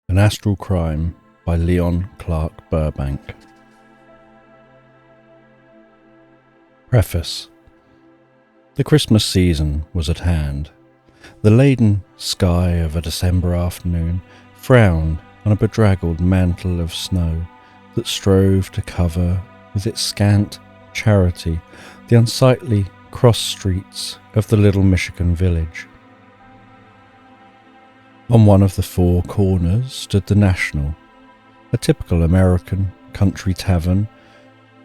An Astral Crime by Leone Burbank. Preface. The Christmas season was at hand. The laden sky of a December afternoon frowned on a bedraggled mantle of snow that strove to cover with its scant charity the unsightly cross streets of the little Michigan village. On one of the four corners stood the National, a typical American country tavern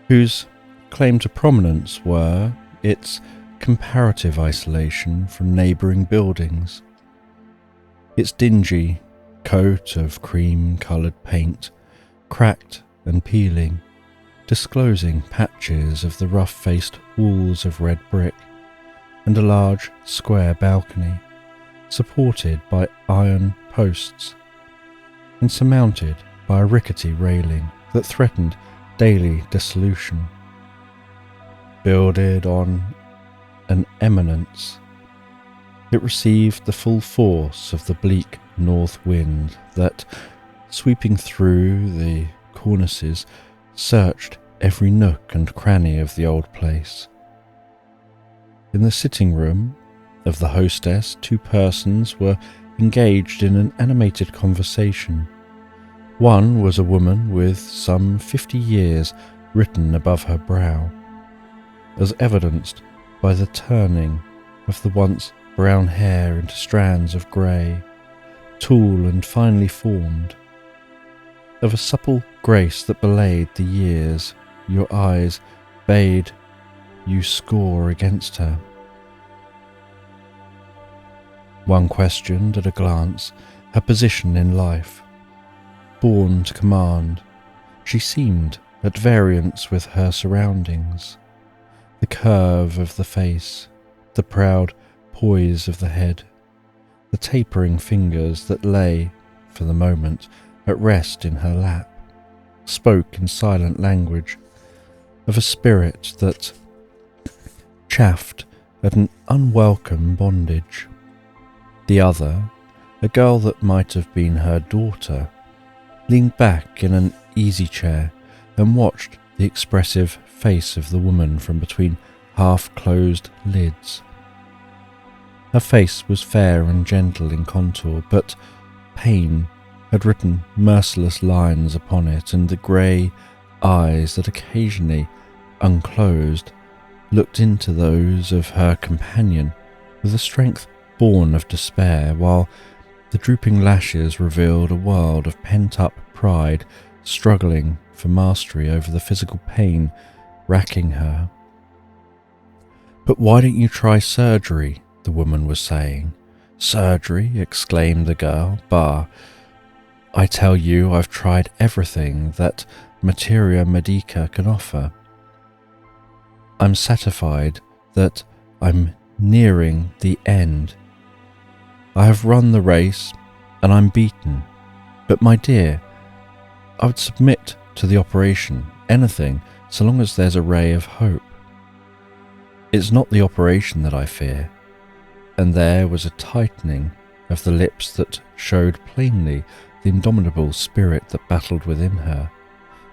whose claim to prominence were its comparative isolation from neighbouring buildings. Its dingy coat of cream-coloured paint, cracked and peeling, disclosing patches of the rough-faced walls of red brick, and a large square balcony, supported by iron posts and surmounted by a rickety railing that threatened daily dissolution. Builded on an eminence, it received the full force of the bleak north wind that, sweeping through the cornices, searched every nook and cranny of the old place. In the sitting room of the hostess, two persons were engaged in an animated conversation. One was a woman with some 50 years written above her brow, as evidenced by the turning of the once brown hair into strands of grey, tall and finely formed, of a supple grace that belayed the years your eyes bade you score against her. One questioned at a glance her position in life. Born to command, she seemed at variance with her surroundings. The curve of the face, the proud poise of the head, the tapering fingers that lay, for the moment, at rest in her lap, spoke in silent language of a spirit that chafed at an unwelcome bondage. The other, a girl that might have been her daughter, leaned back in an easy chair and watched the expressive face of the woman from between half-closed lids. Her face was fair and gentle in contour, but pain had written merciless lines upon it, and the grey eyes that occasionally unclosed looked into those of her companion with a strength born of despair, while the drooping lashes revealed a world of pent-up pride struggling for mastery over the physical pain racking her. "But why don't you try surgery?" the woman was saying. "Surgery?" exclaimed the girl. "Bah, I tell you, I've tried everything that materia medica can offer. I'm satisfied that I'm nearing the end. I have run the race and I'm beaten. But my dear, I would submit to the operation, anything, so long as there's a ray of hope. It's not the operation that I fear." And there was a tightening of the lips that showed plainly the indomitable spirit that battled within her.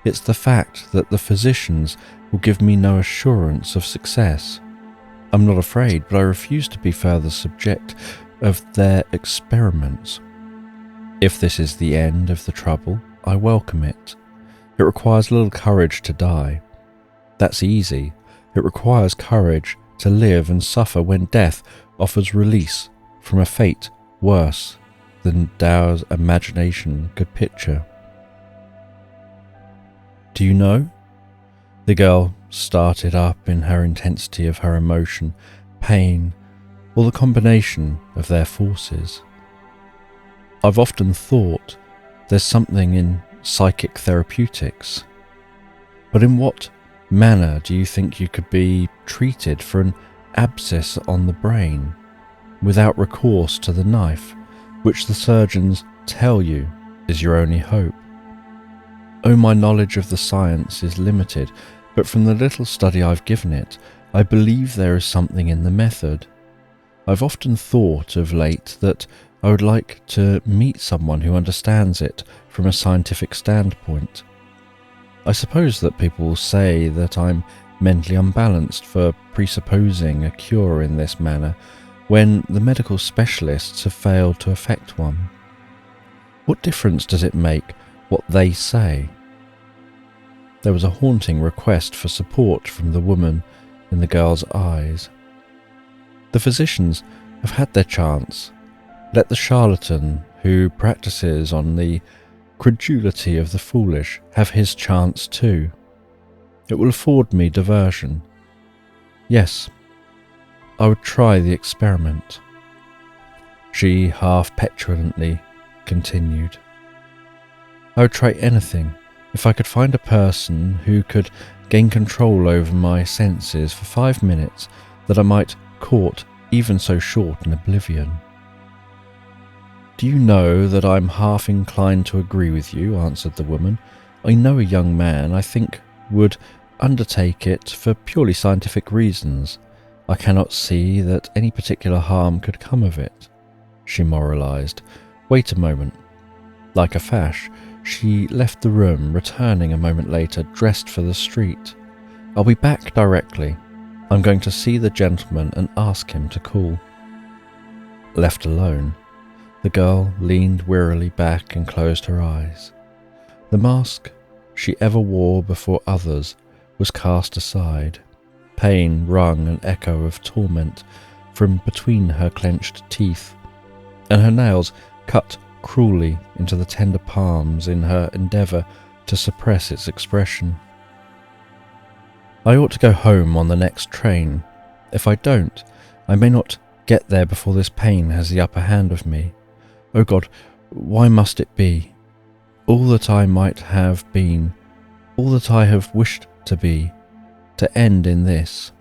"It's the fact that the physicians will give me no assurance of success. I'm not afraid, but I refuse to be further subject of their experiments. If this is the end of the trouble, I welcome it. It requires little courage to die. That's easy. It requires courage to live and suffer when death offers release from a fate worse than Dow's imagination could picture." "Do you know?" The girl started up in her intensity of her emotion, pain, or the combination of their forces. "I've often thought there's something in psychic therapeutics. But in what manner do you think you could be treated for an abscess on the brain without recourse to the knife, which the surgeons tell you is your only hope?" "Oh, my knowledge of the science is limited, but from the little study I've given it, I believe there is something in the method. I've often thought of late that I would like to meet someone who understands it from a scientific standpoint. I suppose that people will say that I'm mentally unbalanced for presupposing a cure in this manner when the medical specialists have failed to effect one. What difference does it make what they say? There was a haunting request for support from the woman in the girl's eyes. The physicians have had their chance. Let the charlatan who practices on the credulity of the foolish have his chance too. It will afford me diversion. Yes, I would try the experiment. She half petulantly continued. I would try anything if I could find a person who could gain control over my senses for 5 minutes, that I might court even so short an oblivion. Do you know that I'm half inclined to agree with you, answered the woman. I know a young man I think would undertake it for purely scientific reasons. I cannot see that any particular harm could come of it. She moralized. Wait a moment. Like a flash, she left the room, returning a moment later, dressed for the street. I'll be back directly. I'm going to see the gentleman and ask him to call. Left alone, the girl leaned wearily back and closed her eyes. The mask she ever wore before others was cast aside. Pain wrung an echo of torment from between her clenched teeth, and her nails cut cruelly into the tender palms in her endeavour to suppress its expression. I ought to go home on the next train. If I don't, I may not get there before this pain has the upper hand of me. Oh God, why must it be? All that I might have been, all that I have wished to be, to end in this.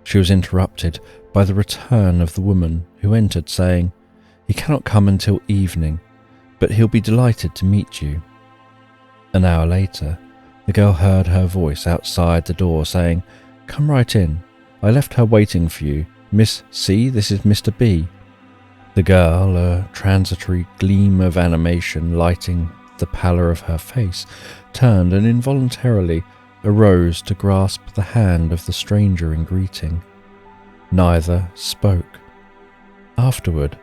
She was interrupted by the return of the woman, who entered saying, He cannot come until evening, but he'll be delighted to meet you. An hour later, the girl heard her voice outside the door saying, Come right in. I left her waiting for you. Miss C, this is Mr. B. The girl, a transitory gleam of animation lighting the pallor of her face, turned and involuntarily arose to grasp the hand of the stranger in greeting. Neither spoke. Afterward,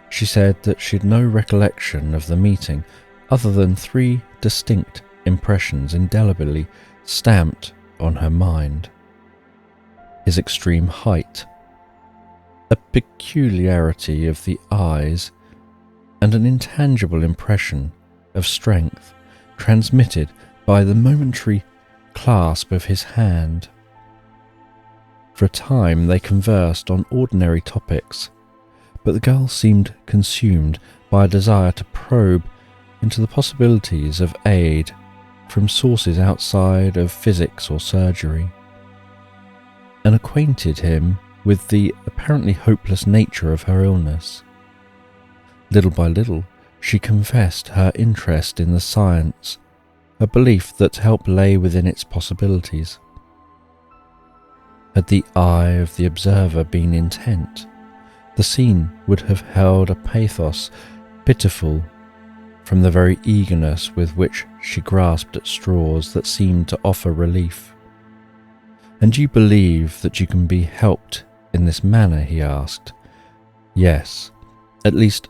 she said that she had no recollection of the meeting other than 3 distinct impressions indelibly stamped on her mind. His extreme height, a peculiarity of the eyes, and an intangible impression of strength transmitted by the momentary clasp of his hand. For a time they conversed on ordinary topics, but the girl seemed consumed by a desire to probe into the possibilities of aid from sources outside of physics or surgery, and acquainted him with the apparently hopeless nature of her illness. Little by little, she confessed her interest in the science, a belief that help lay within its possibilities. Had the eye of the observer been intent, the scene would have held a pathos pitiful from the very eagerness with which she grasped at straws that seemed to offer relief. And you believe that you can be helped in this manner? He asked. Yes, at least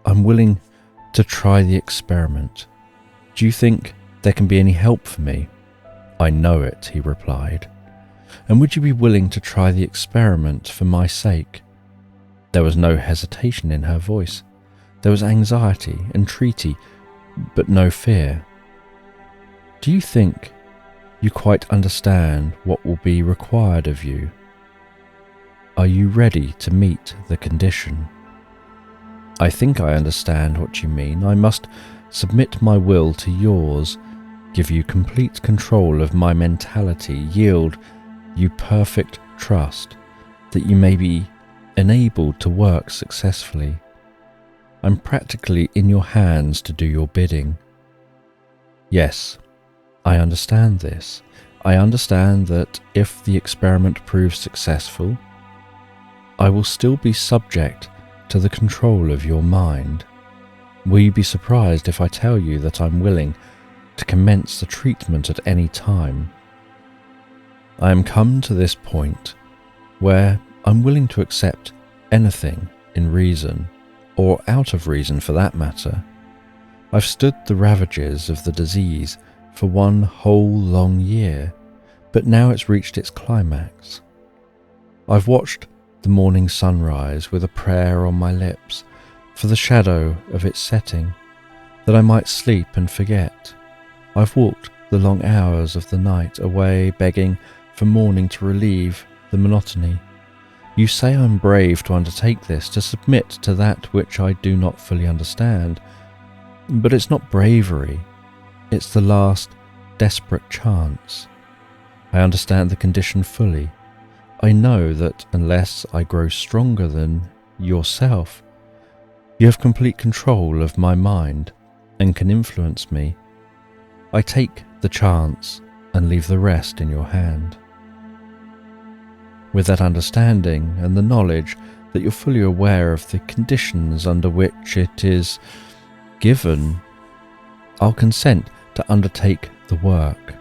I'm willing to try the experiment. Do you think there can be any help for me? I know it, he replied. And would you be willing to try the experiment for my sake? There was no hesitation in her voice. There was anxiety, entreaty, but no fear. Do you think you quite understand what will be required of you? Are you ready to meet the condition? I think I understand what you mean. I must submit my will to yours, give you complete control of my mentality, yield you perfect trust that you may be enabled to work successfully. I'm practically in your hands to do your bidding. Yes, I understand this. I understand that if the experiment proves successful, I will still be subject to the control of your mind. Will you be surprised if I tell you that I'm willing to commence the treatment at any time? I am come to this point where I'm willing to accept anything in reason, or out of reason for that matter. I've stood the ravages of the disease for one whole long year, but now it's reached its climax. I've watched the morning sunrise with a prayer on my lips for the shadow of its setting, that I might sleep and forget. I've walked the long hours of the night away, begging for morning to relieve the monotony. You say I'm brave to undertake this, to submit to that which I do not fully understand. But it's not bravery, it's the last desperate chance. I understand the condition fully. I know that unless I grow stronger than yourself, you have complete control of my mind and can influence me. I take the chance and leave the rest in your hand. With that understanding and the knowledge that you're fully aware of the conditions under which it is given, I'll consent to undertake the work.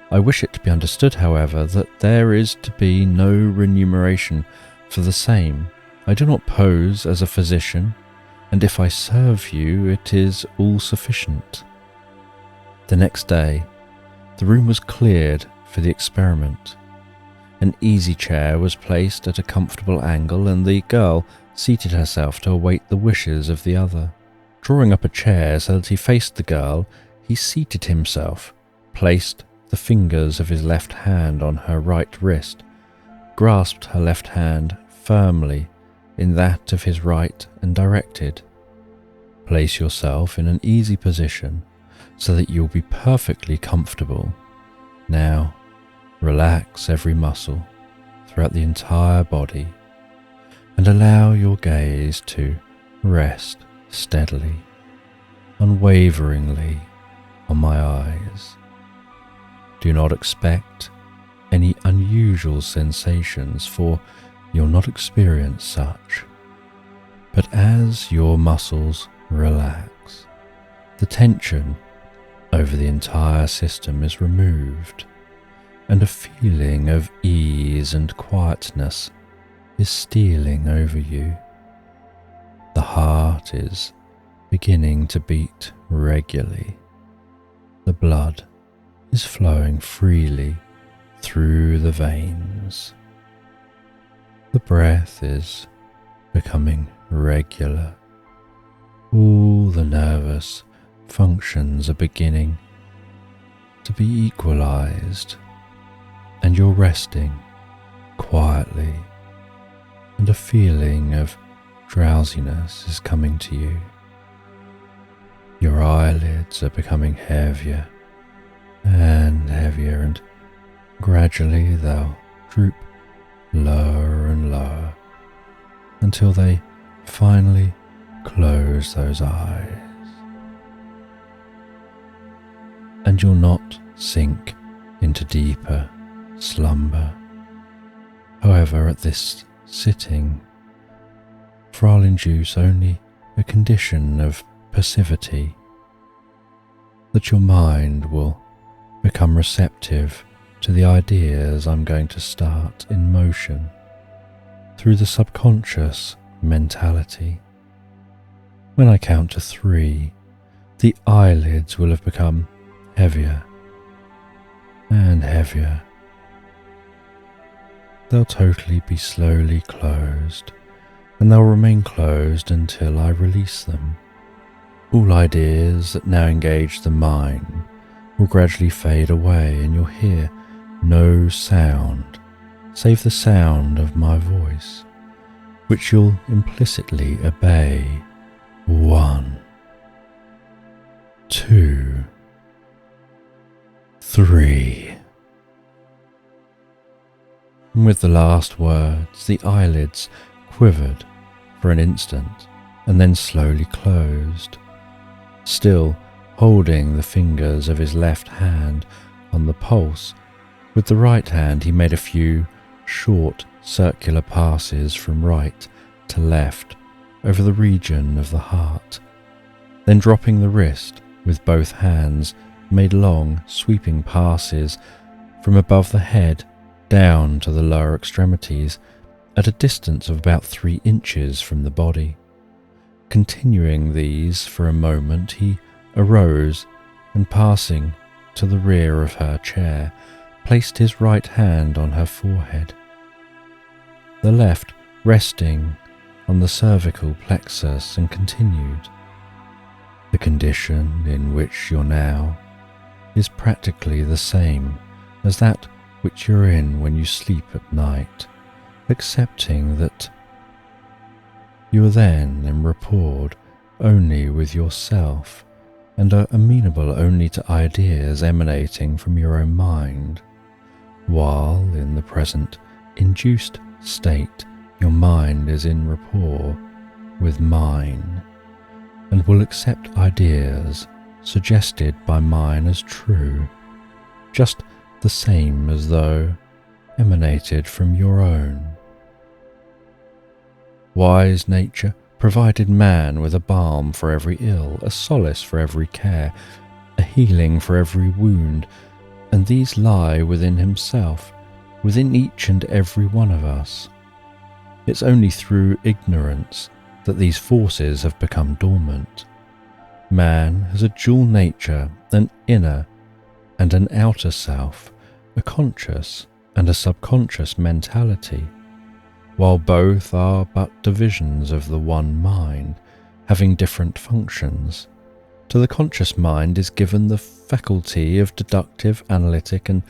I wish it to be understood, however, that there is to be no remuneration for the same. I do not pose as a physician, and if I serve you, it is all sufficient. The next day, the room was cleared for the experiment. An easy chair was placed at a comfortable angle, and the girl seated herself to await the wishes of the other. Drawing up a chair so that he faced the girl, he seated himself, placed the fingers of his left hand on her right wrist, grasped her left hand firmly in that of his right, and directed, "Place yourself in an easy position so that you'll be perfectly comfortable. Now, relax every muscle throughout the entire body and allow your gaze to rest steadily, unwaveringly on my eyes. Do not expect any unusual sensations, for you'll not experience such. But as your muscles relax, the tension over the entire system is removed, and a feeling of ease and quietness is stealing over you. The heart is beginning to beat regularly. The blood is flowing freely through the veins. The breath is becoming regular. All the nervous functions are beginning to be equalized, and you're resting quietly, and a feeling of drowsiness is coming to you. Your eyelids are becoming heavier and heavier, and gradually they'll droop lower and lower until they finally close those eyes. And you'll not sink into deeper slumber. However, at this sitting, for I'll induce only a condition of passivity, that your mind will become receptive to the ideas I'm going to start in motion through the subconscious mentality. When I count to 3, the eyelids will have become heavier and heavier. They'll totally be slowly closed, and they'll remain closed until I release them. All ideas that now engage the mind will gradually fade away, and you'll hear no sound save the sound of my voice, which you'll implicitly obey. 1, 2, 3. And with the last words, the eyelids quivered for an instant and then slowly closed. Still holding the fingers of his left hand on the pulse, with the right hand he made a few short circular passes from right to left over the region of the heart, then dropping the wrist with both hands, made long, sweeping passes from above the head down to the lower extremities at a distance of about 3 inches from the body. Continuing these for a moment, he arose and, passing to the rear of her chair, placed his right hand on her forehead, the left resting on the cervical plexus, and continued. The condition in which you're now is practically the same as that which you're in when you sleep at night, accepting that you are then in rapport only with yourself and are amenable only to ideas emanating from your own mind, while in the present induced state your mind is in rapport with mine and will accept ideas suggested by mine as true, just the same as though emanated from your own. Wise nature provided man with a balm for every ill, a solace for every care, a healing for every wound, and these lie within himself, within each and every one of us. It's only through ignorance that these forces have become dormant. Man has a dual nature, an inner and an outer self, a conscious and a subconscious mentality, while both are but divisions of the one mind, having different functions. To the conscious mind is given the faculty of deductive, analytic, and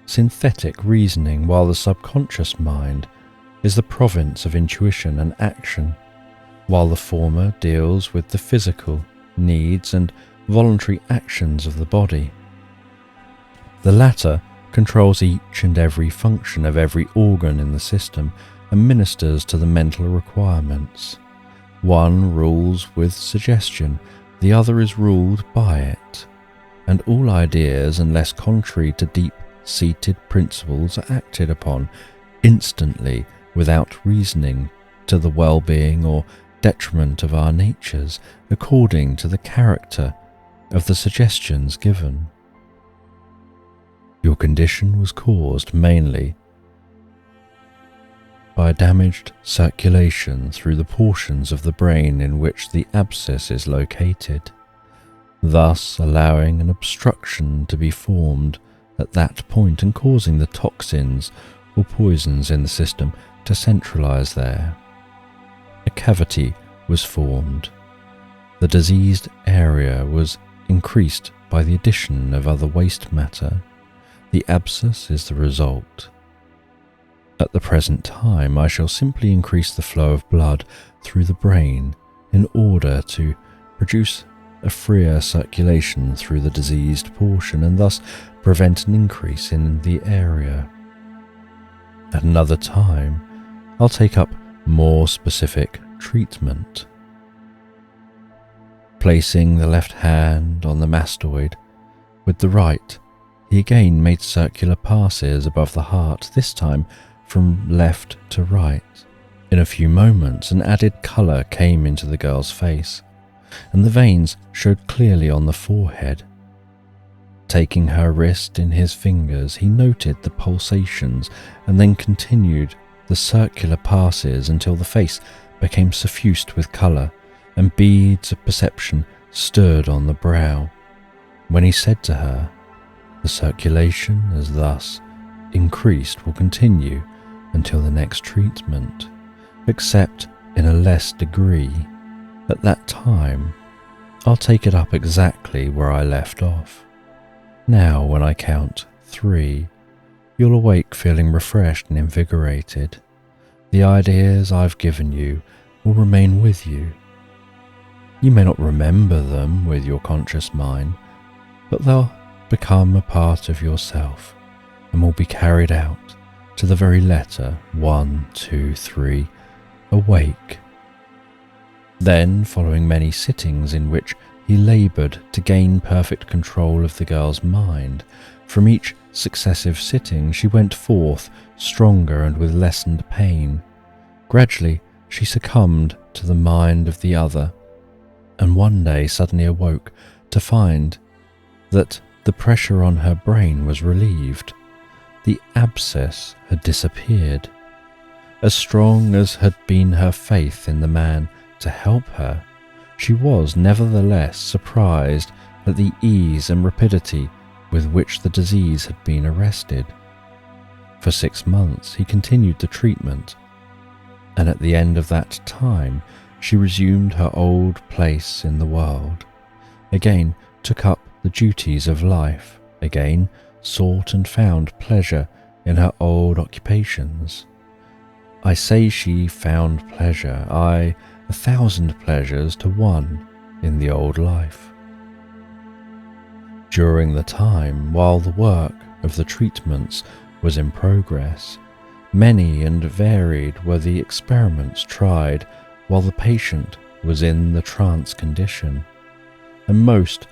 synthetic reasoning, while the subconscious mind is the province of intuition and action, while the former deals with the physical needs and voluntary actions of the body. The latter controls each and every function of every organ in the system and ministers to the mental requirements. One rules with suggestion, the other is ruled by it, and all ideas, unless contrary to deep-seated principles, are acted upon instantly without reasoning to the well-being or detriment of our natures, according to the character of the suggestions given. Your condition was caused mainly by damaged circulation through the portions of the brain in which the abscess is located, thus allowing an obstruction to be formed at that point and causing the toxins or poisons in the system to centralize there. A cavity was formed. The diseased area was increased by the addition of other waste matter. The abscess is the result. At the present time, I shall simply increase the flow of blood through the brain in order to produce a freer circulation through the diseased portion and thus prevent an increase in the area. At another time, I'll take up more specific treatment. Placing the left hand on the mastoid, with the right, he again made circular passes above the heart, this time from left to right. In a few moments, an added colour came into the girl's face, and the veins showed clearly on the forehead. Taking her wrist in his fingers, he noted the pulsations and then continued the circular passes until the face became suffused with colour and beads of perception stirred on the brow, when he said to her, "The circulation as thus increased will continue until the next treatment, except in a less degree. At that time, I'll take it up exactly where I left off. Now, when I count 3, you'll awake feeling refreshed and invigorated. The ideas I've given you will remain with you. You may not remember them with your conscious mind, but they'll become a part of yourself and will be carried out to the very letter 1, 2, 3, awake." Then, following many sittings in which he laboured to gain perfect control of the girl's mind, from each successive sitting she went forth stronger and with lessened pain. Gradually, she succumbed to the mind of the other, and one day suddenly awoke to find that the pressure on her brain was relieved. The abscess had disappeared. As strong as had been her faith in the man to help her, she was nevertheless surprised at the ease and rapidity with which the disease had been arrested. For 6 months he continued the treatment, and at the end of that time she resumed her old place in the world, again took up the duties of life, again sought and found pleasure in her old occupations. I say she found pleasure, 1,000 pleasures to one in the old life. During the time while the work of the treatments was in progress, many and varied were the experiments tried while the patient was in the trance condition, and most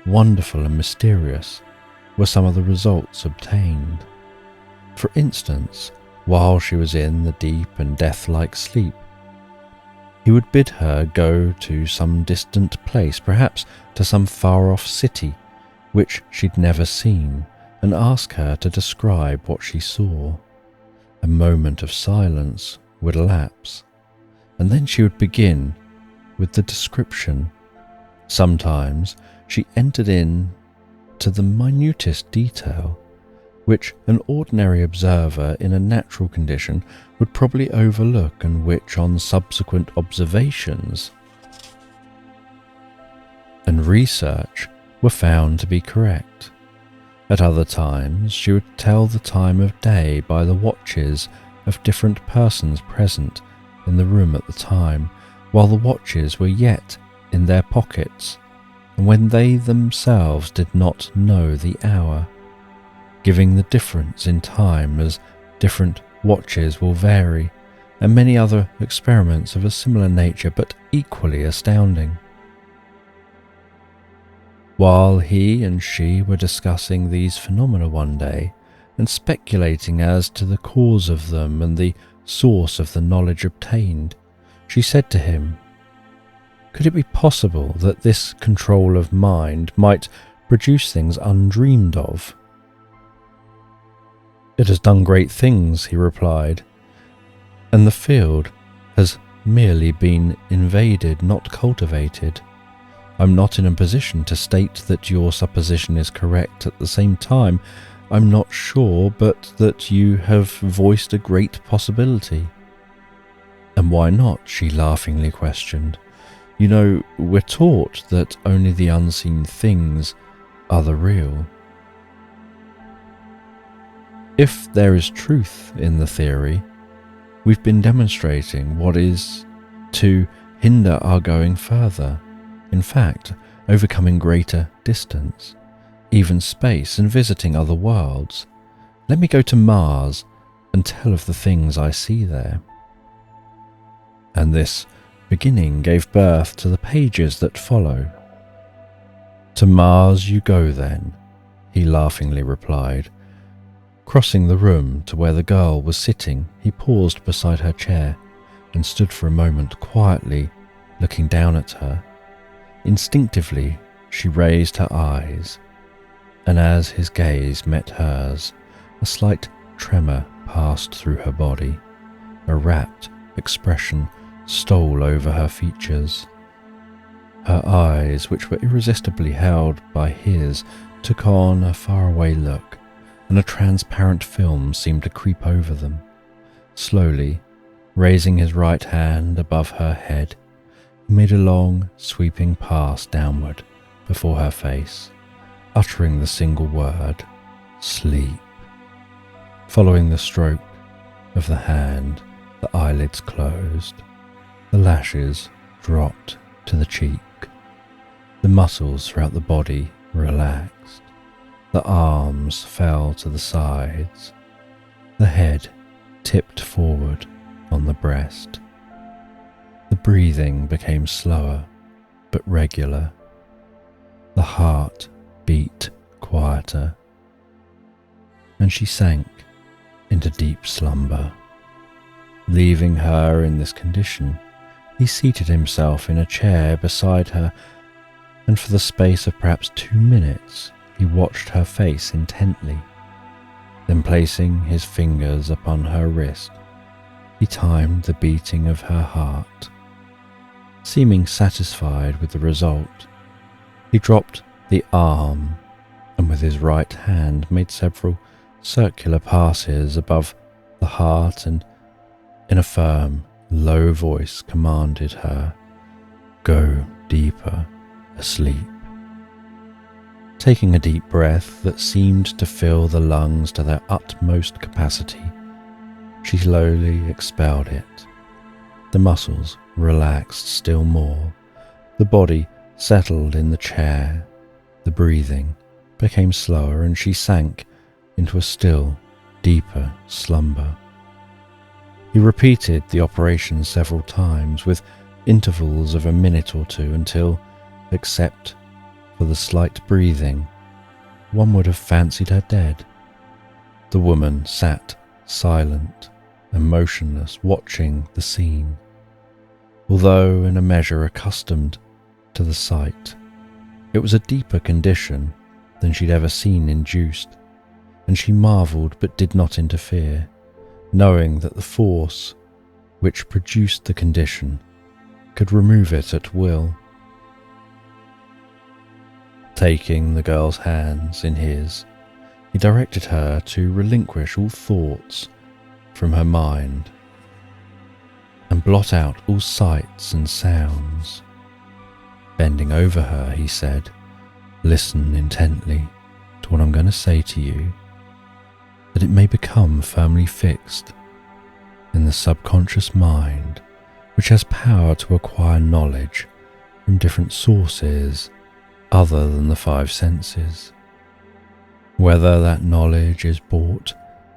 wonderful and mysterious were some of the results obtained. For instance, while she was in the deep and death-like sleep, he would bid her go to some distant place, perhaps to some far-off city which she'd never seen, and ask her to describe what she saw. A moment of silence would elapse, and then she would begin with the description. Sometimes she entered in to the minutest detail, which an ordinary observer in a natural condition would probably overlook, and which on subsequent observations and research were found to be correct. At other times she would tell the time of day by the watches of different persons present in the room at the time, while the watches were yet in their pockets, and when they themselves did not know the hour, giving the difference in time as different watches will vary, and many other experiments of a similar nature but equally astounding. While he and she were discussing these phenomena one day, and speculating as to the cause of them and the source of the knowledge obtained, she said to him, "Could it be possible that this control of mind might produce things undreamed of?" "It has done great things," he replied, "and the field has merely been invaded, not cultivated. I'm not in a position to state that your supposition is correct. At the same time, I'm not sure but that you have voiced a great possibility." "And why not?" she laughingly questioned. "You know, we're taught that only the unseen things are the real." If there is truth in the theory, we've been demonstrating what is to hinder our going further. In fact, overcoming greater distance, even space, and visiting other worlds. Let me go to Mars and tell of the things I see there. And this beginning gave birth to the pages that follow. "To Mars you go then," he laughingly replied. Crossing the room to where the girl was sitting, he paused beside her chair and stood for a moment quietly looking down at her. Instinctively she raised her eyes, and as his gaze met hers, a slight tremor passed through her body. A rapt expression stole over her features. Her eyes, which were irresistibly held by his, took on a faraway look, and a transparent film seemed to creep over them. Slowly, raising his right hand above her head, he made a long, sweeping pass downward before her face, uttering the single word, "Sleep." Following the stroke of the hand, the eyelids closed, the lashes dropped to the cheek, the muscles throughout the body relaxed, the arms fell to the sides, the head tipped forward on the breast. The breathing became slower but regular. The heart beat quieter, and she sank into deep slumber. Leaving her in this condition, he seated himself in a chair beside her, and for the space of perhaps 2 minutes he watched her face intently. Then placing his fingers upon her wrist, he timed the beating of her heart. Seeming satisfied with the result, he dropped the arm and with his right hand made several circular passes above the heart and in a firm, low voice commanded her, "Go deeper asleep." Taking a deep breath that seemed to fill the lungs to their utmost capacity, she slowly expelled it. The muscles relaxed still more, the body settled in the chair, the breathing became slower, and she sank into a still deeper slumber. He repeated the operation several times with intervals of a minute or two until, except for the slight breathing, one would have fancied her dead. The woman sat silent and motionless, watching the scene. Although in a measure accustomed to the sight, it was a deeper condition than she'd ever seen induced, and she marvelled but did not interfere, knowing that the force which produced the condition could remove it at will. Taking the girl's hands in his, he directed her to relinquish all thoughts from her mind and blot out all sights and sounds. Bending over her, he said, "Listen intently to what I'm going to say to you, that it may become firmly fixed in the subconscious mind, which has power to acquire knowledge from different sources other than the 5 senses. Whether that knowledge is brought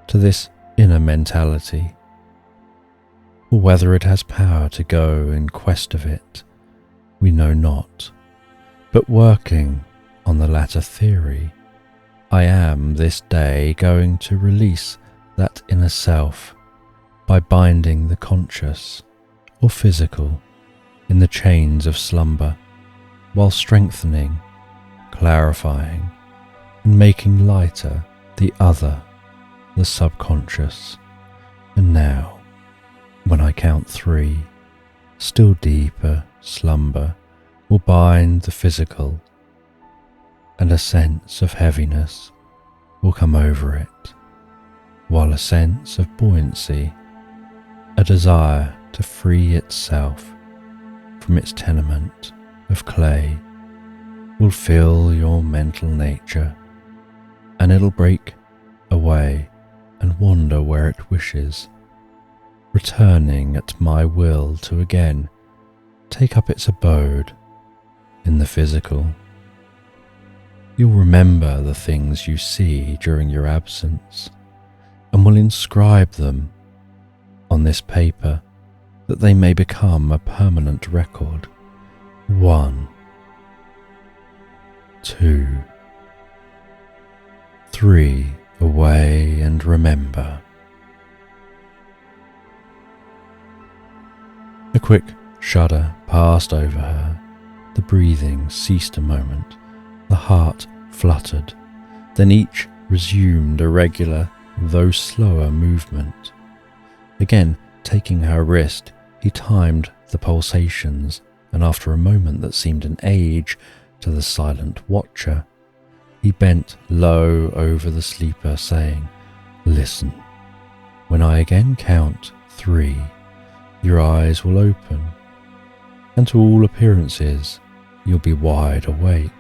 to this inner mentality, or whether it has power to go in quest of it, we know not. But working on the latter theory, I am this day going to release that inner self by binding the conscious or physical in the chains of slumber, while strengthening, clarifying, and making lighter the other, the subconscious. And now, when I count 3, still deeper slumber will bind the physical, and a sense of heaviness will come over it, while a sense of buoyancy, a desire to free itself from its tenement of clay, will fill your mental nature, and it'll break away and wander where it wishes, returning at my will to again take up its abode in the physical. You'll remember the things you see during your absence, and will inscribe them on this paper that they may become a permanent record. 1, 2, 3, away and remember. A quick shudder passed over her. The breathing ceased a moment. The heart fluttered. Then each resumed a regular, though slower movement. Again, taking her wrist, he timed the pulsations, and after a moment that seemed an age to the silent watcher, he bent low over the sleeper, saying, "Listen. When I again count 3, your eyes will open, and to all appearances you'll be wide awake.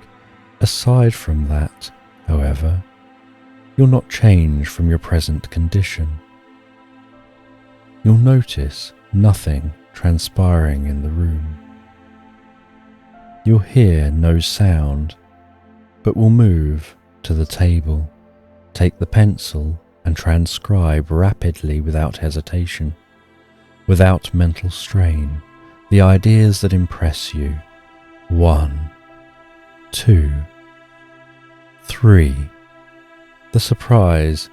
Aside from that, however, you'll not change from your present condition. You'll notice nothing transpiring in the room. You'll hear no sound, but will move to the table, take the pencil and transcribe rapidly without hesitation, without mental strain, the ideas that impress you. 1, 2, 3. The surprise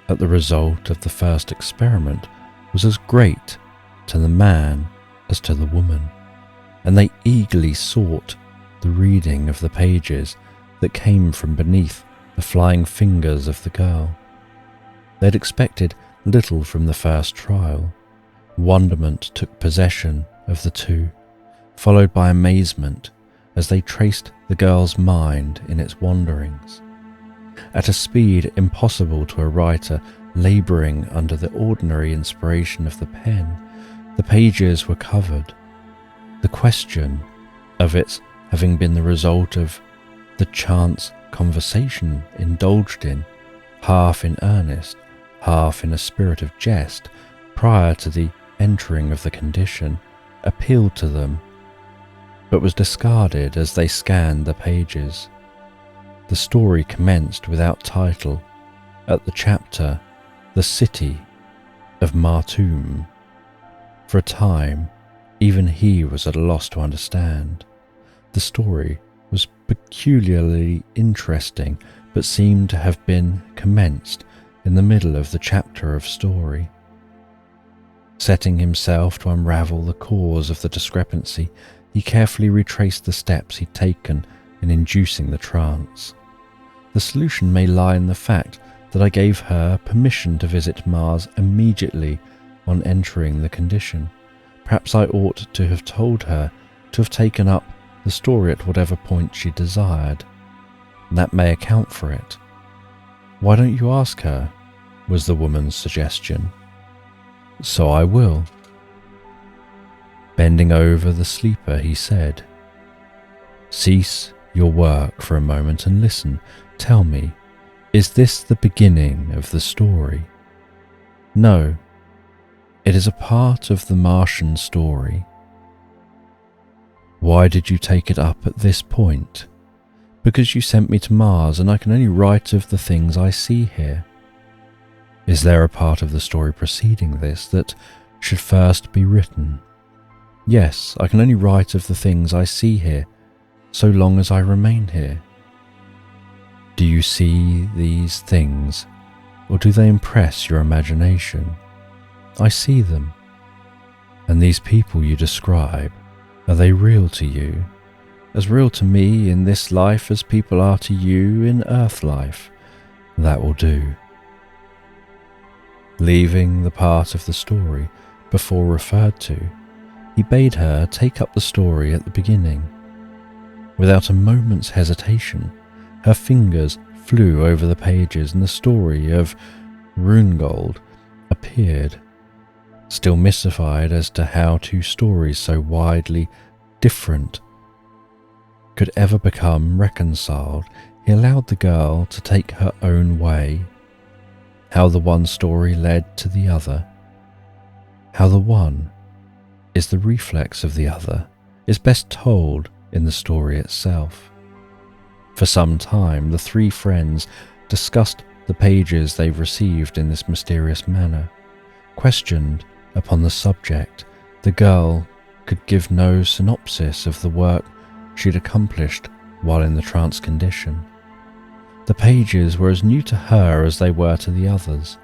at the result of the first experiment was as great to the man as to the woman, and they eagerly sought the reading of the pages that came from beneath the flying fingers of the girl. They'd expected little from the first trial. Wonderment took possession of the two, followed by amazement as they traced the girl's mind in its wanderings. At a speed impossible to a writer labouring under the ordinary inspiration of the pen, the pages were covered. The question of its having been the result of the chance conversation indulged in, half in earnest, half in a spirit of jest, prior to the entering of the condition, appealed to them, but was discarded as they scanned the pages. The story commenced without title at the chapter "The City of Martum." For a time, even he was at a loss to understand. The story was peculiarly interesting, but seemed to have been commenced in the middle of the chapter of story. Setting himself to unravel the cause of the discrepancy, he carefully retraced the steps he'd taken in inducing the trance. The solution may lie in the fact that I gave her permission to visit Mars immediately on entering the condition. Perhaps I ought to have told her to have taken up the story at whatever point she desired. That may account for it. "Why don't you ask her?" was the woman's suggestion. "So I will." Bending over the sleeper, he said, "Cease your work for a moment and listen. Tell me, is this the beginning of the story?" "No, it is a part of the Martian story." "Why did you take it up at this point?" "Because you sent me to Mars and I can only write of the things I see here." "Is there a part of the story preceding this that should first be written?" "Yes, I can only write of the things I see here, so long as I remain here." "Do you see these things, or do they impress your imagination?" "I see them." "And these people you describe, are they real to you? As real to me in this life as people are to you in earth life?" "That will do." Leaving the part of the story before referred to, he bade her take up the story at the beginning. Without a moment's hesitation, her fingers flew over the pages and the story of Rungold appeared. Still mystified as to how two stories so widely different could ever become reconciled, he allowed the girl to take her own way. How the one story led to the other, how the one is the reflex of the other, is best told in the story itself. For some time, the three friends discussed the pages they've received in this mysterious manner. Questioned upon the subject, the girl could give no synopsis of the work she'd accomplished while in the trance condition. The pages were as new to her as they were to the others.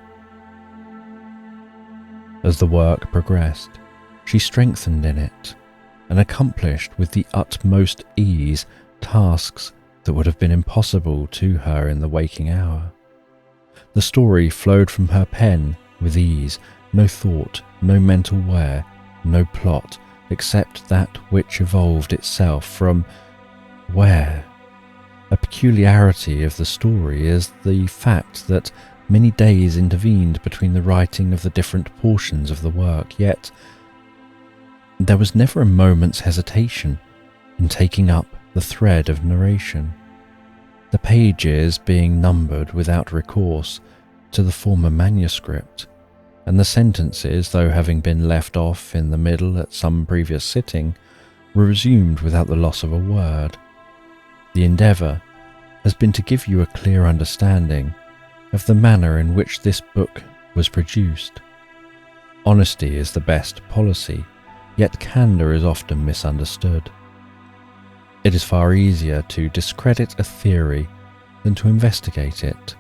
As the work progressed, she strengthened in it and accomplished with the utmost ease tasks that would have been impossible to her in the waking hour. The story flowed from her pen with ease, no thought, no mental wear, no plot, except that which evolved itself from where? A peculiarity of the story is the fact that many days intervened between the writing of the different portions of the work, yet there was never a moment's hesitation in taking up the thread of narration, the pages being numbered without recourse to the former manuscript, and the sentences, though having been left off in the middle at some previous sitting, were resumed without the loss of a word. The endeavour has been to give you a clear understanding of the manner in which this book was produced. Honesty is the best policy, yet candour is often misunderstood. It is far easier to discredit a theory than to investigate it.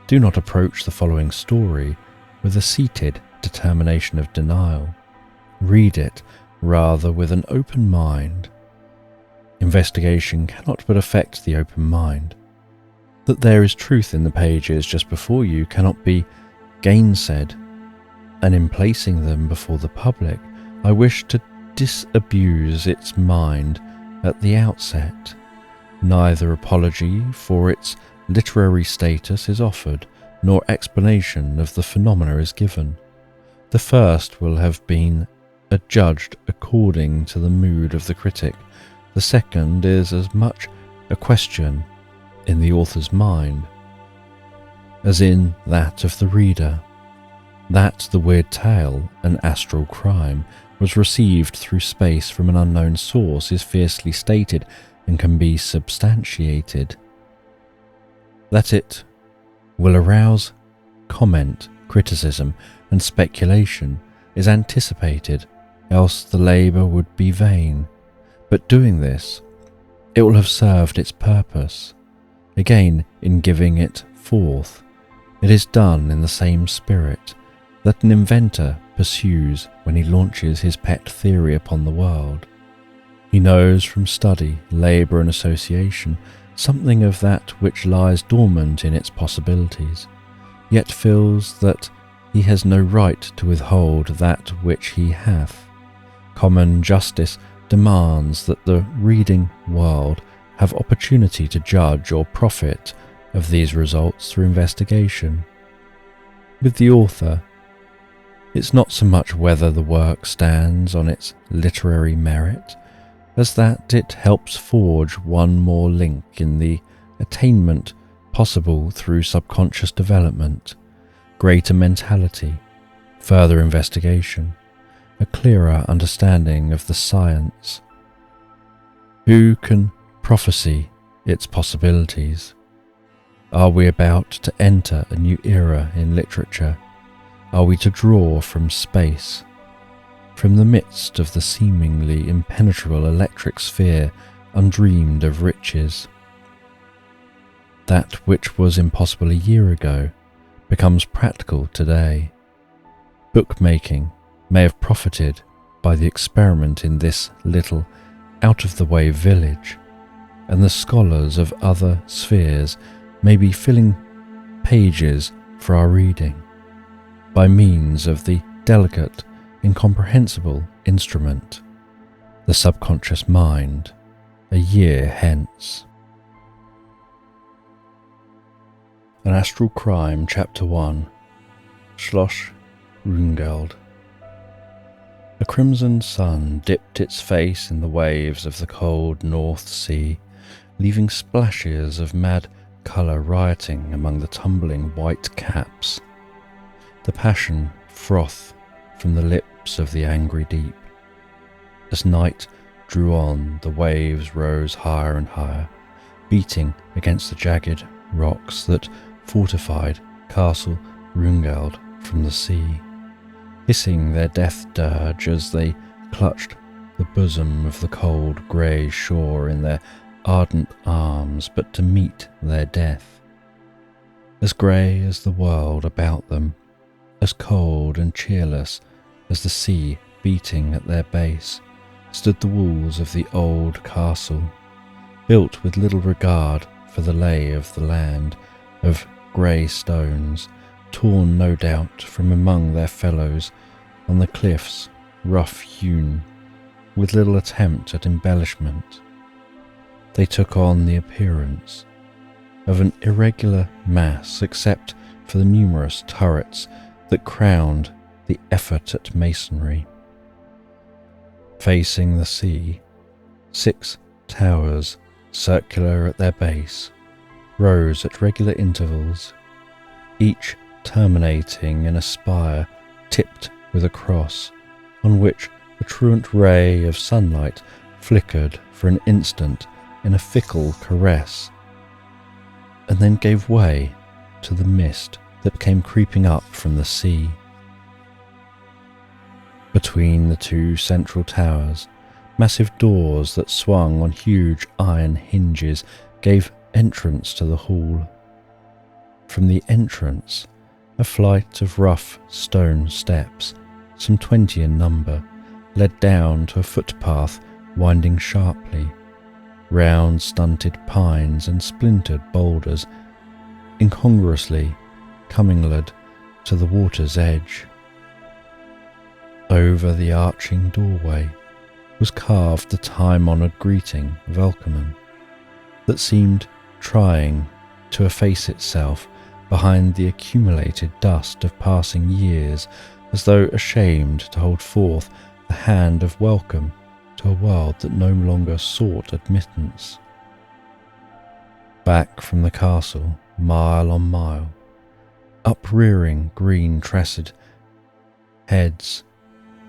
Do not approach the following story with a seated determination of denial. Read it rather with an open mind. Investigation cannot but affect the open mind. That there is truth in the pages just before you cannot be gainsaid, and in placing them before the public, I wish to disabuse its mind at the outset. Neither apology for its literary status is offered, nor explanation of the phenomena is given. The first will have been adjudged according to the mood of the critic. The second is as much a question in the author's mind as in that of the reader. That the weird tale, an astral crime, was received through space from an unknown source is fiercely stated and can be substantiated. That it will arouse comment, criticism, and speculation is anticipated, else the labour would be vain. But doing this, it will have served its purpose. Again, in giving it forth, it is done in the same spirit that an inventor pursues when he launches his pet theory upon the world. He knows from study, labour and association something of that which lies dormant in its possibilities, yet feels that he has no right to withhold that which he hath. Common justice demands that the reading world have opportunity to judge or profit of these results through investigation. With the author, it's not so much whether the work stands on its literary merit, as that it helps forge one more link in the attainment possible through subconscious development, greater mentality, further investigation, a clearer understanding of the science. Who can prophesy its possibilities? Are we about to enter a new era in literature? Are we to draw from space, from the midst of the seemingly impenetrable electric sphere undreamed of riches? That which was impossible a year ago becomes practical today. Bookmaking may have profited by the experiment in this little out-of-the-way village, and the scholars of other spheres may be filling pages for our reading by means of the delicate, incomprehensible instrument, the subconscious mind, a year hence. An Astral Crime, Chapter 1, Schloss Rungeld. A crimson sun dipped its face in the waves of the cold North Sea, leaving splashes of mad colour rioting among the tumbling white caps. The passion froth from the lips of the angry deep. As night drew on, the waves rose higher and higher, beating against the jagged rocks that fortified Castle Rungeld from the sea, hissing their death dirge as they clutched the bosom of the cold grey shore in their ardent arms, but to meet their death. As grey as the world about them, as cold and cheerless as the sea beating at their base, stood the walls of the old castle, built with little regard for the lay of the land, of grey stones, torn no doubt from among their fellows on the cliffs, rough-hewn, with little attempt at embellishment. They took on the appearance of an irregular mass, except for the numerous turrets that crowned the effort at masonry. Facing the sea, 6 towers, circular at their base, rose at regular intervals, each terminating in a spire tipped with a cross, on which a truant ray of sunlight flickered for an instant in a fickle caress, and then gave way to the mist that came creeping up from the sea. Between the 2 central towers, massive doors that swung on huge iron hinges gave entrance to the hall. From the entrance A flight of rough stone steps, some 20 in number, led down to a footpath winding sharply. Round stunted pines and splintered boulders, incongruously commingling to the water's edge. Over the arching doorway was carved the time-honoured greeting Welcome, that seemed trying to efface itself behind the accumulated dust of passing years, as though ashamed to hold forth the hand of welcome to a world that no longer sought admittance. Back from the castle, mile on mile, uprearing green tressed heads,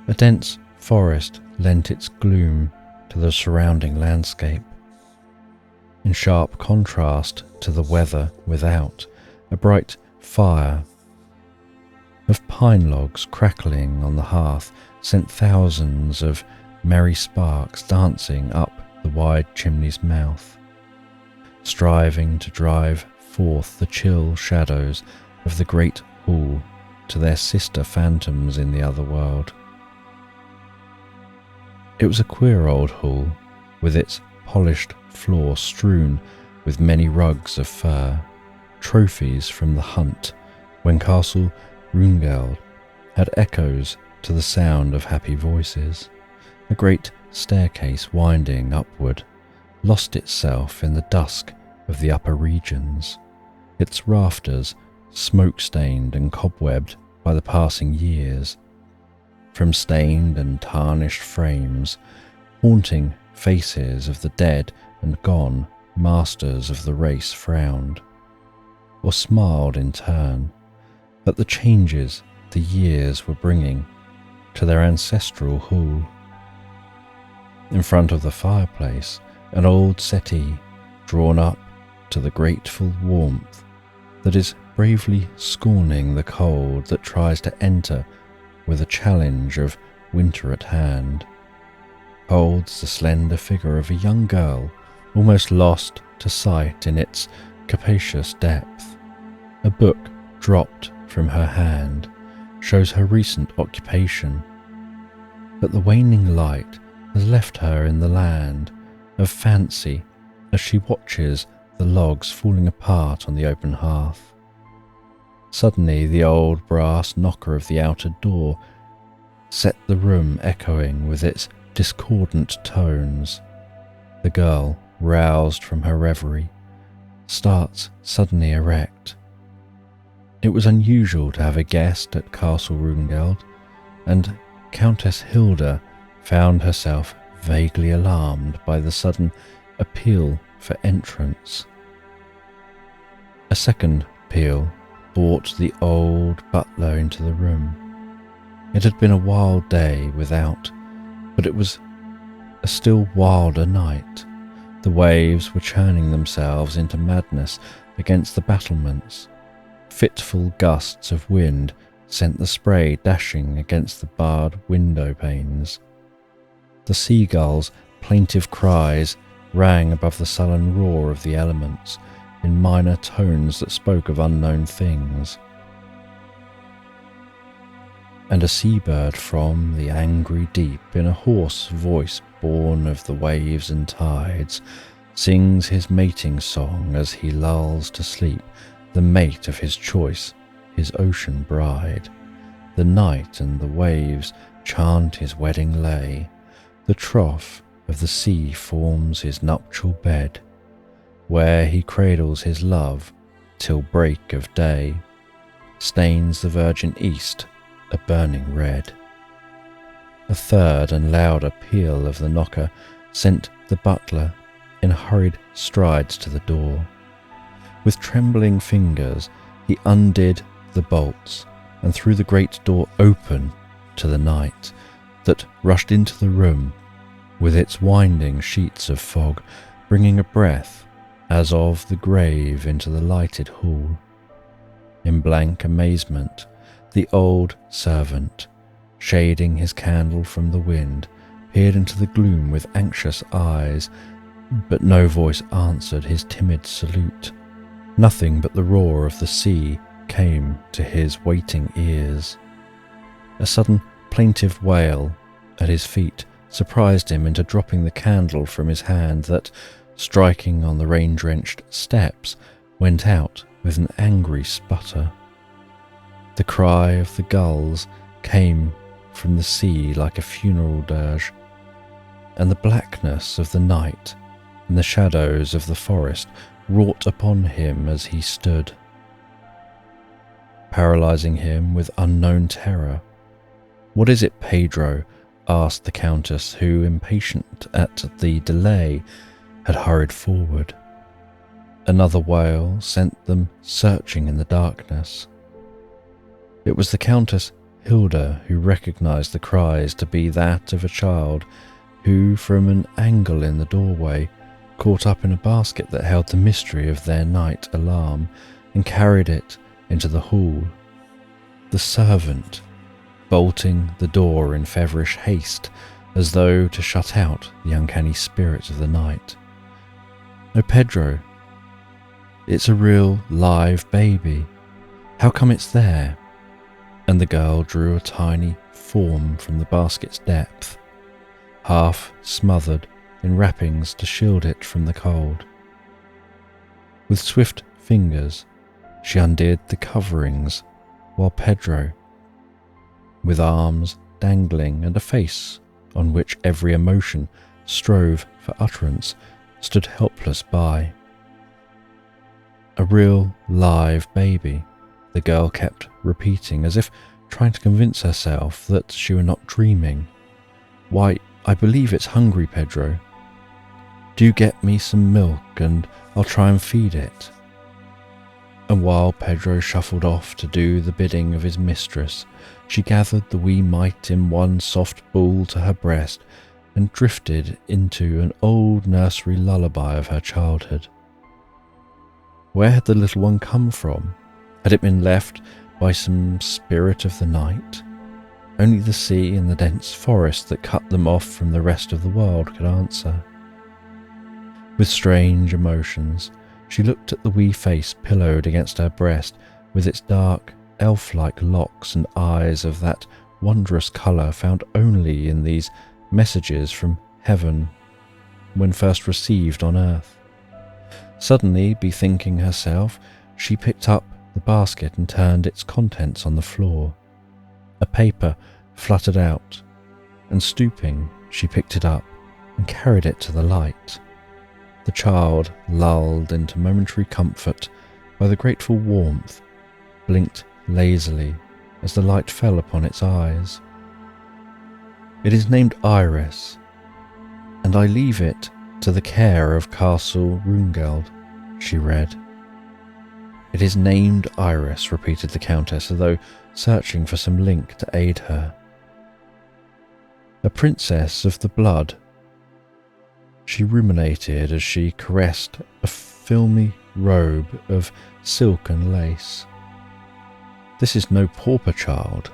a dense forest lent its gloom to the surrounding landscape. In sharp contrast to the weather without, a bright fire of pine logs crackling on the hearth sent thousands of merry sparks dancing up the wide chimney's mouth, striving to drive forth the chill shadows of the great hall to their sister phantoms in the other world. It was a queer old hall, with its polished floor strewn with many rugs of fur, trophies from the hunt when Castle Rungeld had echoes to the sound of happy voices. A great staircase winding upward lost itself in the dusk of the upper regions, its rafters smoke-stained and cobwebbed by the passing years. From stained and tarnished frames, haunting faces of the dead and gone masters of the race frowned, or smiled in turn, at the changes the years were bringing to their ancestral hall. In front of the fireplace, an old settee drawn up to the grateful warmth that is bravely scorning the cold that tries to enter with a challenge of winter at hand, holds the slender figure of a young girl almost lost to sight in its capacious depth. A book dropped from her hand shows her recent occupation, but the waning light has left her in the land of fancy as she watches the logs falling apart on the open hearth. Suddenly the old brass knocker of the outer door set the room echoing with its discordant tones. The girl, roused from her reverie, starts suddenly erect. It was unusual to have a guest at Castle Rungeld, and Countess Hilda found herself vaguely alarmed by the sudden appeal for entrance. A second peal brought the old butler into the room. It had been a wild day without, but it was a still wilder night. The waves were churning themselves into madness against the battlements. Fitful gusts of wind sent the spray dashing against the barred window panes. The seagulls' plaintive cries rang above the sullen roar of the elements in minor tones that spoke of unknown things. And a seabird from the angry deep, in a hoarse voice born of the waves and tides, sings his mating song as he lulls to sleep the mate of his choice, his ocean bride. The night and the waves chant his wedding lay. The trough of the sea forms his nuptial bed, where he cradles his love till break of day, stains the virgin east a burning red. A third and louder peal of the knocker sent the butler in hurried strides to the door. With trembling fingers he undid the bolts and threw the great door open to the night that rushed into the room with its winding sheets of fog, bringing a breath as of the grave into the lighted hall. In blank amazement, the old servant, shading his candle from the wind, peered into the gloom with anxious eyes, but no voice answered his timid salute. Nothing but the roar of the sea came to his waiting ears. A sudden plaintive wail at his feet surprised him into dropping the candle from his hand that, striking on the rain-drenched steps, went out with an angry sputter. The cry of the gulls came from the sea like a funeral dirge, and the blackness of the night and the shadows of the forest wrought upon him as he stood, paralysing him with unknown terror. "What is it, Pedro?" asked the Countess, who, impatient at the delay, had hurried forward. Another wail sent them searching in the darkness. It was the Countess Hilda who recognised the cries to be that of a child who, from an angle in the doorway, caught up in a basket that held the mystery of their night alarm and carried it into the hall. The servant, bolting the door in feverish haste as though to shut out the uncanny spirits of the night. "Oh, Pedro, it's a real live baby. How come it's there?" And the girl drew a tiny form from the basket's depth, half smothered in wrappings to shield it from the cold. With swift fingers, she undid the coverings, while Pedro, with arms dangling and a face on which every emotion strove for utterance, stood helpless by. "A real live baby," the girl kept repeating, as if trying to convince herself that she were not dreaming. "Why, I believe it's hungry, Pedro. Do get me some milk and I'll try and feed it." And while Pedro shuffled off to do the bidding of his mistress, she gathered the wee mite in one soft ball to her breast and drifted into an old nursery lullaby of her childhood. Where had the little one come from? Had it been left by some spirit of the night? Only the sea and the dense forest that cut them off from the rest of the world could answer. With strange emotions, she looked at the wee face pillowed against her breast, with its dark, elf-like locks and eyes of that wondrous colour found only in these messages from heaven when first received on earth. Suddenly, bethinking herself, she picked up the basket and turned its contents on the floor. A paper fluttered out, and stooping, she picked it up and carried it to the light. The child, lulled into momentary comfort by the grateful warmth, blinked lazily as the light fell upon its eyes. "It is named Iris, and I leave it to the care of Castle Rungeld," she read. "It is named Iris," repeated the Countess, as though searching for some link to aid her. "A princess of the blood," she ruminated as she caressed a filmy robe of silk and lace. "This is no pauper child,"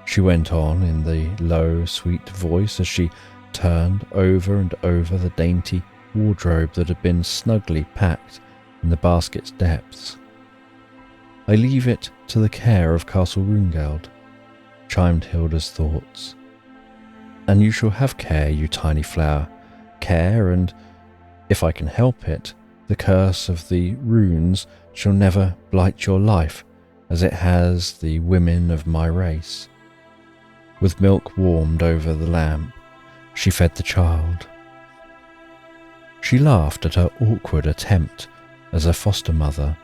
she went on in the low, sweet voice as she turned over and over the dainty wardrobe that had been snugly packed in the basket's depths. "I leave it to the care of Castle Rungeld," chimed Hilda's thoughts. "And you shall have care, you tiny flower, care, and, if I can help it, the curse of the runes shall never blight your life as it has the women of my race." With milk warmed over the lamp, she fed the child. She laughed at her awkward attempt as a foster mother,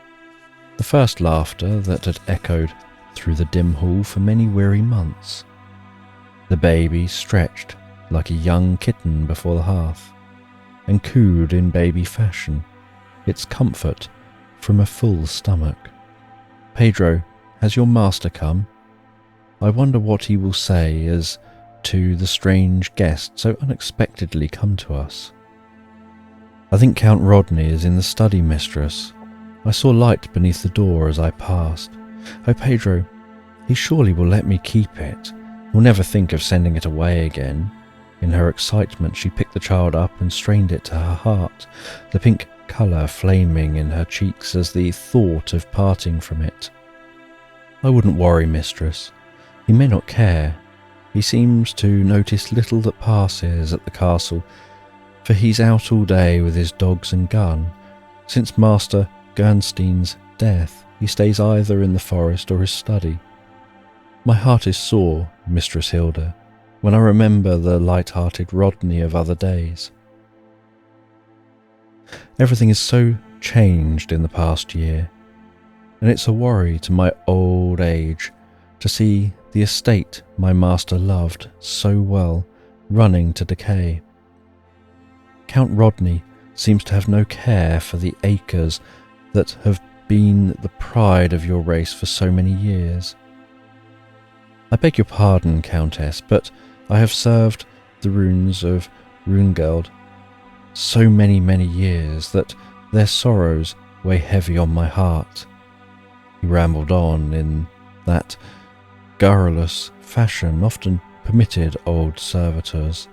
the first laughter that had echoed through the dim hall for many weary months. The baby stretched like a young kitten before the hearth, and cooed in baby fashion, its comfort from a full stomach. "Pedro, has your master come? I wonder what he will say as to the strange guest so unexpectedly come to us." "I think Count Rodney is in the study, mistress. I saw light beneath the door as I passed. Oh, Pedro, he surely will let me keep it. He'll never think of sending it away again." In her excitement, she picked the child up and strained it to her heart, the pink colour flaming in her cheeks as the thought of parting from it. I wouldn't worry, mistress. He may not care. He seems to notice little that passes at the castle, for he's out all day with his dogs and gun. Since Master Gernstein's death, he stays either in the forest or his study. My heart is sore, Mistress Hilda, when I remember the light-hearted Rodney of other days. Everything is so changed in the past year, and it's a worry to my old age to see the estate my master loved so well running to decay. Count Rodney seems to have no care for the acres that have been the pride of your race for so many years. I beg your pardon, Countess, but I have served the runes of Runegeld so many years that their sorrows weigh heavy on my heart. He rambled on in that garrulous fashion often permitted old servitors,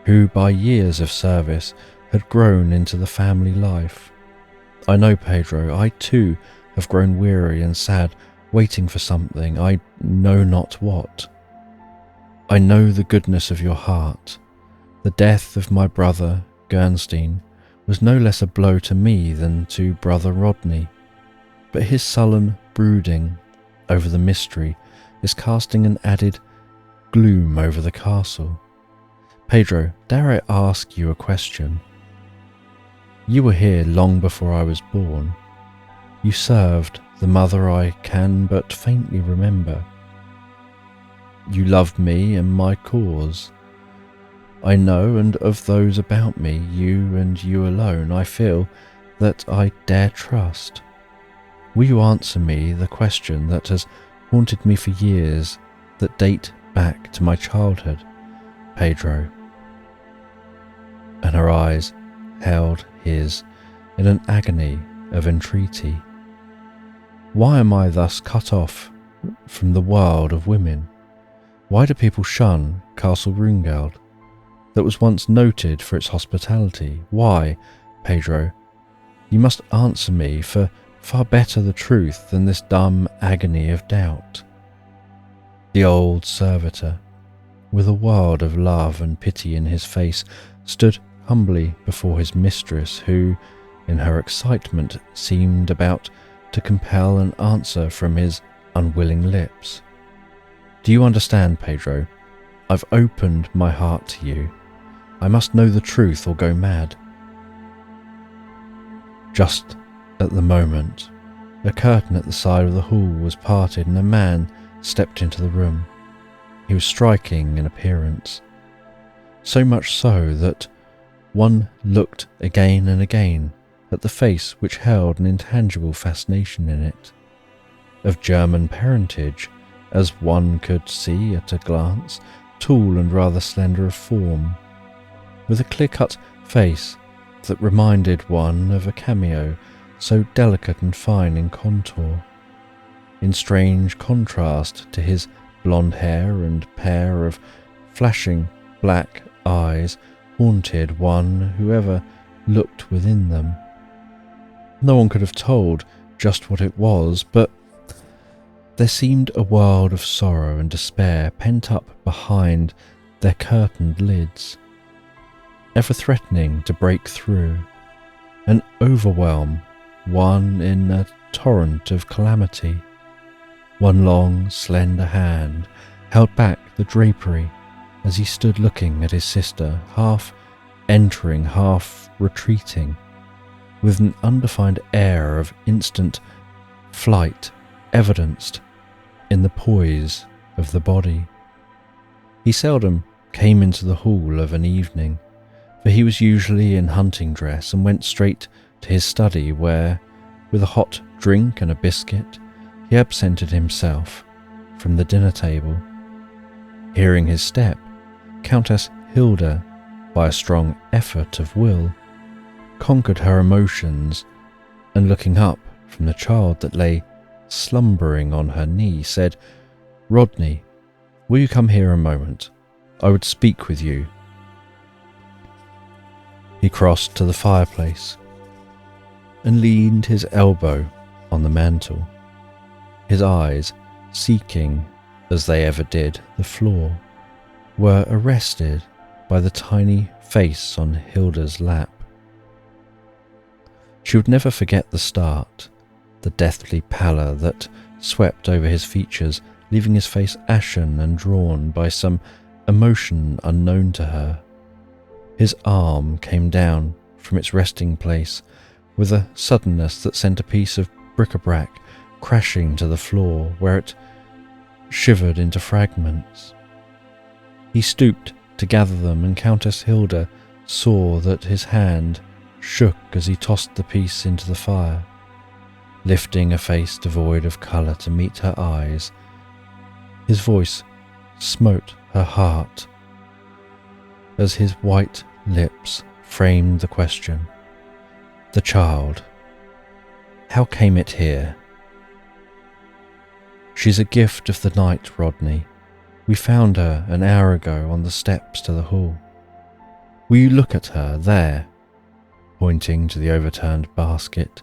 who by years of service had grown into the family life. I know, Pedro, I too have grown weary and sad, waiting for something, I know not what. I know the goodness of your heart. The death of my brother Gernstein was no less a blow to me than to brother Rodney, but his sullen brooding over the mystery is casting an added gloom over the castle. Pedro, dare I ask you a question? You were here long before I was born. You served the mother I can but faintly remember. You loved me and my cause. I know, and of those about me, you and you alone, I feel that I dare trust. Will you answer me the question that has haunted me for years, that date back to my childhood, Pedro? And her eyes held his in an agony of entreaty. Why am I thus cut off from the world of women? Why do people shun Castle Runegeld, that was once noted for its hospitality? Why, Pedro? You must answer me, for far better the truth than this dumb agony of doubt. The old servitor, with a world of love and pity in his face, stood humbly before his mistress, who, in her excitement, seemed about to compel an answer from his unwilling lips. Do you understand, Pedro? I've opened my heart to you. I must know the truth or go mad. Just at the moment, a curtain at the side of the hall was parted and a man stepped into the room. He was striking in appearance, so much so that one looked again and again at the face which held an intangible fascination in it. Of German parentage, as one could see at a glance, tall and rather slender of form, with a clear-cut face that reminded one of a cameo, so delicate and fine in contour, in strange contrast to his blonde hair and pair of flashing black eyes haunted one who ever looked within them. No one could have told just what it was, but there seemed a world of sorrow and despair pent up behind their curtained lids, ever threatening to break through and overwhelm one in a torrent of calamity. One long, slender hand held back the drapery as he stood looking at his sister, half entering, half retreating, with an undefined air of instant flight evidenced in the poise of the body. He seldom came into the hall of an evening, for he was usually in hunting dress and went straight to his study where, with a hot drink and a biscuit, he absented himself from the dinner table. Hearing his step, Countess Hilda, by a strong effort of will, conquered her emotions, and looking up from the child that lay slumbering on her knee, said, "Rodney, will you come here a moment? I would speak with you." He crossed to the fireplace and leaned his elbow on the mantel. His eyes seeking, as they ever did, the floor, were arrested by the tiny face on Hilda's lap. She would never forget the start, the deathly pallor that swept over his features, leaving his face ashen and drawn by some emotion unknown to her. His arm came down from its resting place with a suddenness that sent a piece of bric-a-brac crashing to the floor, where it shivered into fragments. He stooped to gather them, and Countess Hilda saw that his hand shook as he tossed the piece into the fire, lifting a face devoid of colour to meet her eyes. His voice smote her heart as his white lips framed the question. The child. How came it here? She's a gift of the night, Rodney. We found her an hour ago on the steps to the hall. Will you look at her there? Pointing to the overturned basket.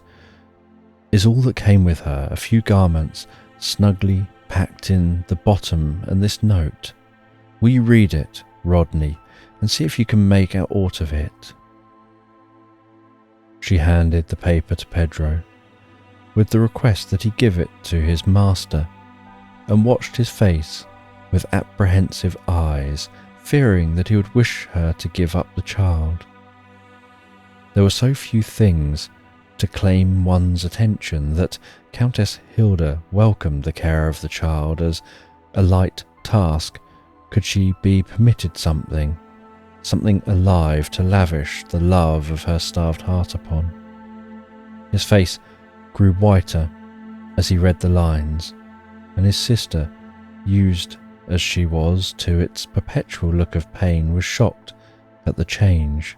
Is all that came with her a few garments snugly packed in the bottom, and this note? Will you read it, Rodney, and see if you can make out aught of it? She handed the paper to Pedro, with the request that he give it to his master, and watched his face with apprehensive eyes, fearing that he would wish her to give up the child. There were so few things to claim one's attention that Countess Hilda welcomed the care of the child as a light task. Could she be permitted something alive to lavish the love of her starved heart upon? His face grew whiter as he read the lines, and his sister, used as she was to its perpetual look of pain, was shocked at the change.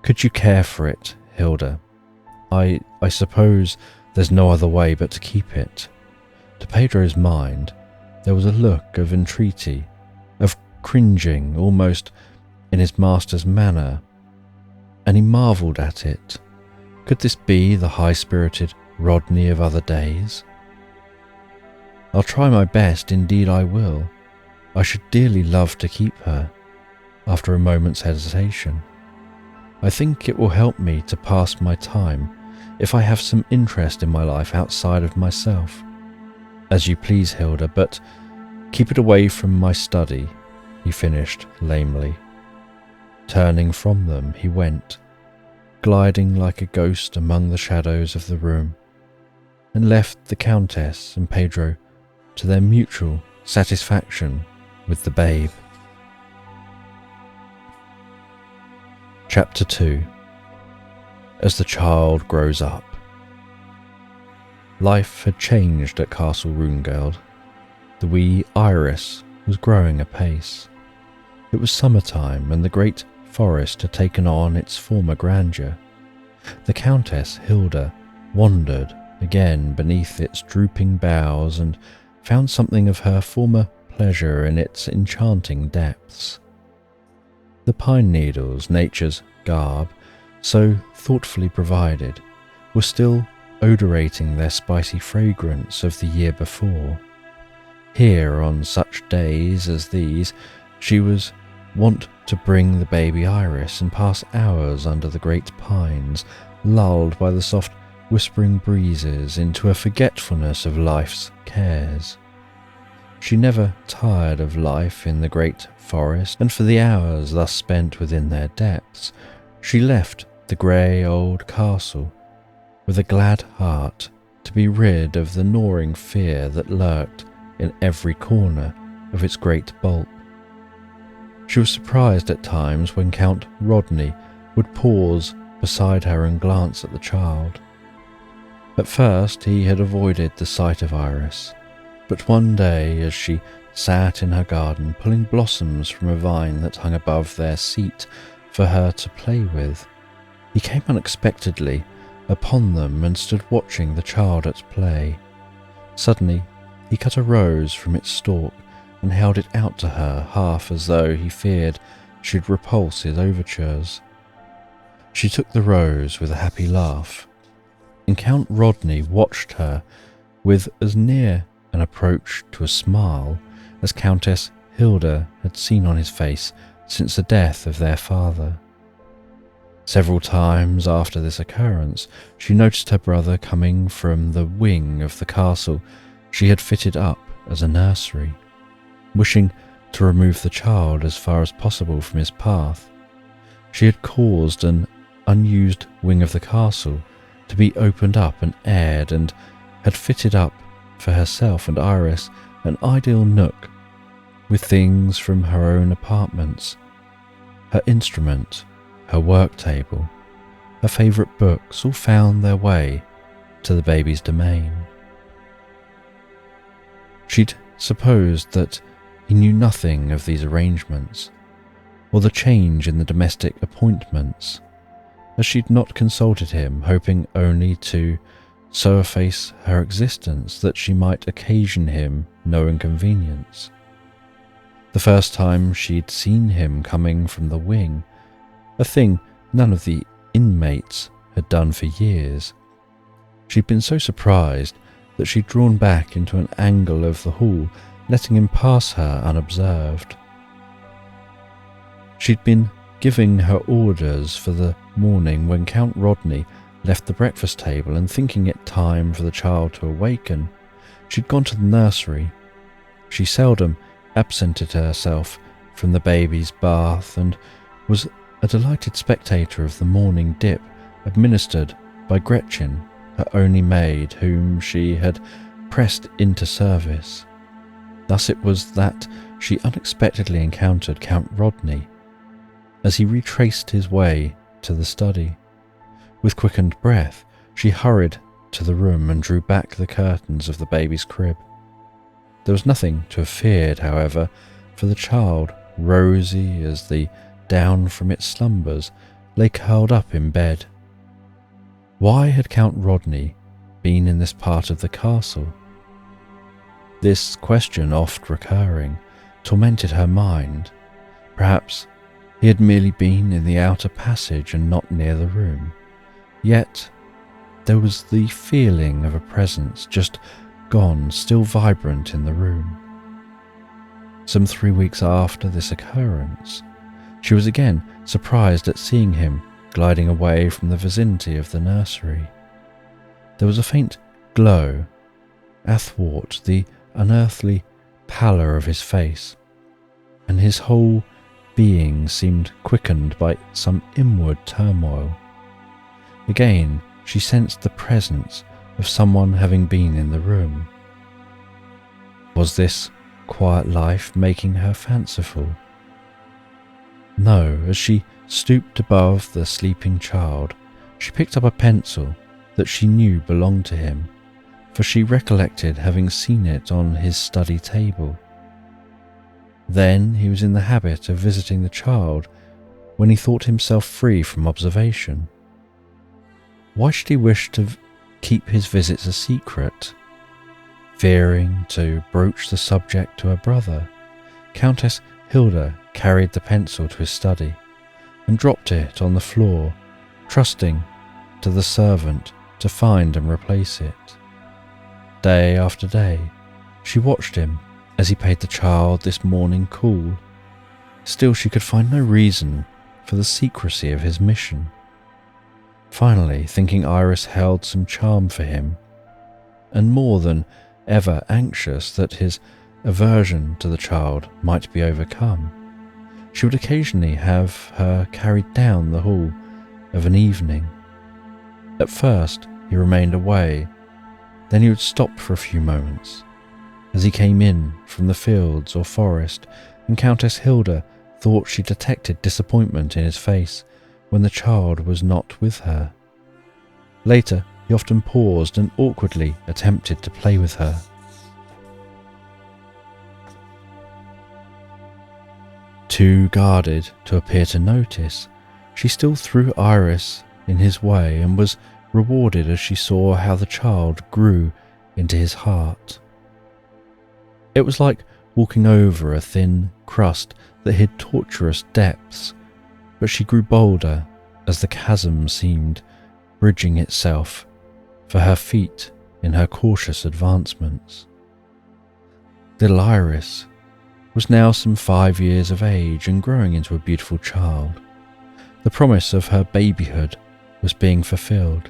Could you care for it, Hilda? I suppose there's no other way but to keep it. To Pedro's mind, there was a look of entreaty, of cringing almost in his master's manner, and he marvelled at it. Could this be the high-spirited Rodney of other days? I'll try my best, indeed I will. I should dearly love to keep her. After a moment's hesitation, I think it will help me to pass my time if I have some interest in my life outside of myself. As you please, Hilda, but keep it away from my study, he finished lamely. Turning from them, he went, gliding like a ghost among the shadows of the room, and left the Countess and Pedro to their mutual satisfaction with the babe. Chapter 2. As the child grows up. Life had changed at Castle Runegeld. The wee Iris was growing apace. It was summertime, and the great forest had taken on its former grandeur. The Countess Hilda wandered again beneath its drooping boughs and found something of her former pleasure in its enchanting depths. The pine needles, nature's garb, so thoughtfully provided, were still odorating their spicy fragrance of the year before. Here, on such days as these, she was wont to bring the baby Iris and pass hours under the great pines, lulled by the soft whispering breezes into a forgetfulness of life's cares. She never tired of life in the great forest, and for the hours thus spent within their depths, she left the grey old castle with a glad heart to be rid of the gnawing fear that lurked in every corner of its great bulk. She was surprised at times when Count Rodney would pause beside her and glance at the child. At first he had avoided the sight of Iris, but one day, as she sat in her garden pulling blossoms from a vine that hung above their seat for her to play with, he came unexpectedly upon them and stood watching the child at play. Suddenly he cut a rose from its stalk and held it out to her, half as though he feared she'd repulse his overtures. She took the rose with a happy laugh, and Count Rodney watched her with as near an approach to a smile as Countess Hilda had seen on his face since the death of their father. Several times after this occurrence, she noticed her brother coming from the wing of the castle she had fitted up as a nursery, wishing to remove the child as far as possible from his path. She had caused an unused wing of the castle to be opened up and aired, and had fitted up for herself and Iris an ideal nook with things from her own apartments, her instrument, her work table, her favourite books, all found their way to the baby's domain. She'd supposed that he knew nothing of these arrangements, or the change in the domestic appointments, as she'd not consulted him, hoping only to so efface her existence that she might occasion him no inconvenience. The first time she'd seen him coming from the wing, a thing none of the inmates had done for years, she'd been so surprised that she'd drawn back into an angle of the hall, letting him pass her unobserved. She'd been giving her orders for the morning when Count Rodney left the breakfast table, and thinking it time for the child to awaken, she'd gone to the nursery. She seldom absented herself from the baby's bath, and was a delighted spectator of the morning dip administered by Gretchen, her only maid, whom she had pressed into service. Thus it was that she unexpectedly encountered Count Rodney as he retraced his way to the study. With quickened breath, she hurried to the room and drew back the curtains of the baby's crib. There was nothing to have feared, however, for the child, rosy as the down from its slumbers, lay curled up in bed. Why had Count Rodney been in this part of the castle? This question, oft recurring, tormented her mind. Perhaps he had merely been in the outer passage and not near the room. Yet there was the feeling of a presence just gone, still vibrant in the room. Some 3 weeks after this occurrence, she was again surprised at seeing him gliding away from the vicinity of the nursery. There was a faint glow athwart the unearthly pallor of his face, and his whole being seemed quickened by some inward turmoil. Again, she sensed the presence of someone having been in the room. Was this quiet life making her fanciful? No, as she stooped above the sleeping child, she picked up a pencil that she knew belonged to him, for she recollected having seen it on his study table. Then he was in the habit of visiting the child when he thought himself free from observation. Why should he wish to keep his visits a secret? Fearing to broach the subject to her brother, Countess Hilda carried the pencil to his study and dropped it on the floor, trusting to the servant to find and replace it. Day after day, she watched him as he paid the child this morning call. Still, she could find no reason for the secrecy of his mission. Finally, thinking Iris held some charm for him, and more than ever anxious that his aversion to the child might be overcome, she would occasionally have her carried down the hall of an evening. At first he remained away, then he would stop for a few moments as he came in from the fields or forest, and Countess Hilda thought she detected disappointment in his face when the child was not with her. Later, he often paused and awkwardly attempted to play with her. Too guarded to appear to notice, she still threw Iris in his way, and was rewarded as she saw how the child grew into his heart. It was like walking over a thin crust that hid tortuous depths, but she grew bolder as the chasm seemed bridging itself for her feet in her cautious advancements. Little Iris was now some 5 years of age and growing into a beautiful child. The promise of her babyhood was being fulfilled.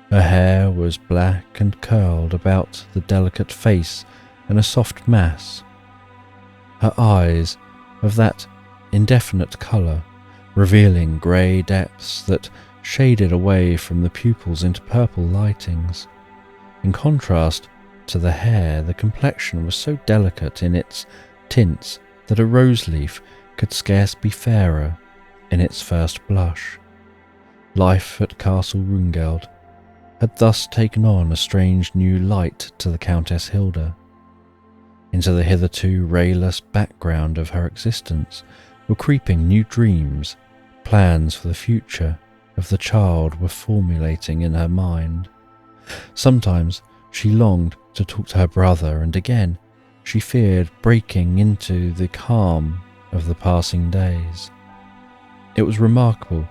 Her hair was black and curled about the delicate face in a soft mass. Her eyes, of that indefinite colour, revealing grey depths that shaded away from the pupils into purple lightings. In contrast to the hair, the complexion was so delicate in its tints that a rose leaf could scarce be fairer in its first blush. Life at Castle Rungeld had thus taken on a strange new light to the Countess Hilda. Into the hitherto rayless background of her existence were creeping new dreams. Plans for the future of the child were formulating in her mind. Sometimes she longed to talk to her brother, and again she feared breaking into the calm of the passing days. It was remarkable,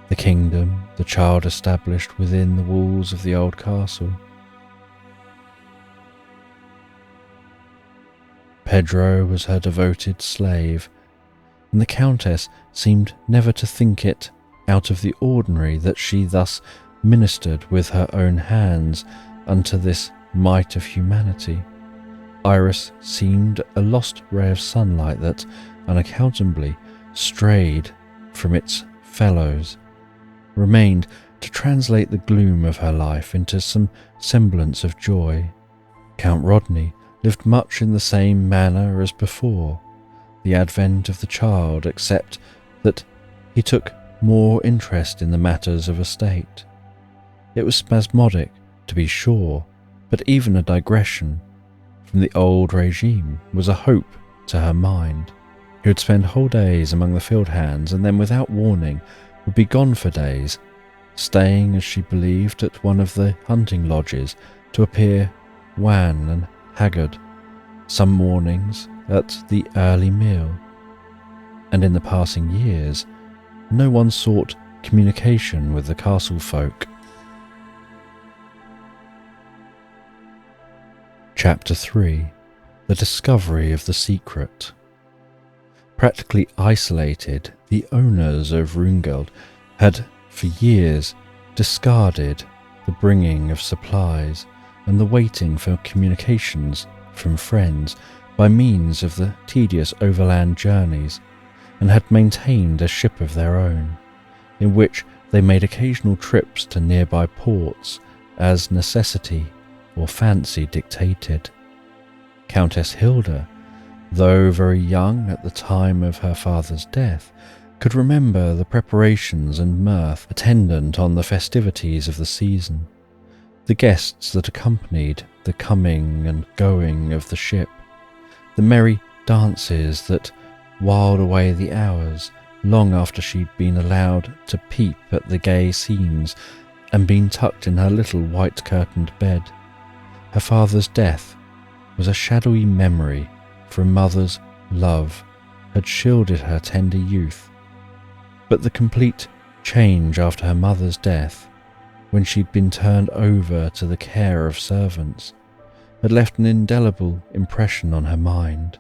the kingdom the child established within the walls of the old castle. Pedro was her devoted slave, and the Countess seemed never to think it out of the ordinary that she thus ministered with her own hands unto this mite of humanity. Iris seemed a lost ray of sunlight that unaccountably strayed from its fellows, remained to translate the gloom of her life into some semblance of joy. Count Rodney lived much in the same manner as before the advent of the child, except that he took more interest in the matters of estate. It was spasmodic, to be sure, but even a digression from the old regime was a hope to her mind. He would spend whole days among the field hands, and then without warning would be gone for days, staying, as she believed, at one of the hunting lodges to appear wan and haggard, some mornings at the early meal. And in the passing years, no one sought communication with the castle folk. Chapter 3. The Discovery of the Secret. Practically isolated, the owners of Rungeld had for years discarded the bringing of supplies and the waiting for communications from friends by means of the tedious overland journeys, and had maintained a ship of their own, in which they made occasional trips to nearby ports as necessity or fancy dictated. Countess Hilda, though very young at the time of her father's death, could remember the preparations and mirth attendant on the festivities of the season, the guests that accompanied the coming and going of the ship, the merry dances that whiled away the hours long after she'd been allowed to peep at the gay scenes and been tucked in her little white-curtained bed. Her father's death was a shadowy memory, for a mother's love had shielded her tender youth, but the complete change after her mother's death, when she'd been turned over to the care of servants, had left an indelible impression on her mind.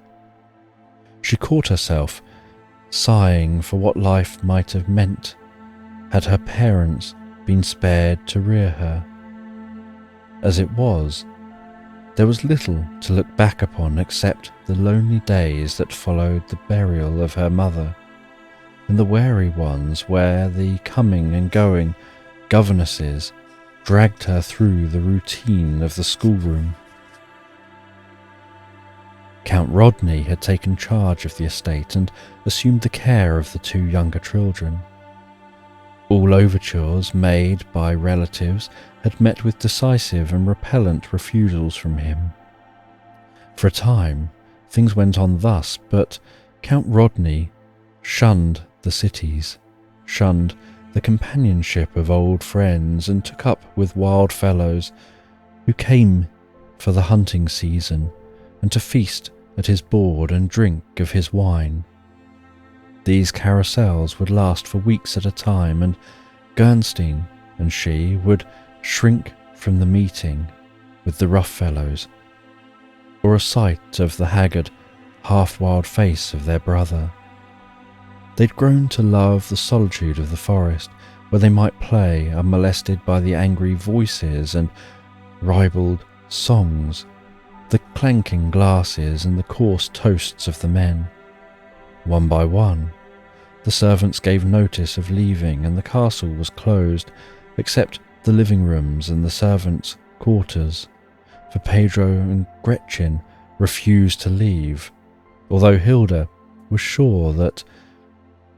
She caught herself sighing for what life might have meant had her parents been spared to rear her. As it was, there was little to look back upon except the lonely days that followed the burial of her mother, and the weary ones where the coming and going governesses dragged her through the routine of the schoolroom. Count Rodney had taken charge of the estate and assumed the care of the two younger children. All overtures made by relatives had met with decisive and repellent refusals from him. For a time, things went on thus, but Count Rodney shunned the cities, shunned the companionship of old friends, and took up with wild fellows who came for the hunting season and to feast at his board and drink of his wine. These carousels would last for weeks at a time, and Gernstein and she would shrink from the meeting with the rough fellows, or a sight of the haggard, half-wild face of their brother. They'd grown to love the solitude of the forest, where they might play unmolested by the angry voices and ribald songs, the clanking glasses and the coarse toasts of the men. One by one, the servants gave notice of leaving, and the castle was closed, except the living rooms and the servants' quarters, for Pedro and Gretchen refused to leave, although Hilda was sure that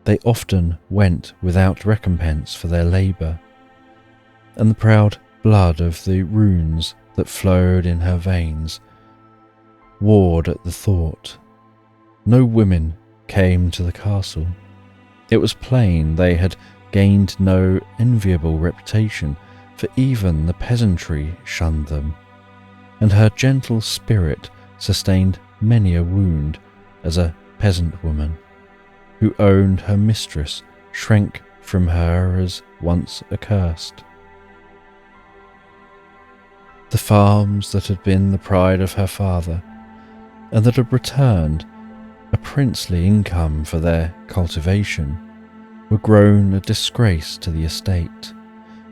they often went without recompense for their labour, and the proud blood of the runes that flowed in her veins warred at the thought. No women came to the castle. It was plain they had gained no enviable reputation, for even the peasantry shunned them, and her gentle spirit sustained many a wound as a peasant woman who owned her mistress shrank from her as once accursed. The farms that had been the pride of her father, and that had returned a princely income for their cultivation, were grown a disgrace to the estate.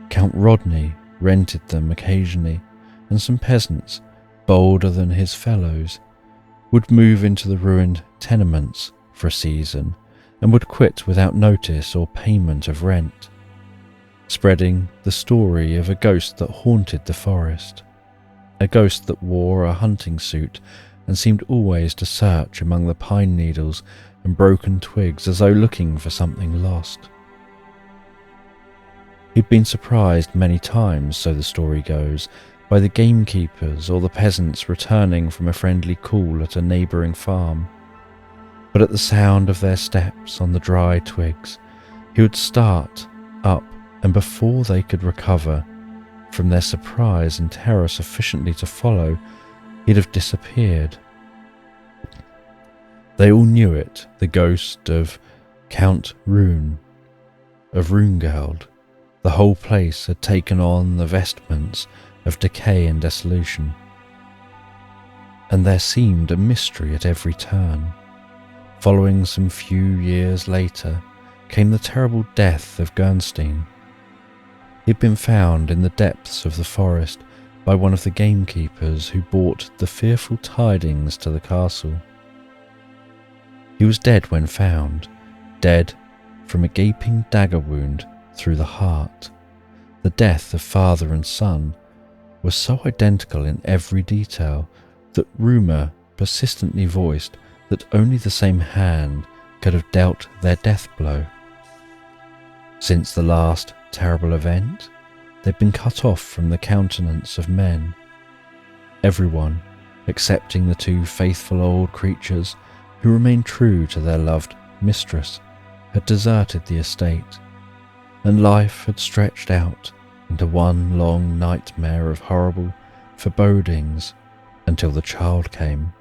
Count Rodney rented them occasionally, and some peasants, bolder than his fellows, would move into the ruined tenements for a season, and would quit without notice or payment of rent, spreading the story of a ghost that haunted the forest, a ghost that wore a hunting suit and seemed always to search among the pine needles and broken twigs as though looking for something lost. He'd been surprised many times, so the story goes, by the gamekeepers or the peasants returning from a friendly call at a neighbouring farm. But at the sound of their steps on the dry twigs, he would start up, and before they could recover from their surprise and terror sufficiently to follow, he'd have disappeared. They all knew it, the ghost of Count Rune, of Runegeld. The whole place had taken on the vestments of decay and dissolution, and there seemed a mystery at every turn. Following some few years later came the terrible death of Gernstein. He'd been found in the depths of the forest by one of the gamekeepers who brought the fearful tidings to the castle. He was dead when found, dead from a gaping dagger wound through the heart. The death of father and son was so identical in every detail that rumour persistently voiced that only the same hand could have dealt their death blow. Since the last terrible event, they'd been cut off from the countenance of men. Everyone, excepting the two faithful old creatures who remained true to their loved mistress, had deserted the estate, and life had stretched out into one long nightmare of horrible forebodings until the child came.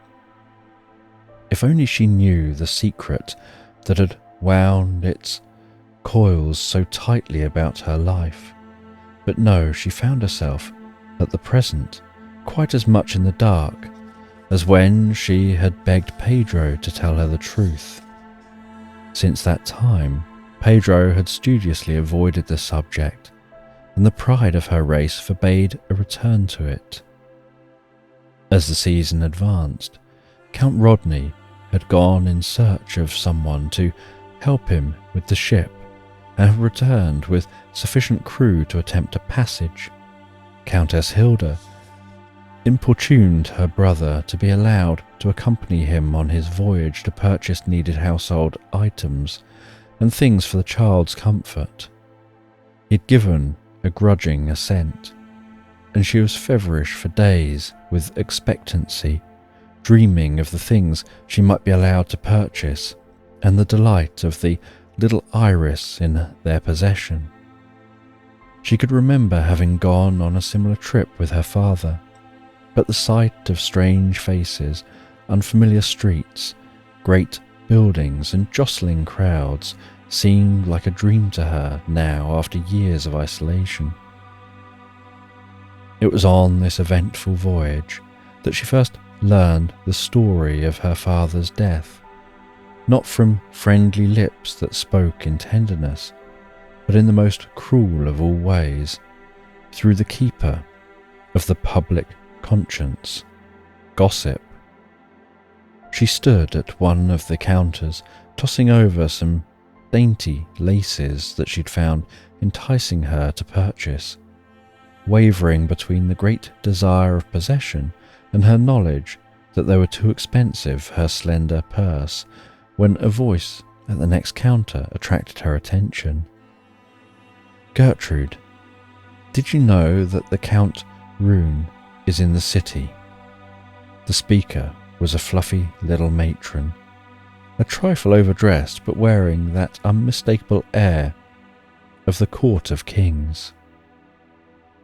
If only she knew the secret that had wound its coils so tightly about her life. But no, she found herself, at the present, quite as much in the dark as when she had begged Pedro to tell her the truth. Since that time, Pedro had studiously avoided the subject, and the pride of her race forbade a return to it. As the season advanced, Count Rodney had gone in search of someone to help him with the ship, and had returned with sufficient crew to attempt a passage. Countess Hilda importuned her brother to be allowed to accompany him on his voyage to purchase needed household items and things for the child's comfort. He'd given a grudging assent, and she was feverish for days with expectancy, dreaming of the things she might be allowed to purchase and the delight of the little Iris in their possession. She could remember having gone on a similar trip with her father, but the sight of strange faces, unfamiliar streets, great buildings and jostling crowds seemed like a dream to her now after years of isolation. It was on this eventful voyage that she first learned the story of her father's death, not from friendly lips that spoke in tenderness, but in the most cruel of all ways, through the keeper of the public conscience, gossip. She stood at one of the counters, tossing over some dainty laces that she'd found enticing her to purchase, wavering between the great desire of possession and her knowledge that they were too expensive for her slender purse, when a voice at the next counter attracted her attention. "Gertrude, did you know that the Count Rune is in the city?" The speaker was a fluffy little matron, a trifle overdressed but wearing that unmistakable air of the court of kings.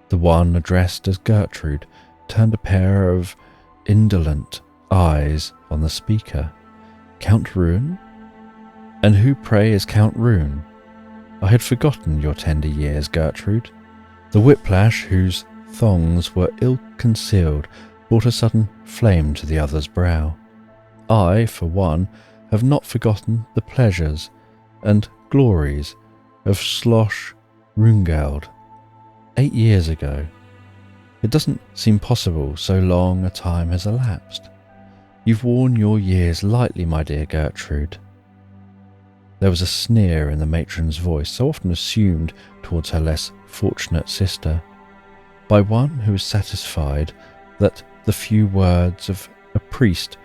The one addressed as Gertrude turned a pair of indolent eyes on the speaker. "Count Rune? And who, pray, is Count Rune? I had forgotten your tender years, Gertrude." The whiplash, whose thongs were ill-concealed, brought a sudden flame to the other's brow. "I, for one, have not forgotten the pleasures and glories of Schloss Rungeld 8 years ago. It doesn't seem possible, so long a time has elapsed. You've worn your years lightly, my dear Gertrude." There was a sneer in the matron's voice, so often assumed towards her less fortunate sister, by one who is satisfied that the few words of a priest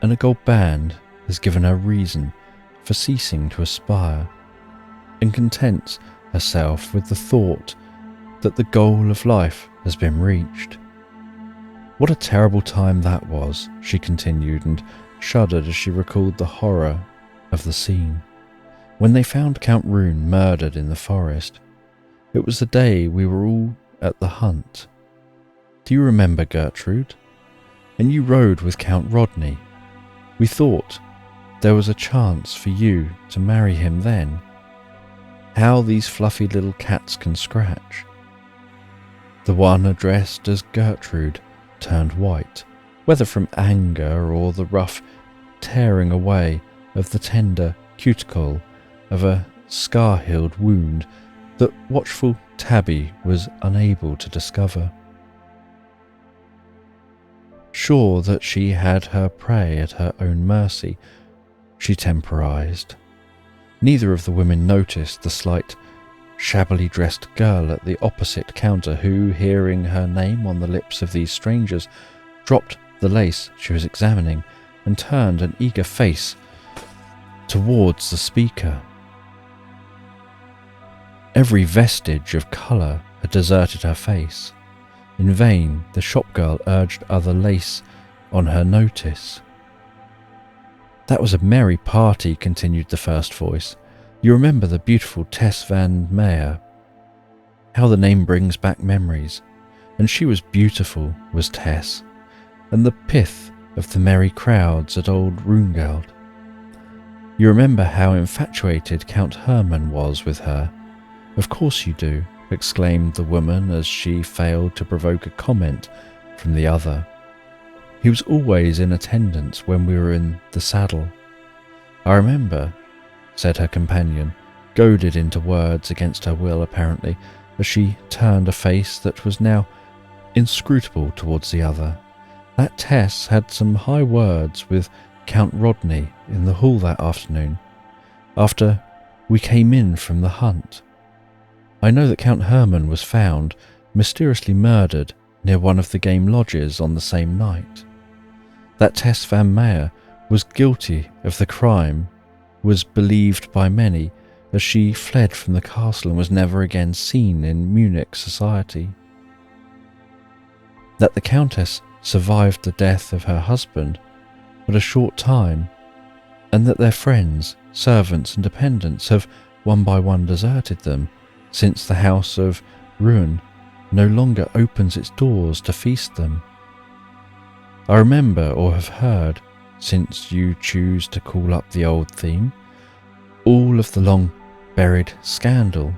and a gold band has given her reason for ceasing to aspire, and contents herself with the thought that the goal of life has been reached. "What a terrible time that was," she continued, and shuddered as she recalled the horror of the scene. "When they found Count Rune murdered in the forest. It was the day we were all at the hunt. Do you remember, Gertrude? And you rode with Count Rodney. We thought there was a chance for you to marry him then. How these fluffy little cats can scratch." The one addressed as Gertrude turned white, whether from anger or the rough tearing away of the tender cuticle of a scar-healed wound that watchful Tabby was unable to discover. Sure that she had her prey at her own mercy, she temporized. Neither of the women noticed the slight, shabbily dressed girl at the opposite counter who, hearing her name on the lips of these strangers, dropped the lace she was examining and turned an eager face towards the speaker. Every vestige of colour had deserted her face. In vain the shopgirl urged other lace on her notice. "That was a merry party," continued the first voice. "You remember the beautiful Tess Van Meyer? How the name brings back memories. And she was beautiful, was Tess, and the pith of the merry crowds at old Rungeld. You remember how infatuated Count Hermann was with her? Of course you do," exclaimed the woman as she failed to provoke a comment from the other. "He was always in attendance when we were in the saddle." "I remember," said her companion, goaded into words against her will apparently, as she turned a face that was now inscrutable towards the other. "That Tess had some high words with Count Rodney in the hall that afternoon, after we came in from the hunt. I know that Count Hermann was found mysteriously murdered near one of the game lodges on the same night. That Tess Van Meyer was guilty of the crime was believed by many, as she fled from the castle and was never again seen in Munich society. That the Countess survived the death of her husband but a short time, and that their friends, servants and dependents have one by one deserted them, since the house of Rouen no longer opens its doors to feast them. I remember, or have heard, since you choose to call up the old theme, all of the long-buried scandal.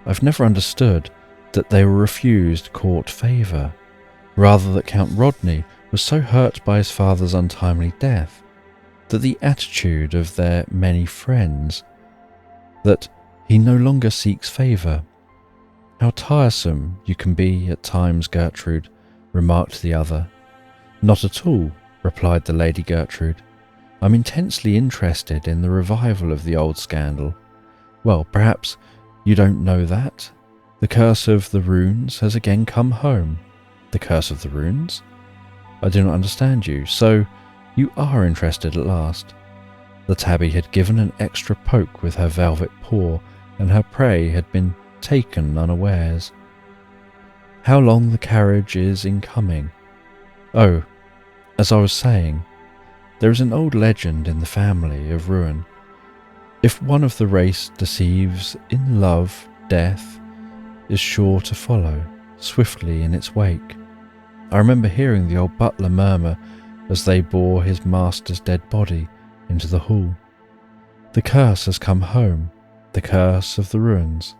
I've never understood that they were refused court favour, rather that Count Rodney was so hurt by his father's untimely death that the attitude of their many friends, that he no longer seeks favour. How tiresome you can be at times, Gertrude, remarked the other. Not at all, replied the Lady Gertrude. I'm intensely interested in the revival of the old scandal. Well, perhaps you don't know that? The curse of the runes has again come home. The curse of the runes? I do not understand you. So you are interested at last. The tabby had given an extra poke with her velvet paw, and her prey had been taken unawares. How long the carriage is in coming? Oh, as I was saying, there is an old legend in the family of Rouen. If one of the race deceives in love, death is sure to follow swiftly in its wake. I remember hearing the old butler murmur as they bore his master's dead body into the hall. The curse has come home, the curse of the ruins.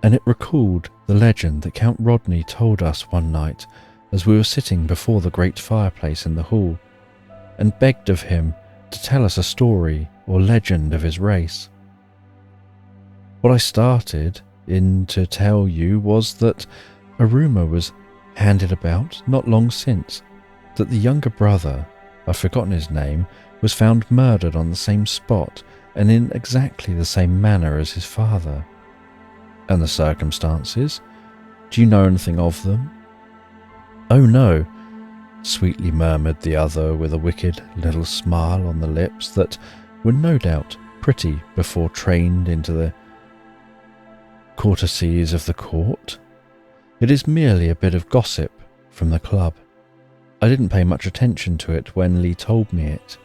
And it recalled the legend that Count Rodney told us one night as we were sitting before the great fireplace in the hall, and begged of him to tell us a story or legend of his race. What I started in to tell you was that a rumour was handed about not long since that the younger brother, I've forgotten his name, was found murdered on the same spot and in exactly the same manner as his father. And the circumstances? Do you know anything of them? Oh no, sweetly murmured the other with a wicked little smile on the lips that were no doubt pretty before trained into the courtesies of the court. It is merely a bit of gossip from the club. I didn't pay much attention to it when Lee told me it.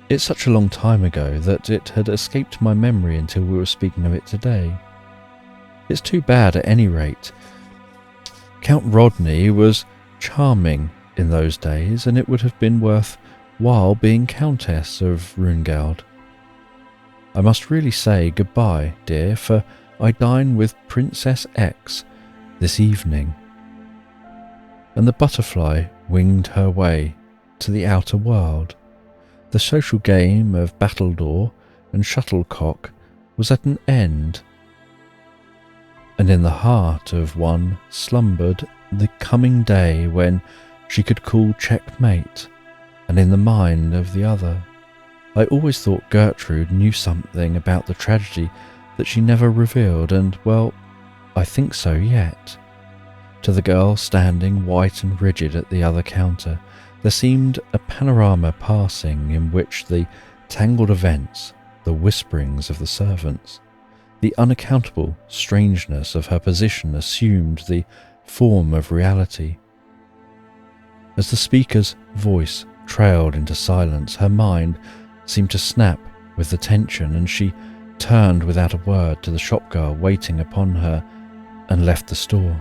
It's such a long time ago that it had escaped my memory until we were speaking of it today. It's too bad at any rate. Count Rodney was charming in those days, and it would have been worth while being Countess of Rungeld. I must really say goodbye, dear, for I dine with Princess X this evening. And the butterfly winged her way to the outer world. The social game of battledore and shuttlecock was at an end, and in the heart of one slumbered the coming day when she could call checkmate, and in the mind of the other. I always thought Gertrude knew something about the tragedy that she never revealed, and, well, I think so yet. To the girl standing white and rigid at the other counter, there seemed a panorama passing in which the tangled events, the whisperings of the servants, the unaccountable strangeness of her position assumed the form of reality. As the speaker's voice trailed into silence, her mind seemed to snap with the tension, and she turned without a word to the shopgirl waiting upon her and left the store.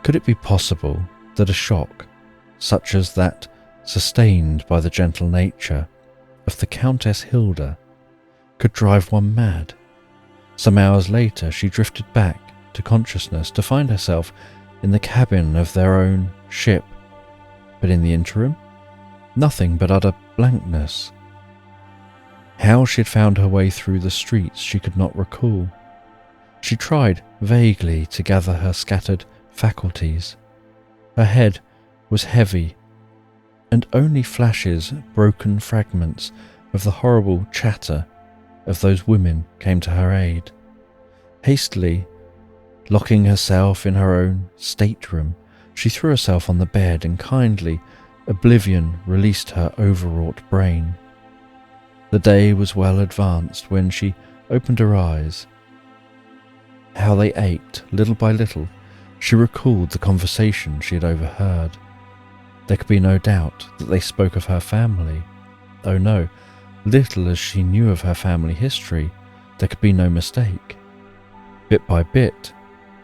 Could it be possible that a shock, such as that sustained by the gentle nature of the Countess Hilda, could drive one mad? Some hours later she drifted back to consciousness to find herself in the cabin of their own ship, but in the interim, nothing but utter blankness. How she had found her way through the streets she could not recall. She tried vaguely to gather her scattered faculties. Her head was heavy, and only flashes, broken fragments of the horrible chatter of those women came to her aid. Hastily locking herself in her own stateroom, she threw herself on the bed, and kindly oblivion released her overwrought brain. The day was well advanced when she opened her eyes. How they ached, little by little. She recalled the conversation she had overheard. There could be no doubt that they spoke of her family. Oh no, little as she knew of her family history, there could be no mistake. Bit by bit,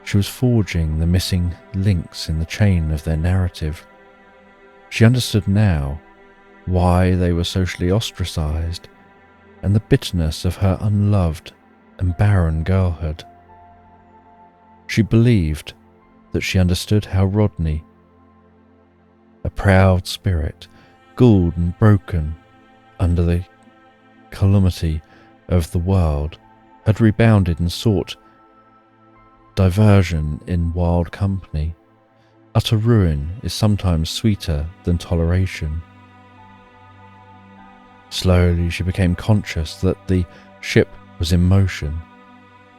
she was forging the missing links in the chain of their narrative. She understood now why they were socially ostracized, and the bitterness of her unloved and barren girlhood. She believed that she understood how Rodney, a proud spirit, galled and broken under the calamity of the world, had rebounded and sought diversion in wild company. Utter ruin is sometimes sweeter than toleration. Slowly she became conscious that the ship was in motion.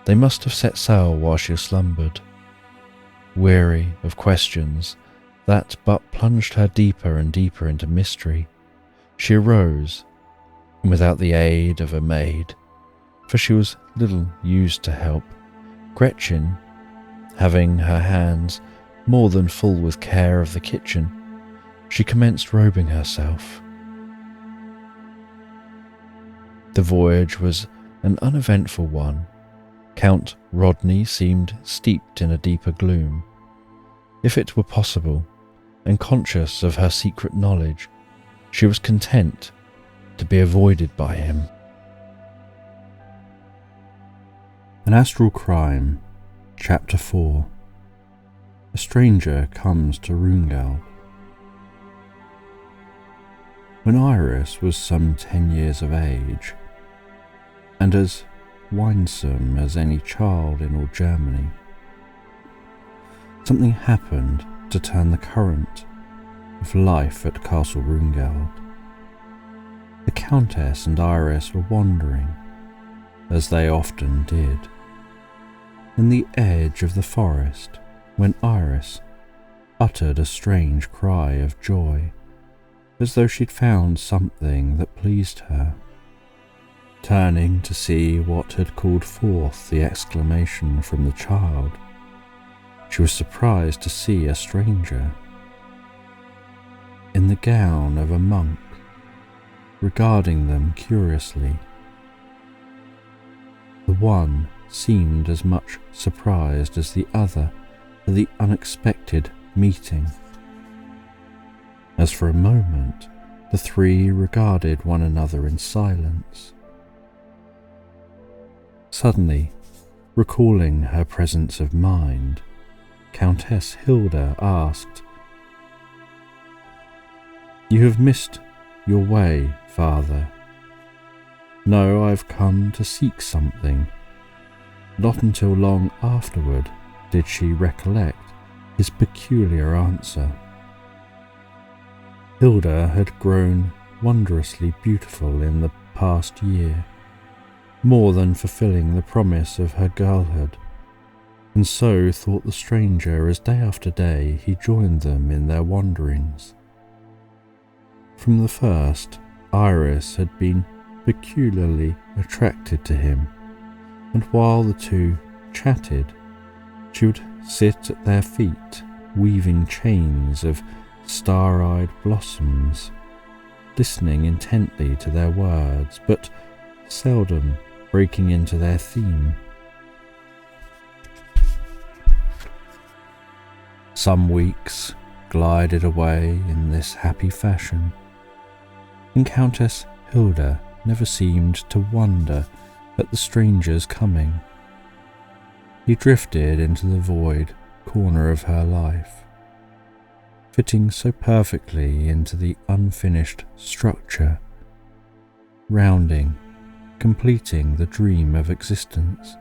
They must have set sail while she slumbered. Weary of questions that but plunged her deeper and deeper into mystery, she arose, and without the aid of a maid, for she was little used to help, Gretchen, having her hands more than full with care of the kitchen, she commenced robing herself. The voyage was an uneventful one. Count Rodney seemed steeped in a deeper gloom. If it were possible, and conscious of her secret knowledge, she was content to be avoided by him. An Astral Crime, Chapter 4. A stranger comes to Rungal. When Iris was some 10 years of age, and as winsome as any child in all Germany, something happened to turn the current of life at Castle Rungal. The Countess and Iris were wandering, as they often did, in the edge of the forest, when Iris uttered a strange cry of joy, as though she'd found something that pleased her. Turning to see what had called forth the exclamation from the child, she was surprised to see a stranger, in the gown of a monk, regarding them curiously. The one seemed as much surprised as the other at the unexpected meeting, as for a moment the three regarded one another in silence. Suddenly, recalling her presence of mind, Countess Hilda asked, "You have missed your way, father." "No, I've come to seek something." Not until long afterward did she recollect his peculiar answer. Hilda had grown wondrously beautiful in the past year, more than fulfilling the promise of her girlhood, and so thought the stranger as day after day he joined them in their wanderings. From the first, Iris had been peculiarly attracted to him, and while the two chatted, she would sit at their feet, weaving chains of star-eyed blossoms, listening intently to their words, but seldom breaking into their theme. Some weeks glided away in this happy fashion, and Countess Hilda never seemed to wonder at the stranger's coming. He drifted into the void corner of her life, fitting so perfectly into the unfinished structure, rounding, completing the dream of existence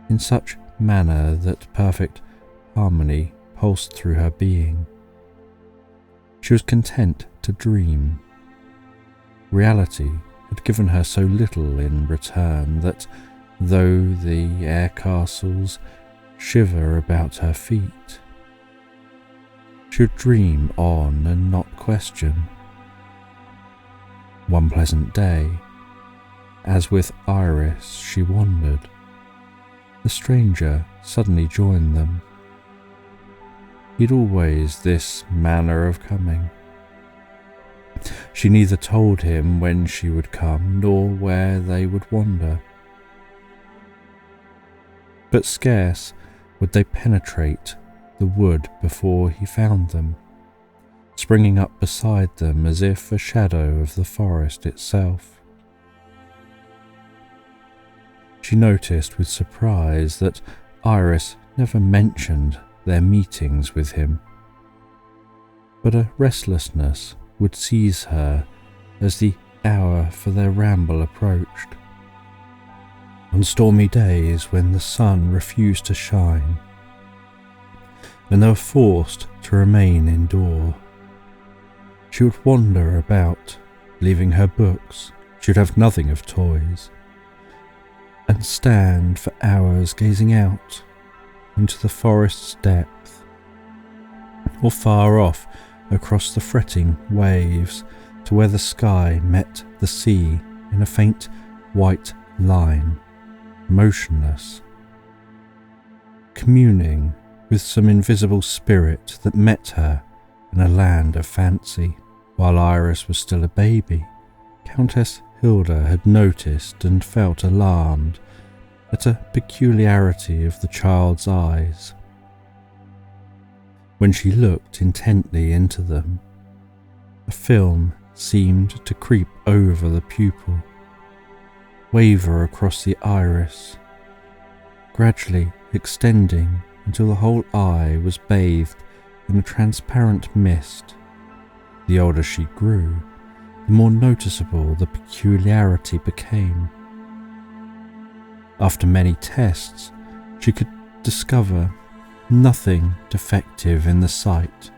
in such manner that perfect harmony pulsed through her being. She was content to dream. Reality had given her so little in return that, though the air castles shiver about her feet, she would dream on and not question. One pleasant day, as with Iris she wandered, the stranger suddenly joined them. He'd always this manner of coming. She neither told him when she would come nor where they would wander. But scarce would they penetrate the wood before he found them, springing up beside them as if a shadow of the forest itself. She noticed with surprise that Iris never mentioned their meetings with him, but a restlessness would seize her as the hour for their ramble approached. On stormy days when the sun refused to shine, and they were forced to remain indoor, she would wander about, leaving her books. She would have nothing of toys, and stand for hours gazing out into the forest's depth, or far off across the fretting waves to where the sky met the sea in a faint white line, motionless, communing with some invisible spirit that met her in a land of fancy. While Iris was still a baby, Countess Hilda had noticed and felt alarmed at a peculiarity of the child's eyes. When she looked intently into them, a film seemed to creep over the pupil, waver across the iris, gradually extending until the whole eye was bathed in a transparent mist. The older she grew, the more noticeable the peculiarity became. After many tests, she could discover nothing defective in the sight,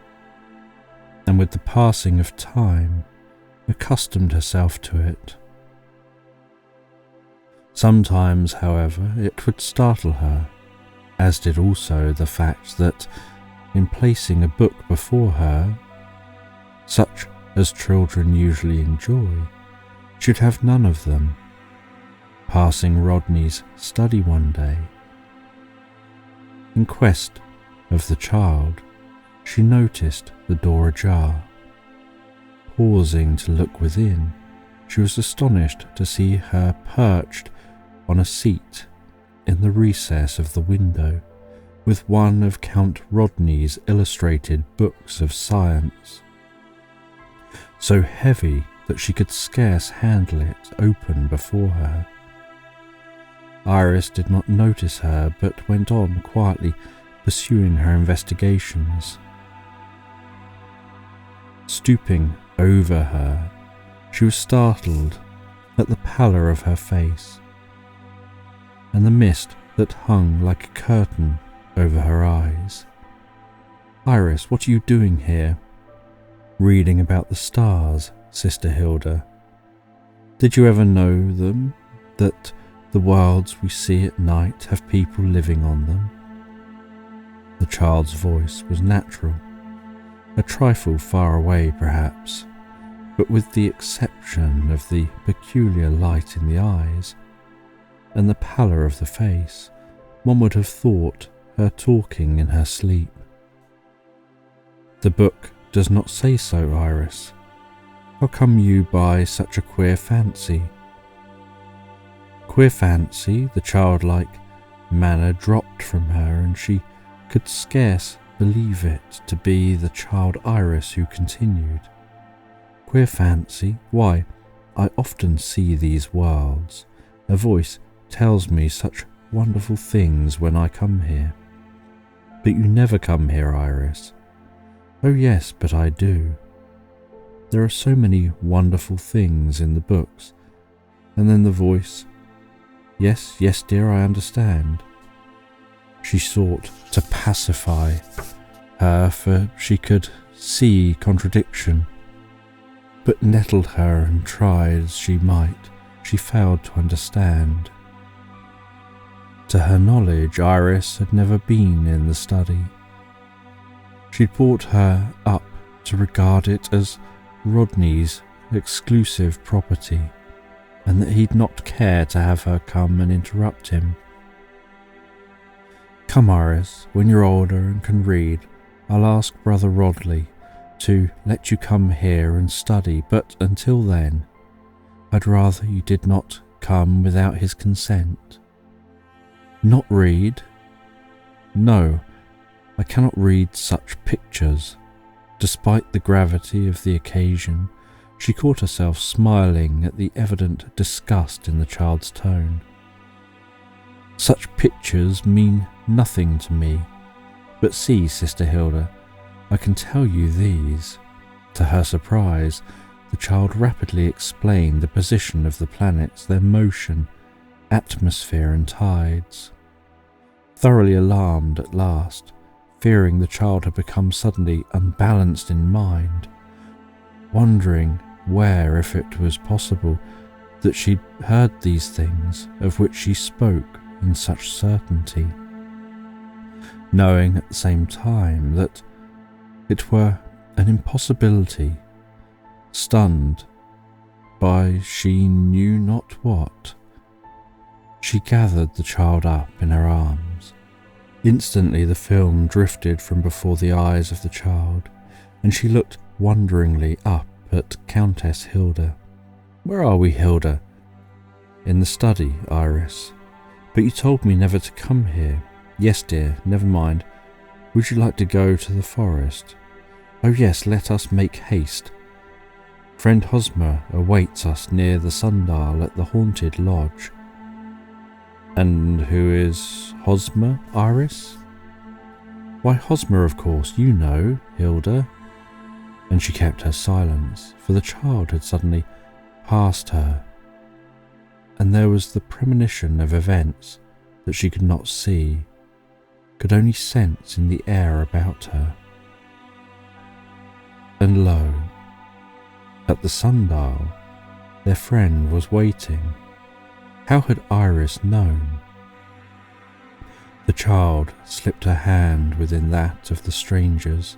and with the passing of time, accustomed herself to it. Sometimes, however, it would startle her, as did also the fact that, in placing a book before her, such as children usually enjoy, she'd have none of them. Passing Rodney's study one day, in quest of the child, she noticed the door ajar. Pausing to look within, she was astonished to see her perched on a seat in the recess of the window, with one of Count Rodney's illustrated books of science, so heavy that she could scarce handle it open before her. Iris did not notice her, but went on quietly pursuing her investigations. Stooping over her, she was startled at the pallor of her face, and the mist that hung like a curtain over her eyes. "Iris, what are you doing here?" "Reading about the stars, Sister Hilda. Did you ever know them, that the worlds we see at night have people living on them?" The child's voice was natural, a trifle far away perhaps, but with the exception of the peculiar light in the eyes and the pallor of the face, one would have thought her talking in her sleep. "The book does not say so, Iris. How come you by such a queer fancy?" Queer fancy, the childlike manner dropped from her, and she could scarce believe it to be the child Iris who continued. "Queer fancy? Why, I often see these worlds. A voice tells me such wonderful things when I come here." "But you never come here, Iris." "Oh yes, but I do. There are so many wonderful things in the books." And then the voice, "Yes, yes, dear, I understand." She sought to pacify her, for she could see contradiction, but nettled her, and tried as she might, she failed to understand. To her knowledge, Iris had never been in the study. She'd brought her up to regard it as Rodney's exclusive property, and that he'd not care to have her come and interrupt him. "Come, Iris, when you're older and can read, I'll ask Brother Rodley to let you come here and study, but until then, I'd rather you did not come without his consent." "Not read?" "No, I cannot read such pictures." Despite the gravity of the occasion, she caught herself smiling at the evident disgust in the child's tone. "Such pictures mean nothing to me. But see, Sister Hilda, I can tell you these." To her surprise, the child rapidly explained the position of the planets, their motion, atmosphere and tides. Thoroughly alarmed at last, fearing the child had become suddenly unbalanced in mind, wondering where, if it was possible, that she'd heard these things of which she spoke in such certainty, knowing at the same time that it were an impossibility, stunned by she knew not what, she gathered the child up in her arms. Instantly the film drifted from before the eyes of the child, and she looked wonderingly up at Countess Hilda. "Where are we, Hilda?" "In the study, Iris. But you told me never to come here." "Yes, dear, never mind. Would you like to go to the forest?" "Oh yes, let us make haste. Friend Hosmer awaits us near the sundial at the haunted lodge." "And who is Hosmer, Iris?" "Why, Hosmer, of course, you know, Hilda." And she kept her silence, for the child had suddenly passed her, and there was the premonition of events that she could not see, could only sense in the air about her. And lo, at the sundial, their friend was waiting. How had Iris known? The child slipped her hand within that of the strangers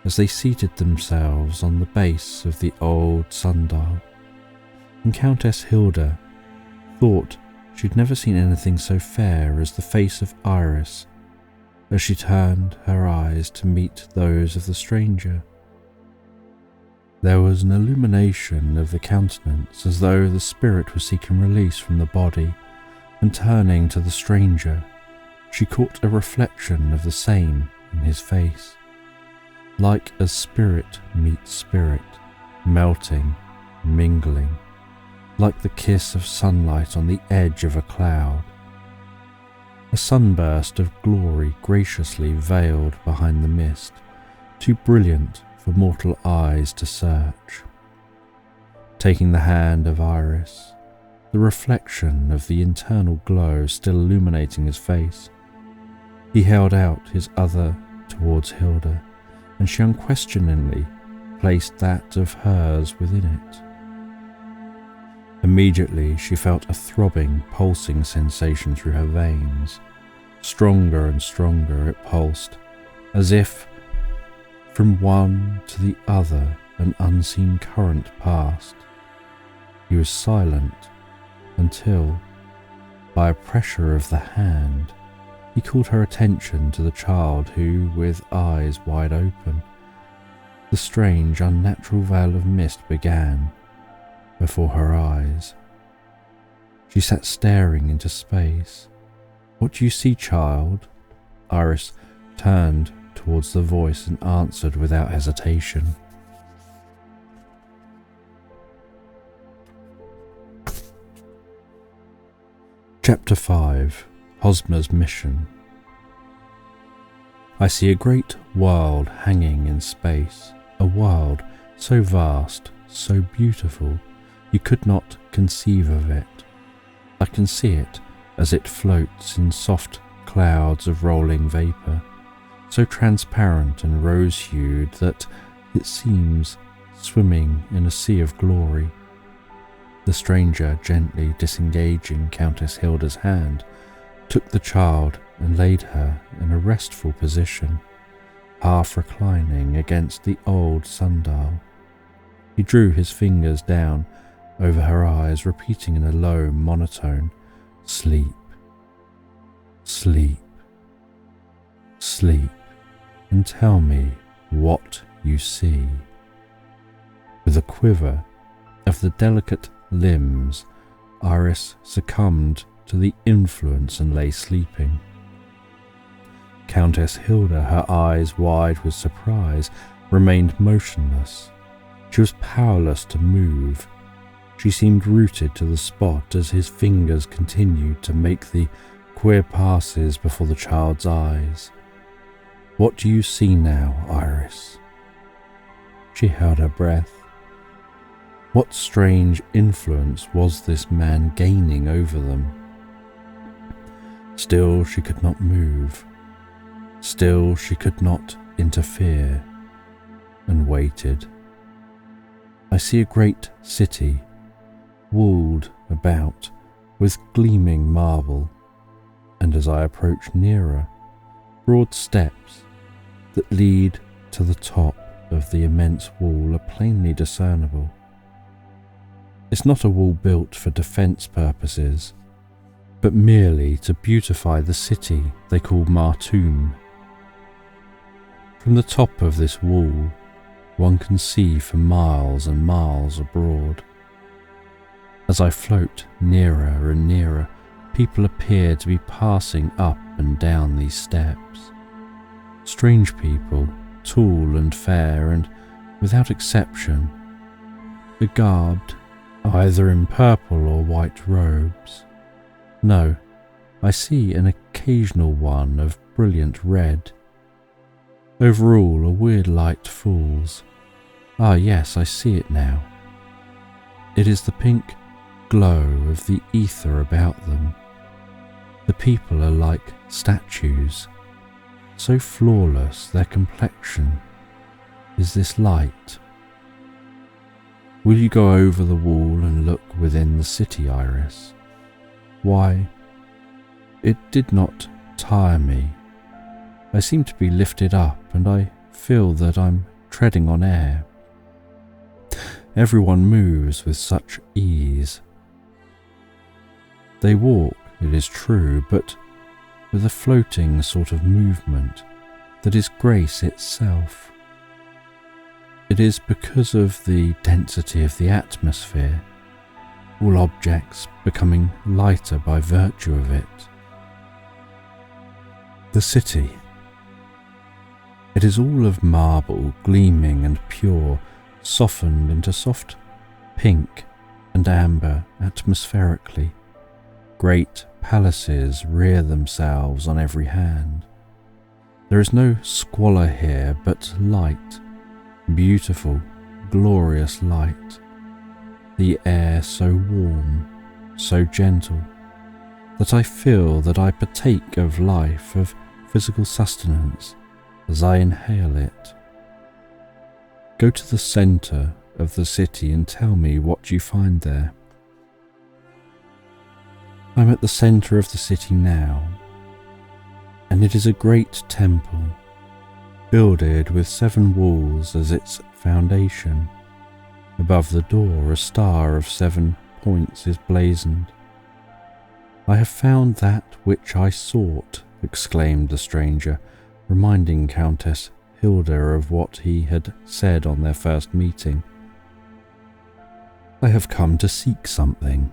as they seated themselves on the base of the old sundial, and Countess Hilda thought she'd never seen anything so fair as the face of Iris as she turned her eyes to meet those of the stranger. There was an illumination of the countenance as though the spirit was seeking release from the body, and turning to the stranger, she caught a reflection of the same in his face, like as spirit meets spirit, melting, mingling, like the kiss of sunlight on the edge of a cloud. A sunburst of glory graciously veiled behind the mist, too brilliant for mortal eyes to search. Taking the hand of Iris, the reflection of the internal glow still illuminating his face, he held out his other towards Hilda, and she unquestioningly placed that of hers within it. Immediately she felt a throbbing, pulsing sensation through her veins. Stronger and stronger it pulsed, as if from one to the other an unseen current passed. He was silent until, by a pressure of the hand, he called her attention to the child who, with eyes wide open, the strange unnatural veil of mist began before her eyes. She sat staring into space. "What do you see, child?" Iris turned towards the voice and answered without hesitation. Chapter 5. Hosmer's Mission. "I see a great world hanging in space, a world so vast, so beautiful, you could not conceive of it. I can see it as it floats in soft clouds of rolling vapour, so transparent and rose-hued that it seems swimming in a sea of glory." The stranger, gently disengaging Countess Hilda's hand, took the child and laid her in a restful position, half reclining against the old sundial. He drew his fingers down over her eyes, repeating in a low monotone, "Sleep, sleep, sleep, and tell me what you see." With a quiver of the delicate limbs, Iris succumbed to the influence and lay sleeping. Countess Hilda, her eyes wide with surprise, remained motionless. She was powerless to move. She seemed rooted to the spot as his fingers continued to make the queer passes before the child's eyes. What do you see now, Iris? She held her breath. What strange influence was this man gaining over them? Still she could not move. Still she could not interfere, and waited. I see a great city, walled about with gleaming marble, and as I approach nearer, broad steps that lead to the top of the immense wall are plainly discernible. It's not a wall built for defence purposes, but merely to beautify the city they call Martoum. From the top of this wall, one can see for miles and miles abroad. As I float nearer and nearer, people appear to be passing up and down these steps. Strange people, tall and fair, and without exception, begarbed either in purple or white robes. No, I see an occasional one of brilliant red. Over all a weird light falls. Ah yes, I see it now. It is the pink glow of the ether about them. The people are like statues, so flawless their complexion is this light. Will you go over the wall and look within the city, Iris? Why, it did not tire me. I seem to be lifted up, and I feel that I'm treading on air. Everyone moves with such ease. They walk, it is true, but with a floating sort of movement that is grace itself. It is because of the density of the atmosphere, all objects becoming lighter by virtue of it. The city. It is all of marble, gleaming and pure, softened into soft pink and amber atmospherically. Great palaces rear themselves on every hand. There is no squalor here, but light, beautiful, glorious light. The air so warm, so gentle, that I feel that I partake of life, of physical sustenance, as I inhale it. Go to the centre of the city and tell me what you find there. I'm at the centre of the city now, and it is a great temple, builded with 7 walls as its foundation. Above the door a star of 7 points is blazoned. I have found that which I sought, exclaimed the stranger, reminding Countess Hilda of what he had said on their first meeting. I have come to seek something.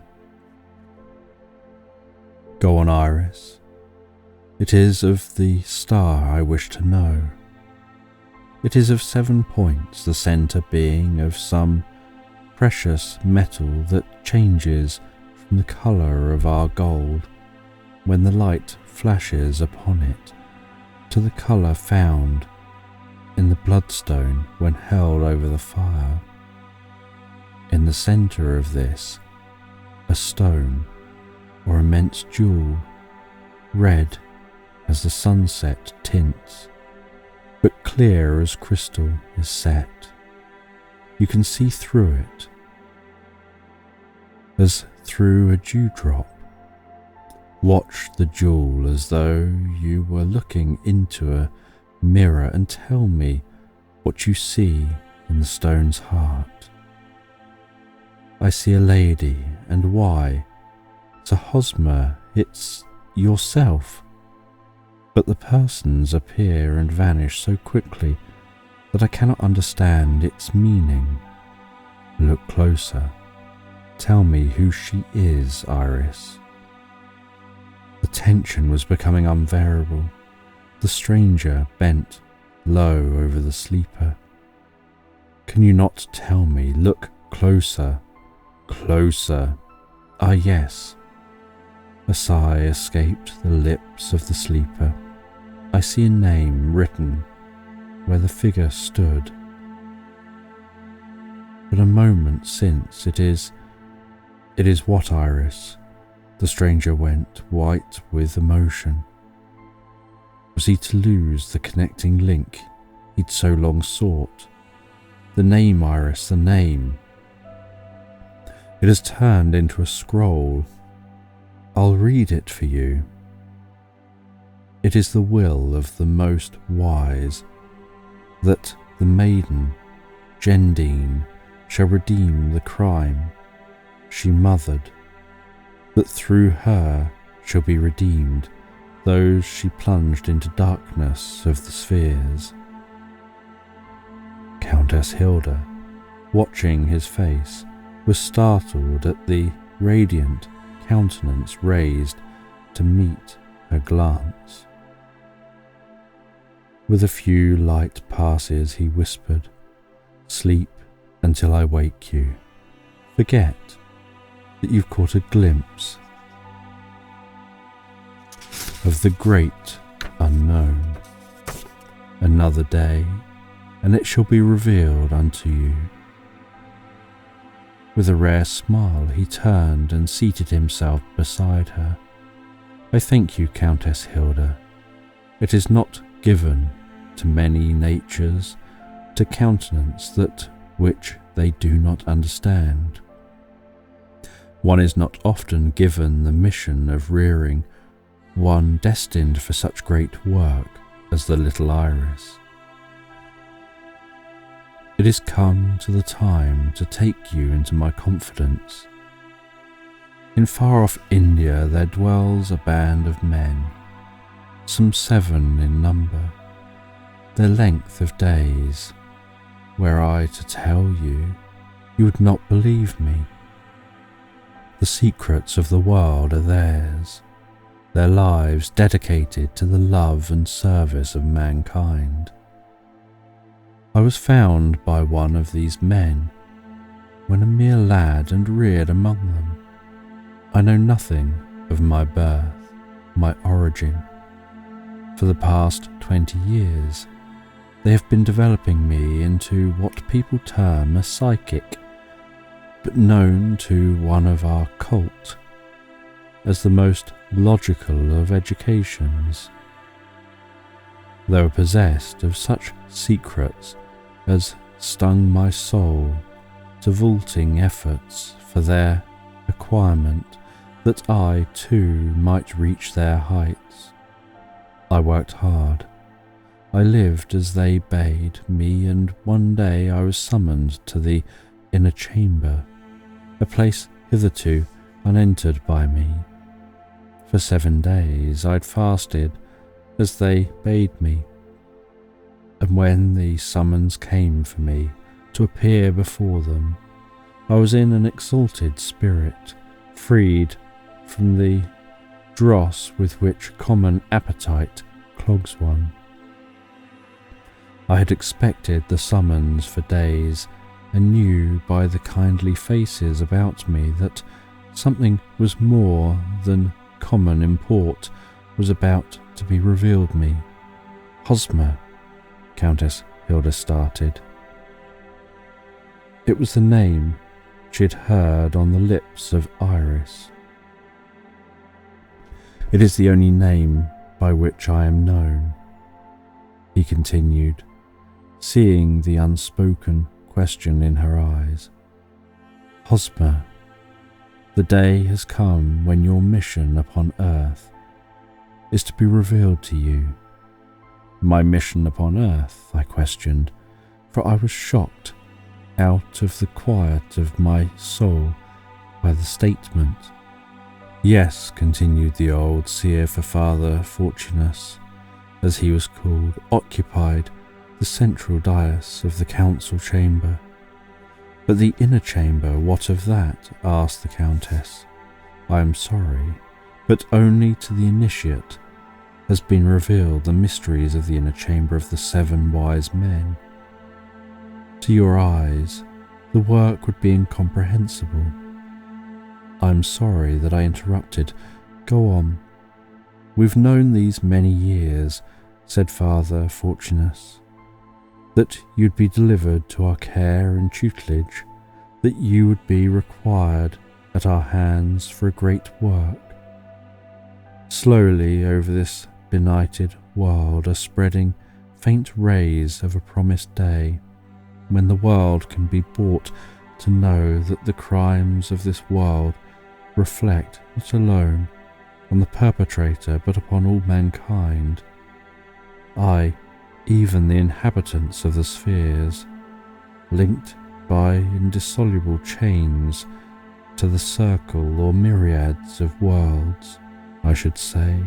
Go on, Iris. It is of the star I wish to know. It is of 7 points, the centre being of some precious metal that changes from the colour of our gold when the light flashes upon it to the colour found in the bloodstone when held over the fire. In the centre of this, a stone or immense jewel, red as the sunset tints, but clear as crystal is set. You can see through it, as through a dewdrop. Watch the jewel as though you were looking into a mirror and tell me what you see in the stone's heart. I see a lady, and why? Sir Hosmer, it's yourself. But the persons appear and vanish so quickly that I cannot understand its meaning. Look closer. Tell me who she is, Iris. The tension was becoming unbearable. The stranger bent low over the sleeper. Can you not tell me? Look closer. Closer. Ah, yes. A sigh escaped the lips of the sleeper. I see a name written where the figure stood. But a moment since it is what, Iris? The stranger went white with emotion. Was he to lose the connecting link he'd so long sought? The name, Iris, the name. It has turned into a scroll. I'll read it for you. It is the will of the most wise, that the maiden, Gendine, shall redeem the crime she mothered, that through her shall be redeemed those she plunged into darkness of the spheres. Countess Hilda, watching his face, was startled at the radiant countenance raised to meet her glance. With a few light passes he whispered, "Sleep until I wake you. Forget that you've caught a glimpse of the great unknown. Another day, and it shall be revealed unto you." With a rare smile he turned and seated himself beside her. "I thank you, Countess Hilda. It is not given to many natures to countenance that which they do not understand. One is not often given the mission of rearing one destined for such great work as the little Iris. It is come to the time to take you into my confidence. In far-off India there dwells a band of men, some 7 in number. Their length of days, were I to tell you, you would not believe me. The secrets of the world are theirs, their lives dedicated to the love and service of mankind. I was found by one of these men when a mere lad and reared among them. I know nothing of my birth, my origin. For the past 20 years, they have been developing me into what people term a psychic, but known to one of our cult as the most logical of educations. They were possessed of such secrets as stung my soul to vaulting efforts for their acquirement, that I too might reach their heights. I worked hard. I lived as they bade me, and one day I was summoned to the inner chamber, a place hitherto unentered by me. For 7 days I'd fasted as they bade me, and when the summons came for me to appear before them, I was in an exalted spirit, freed from the dross with which common appetite clogs one. I had expected the summons for days, and knew by the kindly faces about me that something was more than common import was about to be revealed me. "Hosmer," Countess Hilda started. It was the name she had heard on the lips of Iris. "It is the only name by which I am known," he continued, seeing the unspoken question in her eyes. "Hosmer, the day has come when your mission upon earth is to be revealed to you." "My mission upon earth?" I questioned, for I was shocked out of the quiet of my soul by the statement. "Yes," continued the old seer, for Father Fortunus, as he was called, occupied the central dais of the council chamber. "But the inner chamber, what of that?" asked the Countess. "I am sorry, but only to the initiate has been revealed the mysteries of the inner chamber of the 7 wise men. To your eyes, the work would be incomprehensible." "I am sorry that I interrupted. Go on. We've known these many years, said Father Fortunus, that you'd be delivered to our care and tutelage, that you would be required at our hands for a great work. Slowly over this benighted world are spreading faint rays of a promised day, when the world can be brought to know that the crimes of this world reflect not alone on the perpetrator but upon all mankind, aye, even the inhabitants of the spheres, linked by indissoluble chains to the circle or myriads of worlds, I should say,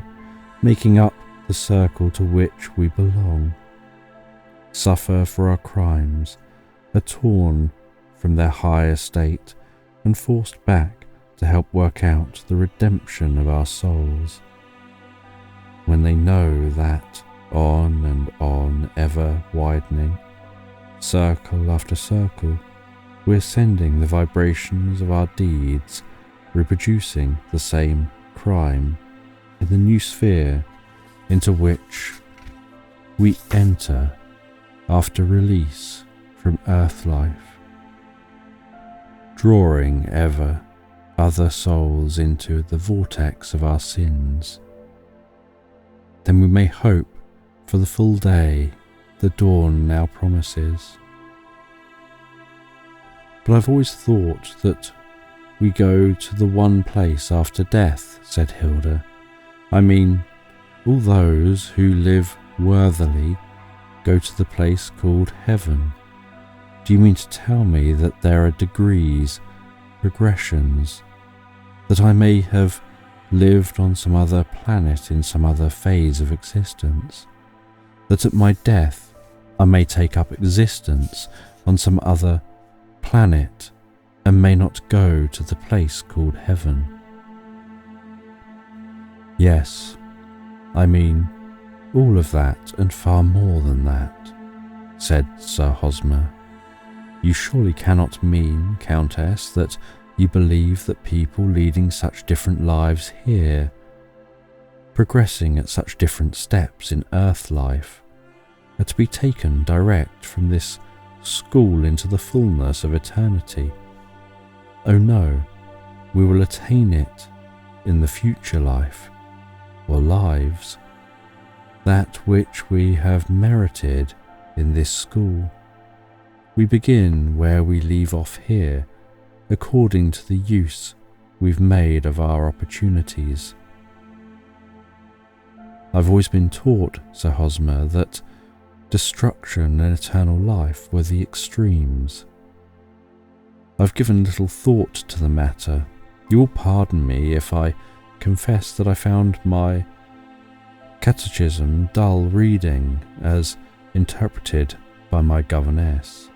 making up the circle to which we belong, suffer for our crimes, are torn from their high estate and forced back to help work out the redemption of our souls. When they know that, on and on, ever widening, circle after circle, we're sending the vibrations of our deeds, reproducing the same crime in the new sphere into which we enter after release from earth life, drawing ever other souls into the vortex of our sins. Then we may hope for the full day the dawn now promises. But I've always thought that we go to the one place after death, said Hilda. I mean, all those who live worthily go to the place called heaven. Do you mean to tell me that there are degrees, progressions, that I may have lived on some other planet in some other phase of existence, that at my death I may take up existence on some other planet and may not go to the place called heaven? Yes, I mean all of that and far more than that, said Sir Hosmer. You surely cannot mean, Countess, that you believe that people leading such different lives here, progressing at such different steps in earth life, are to be taken direct from this school into the fullness of eternity. Oh no, we will attain it in the future life, or lives, that which we have merited in this school. We begin where we leave off here, according to the use we've made of our opportunities. I've always been taught, Sir Hosmer, that destruction and eternal life were the extremes. I've given little thought to the matter. You will pardon me if I confess that I found my catechism dull reading as interpreted by my governess.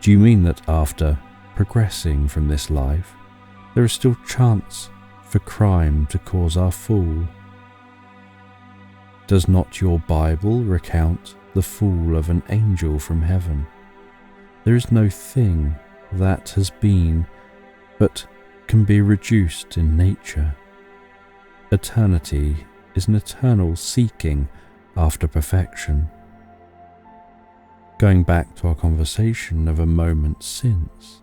Do you mean that after progressing from this life, there is still chance for crime to cause our fall? Does not your Bible recount the fall of an angel from heaven? There is no thing that has been but can be reduced in nature. Eternity is an eternal seeking after perfection. Going back to our conversation of a moment since,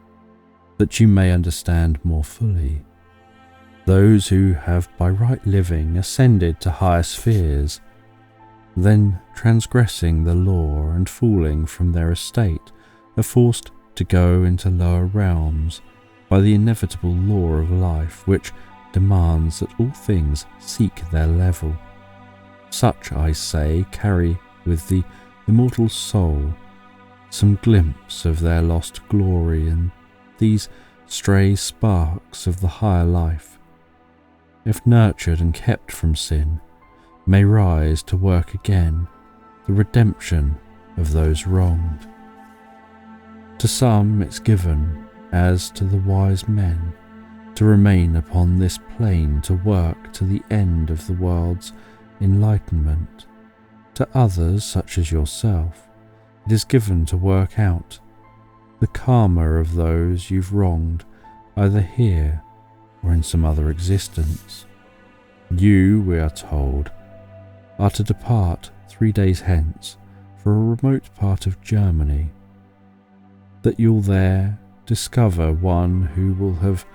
that you may understand more fully, those who have by right living ascended to higher spheres, then transgressing the law and falling from their estate, are forced to go into lower realms by the inevitable law of life, which demands that all things seek their level. Such, I say, carry with the immortal soul some glimpse of their lost glory, and these stray sparks of the higher life, if nurtured and kept from sin, may rise to work again the redemption of those wronged. To some it's given, as to the wise men, to remain upon this plane to work to the end of the world's enlightenment. To others, such as yourself, it is given to work out the karma of those you've wronged, either here or in some other existence. You, we are told, are to depart 3 days hence for a remote part of Germany, that you'll there discover one who will have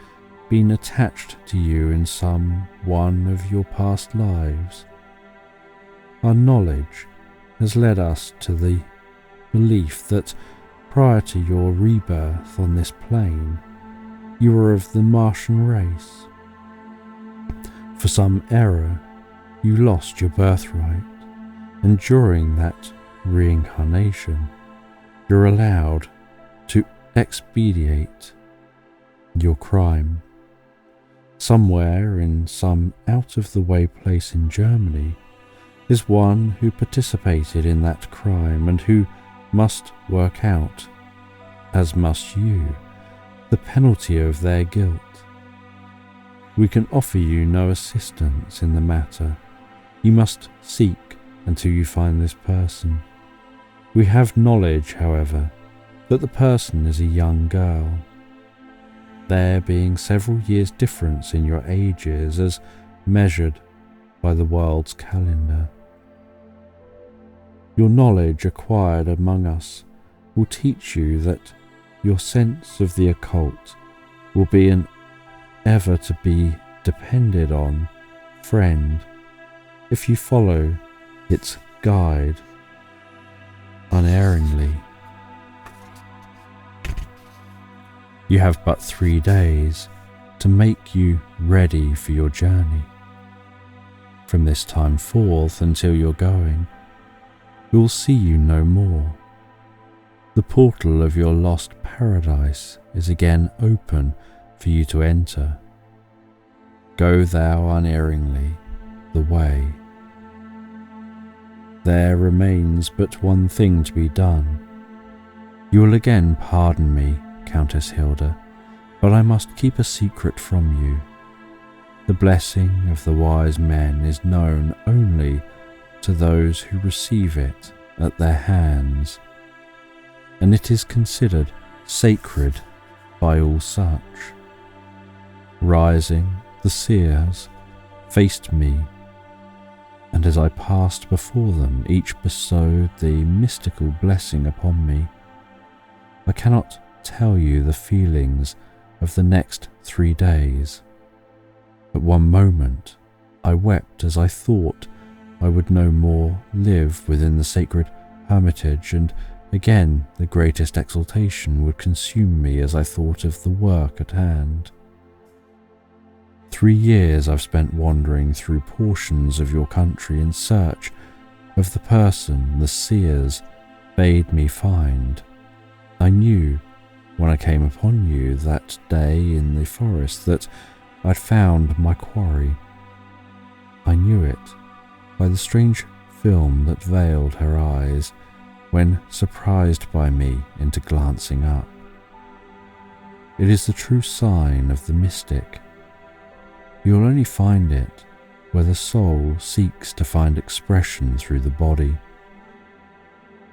been attached to you in some one of your past lives. Our knowledge has led us to the belief that prior to your rebirth on this plane, you were of the Martian race. For some error, you lost your birthright, and during that reincarnation, you're allowed to expedite your crime. Somewhere in some out-of-the-way place in Germany is one who participated in that crime and who must work out, as must you, the penalty of their guilt. We can offer you no assistance in the matter. You must seek until you find this person. We have knowledge, however, that the person is a young girl, there being several years' difference in your ages as measured by the world's calendar. Your knowledge acquired among us will teach you that your sense of the occult will be an ever to be depended on friend if you follow its guide unerringly. You have but 3 days to make you ready for your journey. From this time forth until you're going, we'll see you no more. The portal of your lost paradise is again open for you to enter. Go thou unerringly the way. There remains but one thing to be done. You will again pardon me, Countess Hilda, but I must keep a secret from you. The blessing of the wise men is known only to those who receive it at their hands, and it is considered sacred by all such. Rising, the seers faced me, and as I passed before them, each bestowed the mystical blessing upon me. I cannot tell you the feelings of the next 3 days. At one moment, I wept as I thought I would no more live within the sacred hermitage, and again the greatest exultation would consume me as I thought of the work at hand. 3 years I've spent wandering through portions of your country in search of the person the seers bade me find. I knew when I came upon you that day in the forest that I'd found my quarry. I knew it by the strange film that veiled her eyes when surprised by me into glancing up. It is the true sign of the mystic. You'll only find it where the soul seeks to find expression through the body.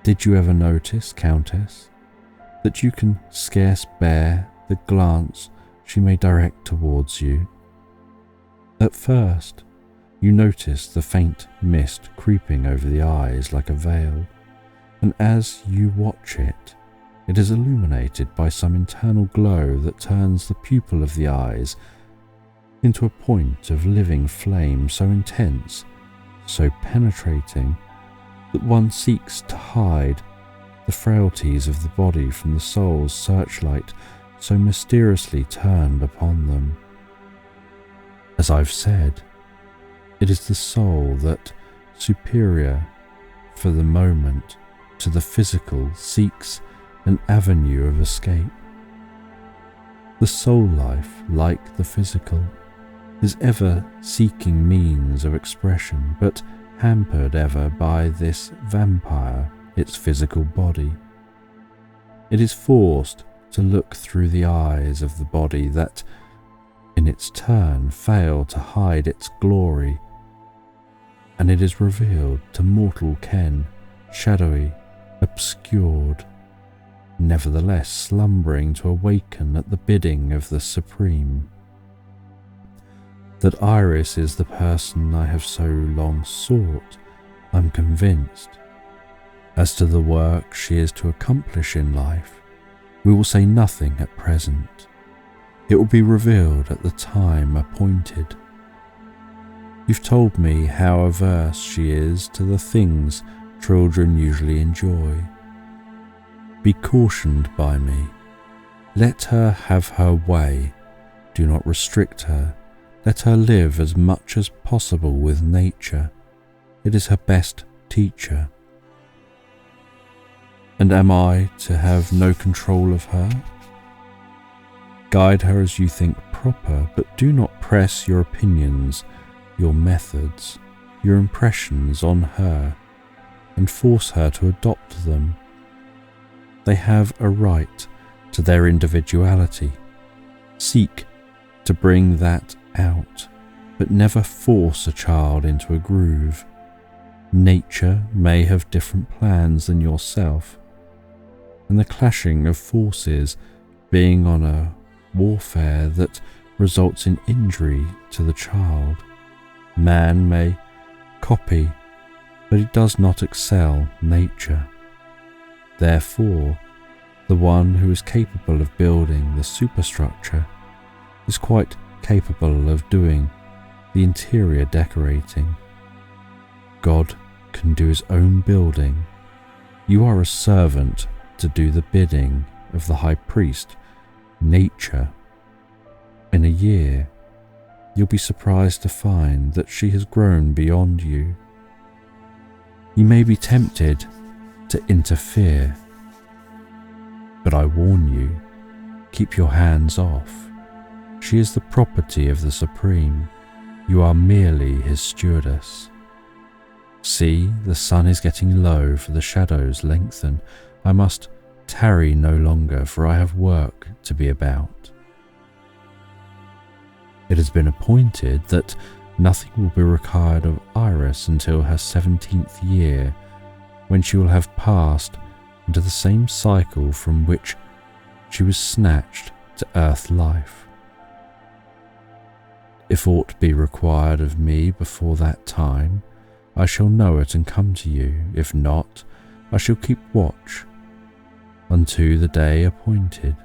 Did you ever notice, Countess, that you can scarce bear the glance she may direct towards you? At first, you notice the faint mist creeping over the eyes like a veil, and as you watch it, it is illuminated by some internal glow that turns the pupil of the eyes into a point of living flame so intense, so penetrating, that one seeks to hide the frailties of the body from the soul's searchlight so mysteriously turned upon them. As I've said, it is the soul that, superior for the moment to the physical, seeks an avenue of escape. The soul life, like the physical, is ever seeking means of expression, but hampered ever by this vampire, its physical body. It is forced to look through the eyes of the body that, in its turn, fail to hide its glory, and it is revealed to mortal ken, shadowy, obscured, nevertheless slumbering to awaken at the bidding of the Supreme. That Iris is the person I have so long sought, I'm convinced. As to the work she is to accomplish in life, we will say nothing at present. It will be revealed at the time appointed. You've told me how averse she is to the things children usually enjoy. Be cautioned by me. Let her have her way. Do not restrict her. Let her live as much as possible with nature. It is her best teacher. And am I to have no control of her? Guide her as you think proper, but do not press your opinions, your methods, your impressions on her, and force her to adopt them. They have a right to their individuality. Seek to bring that out, but never force a child into a groove. Nature may have different plans than yourself, and the clashing of forces being on a warfare that results in injury to the child. Man may copy, but he does not excel nature. Therefore, the one who is capable of building the superstructure is quite capable of doing the interior decorating. God can do his own building. You are a servant to do the bidding of the high priest, nature. In a year, you'll be surprised to find that she has grown beyond you. You may be tempted to interfere, but I warn you, keep your hands off. She is the property of the Supreme. You are merely his stewardess. See, the sun is getting low, for the shadows lengthen. I must tarry no longer, for I have work to be about. It has been appointed that nothing will be required of Iris until her 17th year, when she will have passed into the same cycle from which she was snatched to earth life. If aught be required of me before that time, I shall know it and come to you. If not, I shall keep watch unto the day appointed.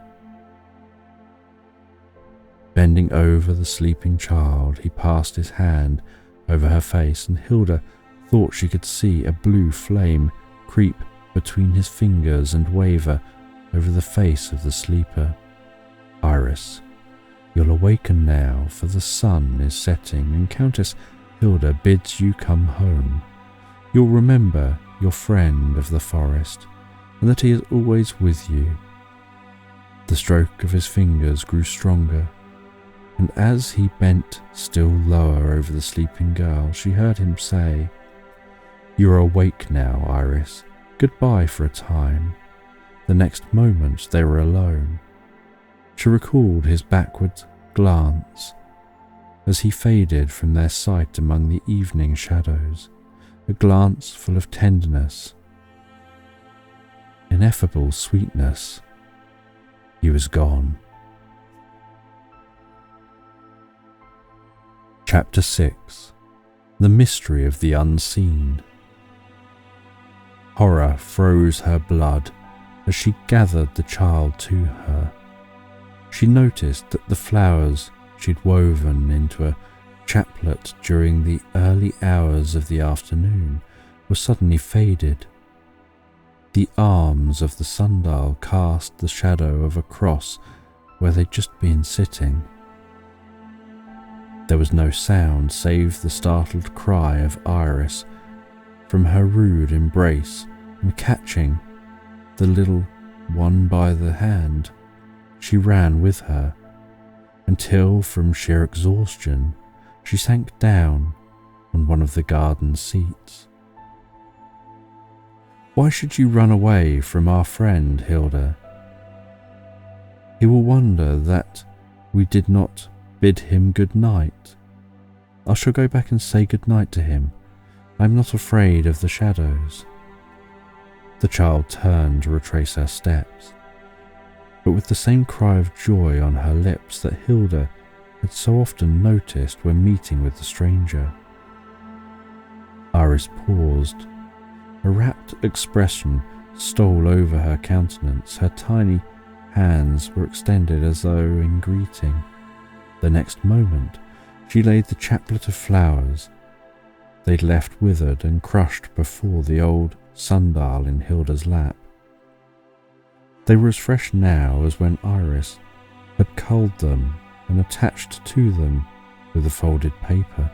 Bending over the sleeping child, he passed his hand over her face, and Hilda thought she could see a blue flame creep between his fingers and waver over the face of the sleeper. Iris, you'll awaken now, for the sun is setting, and Countess Hilda bids you come home. You'll remember your friend of the forest, and that he is always with you. The stroke of his fingers grew stronger, and as he bent still lower over the sleeping girl, she heard him say, "You are awake now, Iris. Goodbye for a time." The next moment they were alone. She recalled his backward glance as he faded from their sight among the evening shadows, a glance full of tenderness, ineffable sweetness. He was gone. Chapter 6. The Mystery of the Unseen. Horror froze her blood as she gathered the child to her. She noticed that the flowers she'd woven into a chaplet during the early hours of the afternoon were suddenly faded. The arms of the sundial cast the shadow of a cross where they'd just been sitting. There was no sound save the startled cry of Iris from her rude embrace, and catching the little one by the hand, she ran with her, until from sheer exhaustion she sank down on one of the garden seats. "Why should you run away from our friend, Hilda? He will wonder that we did not bid him good night. I shall go back and say good night to him. I am not afraid of the shadows." The child turned to retrace her steps, but with the same cry of joy on her lips that Hilda had so often noticed when meeting with the stranger. Iris paused. A rapt expression stole over her countenance. Her tiny hands were extended as though in greeting. The next moment, she laid the chaplet of flowers they'd left withered and crushed before the old sundial in Hilda's lap. They were as fresh now as when Iris had culled them and attached to them with the folded paper.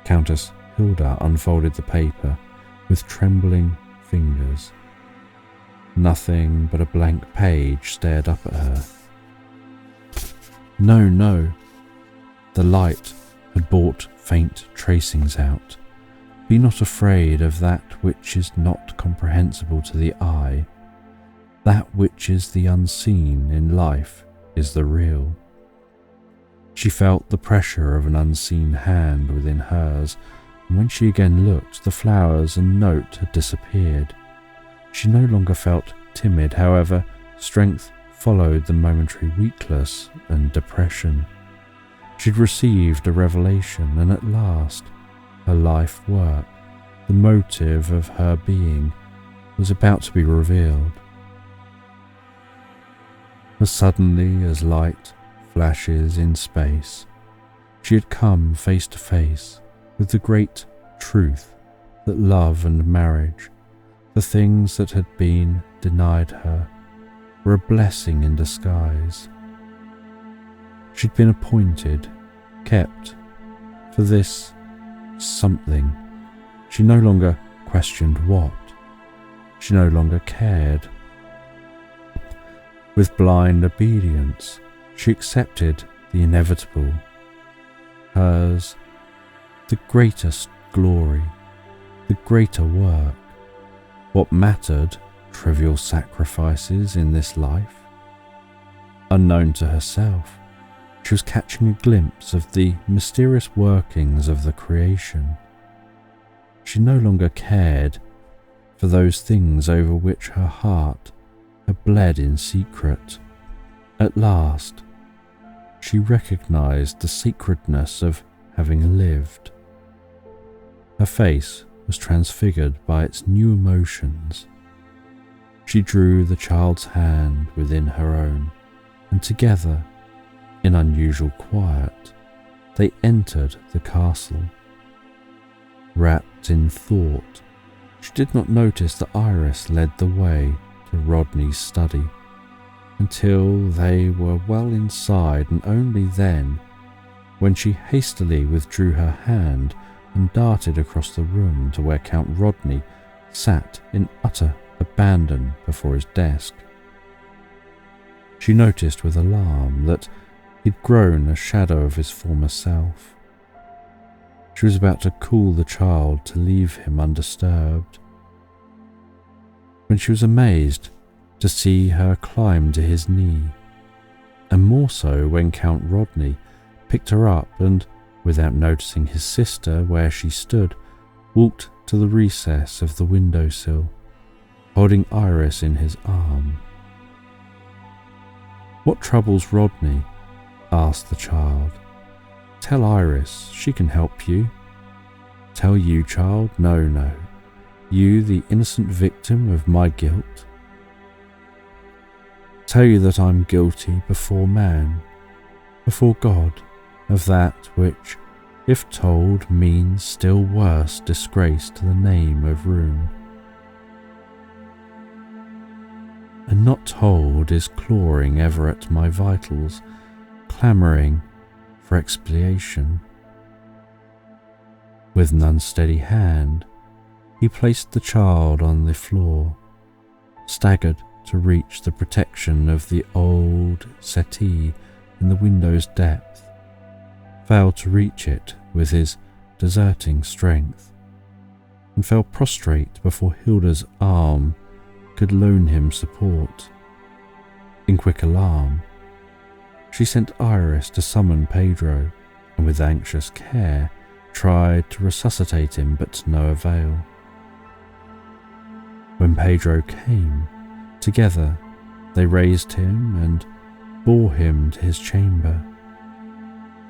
Countess Hilda unfolded the paper with trembling fingers. Nothing but a blank page stared up at her. No, no. The light had brought faint tracings out. Be not afraid of that which is not comprehensible to the eye. That which is the unseen in life is the real. She felt the pressure of an unseen hand within hers, and when she again looked, the flowers and note had disappeared. She no longer felt timid, however, strength followed the momentary weakness and depression. She'd received a revelation, and at last her life work, the motive of her being, was about to be revealed. As suddenly as light flashes in space, she had come face to face with the great truth that love and marriage, the things that had been denied her, were a blessing in disguise. She'd been appointed, kept, for this something. She no longer questioned what. She no longer cared. With blind obedience, she accepted the inevitable. Hers, the greatest glory, the greater work. What mattered trivial sacrifices in this life? Unknown to herself, she was catching a glimpse of the mysterious workings of the creation. She no longer cared for those things over which her heart had bled in secret. At last, she recognized the sacredness of having lived. Her face was transfigured by its new emotions. She drew the child's hand within her own, and together, in unusual quiet, they entered the castle. Wrapped in thought, she did not notice that Iris led the way to Rodney's study, until they were well inside, and only then, when she hastily withdrew her hand and darted across the room to where Count Rodney sat in utter abandon before his desk. She noticed with alarm that he'd grown a shadow of his former self. She was about to call the child to leave him undisturbed, when she was amazed to see her climb to his knee, and more so when Count Rodney picked her up and, without noticing his sister where she stood, walked to the recess of the windowsill, holding Iris in his arm. "What troubles Rodney?" asked the child. "Tell Iris, she can help you." "Tell you, child? No, no. You, the innocent victim of my guilt. Tell you that I'm guilty before man, before God, of that which, if told, means still worse disgrace to the name of Rune. And not told is clawing ever at my vitals, clamouring for expiation." With an unsteady hand, he placed the child on the floor, staggered to reach the protection of the old settee in the window's depth, failed to reach it with his deserting strength, and fell prostrate before Hilda's arm could loan him support. In quick alarm, she sent Iris to summon Pedro, and with anxious care tried to resuscitate him, but to no avail. When Pedro came, together they raised him and bore him to his chamber.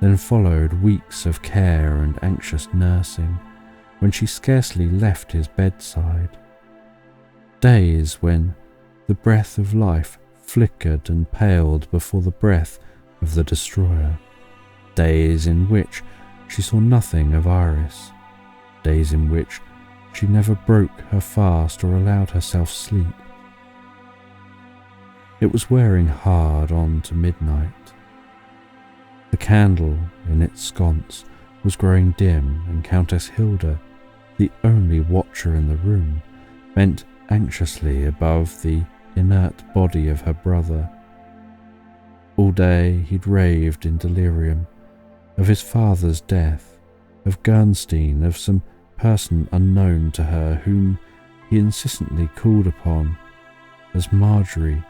Then followed weeks of care and anxious nursing, when she scarcely left his bedside. Days when the breath of life flickered and paled before the breath of the destroyer. Days in which she saw nothing of Iris. Days in which she never broke her fast or allowed herself sleep. It was wearing hard on to midnight. The candle in its sconce was growing dim, and Countess Hilda, the only watcher in the room, bent anxiously above the inert body of her brother. All day he'd raved in delirium of his father's death, of Gernstein, of some person unknown to her whom he insistently called upon as Marjorie,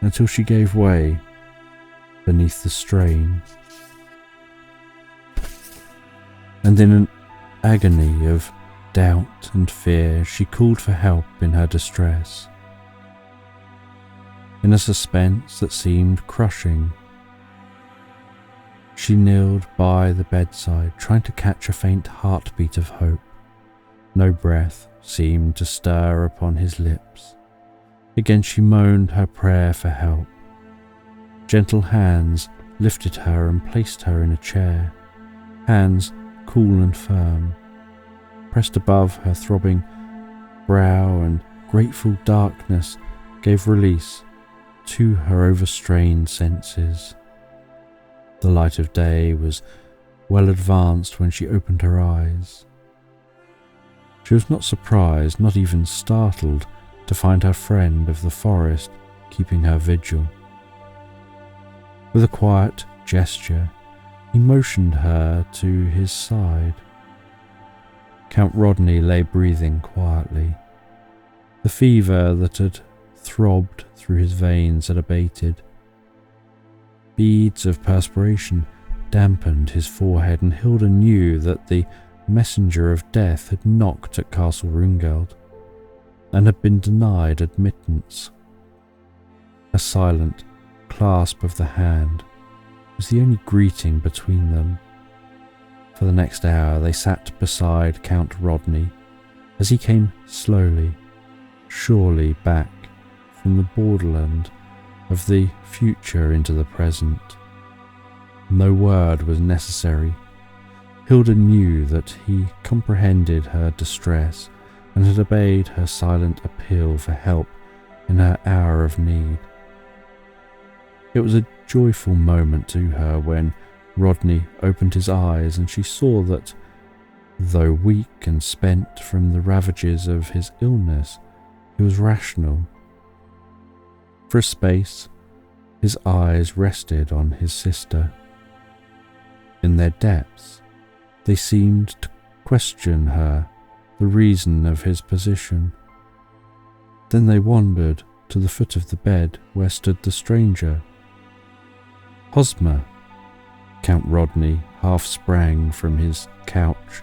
until she gave way beneath the strain. And in an agony of doubt and fear, she called for help in her distress. In a suspense that seemed crushing, she kneeled by the bedside, trying to catch a faint heartbeat of hope. No breath seemed to stir upon his lips. Again she moaned her prayer for help. Gentle hands lifted her and placed her in a chair, hands cool and firm, pressed above her throbbing brow, and grateful darkness gave release to her overstrained senses. The light of day was well advanced when she opened her eyes. She was not surprised, not even startled, to find her friend of the forest keeping her vigil. With a quiet gesture, he motioned her to his side. Count Rodney lay breathing quietly. The fever that had throbbed through his veins had abated. Beads of perspiration dampened his forehead, and Hilda knew that the messenger of death had knocked at Castle Rungeld and had been denied admittance. A silent clasp of the hand was the only greeting between them. For the next hour they sat beside Count Rodney as he came slowly, surely back from the borderland of the future into the present. No word was necessary. Hilda knew that he comprehended her distress and had obeyed her silent appeal for help in her hour of need. It was a joyful moment to her when Rodney opened his eyes and she saw that, though weak and spent from the ravages of his illness, he was rational. For a space, his eyes rested on his sister. In their depths, they seemed to question her, the reason of his position. Then they wandered to the foot of the bed where stood the stranger. Hosmer! Count Rodney half sprang from his couch.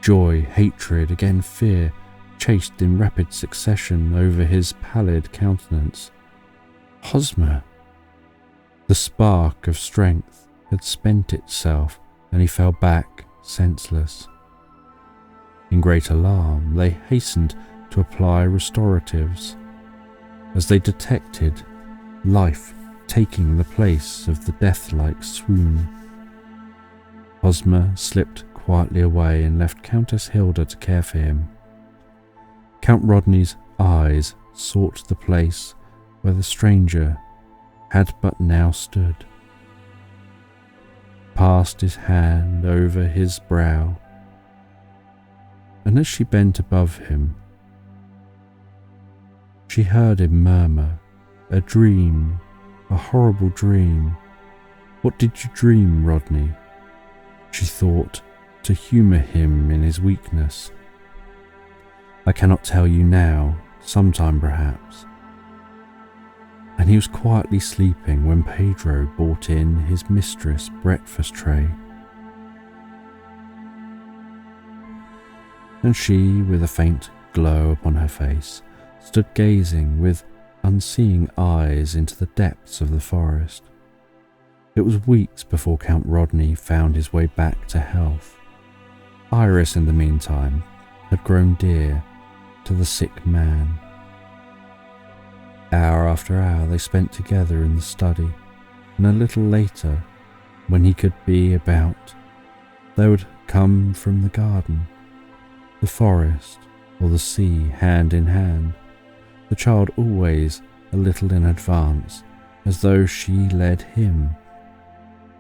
Joy, hatred, again fear, chased in rapid succession over his pallid countenance. Hosmer! The spark of strength had spent itself, and he fell back senseless. In great alarm, they hastened to apply restoratives, as they detected life taking the place of the death-like swoon. Hosmer slipped quietly away and left Countess Hilda to care for him. Count Rodney's eyes sought the place where the stranger had but now stood, passed his hand over his brow, and as she bent above him, she heard him murmur, "A dream, a horrible dream. What did you dream, Rodney?" She thought, to humour him in his weakness. "I cannot tell you now, sometime perhaps." And he was quietly sleeping when Pedro brought in his mistress' breakfast tray. And she, with a faint glow upon her face, stood gazing with unseeing eyes into the depths of the forest. It It was weeks before Count Rodney found his way back to health. Iris, in the meantime, had grown dear to the sick man. Hour after hour they spent together in the study, and a little later, when he could be about, they would come from the garden, the forest, or the sea hand in hand, the child always a little in advance, as though she led him.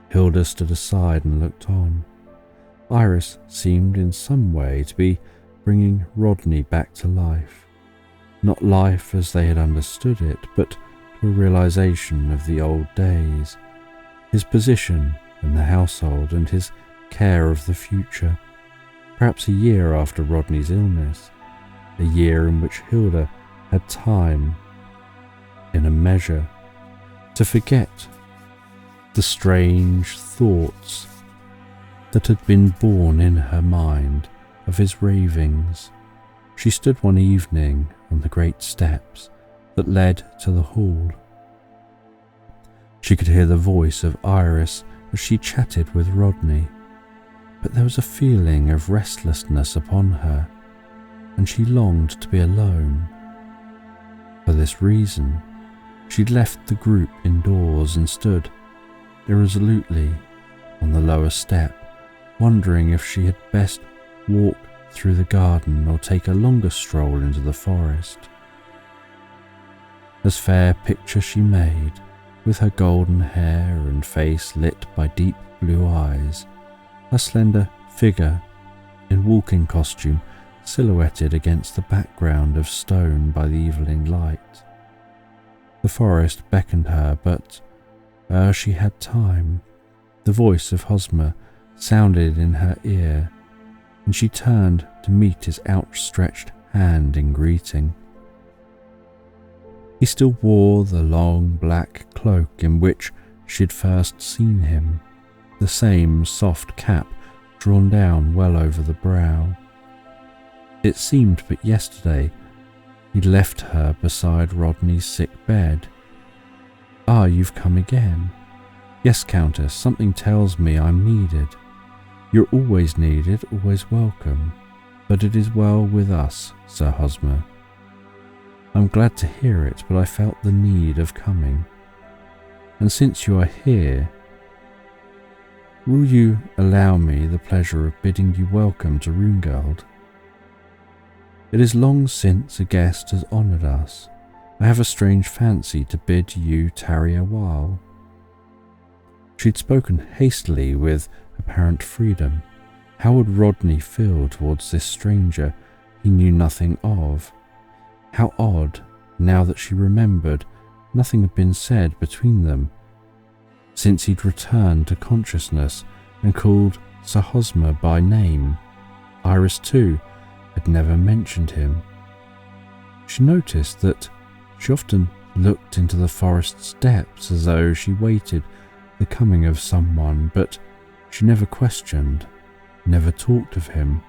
Hilda stood aside and looked on. Iris seemed in some way to be bringing Rodney back to life. Not life as they had understood it, but to a realization of the old days, his position in the household and his care of the future. Perhaps a year after Rodney's illness, a year in which Hilda had time, in a measure, to forget the strange thoughts that had been born in her mind of his ravings. She stood one evening on the great steps that led to the hall. She could hear the voice of Iris as she chatted with Rodney, but there was a feeling of restlessness upon her, and she longed to be alone. For this reason, she left the group indoors and stood irresolutely on the lower step, wondering if she had best walk through the garden or take a longer stroll into the forest. As fair picture she made, with her golden hair and face lit by deep blue eyes, a slender figure in walking costume silhouetted against the background of stone by the evening light. The forest beckoned her, but ere she had time, the voice of Hosmer sounded in her ear, and she turned to meet his outstretched hand in greeting. He still wore the long black cloak in which she had first seen him, the same soft cap drawn down well over the brow. It seemed but yesterday he'd left her beside Rodney's sick bed. "Ah, you've come again." "Yes, Countess, something tells me I'm needed." "You're always needed, always welcome, but it is well with us, Sir Hosmer." "I'm glad to hear it, but I felt the need of coming. And since you are here, will you allow me the pleasure of bidding you welcome to Runegeld? It is long since a guest has honoured us. I have a strange fancy to bid you tarry a while." She'd spoken hastily with apparent freedom. How would Rodney feel towards this stranger he knew nothing of? How odd, now that she remembered, nothing had been said between them since he'd returned to consciousness and called Sir Hosmer by name. Iris, too, had never mentioned him. She noticed that she often looked into the forest's depths as though she waited the coming of someone, but she never questioned, never talked of him.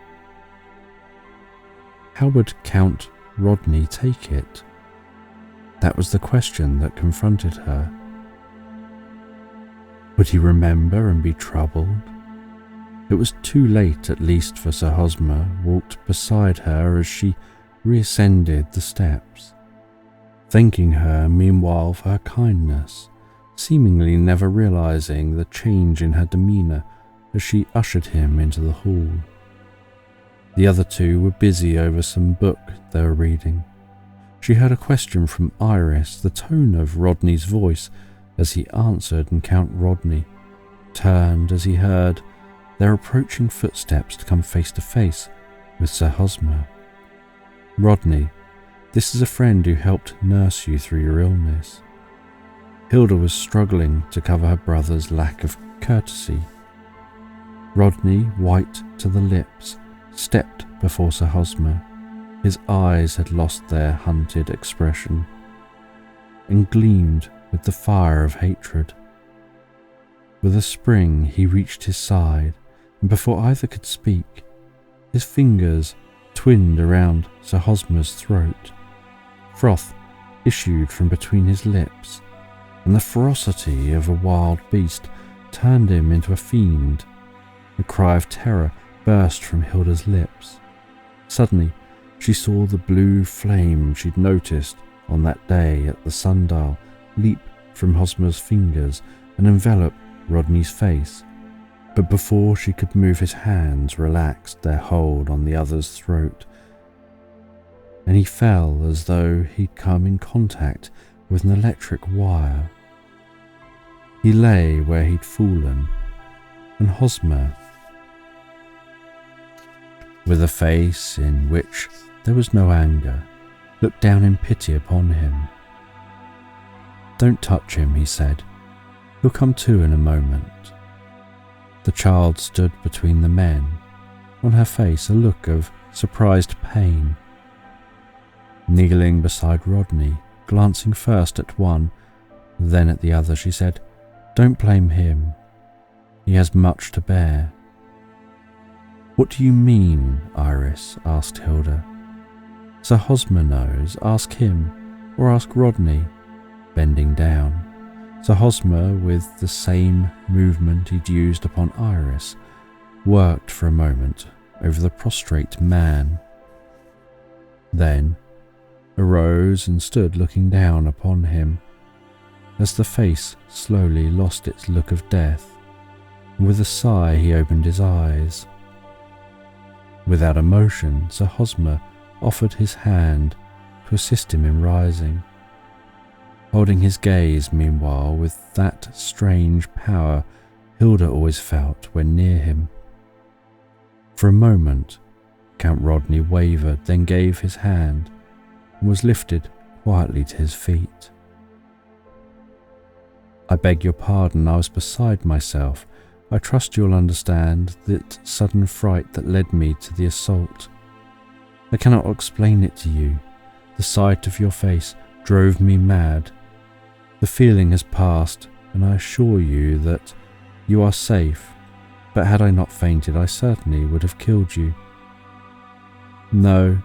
How would Count Rodney take it? That was the question that confronted her. Would he remember and be troubled? It was too late, at least, for Sir Hosmer walked beside her as she reascended the steps, thanking her meanwhile for her kindness, seemingly never realizing the change in her demeanour as she ushered him into the hall. The other two were busy over some book they were reading. She heard a question from Iris, the tone of Rodney's voice as he answered, and Count Rodney turned as he heard their approaching footsteps to come face to face with Sir Hosmer. "Rodney, this is a friend who helped nurse you through your illness." Hilda was struggling to cover her brother's lack of courtesy. Rodney, white to the lips, stepped before Sir Hosmer. His eyes had lost their hunted expression and gleamed with the fire of hatred. With a spring he reached his side, and before either could speak, his fingers twined around Sir Hosmer's throat. Froth issued from between his lips, and the ferocity of a wild beast turned him into a fiend. A cry of terror burst from Hilda's lips. Suddenly, she saw the blue flame she'd noticed on that day at the sundial leap from Hosmer's fingers and envelop Rodney's face. But before she could move, his hands relaxed their hold on the other's throat, and he fell as though he'd come in contact with an electric wire. He lay where he'd fallen, and Hosmer, with a face in which there was no anger, looked down in pity upon him. "Don't touch him," he said. "He'll come to in a moment." The child stood between the men, on her face a look of surprised pain. Kneeling beside Rodney, glancing first at one, then at the other, she said, "Don't blame him. He has much to bear." "What do you mean, Iris?" asked Hilda. "Sir Hosmer knows. Ask him, or ask Rodney," bending down. Sir Hosmer, with the same movement he'd used upon Iris, worked for a moment over the prostrate man. Then arose and stood looking down upon him, as the face slowly lost its look of death, and with a sigh he opened his eyes. Without emotion, Sir Hosmer offered his hand to assist him in rising, holding his gaze meanwhile with that strange power Hilda always felt when near him. For a moment, Count Rodney wavered, then gave his hand and was lifted quietly to his feet. "I beg your pardon, I was beside myself. I trust you'll understand that sudden fright that led me to the assault. I cannot explain it to you. The sight of your face drove me mad. The feeling has passed, and I assure you that you are safe, but had I not fainted, I certainly would have killed you." "No,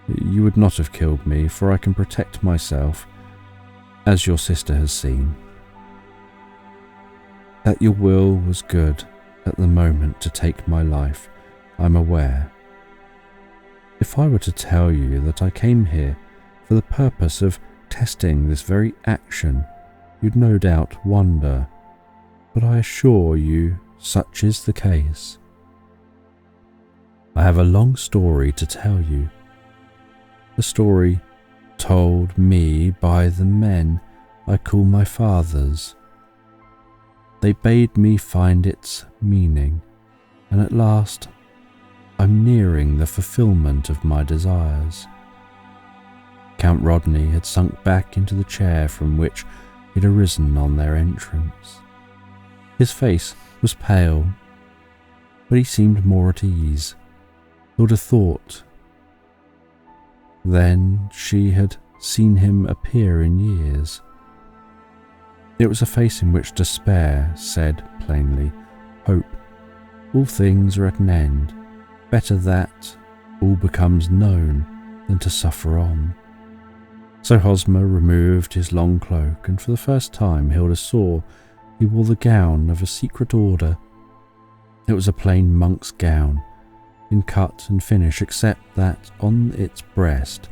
you would not have killed me, for I can protect myself, as your sister has seen." "That your will was good at the moment to take my life, I'm aware. If I were to tell you that I came here for the purpose of testing this very action, you'd no doubt wonder, but I assure you such is the case. I have a long story to tell you, a story told me by the men I call my fathers. They bade me find its meaning, and at last I'm nearing the fulfillment of my desires." Count Rodney had sunk back into the chair from which he'd arisen on their entrance. His face was pale, but he seemed more at ease. Hilda thought then she had seen him appear in years. It was a face in which despair said plainly, "Hope, all things are at an end. Better that all becomes known than to suffer on." So Hosmer removed his long cloak, and for the first time Hilda saw he wore the gown of a secret order. It was a plain monk's gown, in cut and finish, except that on its breast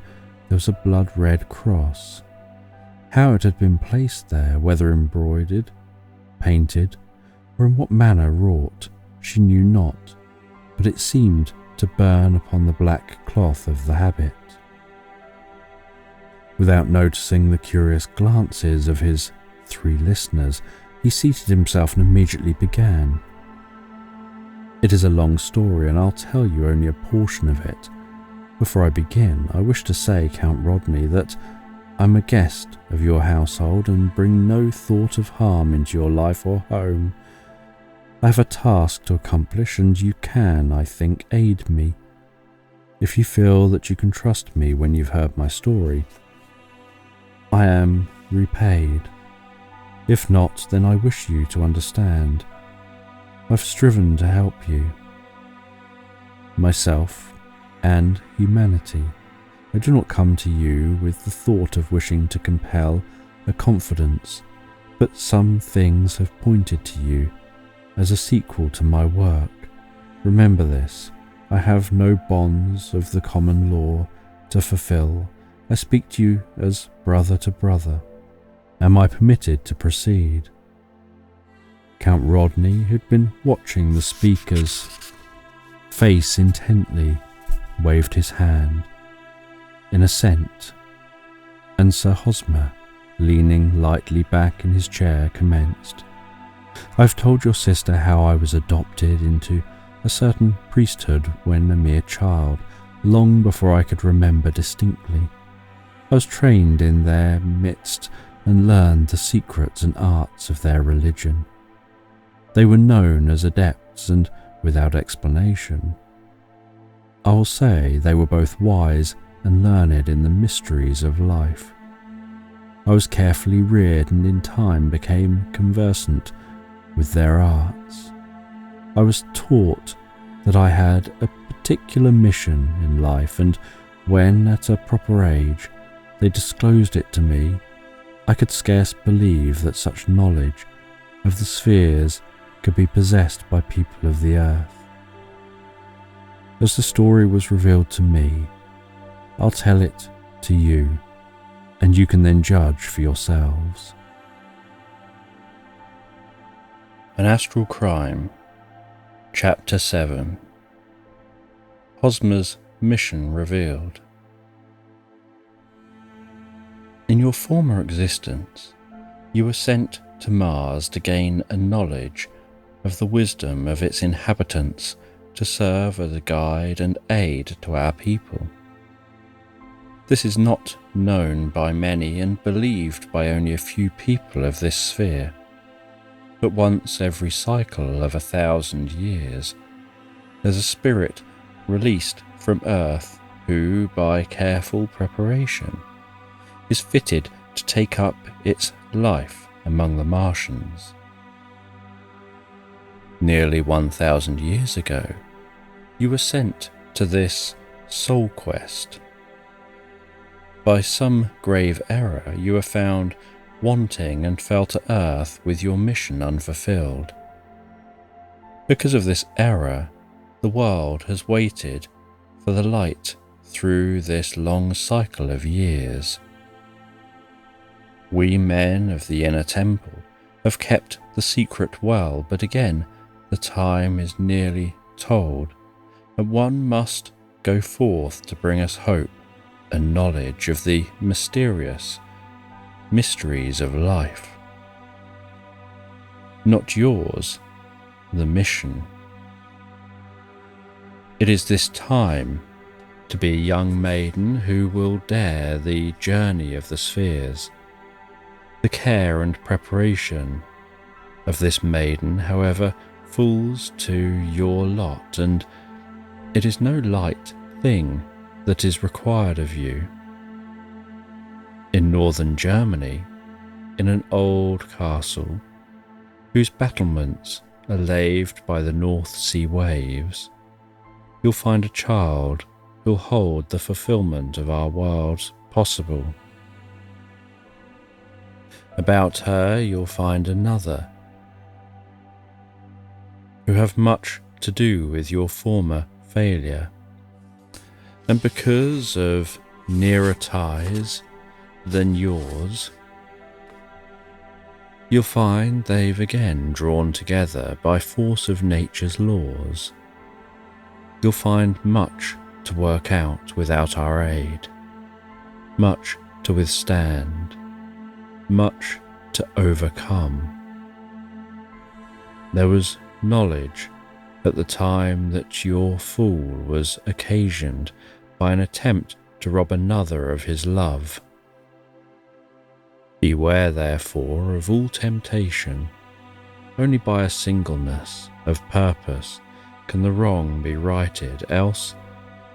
there was a blood-red cross. How it had been placed there, whether embroidered, painted, or in what manner wrought, she knew not, but it seemed to burn upon the black cloth of the habit. Without noticing the curious glances of his 3 listeners, he seated himself and immediately began. "It is a long story, and I'll tell you only a portion of it. Before I begin, I wish to say, Count Rodney, that I'm a guest of your household and bring no thought of harm into your life or home. I have a task to accomplish, and you can, I think, aid me, if you feel that you can trust me when you've heard my story. I am repaid. If not, then I wish you to understand. I've striven to help you, myself and humanity. I do not come to you with the thought of wishing to compel a confidence, but some things have pointed to you as a sequel to my work. Remember this, I have no bonds of the common law to fulfill. I speak to you as brother to brother. Am I permitted to proceed?" Count Rodney, who'd been watching the speaker's face intently, waved his hand in assent, and Sir Hosmer, leaning lightly back in his chair, commenced. "I've told your sister how I was adopted into a certain priesthood when a mere child, long before I could remember distinctly. I was trained in their midst and learned the secrets and arts of their religion. They were known as adepts and without explanation. I will say they were both wise and learned in the mysteries of life. I was carefully reared and in time became conversant with their arts. I was taught that I had a particular mission in life, and when at a proper age they disclosed it to me, I could scarce believe that such knowledge of the spheres could be possessed by people of the earth. As the story was revealed to me, I'll tell it to you, and you can then judge for yourselves." An Astral Crime, Chapter 7. Hosmer's Mission Revealed. In your former existence, you were sent to Mars to gain a knowledge of the wisdom of its inhabitants to serve as a guide and aid to our people. This is not known by many and believed by only a few people of this sphere. But once every cycle of 1,000 years, there's a spirit released from Earth who, by careful preparation, is fitted to take up its life among the Martians. Nearly 1,000 years ago, you were sent to this soul quest. By some grave error, you were found wanting and fell to Earth with your mission unfulfilled. Because of this error, the world has waited for the light through this long cycle of years. We men of the inner temple have kept the secret well, but again the time is nearly told, and one must go forth to bring us hope and knowledge of the mysterious mysteries of life. Not yours, the mission. It is this time to be a young maiden who will dare the journey of the spheres. The care and preparation of this maiden, however, falls to your lot, and it is no light thing that is required of you. In northern Germany, in an old castle, whose battlements are laved by the North Sea waves, you'll find a child who'll hold the fulfillment of our world's possible. About her you'll find another, who have much to do with your former failure, and because of nearer ties than yours, you'll find they've again drawn together by force of nature's laws. You'll find much to work out without our aid, much to withstand, much to overcome. There was knowledge at the time that your fall was occasioned by an attempt to rob another of his love. Beware, therefore, of all temptation. Only by a singleness of purpose can the wrong be righted, else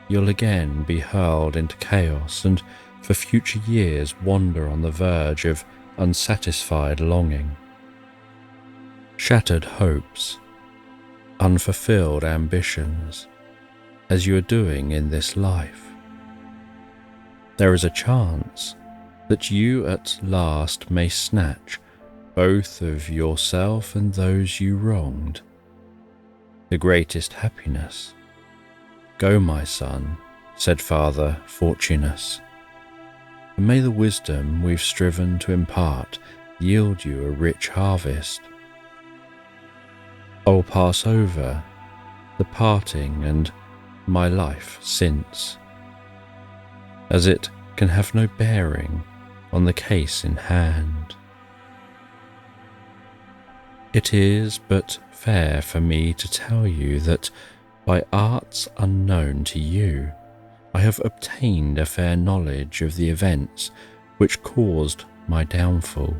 you'll again be hurled into chaos and for future years wander on the verge of unsatisfied longing, shattered hopes, unfulfilled ambitions, as you are doing in this life. There is a chance that you at last may snatch both of yourself and those you wronged, the greatest happiness. Go, my son, said Father Fortunus, and may the wisdom we've striven to impart yield you a rich harvest. I'll pass over the parting and my life since, as it can have no bearing on the case in hand. It is but fair for me to tell you that by arts unknown to you, I have obtained a fair knowledge of the events which caused my downfall.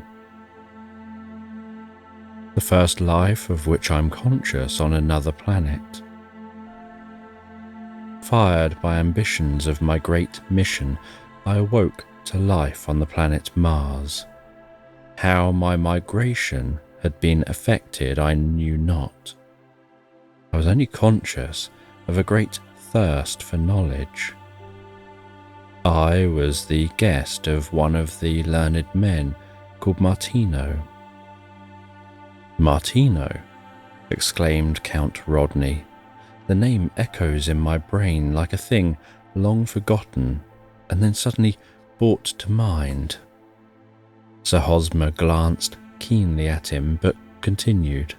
The first life of which I'm conscious on another planet. Fired by ambitions of my great mission, I awoke to life on the planet Mars. How my migration had been affected I knew not. I was only conscious of a great thirst for knowledge. I was the guest of one of the learned men called Martino. Martino, exclaimed Count Rodney. The name echoes in my brain like a thing long forgotten and then suddenly brought to mind. Sir Hosmer glanced keenly at him but continued.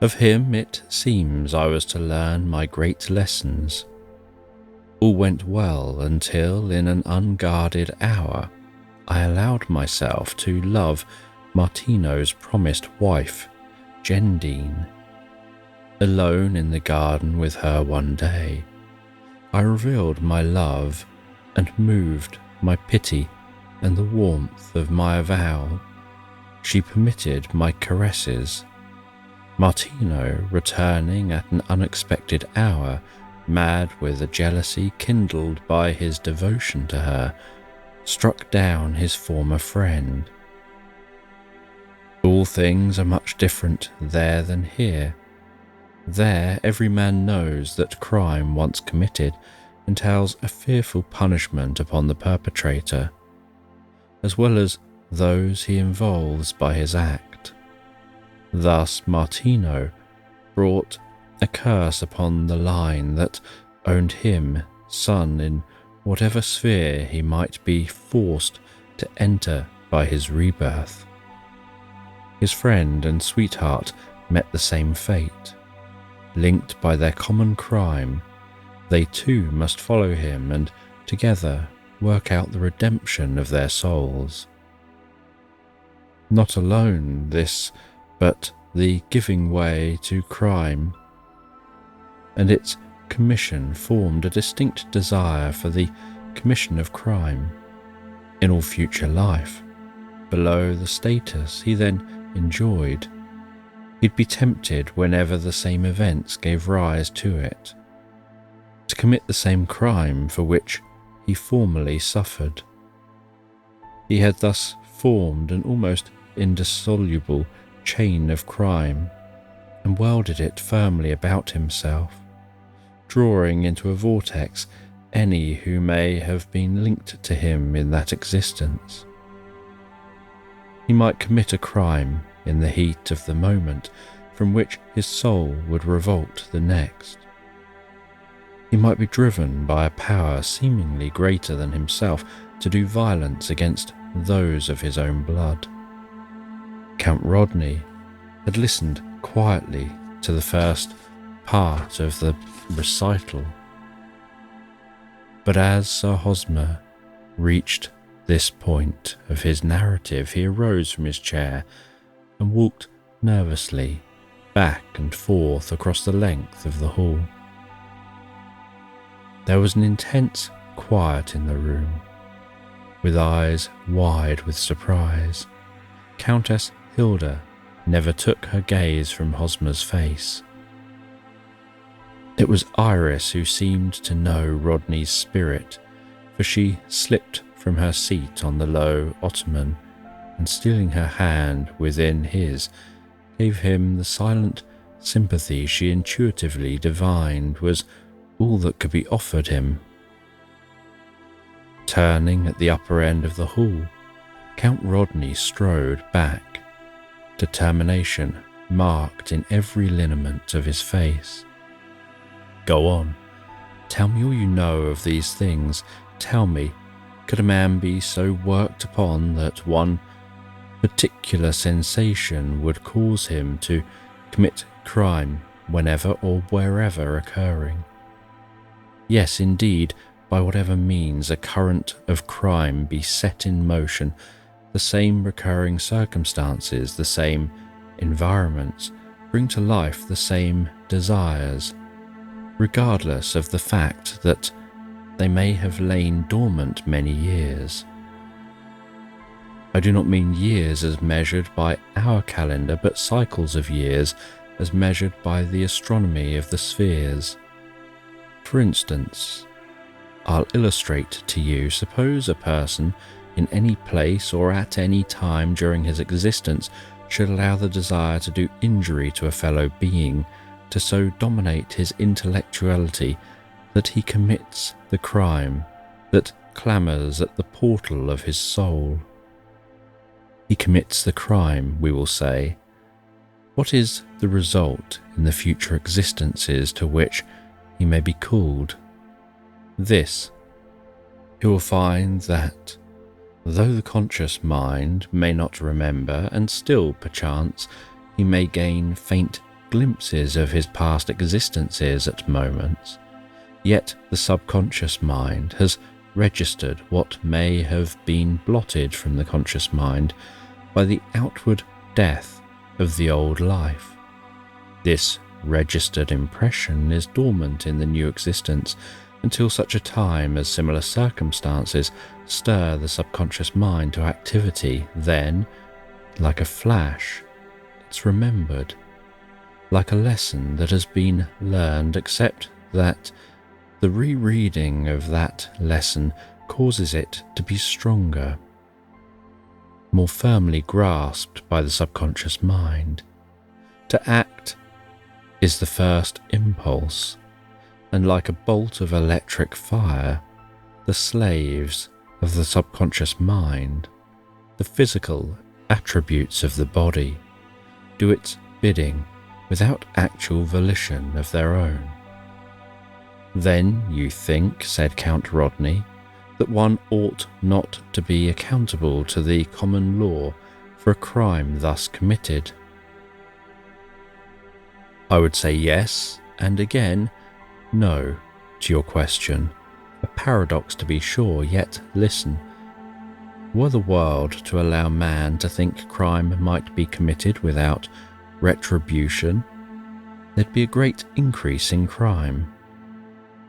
Of him it seems I was to learn my great lessons. All went well until in an unguarded hour I allowed myself to love Martino's promised wife, Gendine. Alone in the garden with her one day, I revealed my love and moved my pity and the warmth of my avowal. She permitted my caresses. Martino, returning at an unexpected hour, mad with a jealousy kindled by his devotion to her, struck down his former friend. All things are much different there than here. There every man knows that crime once committed entails a fearful punishment upon the perpetrator, as well as those he involves by his act. Thus Martino brought a curse upon the line that owned him son in whatever sphere he might be forced to enter by his rebirth. His friend and sweetheart met the same fate. Linked by their common crime, they too must follow him and together work out the redemption of their souls. Not alone this, but the giving way to crime and its commission formed a distinct desire for the commission of crime in all future life, below the status he then enjoyed. He'd be tempted whenever the same events gave rise to it, to commit the same crime for which he formerly suffered. He had thus formed an almost indissoluble chain of crime and welded it firmly about himself, drawing into a vortex any who may have been linked to him in that existence. He might commit a crime in the heat of the moment from which his soul would revolt the next. He might be driven by a power seemingly greater than himself to do violence against those of his own blood. Count Rodney had listened quietly to the first part of the recital, but as Sir Hosmer reached this point of his narrative, he arose from his chair and walked nervously back and forth across the length of the hall. There was an intense quiet in the room. With eyes wide with surprise, Countess Hilda never took her gaze from Hosmer's face. It was Iris who seemed to know Rodney's spirit, for she slipped from her seat on the low ottoman and, stealing her hand within his, gave him the silent sympathy she intuitively divined was all that could be offered him. Turning at the upper end of the hall, Count Rodney strode back, determination marked in every lineament of his face. Go on, tell me all you know of these things. Tell me, could a man be so worked upon that one particular sensation would cause him to commit crime whenever or wherever occurring? Yes, indeed, by whatever means a current of crime be set in motion, the same recurring circumstances, the same environments, bring to life the same desires, regardless of the fact that they may have lain dormant many years. I do not mean years as measured by our calendar, but cycles of years as measured by the astronomy of the spheres. For instance, I'll illustrate to you. Suppose a person in any place or at any time during his existence should allow the desire to do injury to a fellow being to so dominate his intellectuality that he commits the crime that clamours at the portal of his soul. He commits the crime, we will say. What is the result in the future existences to which he may be called? This: he will find that, though the conscious mind may not remember, and still, perchance, he may gain faint glimpses of his past existences at moments, yet the subconscious mind has registered what may have been blotted from the conscious mind by the outward death of the old life. This registered impression is dormant in the new existence until such a time as similar circumstances stir the subconscious mind to activity. Then, like a flash, it's remembered, like a lesson that has been learned, except that the rereading of that lesson causes it to be stronger, more firmly grasped by the subconscious mind. To act is the first impulse, and like a bolt of electric fire, the slaves of the subconscious mind, the physical attributes of the body, do its bidding without actual volition of their own. Then you think, said Count Rodney, that one ought not to be accountable to the common law for a crime thus committed? I would say yes, and again, no, to your question. A paradox to be sure, yet listen. Were the world to allow man to think crime might be committed without retribution, there'd be a great increase in crime.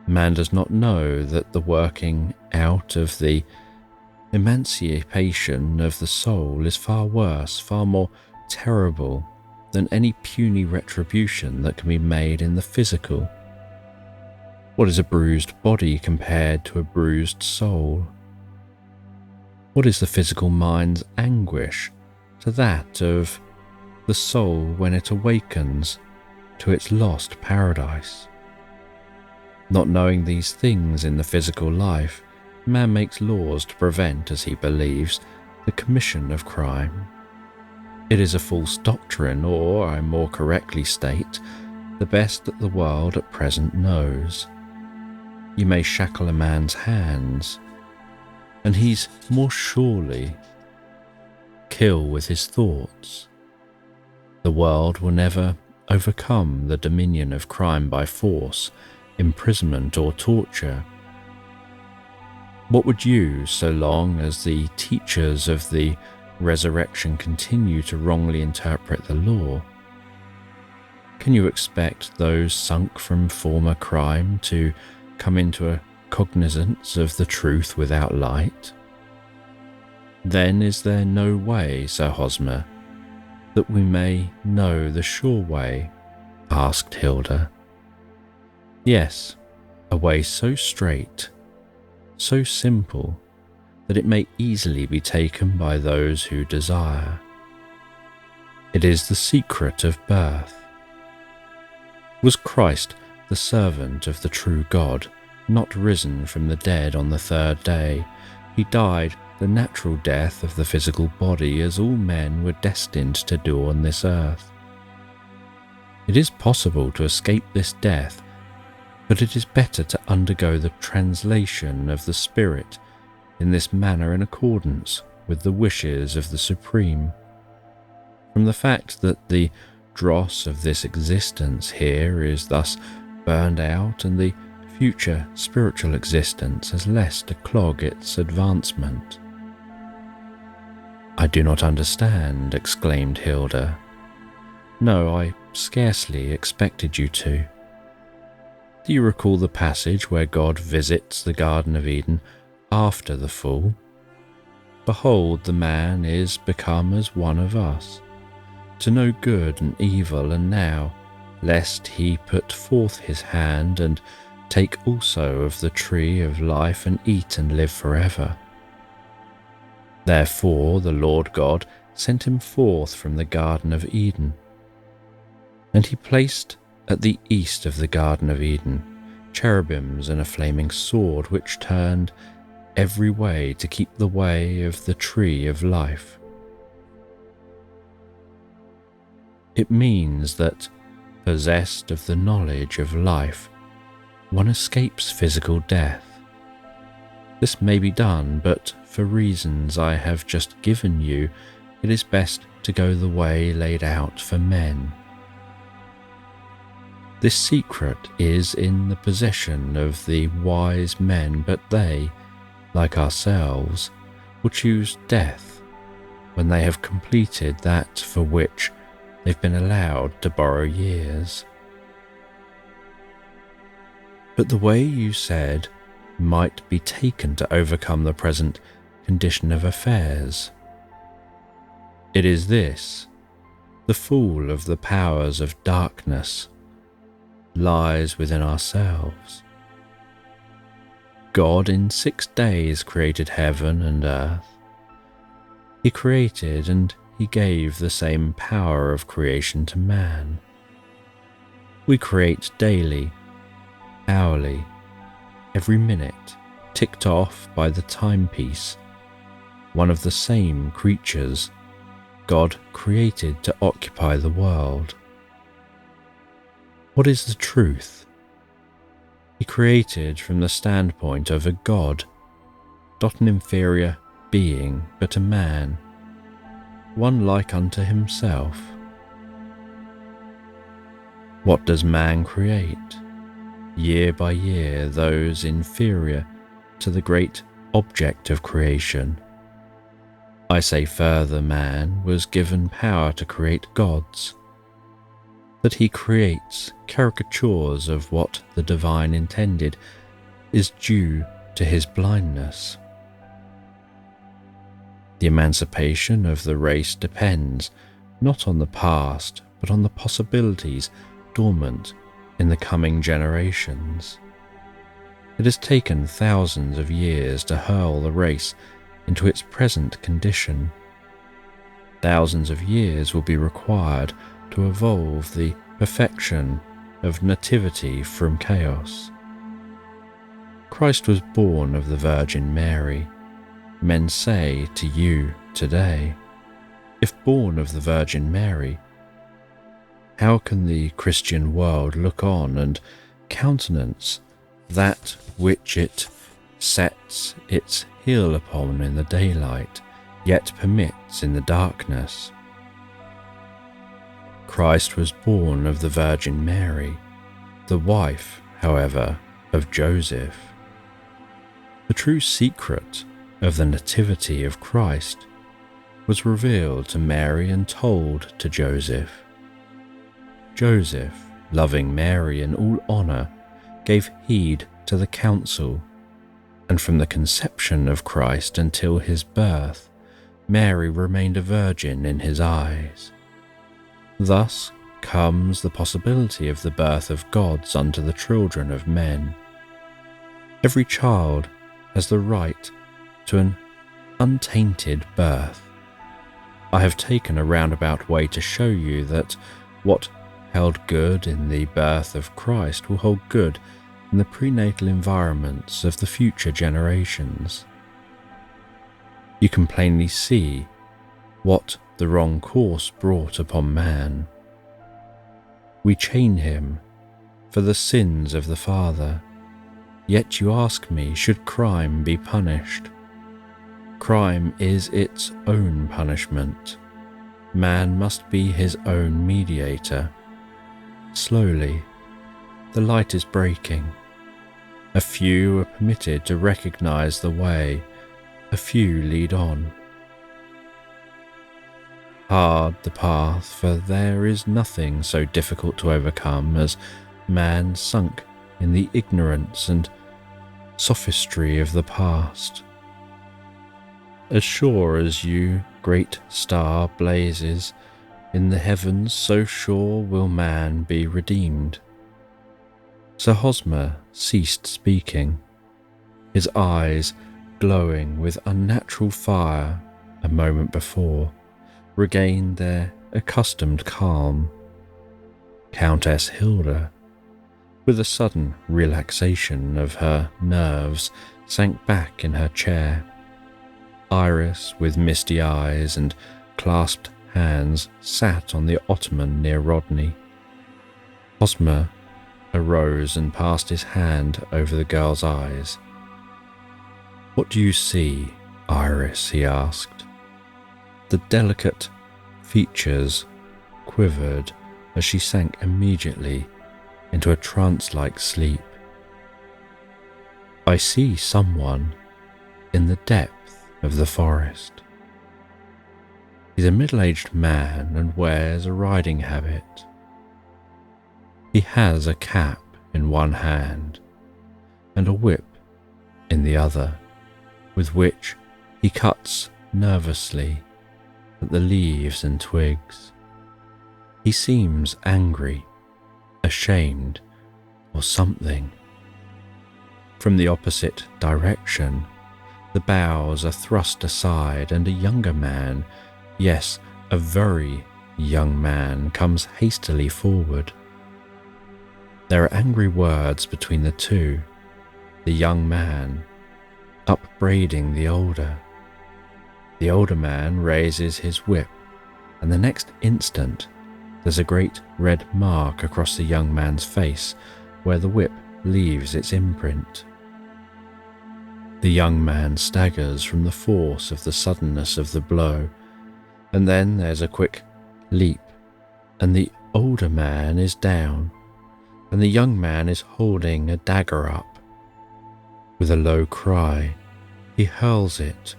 Man does not know that the working out of the emancipation of the soul is far worse, far more terrible than any puny retribution that can be made in the physical. What is a bruised body compared to a bruised soul? What is the physical mind's anguish to that of the soul when it awakens to its lost paradise? Not knowing these things in the physical life, man makes laws to prevent, as he believes, the commission of crime. It is a false doctrine, or, I more correctly state, the best that the world at present knows. You may shackle a man's hands, and he's more surely kill with his thoughts. The world will never overcome the dominion of crime by force, imprisonment, or torture. What would you, so long as the teachers of the resurrection continue to wrongly interpret the law? Can you expect those sunk from former crime to come into a cognizance of the truth without light? Then is there no way, Sir Hosmer, that we may know the sure way? Asked Hilda. Yes, a way so straight, so simple, that it may easily be taken by those who desire. It is the secret of birth. Was Christ, the servant of the true God, not risen from the dead on the third day? He died the natural death of the physical body, as all men were destined to do on this earth. It is possible to escape this death, but it is better to undergo the translation of the spirit in this manner in accordance with the wishes of the Supreme. From the fact that the dross of this existence here is thus burned out, and the future spiritual existence has less to clog its advancement. "I do not understand," exclaimed Hilda. "No, I scarcely expected you to. Do you recall the passage where God visits the Garden of Eden after the fall? Behold, the man is become as one of us, to know good and evil, and now, lest he put forth his hand and take also of the tree of life and eat and live forever. Therefore the Lord God sent him forth from the Garden of Eden. And he placed at the east of the Garden of Eden cherubims and a flaming sword, which turned every way to keep the way of the tree of life." It means that, possessed of the knowledge of life, one escapes physical death. This may be done, but for reasons I have just given you, it is best to go the way laid out for men. This secret is in the possession of the wise men, but they, like ourselves, will choose death when they have completed that for which they've been allowed to borrow years. But the way you said might be taken to overcome the present condition of affairs. It is this: the fall of the powers of darkness lies within ourselves. God in 6 days created heaven and earth. He created and he gave the same power of creation to man. We create daily, hourly, every minute, ticked off by the timepiece, one of the same creatures God created to occupy the world. What is the truth? He created from the standpoint of a God, not an inferior being, but a man, one like unto himself. What does man create? Year by year, those inferior to the great object of creation. I say further, man was given power to create gods. That he creates caricatures of what the divine intended is due to his blindness. The emancipation of the race depends not on the past, but on the possibilities dormant in the coming generations. It has taken thousands of years to hurl the race into its present condition. Thousands of years will be required to evolve the perfection of nativity from chaos. Christ was born of the Virgin Mary. Men say to you today, if born of the Virgin Mary, how can the Christian world look on and countenance that which it sets its heel upon in the daylight, yet permits in the darkness? Christ was born of the Virgin Mary, the wife, however, of Joseph. The true secret of the nativity of Christ was revealed to Mary and told to Joseph. Joseph, loving Mary in all honour, gave heed to the counsel, and from the conception of Christ until his birth, Mary remained a virgin in his eyes. Thus comes the possibility of the birth of gods unto the children of men. Every child has the right to an untainted birth. I have taken a roundabout way to show you that what held good in the birth of Christ will hold good in the prenatal environments of the future generations. You can plainly see what the wrong course brought upon man. We chain him for the sins of the father. Yet you ask me, should crime be punished? Crime is its own punishment. Man must be his own mediator. Slowly, the light is breaking. A few are permitted to recognize the way. A few lead on. Hard the path, for there is nothing so difficult to overcome as man sunk in the ignorance and sophistry of the past. As sure as you, great star, blazes in the heavens, so sure will man be redeemed. Sir Hosmer ceased speaking, his eyes glowing with unnatural fire a moment before, regained their accustomed calm. Countess Hilda, with a sudden relaxation of her nerves, sank back in her chair. Iris, with misty eyes and clasped hands, sat on the ottoman near Rodney. Hosmer arose and passed his hand over the girl's eyes. "What do you see, Iris?" he asked. The delicate features quivered as she sank immediately into a trance-like sleep. "I see someone in the depth of the forest. He's a middle-aged man and wears a riding habit. He has a cap in one hand and a whip in the other, with which he cuts nervously at the leaves and twigs. He seems angry, ashamed, or something. From the opposite direction, the boughs are thrust aside and a younger man, yes, a very young man, comes hastily forward. There are angry words between the two, the young man upbraiding the older. The older man raises his whip, and the next instant there's a great red mark across the young man's face where the whip leaves its imprint. The young man staggers from the force of the suddenness of the blow, and then there's a quick leap, and the older man is down, and the young man is holding a dagger up. With a low cry, he hurls it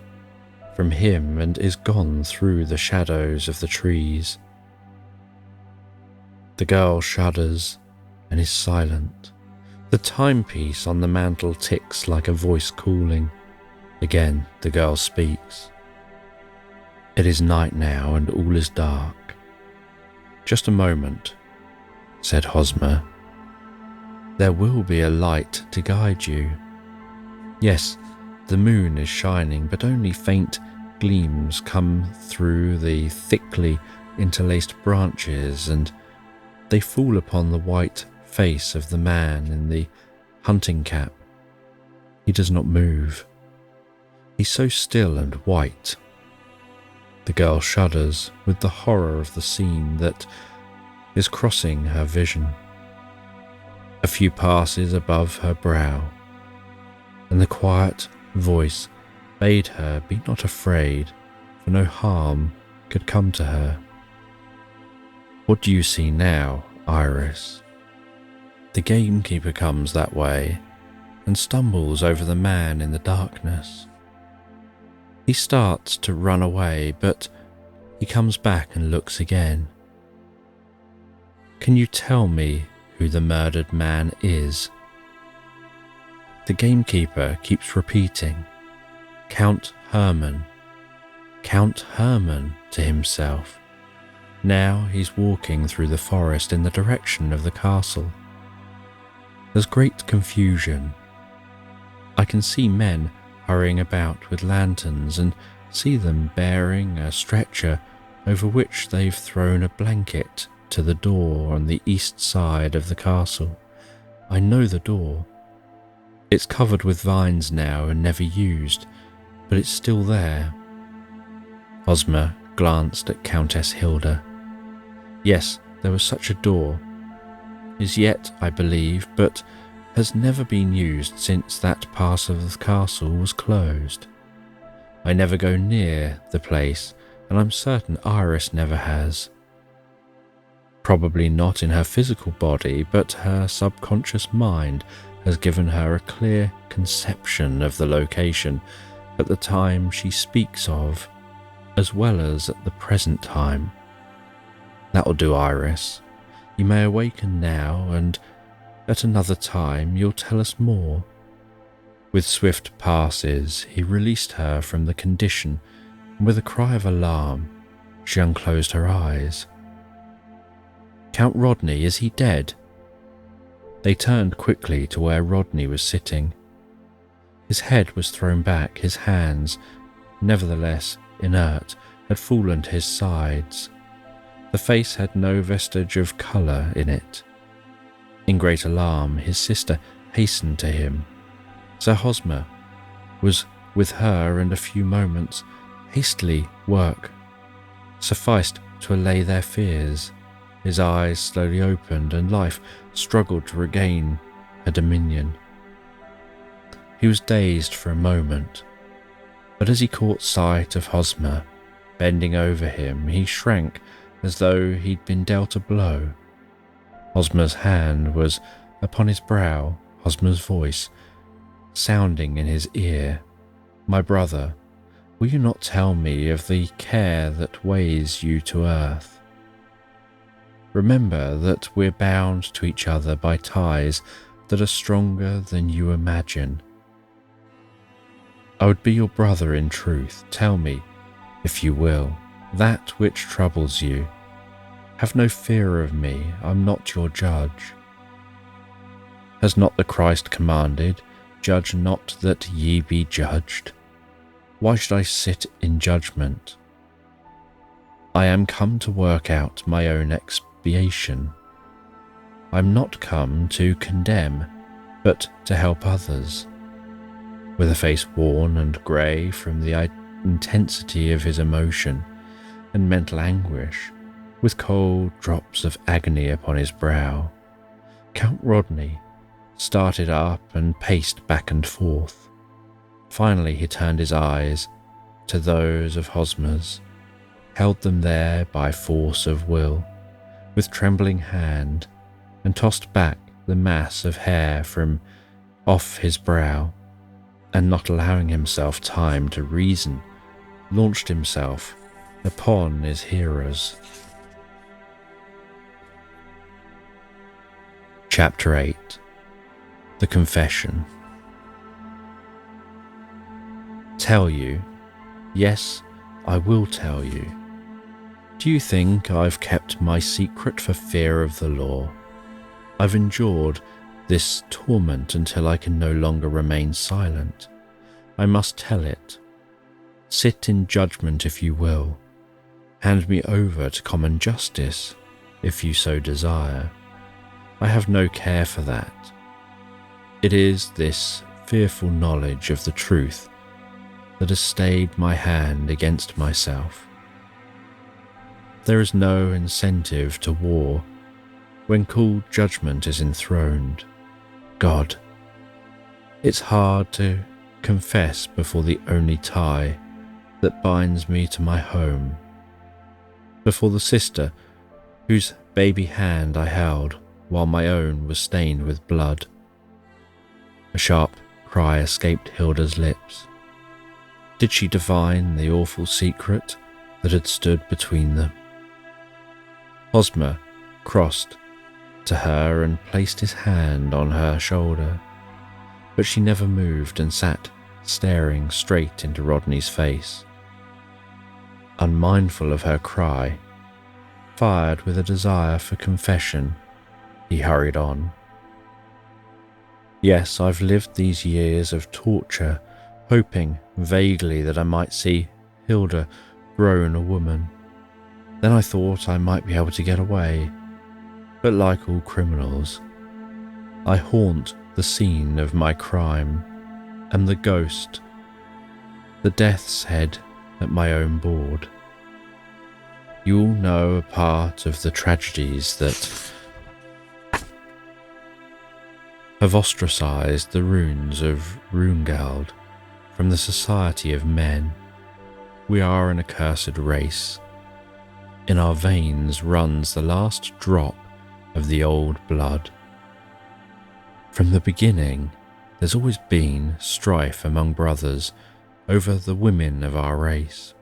from him and is gone through the shadows of the trees. The girl shudders and is silent. The timepiece on the mantel ticks like a voice calling. Again the girl speaks. "It is night now and all is dark." "Just a moment," said Hosmer. "There will be a light to guide you. Yes, the moon is shining, but only faint gleams come through the thickly interlaced branches, and they fall upon the white face of the man in the hunting cap. He does not move. He's so still and white." The girl shudders with the horror of the scene that is crossing her vision. A few passes above her brow, and the quiet voice bade her be not afraid, for no harm could come to her. "What do you see now, Iris?" The gamekeeper comes that way and stumbles over the man in the darkness. He starts to run away, but he comes back and looks again. "Can you tell me who the murdered man is?" The gamekeeper keeps repeating, "Count Herman, Count Herman," to himself. Now he's walking through the forest in the direction of the castle. There's great confusion. I can see men hurrying about with lanterns and see them bearing a stretcher over which they've thrown a blanket to the door on the east side of the castle. I know the door. It's covered with vines now and never used, but it's still there. Hosmer glanced at Countess Hilda. Yes, there was such a door, is yet, I believe, but has never been used since that part of the castle was closed. I never go near the place, and I'm certain Iris never has. Probably not in her physical body, but her subconscious mind has given her a clear conception of the location at the time she speaks of, as well as at the present time. That'll do, Iris. You may awaken now, and at another time you'll tell us more. With swift passes, he released her from the condition, and with a cry of alarm, she unclosed her eyes. Count Rodney, is he dead? They turned quickly to where Rodney was sitting. His head was thrown back, his hands, nevertheless inert, had fallen to his sides. The face had no vestige of colour in it. In great alarm, his sister hastened to him. Sir Hosmer was with her, and a few moments' hastily work sufficed to allay their fears. His eyes slowly opened, and life struggled to regain her dominion. He was dazed for a moment, but as he caught sight of Hosmer bending over him, he shrank as though he'd been dealt a blow. Hosmer's hand was upon his brow, Hosmer's voice sounding in his ear. My brother, will you not tell me of the care that weighs you to earth? Remember that we're bound to each other by ties that are stronger than you imagine. I would be your brother in truth. Tell me, if you will, that which troubles you. Have no fear of me, I'm not your judge. Has not the Christ commanded, judge not that ye be judged? Why should I sit in judgment? I am come to work out my own expiation. I'm not come to condemn, but to help others. With a face worn and grey from the intensity of his emotion and mental anguish, with cold drops of agony upon his brow, Count Rodney started up and paced back and forth. Finally he turned his eyes to those of Hosmer's, held them there by force of will, with trembling hand, and tossed back the mass of hair from off his brow, and not allowing himself time to reason, launched himself upon his hearers. Chapter 8. The Confession. Tell you? Yes, I will tell you. Do you think I've kept my secret for fear of the law? I've endured this torment until I can no longer remain silent. I must tell it. Sit in judgment if you will. Hand me over to common justice, if you so desire. I have no care for that. It is this fearful knowledge of the truth that has stayed my hand against myself. There is no incentive to war when cool judgment is enthroned. God, it's hard to confess before the only tie that binds me to my home, before the sister whose baby hand I held while my own was stained with blood. A sharp cry escaped Hilda's lips. Did she divine the awful secret that had stood between them? Hosmer crossed to her and placed his hand on her shoulder, but she never moved and sat staring straight into Rodney's face. Unmindful of her cry, fired with a desire for confession, he hurried on. Yes, I've lived these years of torture, hoping vaguely that I might see Hilda grown a woman. Then I thought I might be able to get away, but like all criminals, I haunt the scene of my crime, am the ghost, the death's head at my own board. You all know a part of the tragedies that have ostracized the runes of Runegald from the society of men. We are an accursed race. In our veins runs the last drop of the old blood. From the beginning, there's always been strife among brothers over the women of our race.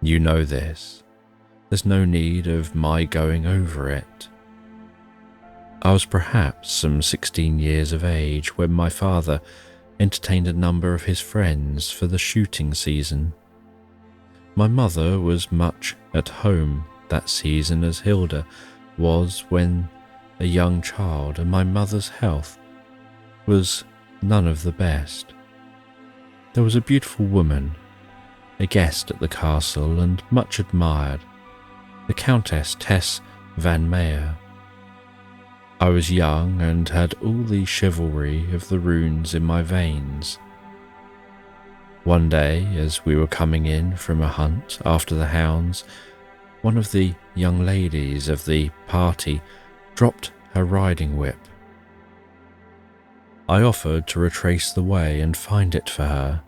You know this. There's no need of my going over it. I was perhaps some 16 years of age when my father entertained a number of his friends for the shooting season. My mother was much at home that season, as Hilda was when a young child, and my mother's health was none of the best. There was a beautiful woman, a guest at the castle and much admired, the Countess Tess van Meyer. I was young and had all the chivalry of the runes in my veins. One day, as we were coming in from a hunt after the hounds, one of the young ladies of the party dropped her riding whip. I offered to retrace the way and find it for her.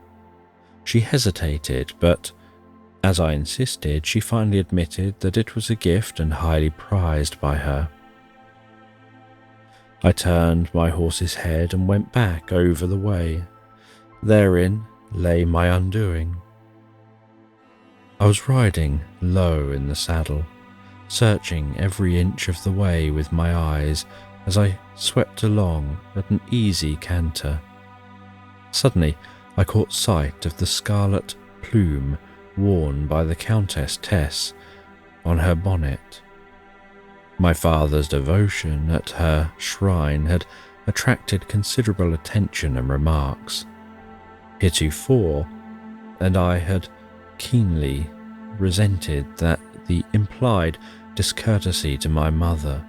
She hesitated, but as I insisted, she finally admitted that it was a gift and highly prized by her. I turned my horse's head and went back over the way. Therein lay my undoing. I was riding low in the saddle, searching every inch of the way with my eyes as I swept along at an easy canter. Suddenly, I caught sight of the scarlet plume worn by the Countess Tess on her bonnet. My father's devotion at her shrine had attracted considerable attention and remarks. Heretofore, and I had keenly resented that the implied discourtesy to my mother,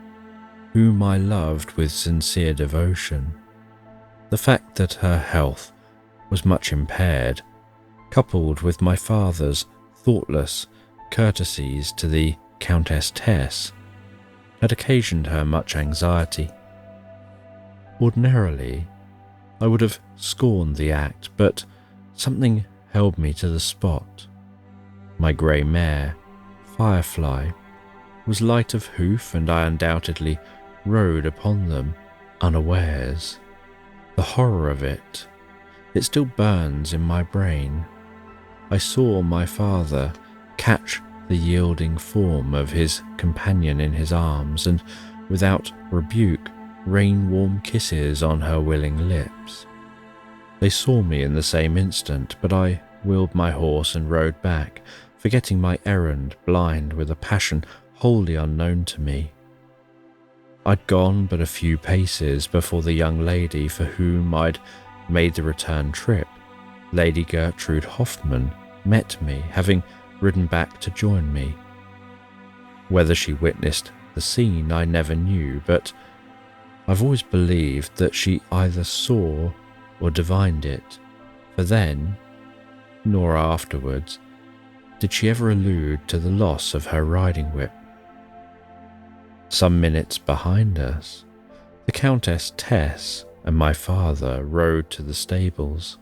whom I loved with sincere devotion. The fact that her health was much impaired, coupled with my father's thoughtless courtesies to the Countess Tess, had occasioned her much anxiety. Ordinarily, I would have scorned the act, but something held me to the spot. My grey mare, Firefly, was light of hoof, and I undoubtedly rode upon them unawares. The horror of it still burns in my brain. I saw my father catch the yielding form of his companion in his arms, and without rebuke rain warm kisses on her willing lips. They saw me in the same instant, but I wheeled my horse and rode back, forgetting my errand, blind with a passion wholly unknown to me. I'd gone but a few paces before the young lady for whom I'd made the return trip, Lady Gertrude Hoffmann, met me, having ridden back to join me. Whether she witnessed the scene I never knew, but I've always believed that she either saw or divined it, for then, nor afterwards, did she ever allude to the loss of her riding whip. Some minutes behind us, the Countess Tess and my father rode to the stables.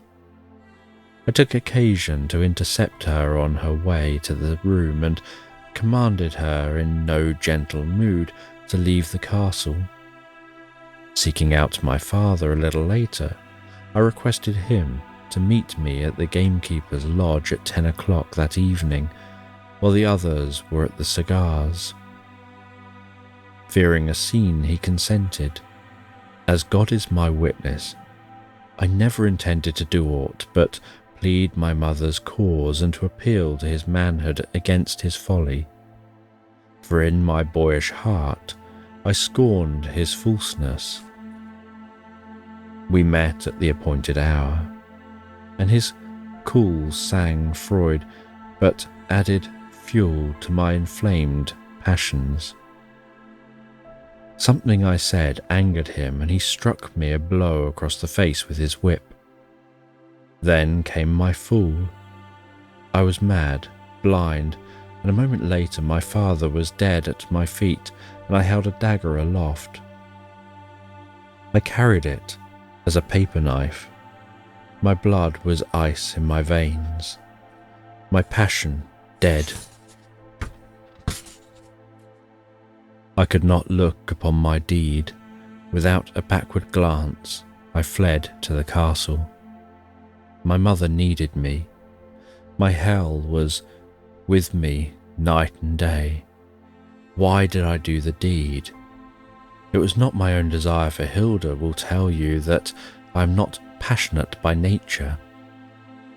I took occasion to intercept her on her way to the room and commanded her in no gentle mood to leave the castle. Seeking out my father a little later, I requested him to meet me at the gamekeeper's lodge at 10 o'clock that evening, while the others were at the cigars. Fearing a scene, he consented. As God is my witness, I never intended to do aught but plead my mother's cause and to appeal to his manhood against his folly. For in my boyish heart I scorned his falseness. We met at the appointed hour, and his call sang Freud, but added fuel to my inflamed passions. Something I said angered him, and he struck me a blow across the face with his whip. Then came my fall. I was mad, blind, and a moment later my father was dead at my feet, and I held a dagger aloft. I carried it as a paper knife. My blood was ice in my veins, my passion dead. I could not look upon my deed. Without a backward glance, I fled to the castle. My mother needed me. My hell was with me night and day. Why did I do the deed? It was not my own desire, for Hilda will tell you that I am not passionate by nature.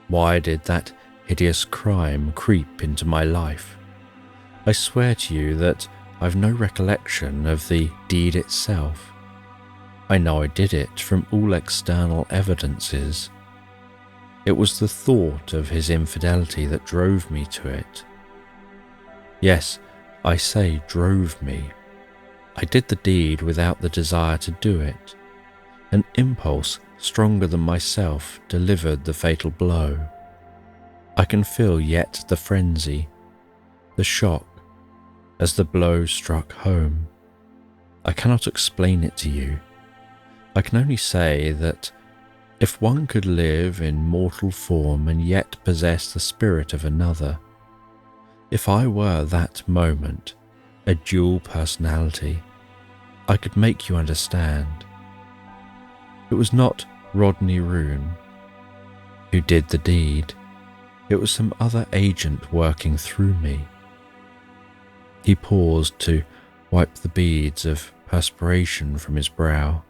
Why did that hideous crime creep into my life? I swear to you that I've no recollection of the deed itself. I know I did it from all external evidences. It was the thought of his infidelity that drove me to it. Yes, I say drove me. I did the deed without the desire to do it. An impulse stronger than myself delivered the fatal blow. I can feel yet the frenzy, the shock, as the blow struck home. I cannot explain it to you. I can only say that if one could live in mortal form and yet possess the spirit of another, if I were that moment a dual personality, I could make you understand. It was not Rodney Roone who did the deed. It was some other agent working through me. He paused to wipe the beads of perspiration from his brow.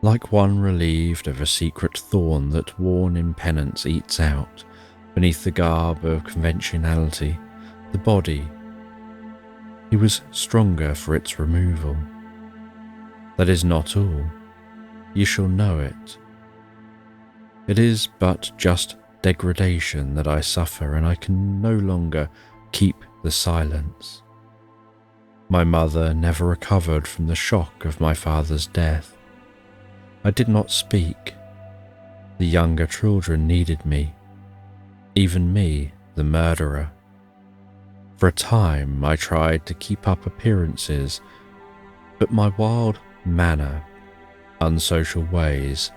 Like one relieved of a secret thorn that worn in penance eats out, beneath the garb of conventionality, the body, he was stronger for its removal. That is not all. You shall know it. It is but just degradation that I suffer, and I can no longer keep the silence. My mother never recovered from the shock of my father's death. I did not speak. The younger children needed me, even me, the murderer. For a time I tried to keep up appearances, but my wild manner, unsocial ways,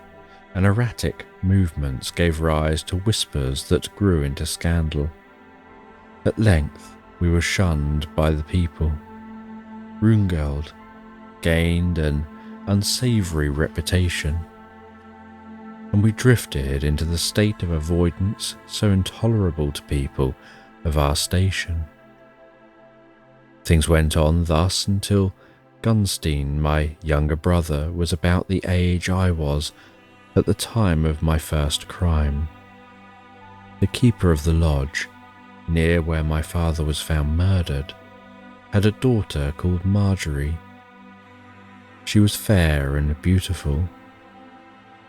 and erratic movements gave rise to whispers that grew into scandal. At length we were shunned by the people. Rungeld gained an unsavoury reputation, and we drifted into the state of avoidance so intolerable to people of our station. Things went on thus until Gunstein, my younger brother, was about the age I was at the time of my first crime. The keeper of the lodge, near where my father was found murdered, had a daughter called Marjorie. She was fair and beautiful,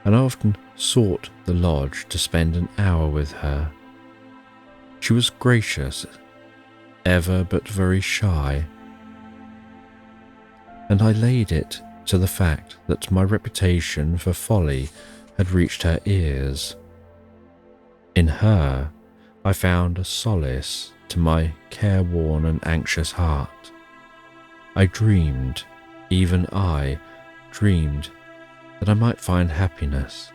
and I often sought the lodge to spend an hour with her. She was gracious, ever but very shy, and I laid it to the fact that my reputation for folly had reached her ears. In her, I found a solace to my careworn and anxious heart. I dreamed, even I dreamed, that I might find happiness.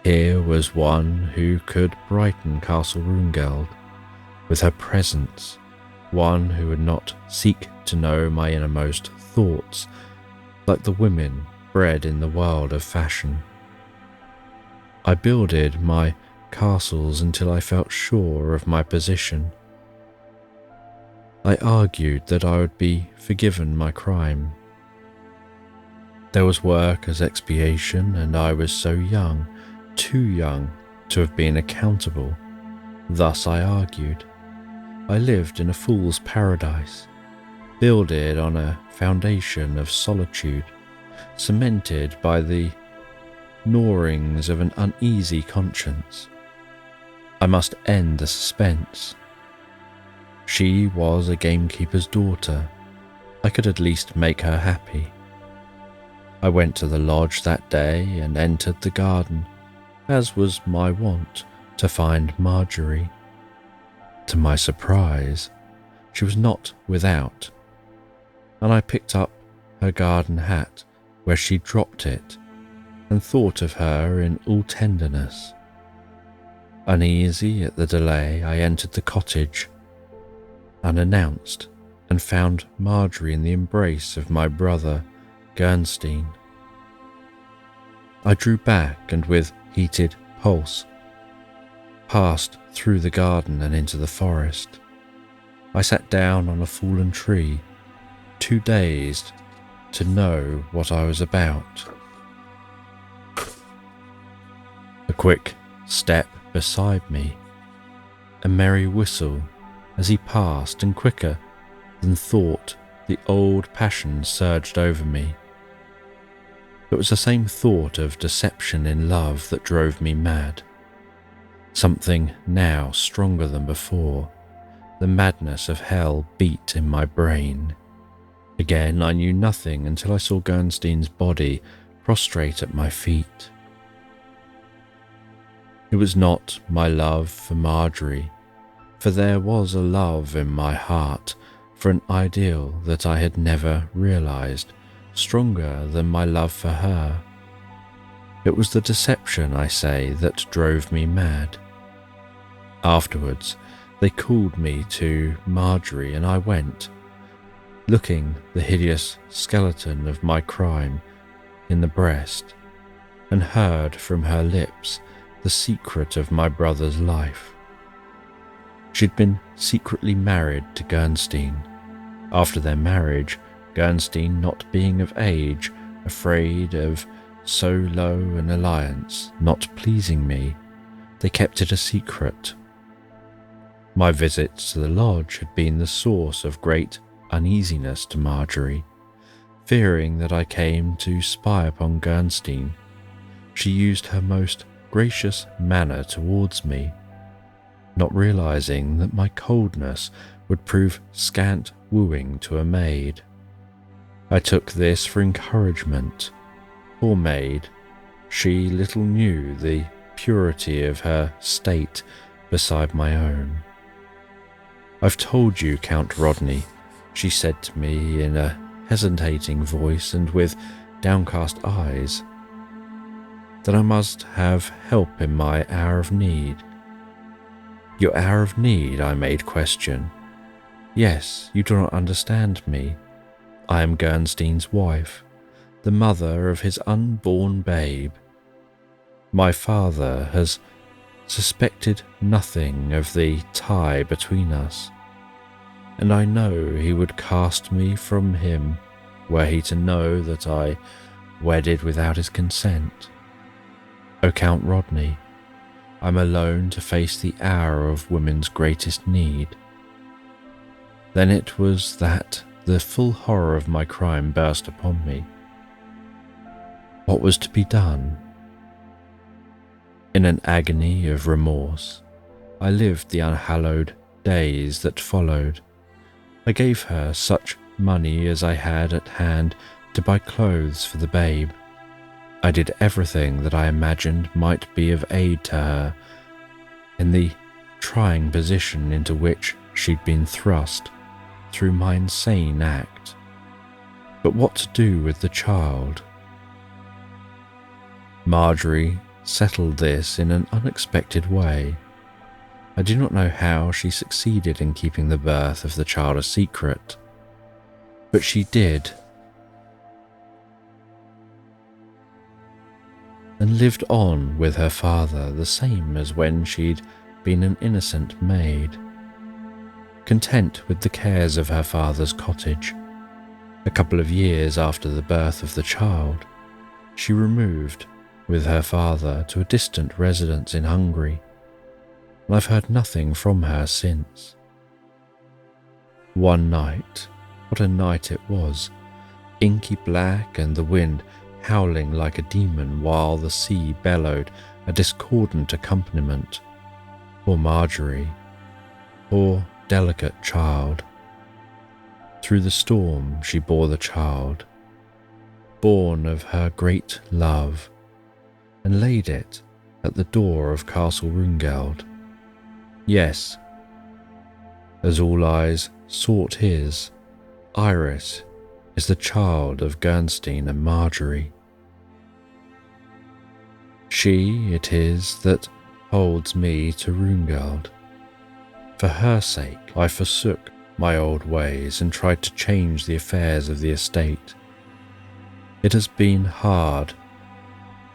Here was one who could brighten Castle Rungeld with her presence, one who would not seek to know my innermost thoughts, like the women bred in the world of fashion. I builded my castles until I felt sure of my position. I argued that I would be forgiven my crime. There was work as expiation, and I was so young, too young to have been accountable. Thus I argued. I lived in a fool's paradise, builded on a foundation of solitude, cemented by the gnawings of an uneasy conscience. I must end the suspense. She was a gamekeeper's daughter. I could at least make her happy. I went to the lodge that day and entered the garden, as was my wont, to find Marjorie. To my surprise, she was not without, and I picked up her garden hat where she dropped it and thought of her in all tenderness. Uneasy at the delay, I entered the cottage, unannounced, and found Marjorie in the embrace of my brother, Gernstein. I drew back and with heated pulse passed through the garden and into the forest. I sat down on a fallen tree, too dazed to know what I was about. A quick step beside me, a merry whistle as he passed, and quicker than thought the old passion surged over me. It was the same thought of deception in love that drove me mad. Something now stronger than before. The madness of hell beat in my brain. Again, I knew nothing until I saw Gernstein's body prostrate at my feet. It was not my love for Marjorie, for there was a love in my heart for an ideal that I had never realized, stronger than my love for her. It was the deception, I say, that drove me mad. Afterwards, they called me to Marjorie, and I went, looking the hideous skeleton of my crime in the breast, and heard from her lips the secret of my brother's life. She'd been secretly married to Gernstein. After their marriage, Gernstein, not being of age, afraid of so low an alliance not pleasing me, they kept it a secret. My visits to the lodge had been the source of great uneasiness to Marjorie. Fearing that I came to spy upon Gernstein, she used her most gracious manner towards me, not realizing that my coldness would prove scant wooing to a maid. I took this for encouragement. Poor maid, she little knew the purity of her state beside my own. "I've told you, Count Rodney," she said to me in a hesitating voice and with downcast eyes, "that I must have help in my hour of need." "Your hour of need?" I made question. "Yes, you do not understand me. I am Gernstein's wife, the mother of his unborn babe. My father has suspected nothing of the tie between us, and I know he would cast me from him were he to know that I wedded without his consent. O Count Rodney, I'm alone to face the hour of women's greatest need." Then it was that the full horror of my crime burst upon me. What was to be done? In an agony of remorse, I lived the unhallowed days that followed. I gave her such money as I had at hand to buy clothes for the babe. I did everything that I imagined might be of aid to her in the trying position into which she'd been thrust through my insane act. But what to do with the child? Marjorie settled this in an unexpected way. I do not know how she succeeded in keeping the birth of the child a secret, but she did, and lived on with her father the same as when she'd been an innocent maid, content with the cares of her father's cottage. A couple of years after the birth of the child, she removed with her father to a distant residence in Hungary, and I've heard nothing from her since. One night, what a night it was, inky black and the wind howling like a demon while the sea bellowed a discordant accompaniment. Poor Marjorie, poor delicate child. Through the storm she bore the child, born of her great love, and laid it at the door of Castle Rungeld. Yes, as all eyes sought his, Iris is the child of Gernstein and Marjorie. She it is that holds me to Rungeld. For her sake I forsook my old ways and tried to change the affairs of the estate. It has been hard,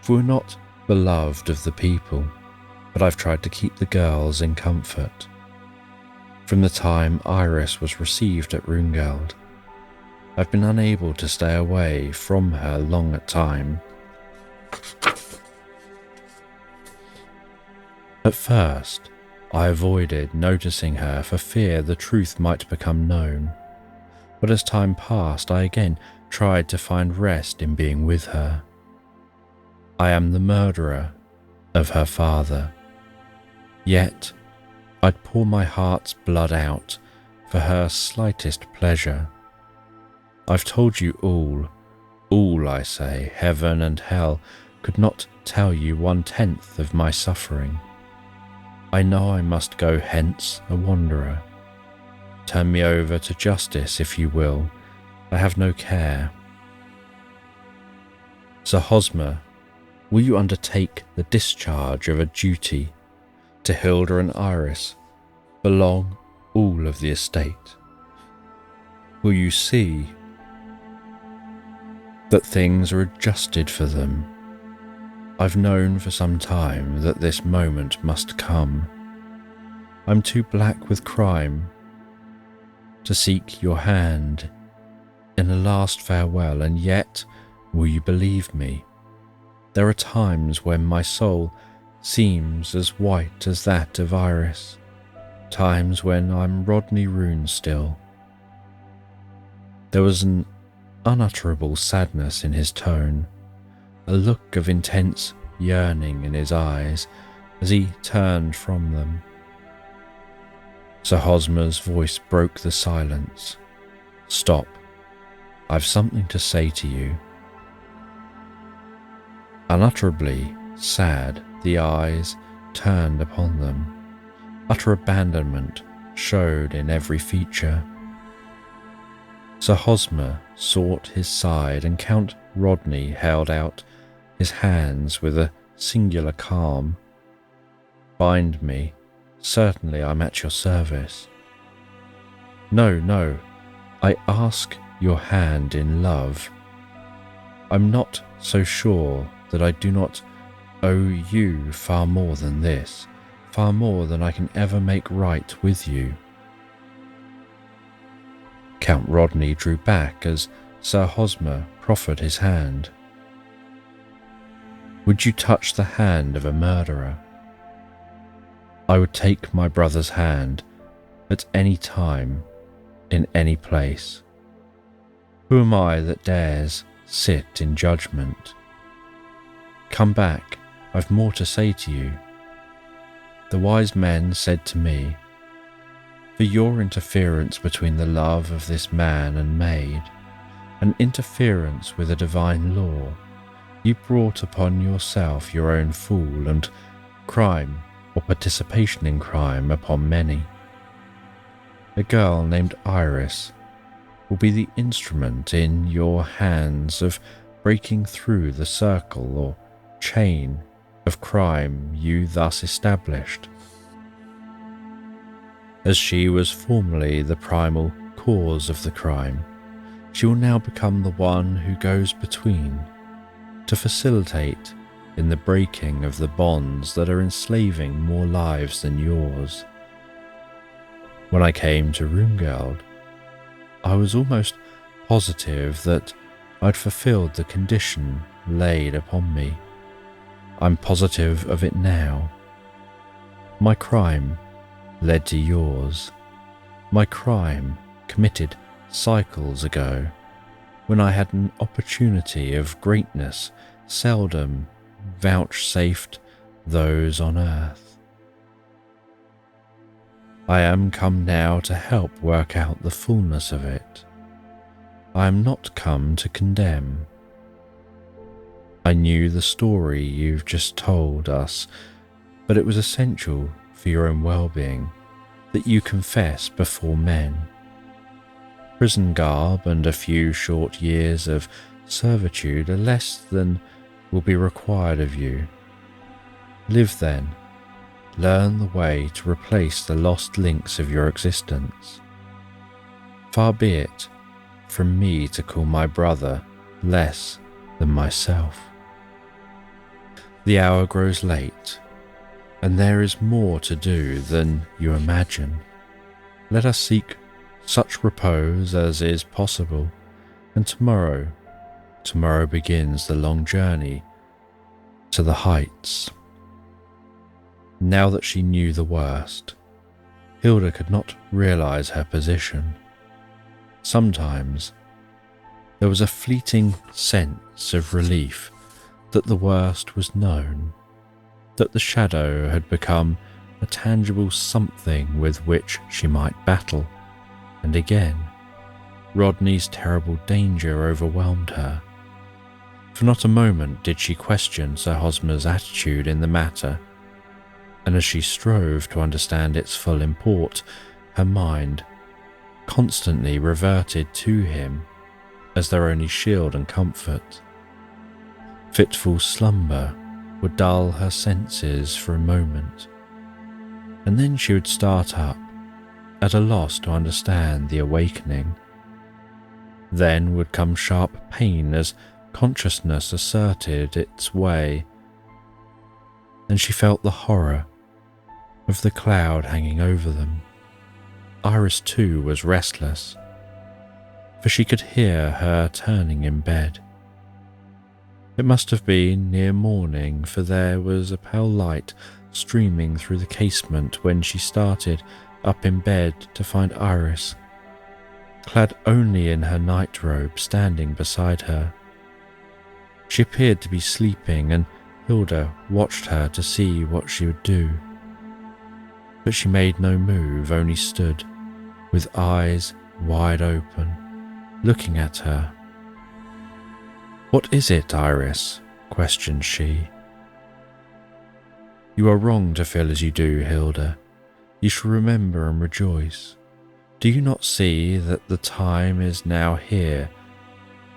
for we're not beloved of the people, but I've tried to keep the girls in comfort. From the time Iris was received at Rungeld, I've been unable to stay away from her long at time. At first, I avoided noticing her for fear the truth might become known, but as time passed I again tried to find rest in being with her. I am the murderer of her father, yet I'd pour my heart's blood out for her slightest pleasure. I've told you all I say, heaven and hell could not tell you 1/10 of my suffering. I know I must go hence a wanderer. Turn me over to justice if you will, I have no care. Sir Hosmer, will you undertake the discharge of a duty? To Hilda and Iris belong all of the estate. Will you see that things are adjusted for them? I've known for some time that this moment must come. I'm too black with crime to seek your hand in a last farewell, and yet, will you believe me, there are times when my soul seems as white as that of Iris, times when I'm Rodney Roon still. There was an unutterable sadness in his tone, a look of intense yearning in his eyes as he turned from them. Sir Hosmer's voice broke the silence. Stop. I've something to say to you. Unutterably sad, the eyes turned upon them. Utter abandonment showed in every feature. Sir Hosmer sought his side, and Count Rodney held out his hands with a singular calm. Bind me. Certainly I'm at your service. No, I ask your hand in love. I'm not so sure that I do not owe you far more than this, far more than I can ever make right with you. Count Rodney drew back as Sir Hosmer proffered his hand. Would you touch the hand of a murderer? I would take my brother's hand at any time, in any place. Who am I that dares sit in judgment? Come back, I've more to say to you. The wise men said to me, for your interference between the love of this man and maid, an interference with a divine law, you brought upon yourself your own fool, and crime or participation in crime upon many. A girl named Iris will be the instrument in your hands of breaking through the circle or chain of crime you thus established. As she was formerly the primal cause of the crime, she will now become the one who goes between, to facilitate in the breaking of the bonds that are enslaving more lives than yours. When I came to Rungeld, I was almost positive that I'd fulfilled the condition laid upon me. I'm positive of it now. My crime led to yours. My crime committed cycles ago, when I had an opportunity of greatness seldom vouchsafed those on earth. I am come now to help work out the fullness of it. I am not come to condemn. I knew the story you've just told us, but it was essential for your own well-being that you confess before men. Prison garb and a few short years of servitude are less than will be required of you. Live then, learn the way to replace the lost links of your existence. Far be it from me to call my brother less than myself. The hour grows late, and there is more to do than you imagine. Let us seek such repose as is possible, and tomorrow begins the long journey to the heights. Now that she knew the worst, Hilda could not realize her position. Sometimes there was a fleeting sense of relief that the worst was known, that the shadow had become a tangible something with which she might battle. And again, Rodney's terrible danger overwhelmed her. For not a moment did she question Sir Hosmer's attitude in the matter, and as she strove to understand its full import, her mind constantly reverted to him as their only shield and comfort. Fitful slumber would dull her senses for a moment, and then she would start up, at a loss to understand the awakening. Then would come sharp pain as consciousness asserted its way, and she felt the horror of the cloud hanging over them. Iris too was restless, for she could hear her turning in bed. It must have been near morning, for there was a pale light streaming through the casement when she started up in bed to find Iris, clad only in her nightrobe, standing beside her. She appeared to be sleeping, and Hilda watched her to see what she would do. But she made no move, only stood, with eyes wide open, looking at her. "What is it, Iris?" questioned she. "You are wrong to feel as you do, Hilda. You shall remember and rejoice. Do you not see that the time is now here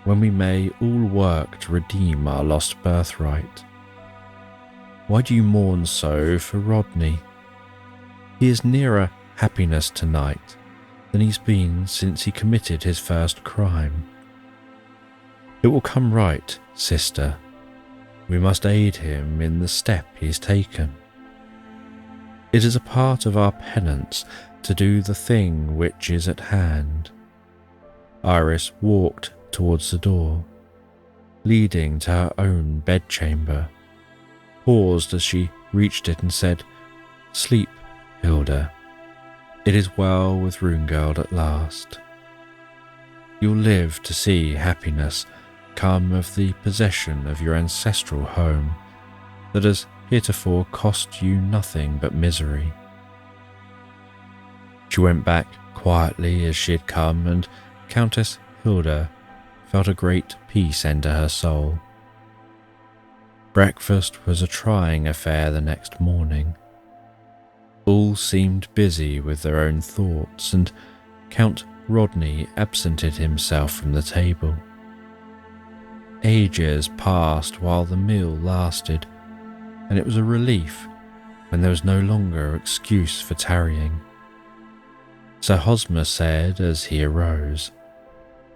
when we may all work to redeem our lost birthright? Why do you mourn so for Rodney? He is nearer happiness tonight than he's been since he committed his first crime. It will come right, sister. We must aid him in the step he's taken. It is a part of our penance to do the thing which is at hand." Iris walked towards the door, leading to her own bedchamber, paused as she reached it and said, "Sleep, Hilda. It is well with Runegeld at last. You'll live to see happiness come of the possession of your ancestral home that has heretofore cost you nothing but misery." She went back quietly as she had come, and Countess Hilda felt a great peace enter her soul. Breakfast was a trying affair the next morning. All seemed busy with their own thoughts, and Count Rodney absented himself from the table. Ages passed while the meal lasted, and it was a relief when there was no longer excuse for tarrying. Sir Hosmer said as he arose,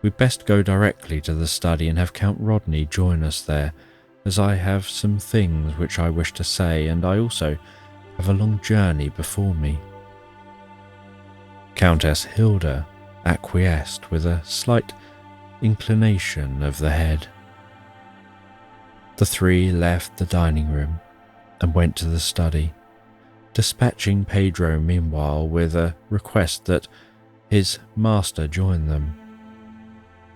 "We'd best go directly to the study and have Count Rodney join us there, as I have some things which I wish to say, and I also have a long journey before me." Countess Hilda acquiesced with a slight inclination of the head. The three left the dining room and went to the study, dispatching Pedro meanwhile with a request that his master join them.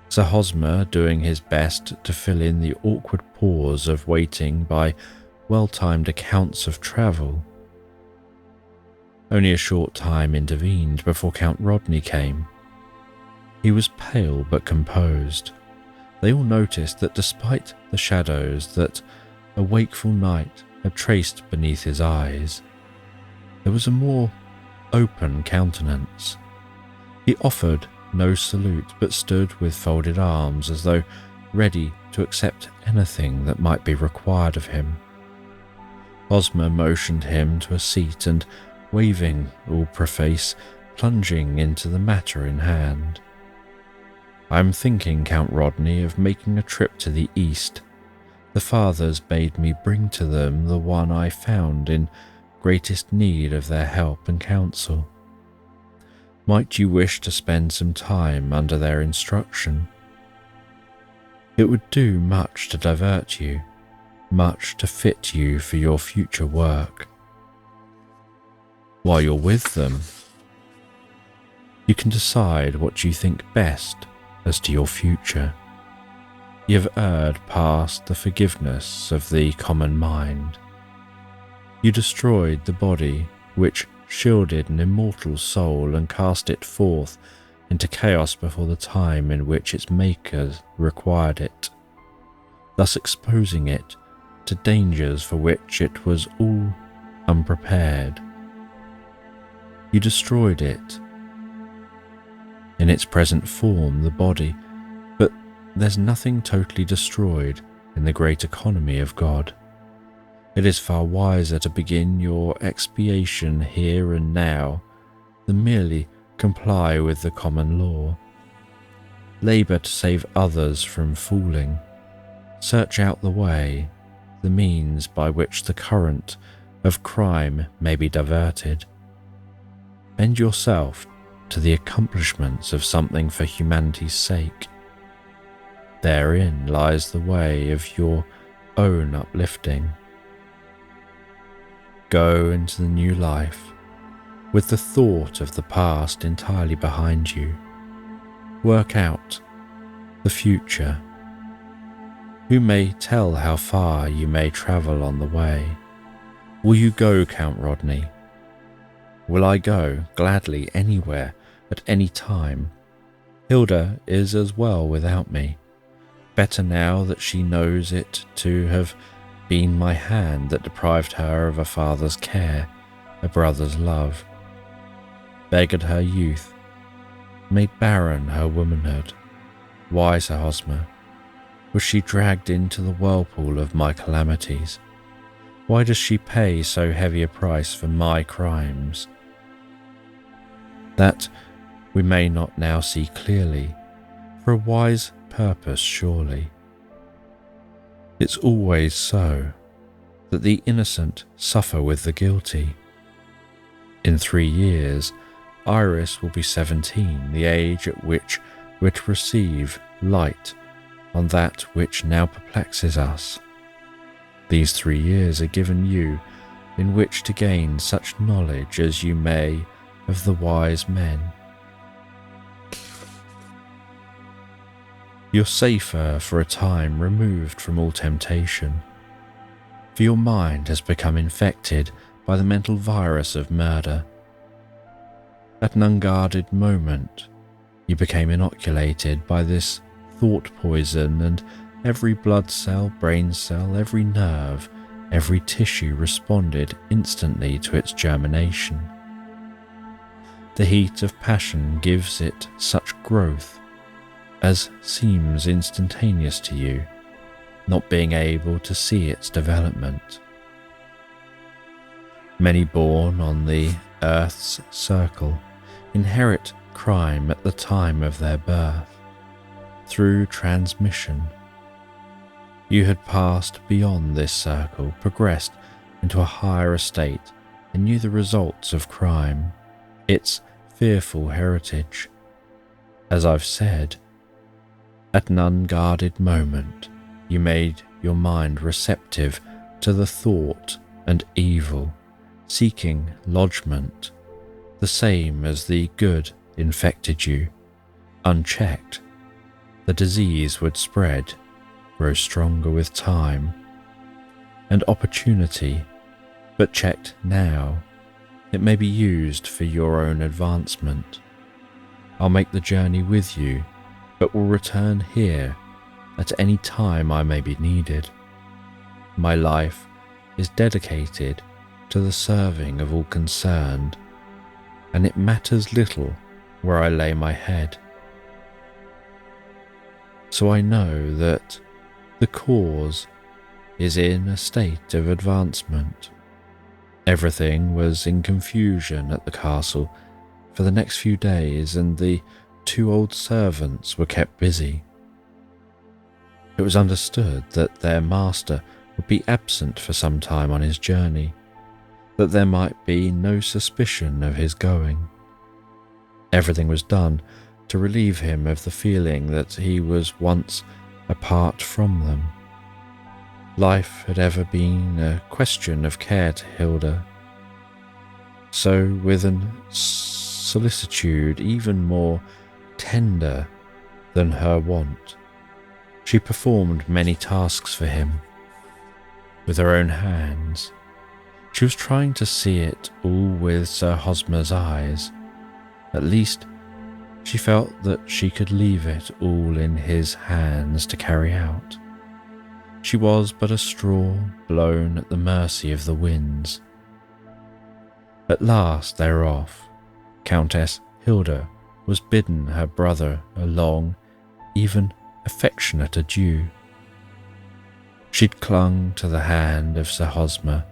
Sir Hosmer doing his best to fill in the awkward pause of waiting by well-timed accounts of travel. Only a short time intervened before Count Rodney came. He was pale but composed. They all noticed that despite the shadows that a wakeful night had traced beneath his eyes, there was a more open countenance. He offered no salute, but stood with folded arms as though ready to accept anything that might be required of him. Ozma motioned him to a seat and, waving all preface, plunging into the matter in hand. "I'm thinking, Count Rodney, of making a trip to the east. The fathers bade me bring to them the one I found in greatest need of their help and counsel. Might you wish to spend some time under their instruction? It would do much to divert you, much to fit you for your future work. While you're with them, you can decide what you think best as to your future. You've erred past the forgiveness of the common mind. You destroyed the body which shielded an immortal soul and cast it forth into chaos before the time in which its makers required it, thus exposing it to dangers for which it was all unprepared. You destroyed it in its present form, the body, but there's nothing totally destroyed in the great economy of God. It is far wiser to begin your expiation here and now than merely comply with the common law. Labour to save others from falling. Search out the way, the means by which the current of crime may be diverted. Bend yourself to the accomplishments of something for humanity's sake. Therein lies the way of your own uplifting. Go into the new life with the thought of the past entirely behind you. Work out the future. Who may tell how far you may travel on the way? Will you go, Count Rodney? Will I go gladly anywhere at any time? Hilda is as well without me. Better now that she knows it to have been my hand that deprived her of a father's care, a brother's love, beggared her youth, made barren her womanhood. Why, Sir Ozma, was she dragged into the whirlpool of my calamities? Why does she pay so heavy a price for my crimes? That we may not now see clearly, for a wise purpose surely. It's always so, that the innocent suffer with the guilty. In 3 years, Iris will be 17, the age at which we're to receive light on that which now perplexes us. These 3 years are given you in which to gain such knowledge as you may of the wise men. You're safer for a time removed from all temptation, for your mind has become infected by the mental virus of murder. At an unguarded moment, you became inoculated by this thought poison, and every blood cell, brain cell, every nerve, every tissue responded instantly to its germination. The heat of passion gives it such growth as seems instantaneous to you, not being able to see its development. Many born on the earth's circle inherit crime at the time of their birth, through transmission. You had passed beyond this circle, progressed into a higher estate, and knew the results of crime, its fearful heritage. As I've said, at an unguarded moment, you made your mind receptive to the thought and evil, seeking lodgment, the same as the good infected you. Unchecked, the disease would spread, grow stronger with time and opportunity, but checked now, it may be used for your own advancement. I'll make the journey with you, but will return here at any time I may be needed. My life is dedicated to the serving of all concerned, and it matters little where I lay my head, so I know that the cause is in a state of advancement. Everything was in confusion at the castle for the next few days, and the 2 old servants were kept busy. It was understood that their master would be absent for some time on his journey, that there might be no suspicion of his going. Everything was done to relieve him of the feeling that he was once apart from them. Life had ever been a question of care to Hilda. So, with a solicitude even more tender than her wont, she performed many tasks for him. With her own hands, she was trying to see it all with Sir Hosmer's eyes. At least, she felt that she could leave it all in his hands to carry out. She was but a straw blown at the mercy of the winds. At last they were off. Countess Hilda was bidden her brother a long, even affectionate adieu. She'd clung to the hand of Sir Hosmer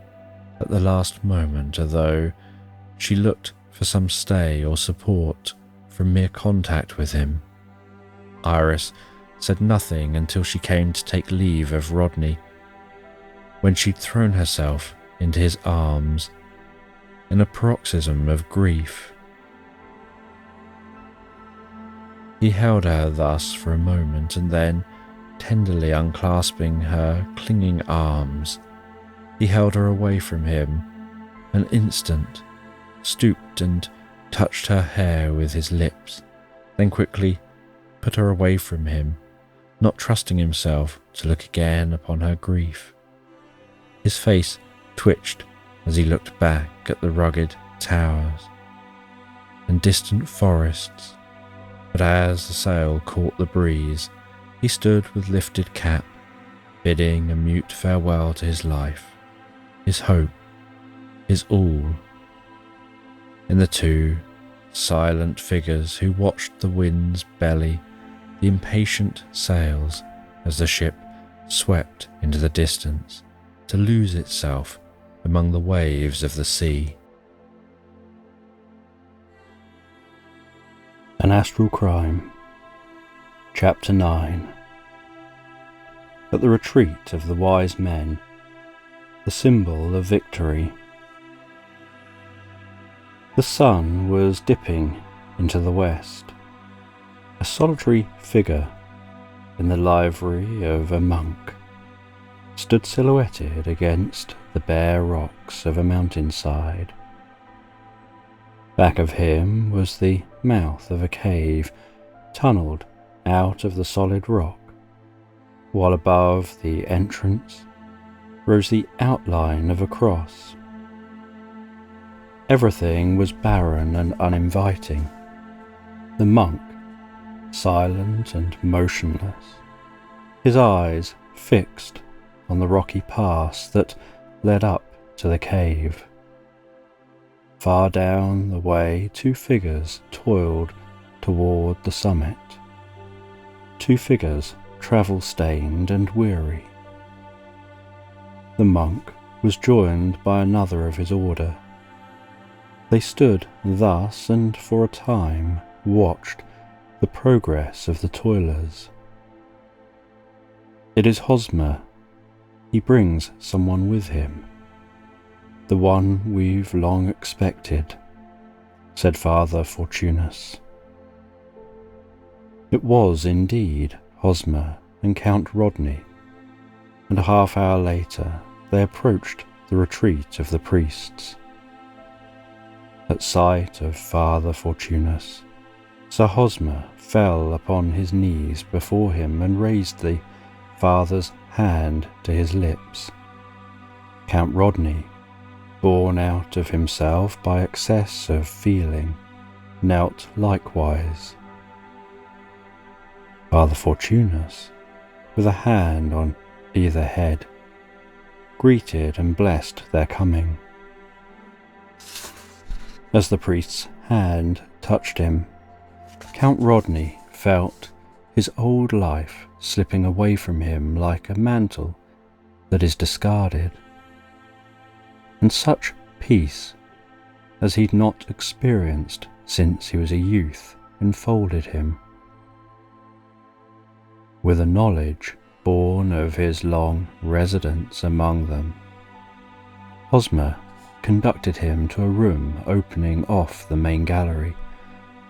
at the last moment, although she looked for some stay or support from mere contact with him. Iris said nothing until she came to take leave of Rodney, when she'd thrown herself into his arms in a paroxysm of grief. He held her thus for a moment, and then, tenderly unclasping her clinging arms, he held her away from him an instant, stooped and touched her hair with his lips, then quickly put her away from him, not trusting himself to look again upon her grief. His face twitched as he looked back at the rugged towers and distant forests, but as the sail caught the breeze, he stood with lifted cap, bidding a mute farewell to his life, his hope, his all. In the 2 silent figures who watched the wind's belly, the impatient sails as the ship swept into the distance to lose itself among the waves of the sea. An Astral Crime. Chapter 9. At the retreat of the wise men, the symbol of victory. The sun was dipping into the west. A solitary figure in the livery of a monk stood silhouetted against the bare rocks of a mountainside. Back of him was the mouth of a cave tunnelled out of the solid rock, while above the entrance rose the outline of a cross. Everything was barren and uninviting. The monk, silent and motionless, his eyes fixed on the rocky pass that led up to the cave. Far down the way 2 figures toiled toward the summit. 2 figures travel-stained and weary. The monk was joined by another of his order. They stood thus and for a time watched the progress of the toilers. "It is Hosmer. He brings someone with him. The one we've long expected," said Father Fortunus. It was indeed Hosmer and Count Rodney, and a half-hour later they approached the retreat of the priests. At sight of Father Fortunus, Sir Hosmer fell upon his knees before him and raised the father's hand to his lips. Count Rodney, borne out of himself by excess of feeling, knelt likewise. Father Fortunus, with a hand on either head, greeted and blessed their coming. As the priest's hand touched him, Count Rodney felt his old life slipping away from him like a mantle that is discarded, and such peace as he'd not experienced since he was a youth enfolded him. With a knowledge born of his long residence among them, Hosmer conducted him to a room opening off the main gallery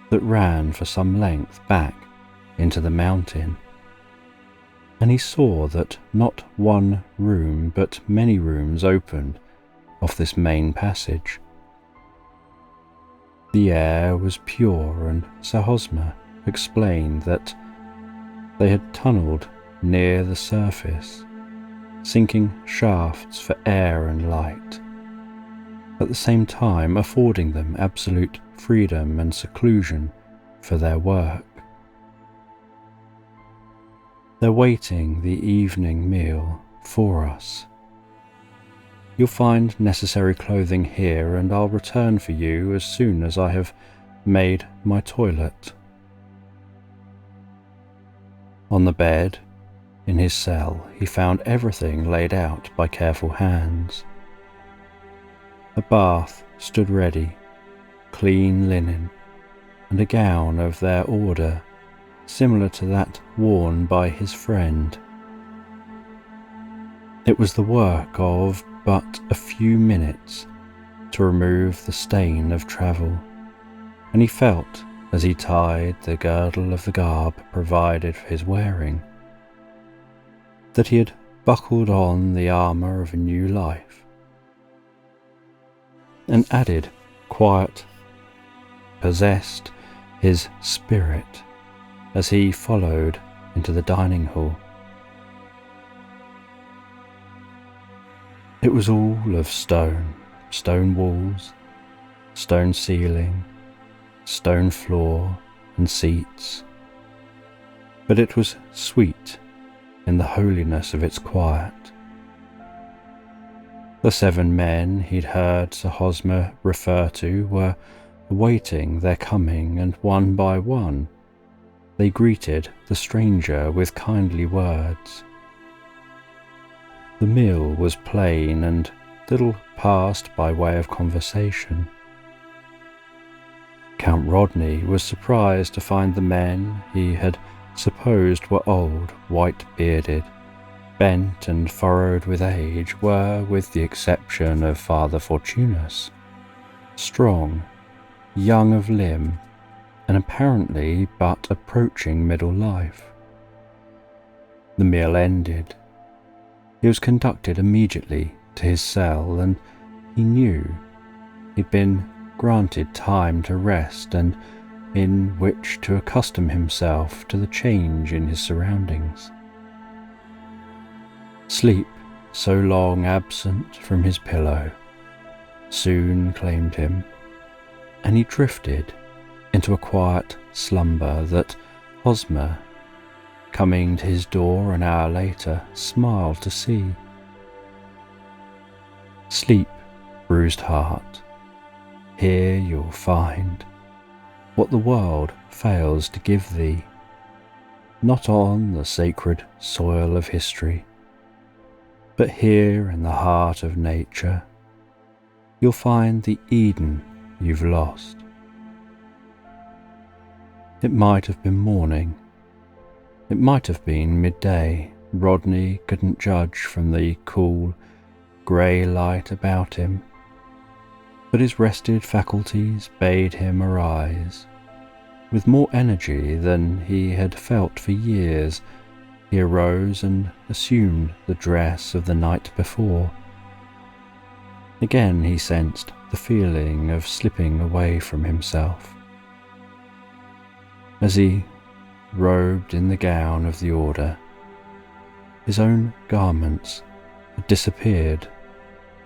that ran for some length back into the mountain, and he saw that not one room but many rooms opened off this main passage. The air was pure, and Sir Hosmer explained that they had tunnelled near the surface, sinking shafts for air and light, at the same time affording them absolute freedom and seclusion for their work. They're waiting the evening meal for us. You'll find necessary clothing here, and I'll return for you as soon as I have made my toilet. On the bed, in his cell, he found everything laid out by careful hands. A bath stood ready, clean linen, and a gown of their order, similar to that worn by his friend. It was the work of but a few minutes to remove the stain of travel, and he felt, as he tied the girdle of the garb provided for his wearing, that he had buckled on the armour of a new life. An added quiet possessed his spirit as he followed into the dining hall. It was all of stone, stone walls, stone ceiling, stone floor and seats, but it was sweet in the holiness of its quiet. The 7 men he'd heard Sir Hosmer refer to were awaiting their coming, and one by one they greeted the stranger with kindly words. The meal was plain, and little passed by way of conversation. Count Rodney was surprised to find the men he had supposed were old, white-bearded, bent and furrowed with age, were, with the exception of Father Fortunus, strong, young of limb, and apparently but approaching middle life. The meal ended. He was conducted immediately to his cell, and he knew he'd been granted time to rest and in which to accustom himself to the change in his surroundings. Sleep, so long absent from his pillow, soon claimed him, and he drifted into a quiet slumber that Hosmer, coming to his door an hour later, smiled to see. Sleep, bruised heart, here you'll find what the world fails to give thee, not on the sacred soil of history, but here in the heart of nature, you'll find the Eden you've lost. It might have been morning, it might have been midday. Rodney couldn't judge from the cool, grey light about him, but his rested faculties bade him arise. With more energy than he had felt for years, he arose and assumed the dress of the night before. Again he sensed the feeling of slipping away from himself. As he robed in the gown of the order, his own garments had disappeared,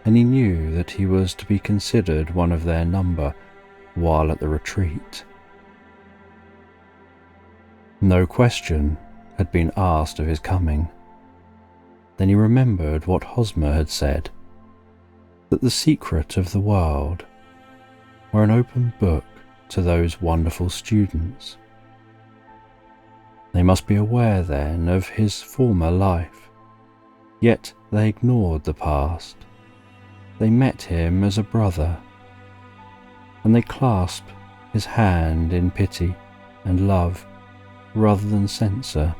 and he knew that he was to be considered one of their number while at the retreat. No question had been asked of his coming. Then he remembered what Hosmer had said, that the secret of the world were an open book to those wonderful students. They must be aware then of his former life, yet they ignored the past. They met him as a brother, and they clasped his hand in pity and love rather than censor.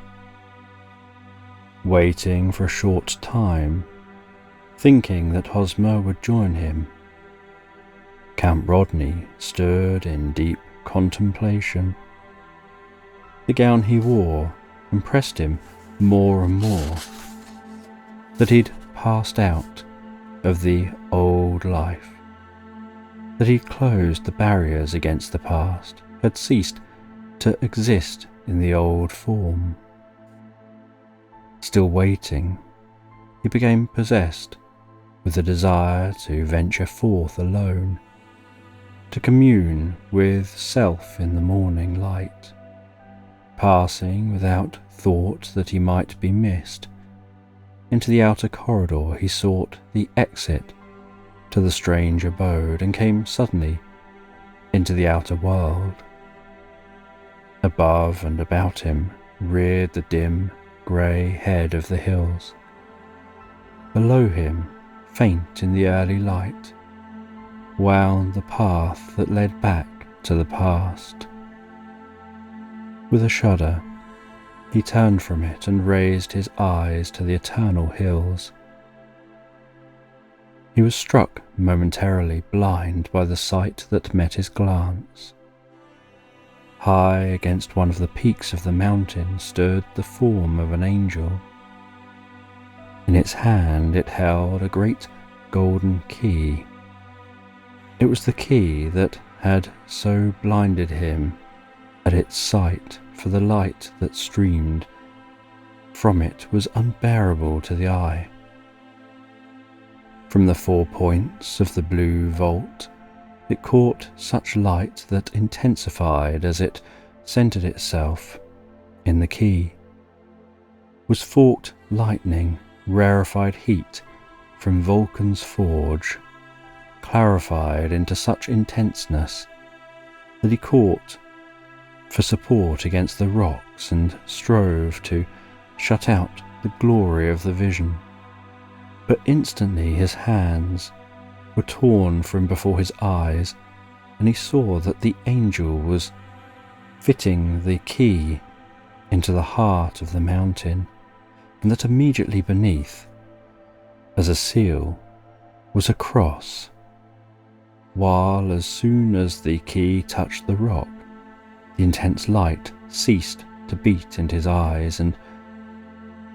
Waiting for a short time, thinking that Hosmer would join him, Count Rodney stood in deep contemplation. The gown he wore impressed him more and more, that he'd passed out of the old life, that he'd closed the barriers against the past, had ceased to exist in the old form. Still waiting, he became possessed with the desire to venture forth alone, to commune with self in the morning light, passing without thought that he might be missed. Into the outer corridor he sought the exit to the strange abode and came suddenly into the outer world. Above and about him reared the dim, grey head of the hills. Below him, faint in the early light, wound the path that led back to the past. With a shudder, he turned from it and raised his eyes to the eternal hills. He was struck momentarily blind by the sight that met his glance. High against one of the peaks of the mountain stood the form of an angel. In its hand it held a great golden key. It was the key that had so blinded him at its sight, for the light that streamed from it was unbearable to the eye. From the 4 points of the blue vault, it caught such light that intensified as it centered itself in the key, was forked lightning, rarefied heat from Vulcan's forge, clarified into such intenseness that he caught for support against the rocks and strove to shut out the glory of the vision. But instantly his hands were torn from before his eyes, and he saw that the angel was fitting the key into the heart of the mountain, and that immediately beneath, as a seal, was a cross, while as soon as the key touched the rock, the intense light ceased to beat into his eyes, and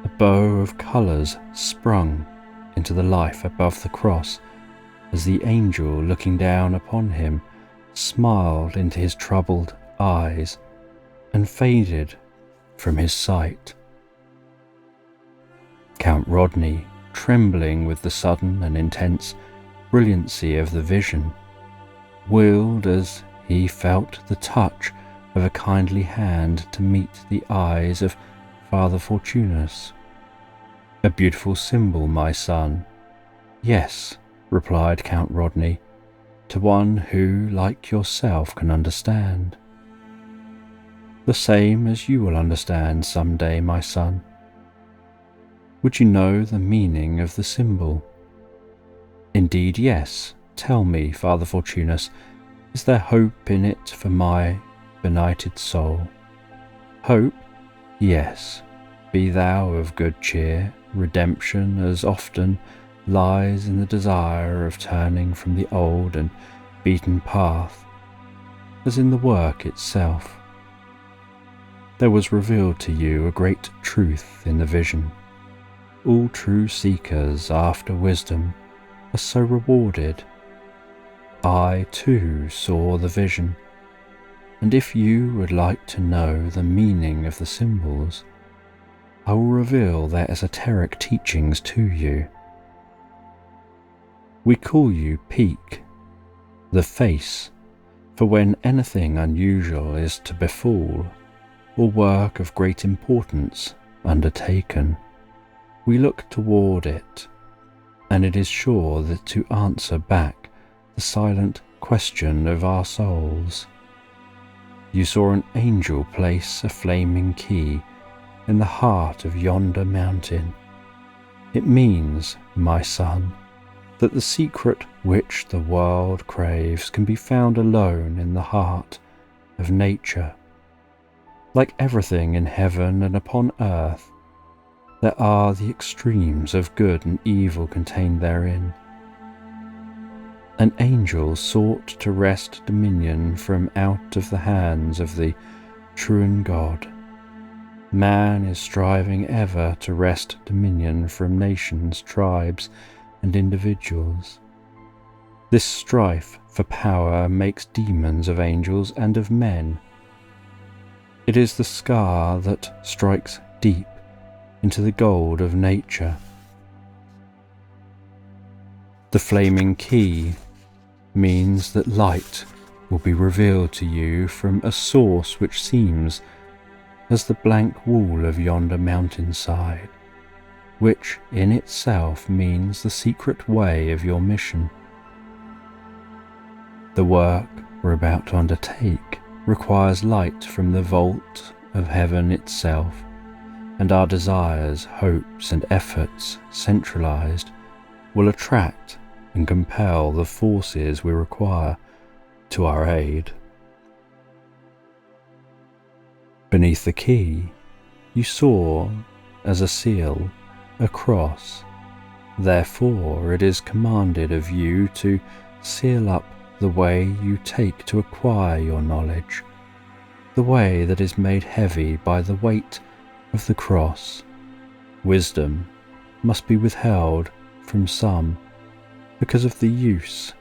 a bow of colours sprung into the life above the cross as the angel, looking down upon him, smiled into his troubled eyes and faded from his sight. Count Rodney, trembling with the sudden and intense brilliancy of the vision, willed as he felt the touch of a kindly hand to meet the eyes of Father Fortunus. "A beautiful symbol, my son." "Yes," replied Count Rodney, "to one who, like yourself, can understand." "The same as you will understand some day, my son." "Would you know the meaning of the symbol?" "Indeed, yes. Tell me, Father Fortunus, is there hope in it for my benighted soul?" "Hope? Yes. Be thou of good cheer. Redemption as often lies in the desire of turning from the old and beaten path as in the work itself. There was revealed to you a great truth in the vision. All true seekers after wisdom are so rewarded. I too saw the vision, and if you would like to know the meaning of the symbols, I will reveal their esoteric teachings to you. We call you Peak, the face, for when anything unusual is to befall, or work of great importance undertaken, we look toward it, and it is sure that to answer back the silent question of our souls. you saw an angel place a flaming key in the heart of yonder mountain. It means, my son, that the secret which the world craves can be found alone in the heart of nature. Like everything in heaven and upon earth, there are the extremes of good and evil contained therein. An angel sought to wrest dominion from out of the hands of the true God. Man is striving ever to wrest dominion from nations, tribes, and individuals. This strife for power makes demons of angels and of men. It is the scar that strikes deep into the gold of nature. The flaming key means that light will be revealed to you from a source which seems as the blank wall of yonder mountainside, which in itself means the secret way of your mission. The work we're about to undertake requires light from the vault of heaven itself, and our desires, hopes, and efforts, centralized, will attract and compel the forces we require to our aid. Beneath the key, you saw, as a seal, a cross. Therefore, it is commanded of you to seal up the way you take to acquire your knowledge, the way that is made heavy by the weight of the cross. Wisdom must be withheld from some because of the use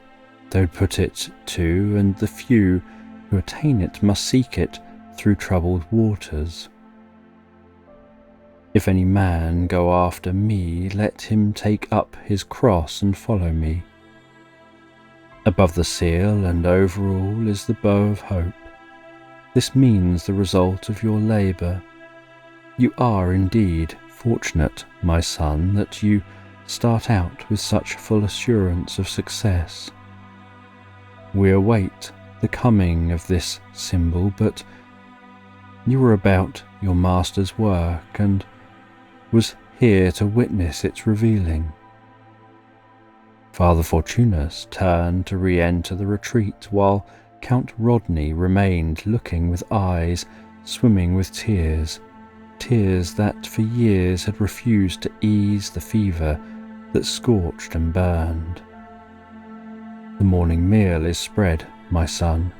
they'd put it to, and the few who attain it must seek it through troubled waters. If any man go after me, let him take up his cross and follow me. Above the seal and over all is the bow of hope. This means the result of your labour. You are indeed fortunate, my son, that you start out with such full assurance of success. We await the coming of this symbol, but you were about your master's work and was here to witness its revealing. Father Fortunus turned to re-enter the retreat while Count Rodney remained looking with eyes swimming with tears, tears that for years had refused to ease the fever that scorched and burned. The morning meal is spread, my son.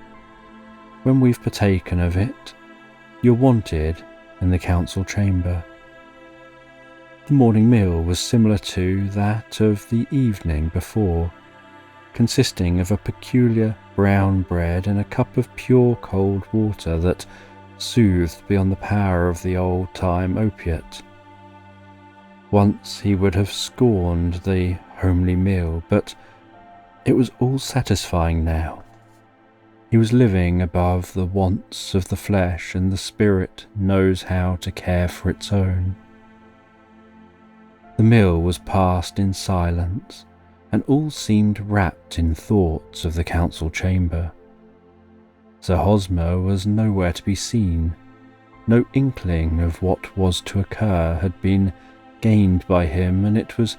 When we've partaken of it, you're wanted in the council chamber. The morning meal was similar to that of the evening before, consisting of a peculiar brown bread and a cup of pure cold water that soothed beyond the power of the old-time opiate. Once he would have scorned the homely meal, but it was all satisfying now. He was living above the wants of the flesh, and the spirit knows how to care for its own. The meal was passed in silence, and all seemed wrapped in thoughts of the council chamber. Sir Hosmer was nowhere to be seen. No inkling of what was to occur had been gained by him, and it was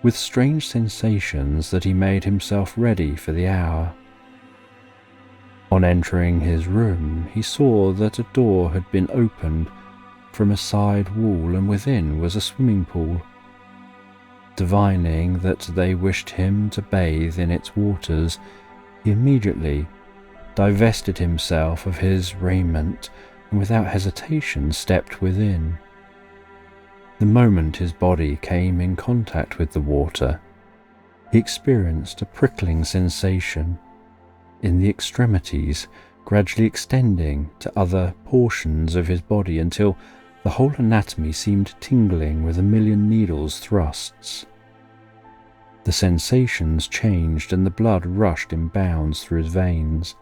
with strange sensations that he made himself ready for the hour. On entering his room, he saw that a door had been opened from a side wall, and within was a swimming pool. Divining that they wished him to bathe in its waters, he immediately divested himself of his raiment and without hesitation stepped within. The moment his body came in contact with the water, he experienced a prickling sensation in the extremities, gradually extending to other portions of his body until the whole anatomy seemed tingling with a million needles' thrusts. The sensations changed and the blood rushed in bounds through his veins,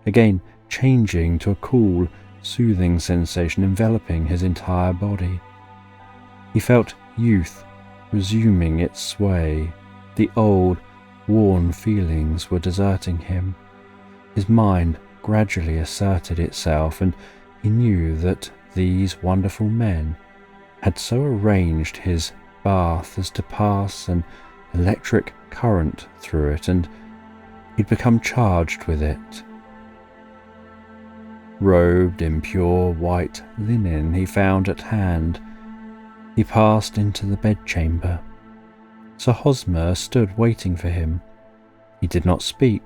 again changing to a cool, soothing sensation enveloping his entire body. He felt youth resuming its sway. The old, worn feelings were deserting him. His mind gradually asserted itself, and he knew that these wonderful men had so arranged his bath as to pass an electric current through it, and he'd become charged with it. Robed in pure white linen he found at hand, he passed into the bedchamber. Sir Hosmer stood waiting for him. He did not speak,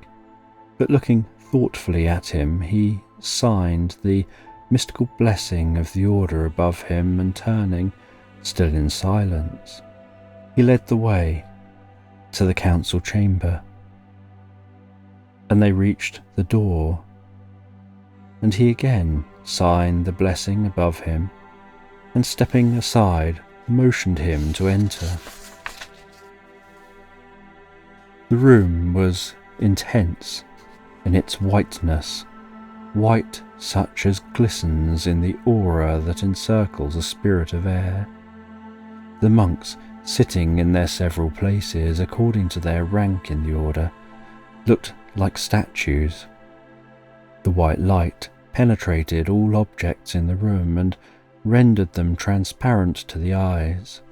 but looking thoughtfully at him, he signed the mystical blessing of the order above him, and turning, still in silence, he led the way to the council chamber. And they reached the door, and he again signed the blessing above him, and stepping aside, motioned him to enter. The room was intense in its whiteness, white such as glistens in the aura that encircles a spirit of air. The monks, sitting in their several places according to their rank in the order, looked like statues. The white light penetrated all objects in the room and rendered them transparent to the eyes.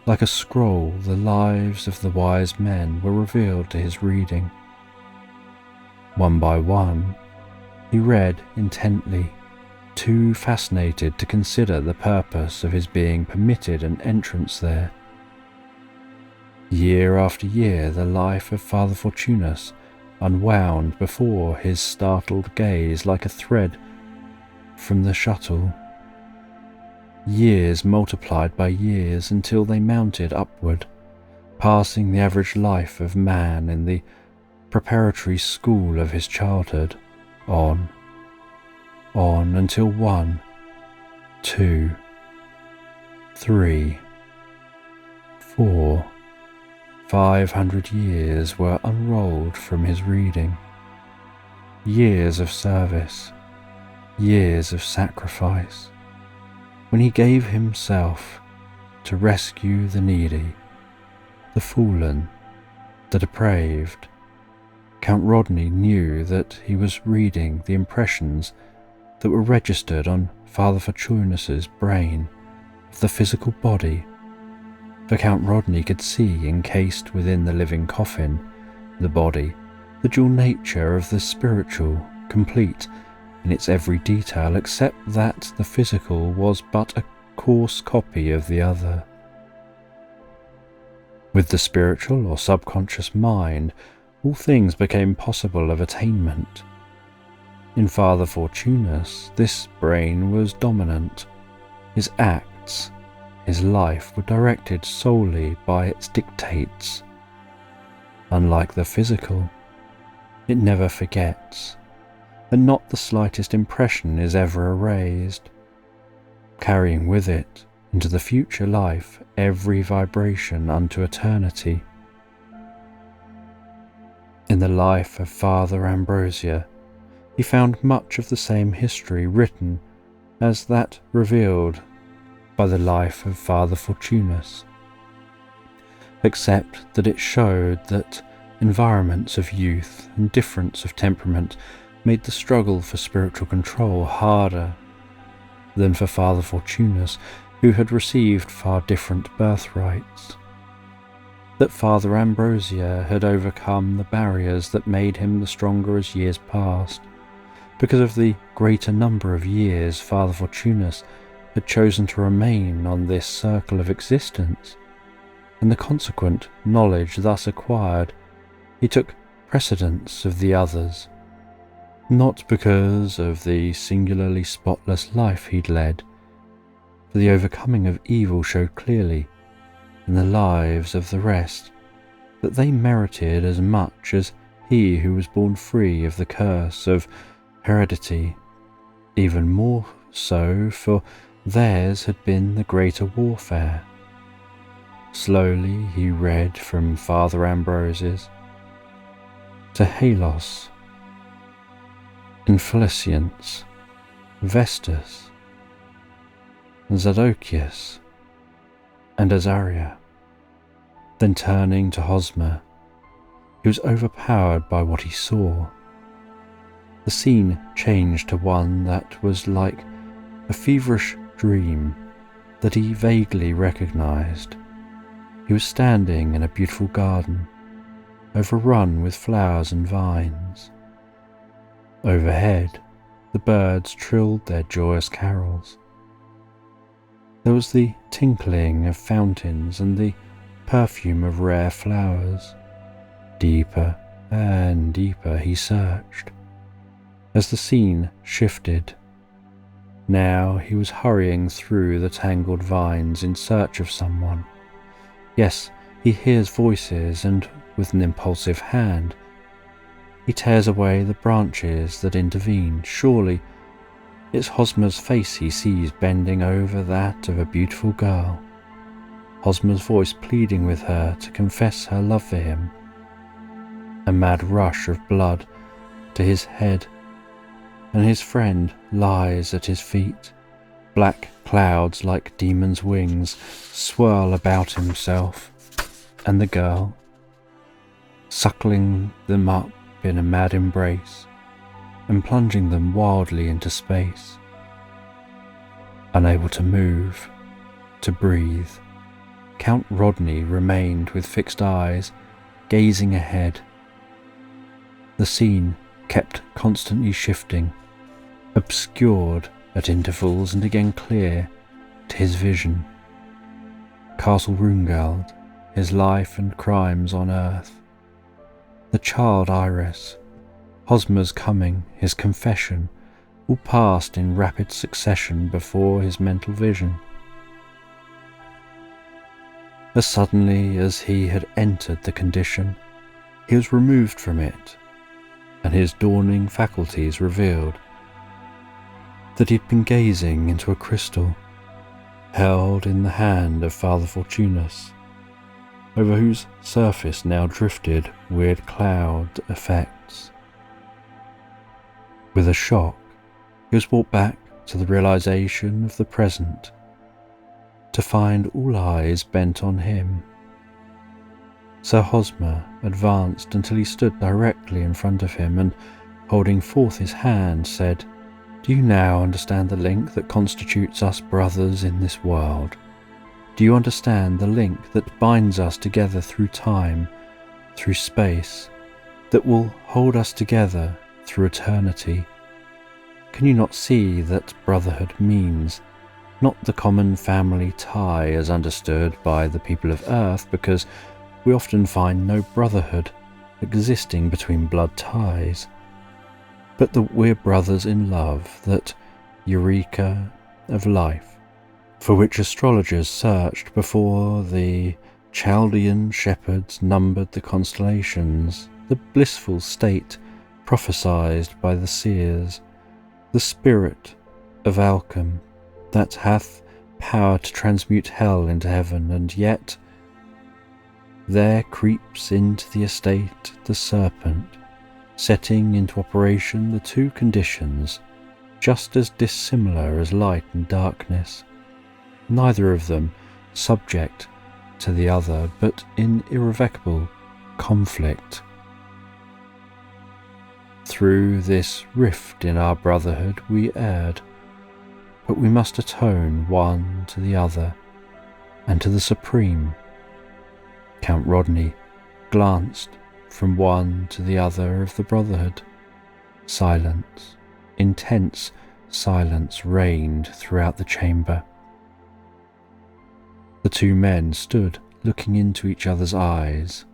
Like a scroll, the lives of the wise men were revealed to his reading. One by one, he read intently, too fascinated to consider the purpose of his being permitted an entrance there. Year after year, the life of Father Fortunus unwound before his startled gaze like a thread from the shuttle. Years multiplied by years until they mounted upward, passing the average life of man in the preparatory school of his childhood, on until 1, 2, 3, 4, 500 years were unrolled from his reading. Years of service, years of sacrifice, when he gave himself to rescue the needy, the fallen, the depraved. Count Rodney knew that he was reading the impressions that were registered on Father Fortunus's brain of the physical body, for Count Rodney could see, encased within the living coffin, the body, the dual nature of the spiritual, complete in its every detail, except that the physical was but a coarse copy of the other. With the spiritual or subconscious mind, all things became possible of attainment. In Father Fortunus, this brain was dominant. His acts, his life were directed solely by its dictates. Unlike the physical, it never forgets, and not the slightest impression is ever erased, carrying with it into the future life every vibration unto eternity. In the life of Father Ambrosia, he found much of the same history written as that revealed by the life of Father Fortunus, except that it showed that environments of youth and difference of temperament made the struggle for spiritual control harder than for Father Fortunus, who had received far different birthrights. That Father Ambrosia had overcome the barriers that made him the stronger as years passed, because of the greater number of years Father Fortunus had chosen to remain on this circle of existence, and the consequent knowledge thus acquired, he took precedence of the others, not because of the singularly spotless life he'd led, for the overcoming of evil showed clearly in the lives of the rest that they merited as much as he who was born free of the curse of heredity, even more so, for theirs had been the greater warfare. Slowly he read from Father Ambrosius to Halos, Inflicience, Vestus, Zadokius, and Azaria. Then turning to Hosmer, he was overpowered by what he saw. The scene changed to one that was like a feverish dream that he vaguely recognized. He was standing in a beautiful garden, overrun with flowers and vines. Overhead, the birds trilled their joyous carols. There was the tinkling of fountains and the perfume of rare flowers. Deeper and deeper he searched, as the scene shifted. Now he was hurrying through the tangled vines in search of someone. Yes, he hears voices, and with an impulsive hand, he tears away the branches that intervene. Surely it's Hosmer's face he sees bending over that of a beautiful girl. Hosmer's voice pleading with her to confess her love for him. A mad rush of blood to his head, and his friend lies at his feet. Black clouds like demons' wings swirl about himself and the girl, suckling them up in a mad embrace and plunging them wildly into space. Unable to move, to breathe, Count Rodney remained with fixed eyes, gazing ahead. The scene kept constantly shifting, obscured at intervals and again clear to his vision. Castle Rungald, his life and crimes on earth. The child Iris, Hosmer's coming, his confession, all passed in rapid succession before his mental vision. As suddenly as he had entered the condition, he was removed from it, and his dawning faculties revealed that he had been gazing into a crystal held in the hand of Father Fortunus, over whose surface now drifted weird cloud effects. With a shock, he was brought back to the realization of the present, to find all eyes bent on him. Sir Hosmer advanced until he stood directly in front of him and, holding forth his hand, said, "Do you now understand the link that constitutes us brothers in this world? Do you understand the link that binds us together through time, through space, that will hold us together through eternity? Can you not see that brotherhood means not the common family tie as understood by the people of Earth, because we often find no brotherhood existing between blood ties, but that we're brothers in love, that eureka of life, for which astrologers searched before the Chaldean shepherds numbered the constellations, the blissful state prophesied by the seers, the spirit of Alchem that hath power to transmute hell into heaven, and yet there creeps into the estate the serpent, setting into operation the two conditions, just as dissimilar as light and darkness, neither of them subject to the other, but in irrevocable conflict. Through this rift in our brotherhood we erred, but we must atone one to the other, and to the Supreme." Count Rodney glanced from one to the other of the brotherhood. Silence, intense silence, reigned throughout the chamber. The two men stood looking into each other's eyes.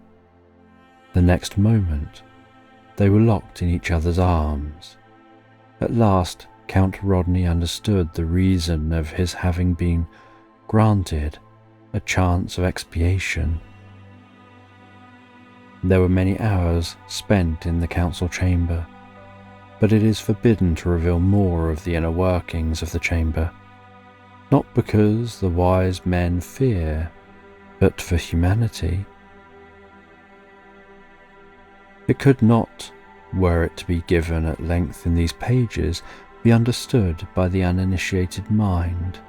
The next moment, they were locked in each other's arms. At last, Count Rodney understood the reason of his having been granted a chance of expiation. There were many hours spent in the council chamber, but it is forbidden to reveal more of the inner workings of the chamber, not because the wise men fear, but for humanity. It could not, were it to be given at length in these pages, be understood by the uninitiated mind.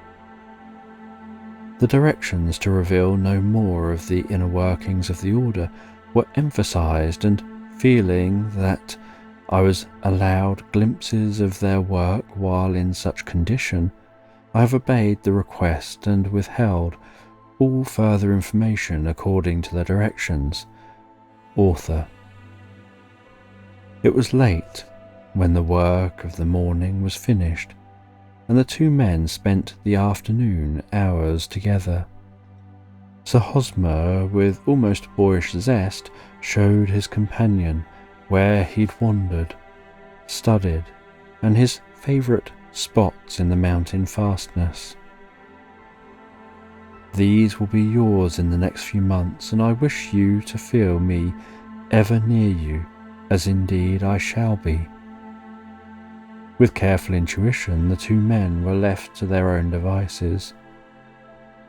The directions to reveal no more of the inner workings of the order were emphasized, and feeling that I was allowed glimpses of their work while in such condition, I have obeyed the request and withheld all further information according to the directions. Author. It was late when the work of the morning was finished, and the two men spent the afternoon hours together. Sir Hosmer, with almost boyish zest, showed his companion where he'd wandered, studied, and his favourite spots in the mountain fastness. These will be yours in the next few months, and I wish you to feel me ever near you, as indeed I shall be. With careful intuition, the two men were left to their own devices.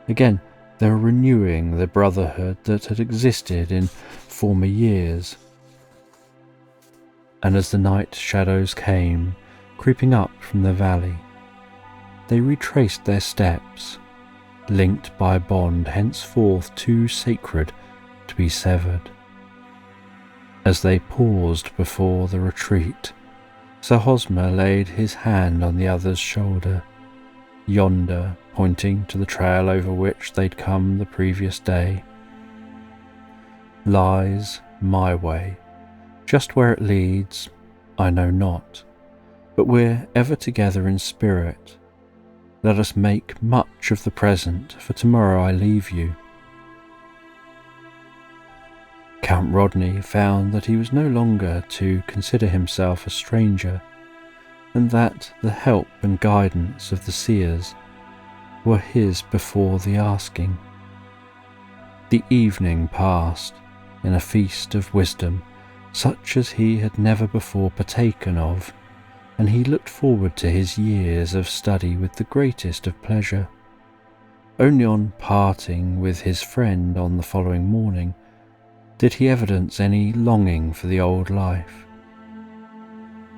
Again, they were renewing the brotherhood that had existed in former years. And as the night shadows came, creeping up from the valley, they retraced their steps, linked by a bond henceforth too sacred to be severed. As they paused before the retreat, Sir Hosmer laid his hand on the other's shoulder, yonder pointing to the trail over which they'd come the previous day. Lies my way. Just where it leads, I know not, but we're ever together in spirit. Let us make much of the present, for tomorrow I leave you. Count Rodney found that he was no longer to consider himself a stranger, and that the help and guidance of the seers were his before the asking. The evening passed in a feast of wisdom, such as he had never before partaken of, and he looked forward to his years of study with the greatest of pleasure. Only on parting with his friend on the following morning did he evidence any longing for the old life.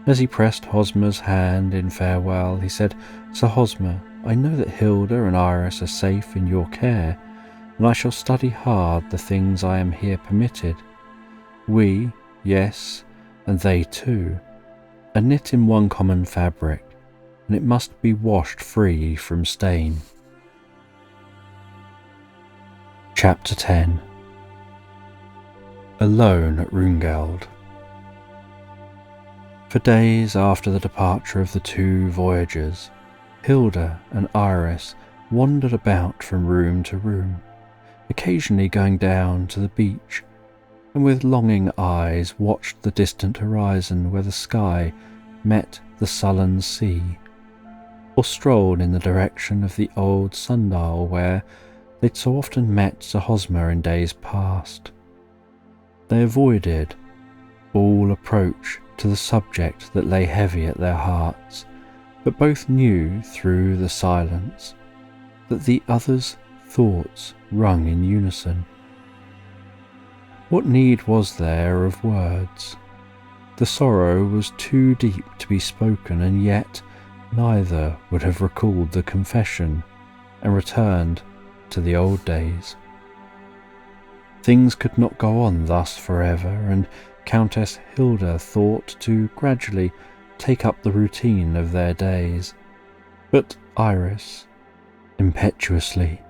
As he pressed Hosmer's hand in farewell, he said, "Sir Hosmer, I know that Hilda and Iris are safe in your care, and I shall study hard the things I am here permitted. We, yes, and they too, are knit in one common fabric, and it must be washed free from stain." Chapter 10. Alone at Rungeld. For days after the departure of the two voyagers, Hilda and Iris wandered about from room to room, occasionally going down to the beach, and with longing eyes watched the distant horizon where the sky met the sullen sea, or strolled in the direction of the old sundial where they'd so often met Sir Hosmer in days past. They avoided all approach to the subject that lay heavy at their hearts, but both knew through the silence that the other's thoughts rung in unison. What need was there of words? The sorrow was too deep to be spoken, and yet neither would have recalled the confession and returned to the old days. Things could not go on thus forever, and Countess Hilda thought to gradually take up the routine of their days. But Iris, impetuously,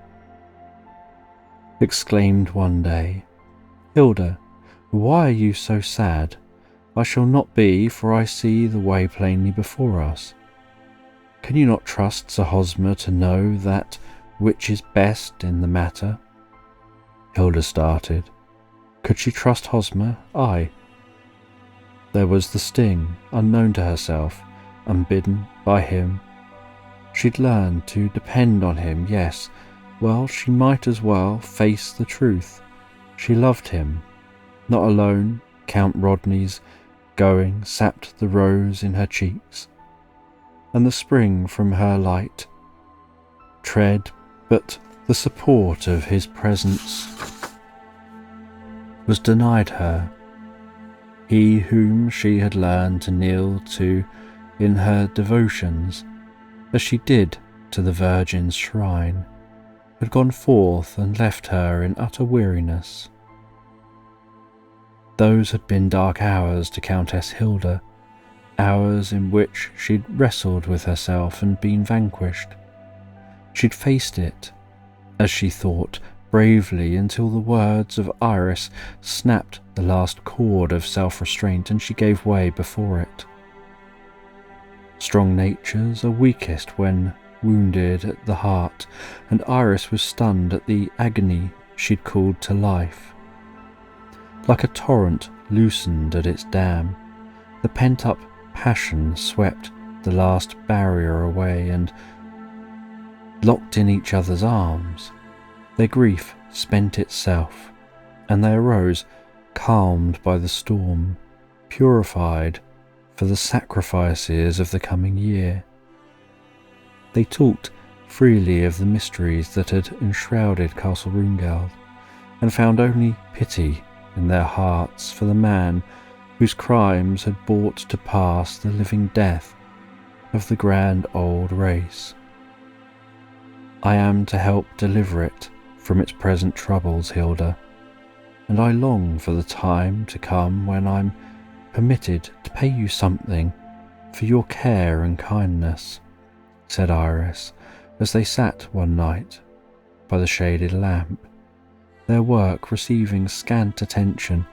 exclaimed one day, "Hilda, why are you so sad? I shall not be, for I see the way plainly before us. Can you not trust Sir Hosmer to know that which is best in the matter?" Hilda started. Could she trust Hosmer? Aye. There was the sting, unknown to herself, unbidden by him. She'd learned to depend on him, yes. Well, she might as well face the truth. She loved him. Not alone Count Rodney's going sapped the rose in her cheeks, and the spring from her light tread, but the support of his presence was denied her. He whom she had learned to kneel to in her devotions, as she did to the Virgin's shrine, had gone forth and left her in utter weariness. Those had been dark hours to Countess Hilda, hours in which she'd wrestled with herself and been vanquished. She'd faced it, as she thought, bravely until the words of Iris snapped the last cord of self-restraint and she gave way before it. Strong natures are weakest when wounded at the heart, and Iris was stunned at the agony she'd called to life. Like a torrent loosened at its dam, the pent-up passion swept the last barrier away, and locked in each other's arms, their grief spent itself, and they arose calmed by the storm, purified for the sacrifices of the coming year. They talked freely of the mysteries that had enshrouded Castle Rungald, and found only pity in their hearts for the man whose crimes had brought to pass the living death of the grand old race. I am to help deliver it from its present troubles, Hilda, and I long for the time to come when I'm permitted to pay you something for your care and kindness, said Iris, as they sat one night by the shaded lamp, their work receiving scant attention,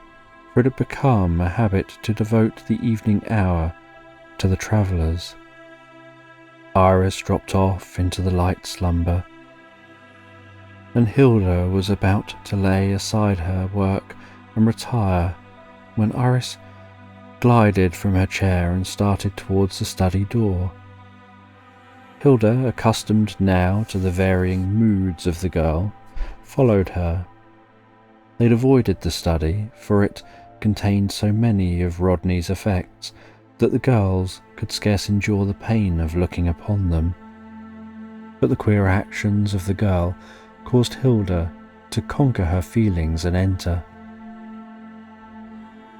for it had become a habit to devote the evening hour to the travellers. Iris dropped off into the light slumber, and Hilda was about to lay aside her work and retire when Iris glided from her chair and started towards the study door. Hilda, accustomed now to the varying moods of the girl, followed her. They'd avoided the study, for it contained so many of Rodney's effects that the girls could scarce endure the pain of looking upon them. But the queer actions of the girl caused Hilda to conquer her feelings and enter.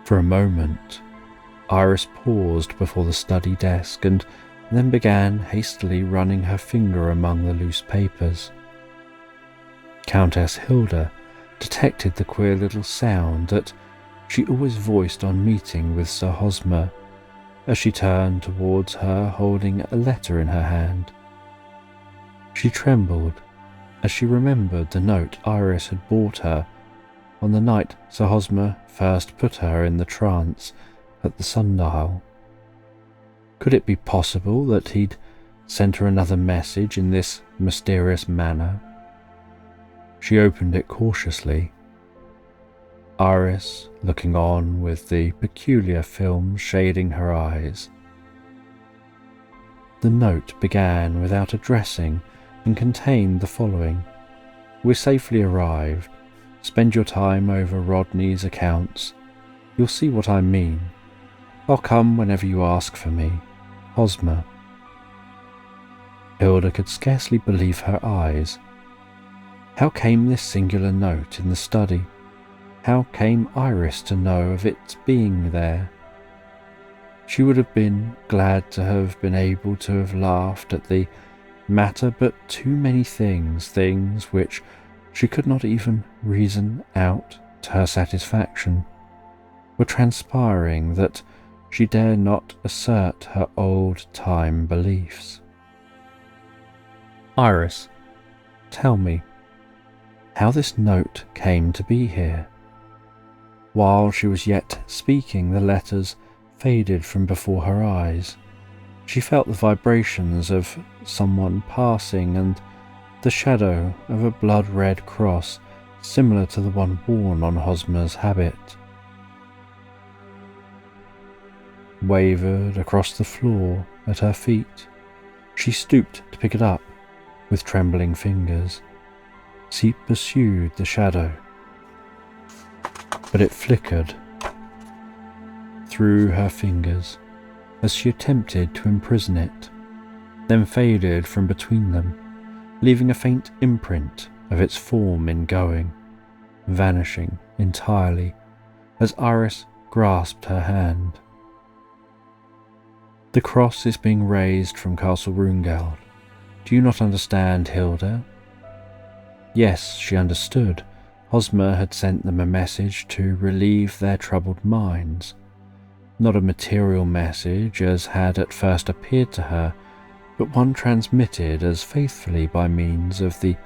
For a moment, Iris paused before the study desk and then began hastily running her finger among the loose papers. Countess Hilda detected the queer little sound that she always voiced on meeting with Sir Hosmer, as she turned towards her holding a letter in her hand. She trembled as she remembered the note Iris had brought her on the night Sir Hosmer first put her in the trance at the sundial. Could it be possible that he'd sent her another message in this mysterious manner? She opened it cautiously, Iris looking on with the peculiar film shading her eyes. The note began without addressing and contained the following: "We're safely arrived. Spend your time over Rodney's accounts. You'll see what I mean. I'll come whenever you ask for me. Hosmer." Hilda could scarcely believe her eyes. How came this singular note in the study? How came Iris to know of its being there? She would have been glad to have been able to have laughed at the matter, but too many things which she could not even reason out to her satisfaction, were transpiring that she dare not assert her old-time beliefs. "Iris, tell me how this note came to be here." While she was yet speaking, the letters faded from before her eyes. She felt the vibrations of someone passing and the shadow of a blood-red cross similar to the one worn on Hosmer's habit wavered across the floor at her feet. She stooped to pick it up with trembling fingers. She pursued the shadow, but it flickered through her fingers as she attempted to imprison it, then faded from between them, leaving a faint imprint of its form in going, vanishing entirely as Iris grasped her hand. "The cross is being raised from Castle Rungald. Do you not understand, Hilda?" Yes, she understood. Hosmer had sent them a message to relieve their troubled minds. not a material message as had at first appeared to her, but one transmitted as faithfully by means of the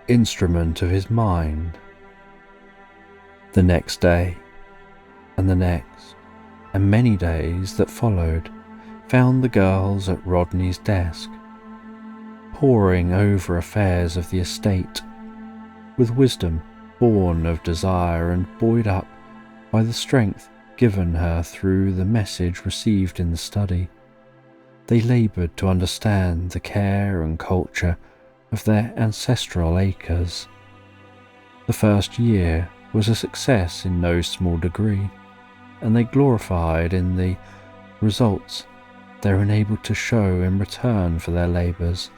instrument of his mind. The next day, and the next, and many days that followed, found the girls at Rodney's desk, poring over affairs of the estate, with wisdom born of desire and buoyed up by the strength given her through the message received in the study. They laboured to understand the care and culture of their ancestral acres. The first year was a success in no small degree, and they glorified in the results they were enabled to show in return for their labours.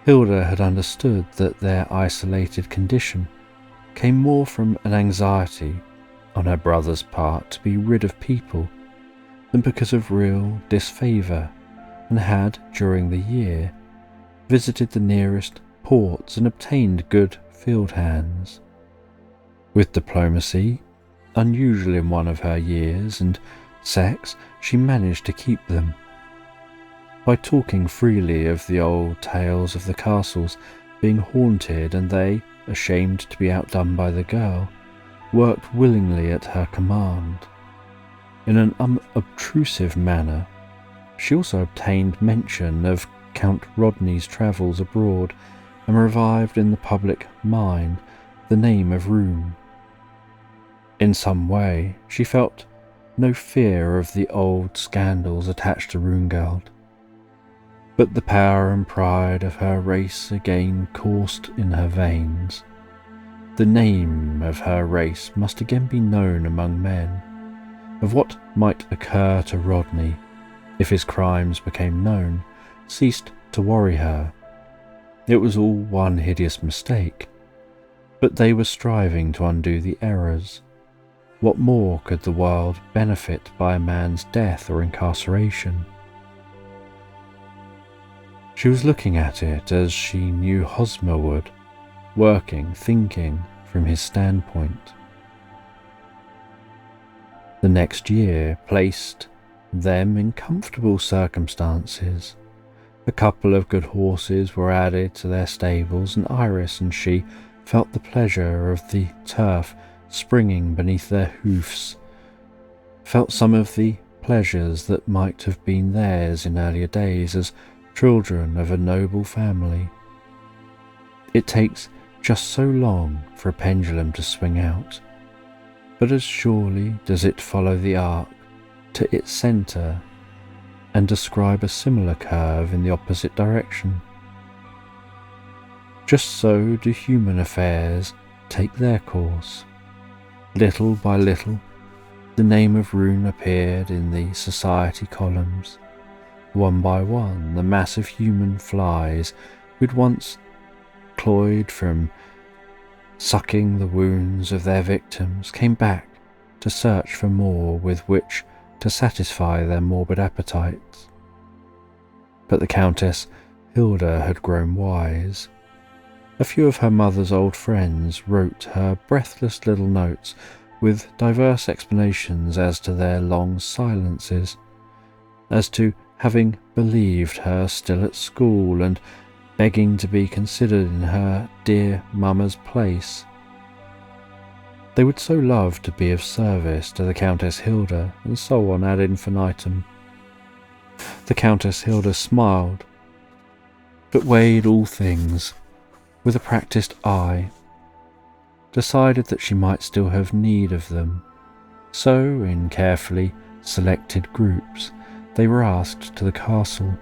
Hilda had understood that their isolated condition came more from an anxiety on her brother's part to be rid of people than because of real disfavour, and had, during the year, visited the nearest ports and obtained good field hands. With diplomacy, unusual in one of her years, and sex, she managed to keep them. By talking freely of the old tales of the castles being haunted, and they, ashamed to be outdone by the girl, worked willingly at her command. In an unobtrusive manner, she also obtained mention of Count Rodney's travels abroad, and revived in the public mind the name of Room. In some way, she felt no fear of the old scandals attached to Runegeld, but the power and pride of her race again coursed in her veins. The name of her race must again be known among men. Of what might occur to Rodney if his crimes became known ceased to worry her. It was all one hideous mistake, but they were striving to undo the errors. What more could the world benefit by a man's death or incarceration? She was looking at it as she knew Hosmer would, working, thinking from his standpoint. The next year placed them in comfortable circumstances. A couple of good horses were added to their stables, and Iris and she felt the pleasure of the turf springing beneath their hoofs, felt some of the pleasures that might have been theirs in earlier days as children of a noble family. It takes just so long for a pendulum to swing out, but as surely does it follow the arc to its centre and describe a similar curve in the opposite direction. Just so do human affairs take their course. Little by little, the name of Rune appeared in the society columns. One by one, the mass of human flies who'd once cloyed from sucking the wounds of their victims came back to search for more with which to satisfy their morbid appetites. But the Countess Hilda had grown wise. A few of her mother's old friends wrote her breathless little notes with diverse explanations as to their long silences, as to having believed her still at school and begging to be considered in her dear mamma's place. They would so love to be of service to the Countess Hilda, and so on ad infinitum. The Countess Hilda smiled, but weighed all things with a practised eye, decided that she might still have need of them. So, in carefully selected groups, they were asked to the castle.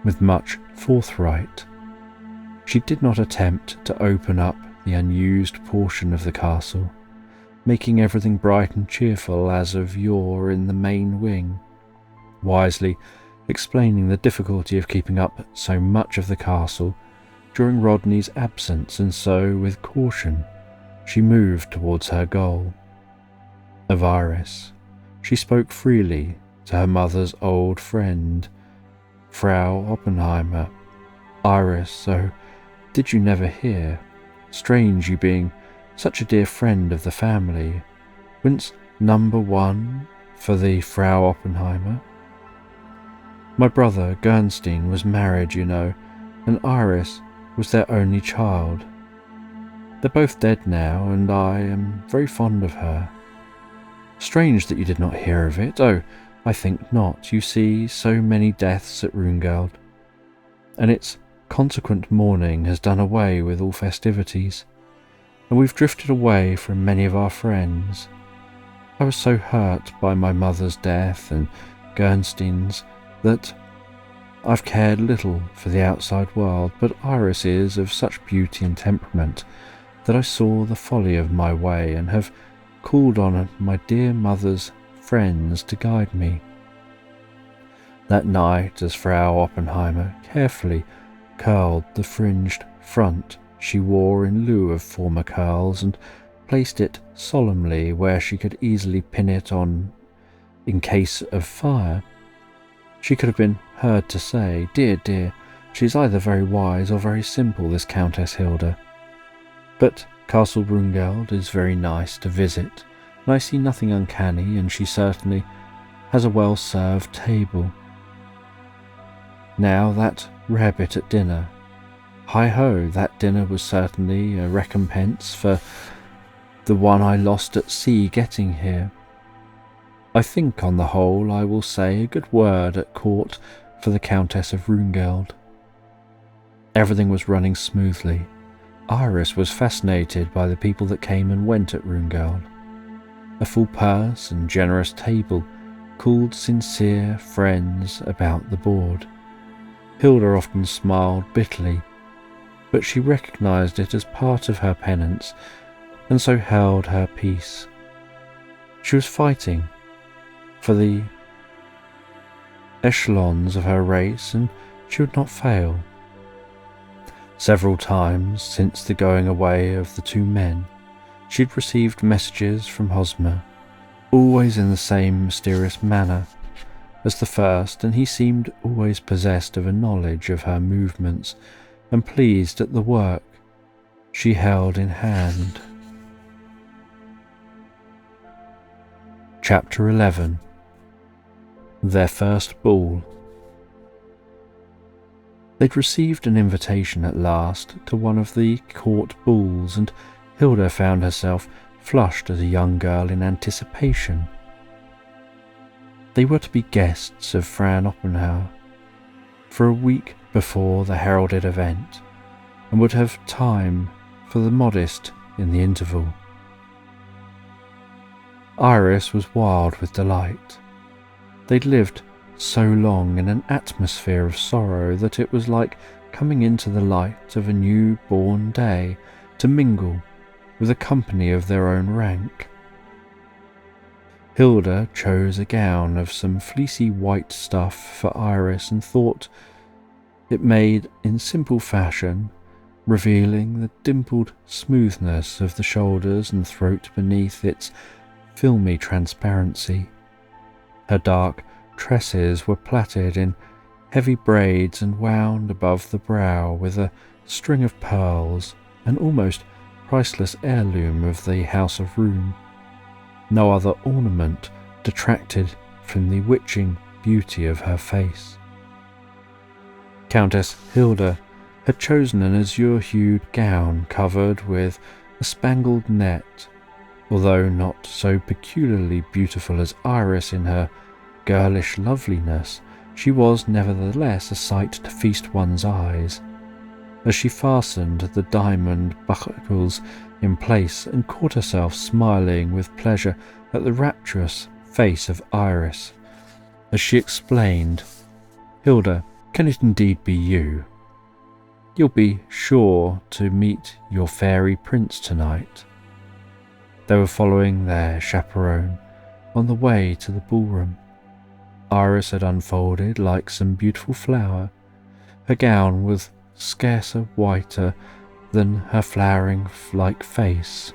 With much forthright, she did not attempt to open up the unused portion of the castle, making everything bright and cheerful as of yore in the main wing, wisely explaining the difficulty of keeping up so much of the castle during Rodney's absence, and so, with caution, she moved towards her goal. Of Iris, she spoke freely to her mother's old friend, Frau Oppenheimer. Iris, oh, did you never hear? Strange you being such a dear friend of the family. Whence number one for the Frau Oppenheimer. My brother Gernstein was married, you know, and Iris was their only child. They're both dead now, and I am very fond of her. Strange that you did not hear of it. Oh, I think not. You see, so many deaths at Rungeld, and its consequent mourning has done away with all festivities, and we've drifted away from many of our friends. I was so hurt by my mother's death and Gernstein's that I've cared little for the outside world, but Iris is of such beauty and temperament that I saw the folly of my way and have called on my dear mother's friends to guide me. That night, as Frau Oppenheimer carefully curled the fringed front she wore in lieu of former curls and placed it solemnly where she could easily pin it on in case of fire, she could have been heard to say, "Dear, dear, she's either very wise or very simple, this Countess Hilda. But Castle Brungeld is very nice to visit, and I see nothing uncanny, and she certainly has a well-served table. Now that rarebit at dinner. Hi-ho, that dinner was certainly a recompense for the one I lost at sea getting here. I think, on the whole, I will say a good word at court for the Countess of Rungeld." Everything was running smoothly. Iris was fascinated by the people that came and went at Rungeld. A full purse and generous table called sincere friends about the board. Hilda often smiled bitterly, but she recognized it as part of her penance, and so held her peace. She was fighting for the echelons of her race, and she would not fail. Several times since the going away of the two men, she had received messages from Hosmer, always in the same mysterious manner as the first, and he seemed always possessed of a knowledge of her movements and pleased at the work she held in hand. Chapter 11. Their first ball. They'd received an invitation at last to one of the court balls, and Hilda found herself flushed as a young girl in anticipation. They were to be guests of Frau Oppenheimer for a week before the heralded event, and would have time for the modest in the interval. Iris was wild with delight. They'd lived so long in an atmosphere of sorrow that it was like coming into the light of a new-born day to mingle with a company of their own rank. Hilda chose a gown of some fleecy white stuff for Iris and thought it made in simple fashion, revealing the dimpled smoothness of the shoulders and throat beneath its filmy transparency. Her dark tresses were plaited in heavy braids and wound above the brow with a string of pearls, an almost priceless heirloom of the House of Roon. No other ornament detracted from the witching beauty of her face. Countess Hilda had chosen an azure-hued gown covered with a spangled net. Although not so peculiarly beautiful as Iris in her girlish loveliness, she was nevertheless a sight to feast one's eyes, as she fastened the diamond buckles in place and caught herself smiling with pleasure at the rapturous face of Iris, as she explained, "Hilda, can it indeed be you? You'll be sure to meet your fairy prince tonight." They were following their chaperone on the way to the ballroom. Iris had unfolded like some beautiful flower. Her gown was scarcer whiter than her flowering-like face,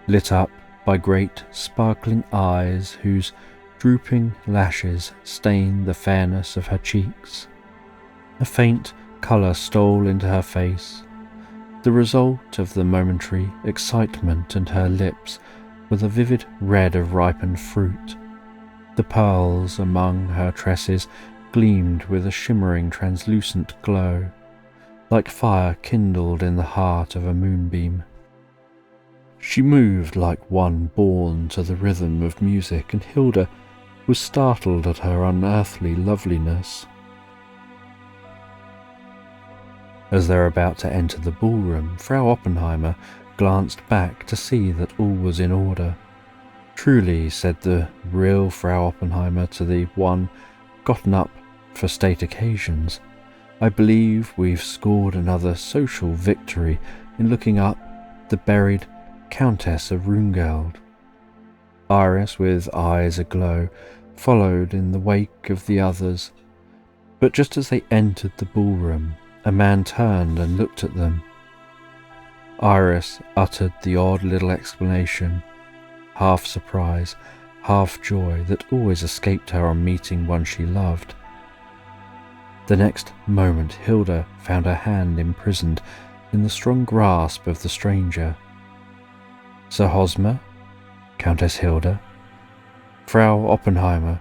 lit up by great sparkling eyes whose drooping lashes stained the fairness of her cheeks. A faint colour stole into her face, the result of the momentary excitement, and her lips with a vivid red of ripened fruit. The pearls among her tresses gleamed with a shimmering translucent glow, like fire kindled in the heart of a moonbeam. She moved like one born to the rhythm of music, and Hilda was startled at her unearthly loveliness. As they were about to enter the ballroom, Frau Oppenheimer glanced back to see that all was in order. "Truly," said the real Frau Oppenheimer to the one gotten up for state occasions, "I believe we've scored another social victory in looking up the buried Countess of Rungeld." Iris, with eyes aglow, followed in the wake of the others, but just as they entered the ballroom, a man turned and looked at them. Iris uttered the odd little exclamation, half surprise, half joy, that always escaped her on meeting one she loved. The next moment Hilda found her hand imprisoned in the strong grasp of the stranger. "Sir Hosmer? Countess Hilda?" Frau Oppenheimer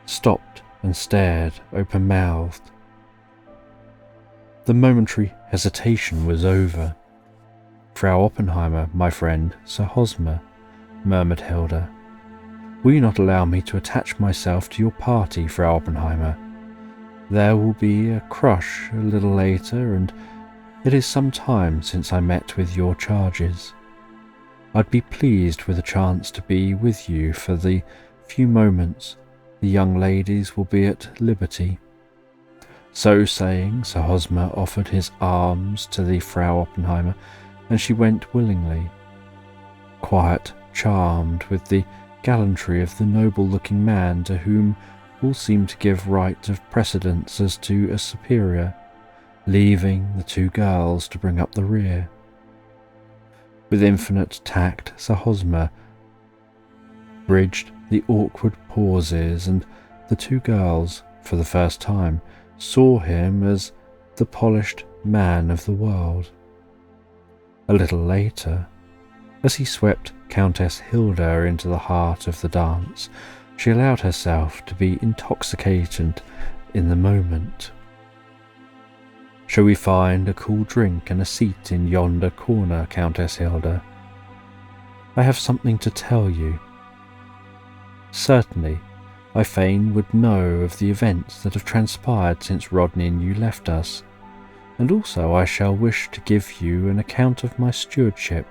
stopped and stared open-mouthed. The momentary hesitation was over. "Frau Oppenheimer, my friend, Sir Hosmer," murmured Hilda. "Will you not allow me to attach myself to your party, Frau Oppenheimer? There will be a crush a little later, and it is some time since I met with your charges. I'd be pleased with a chance to be with you for the few moments the young ladies will be at liberty." So saying, Sir Hosmer offered his arms to the Frau Oppenheimer, and she went willingly, quiet, charmed with the gallantry of the noble-looking man to whom all seemed to give right of precedence as to a superior, leaving the two girls to bring up the rear. With infinite tact, Sir Hosmer bridged the awkward pauses, and the two girls, for the first time, saw him as the polished man of the world. A little later, as he swept Countess Hilda into the heart of the dance, she allowed herself to be intoxicated in the moment. "Shall we find a cool drink and a seat in yonder corner, Countess Hilda? I have something to tell you. Certainly, I fain would know of the events that have transpired since Rodney and you left us, and also I shall wish to give you an account of my stewardship,"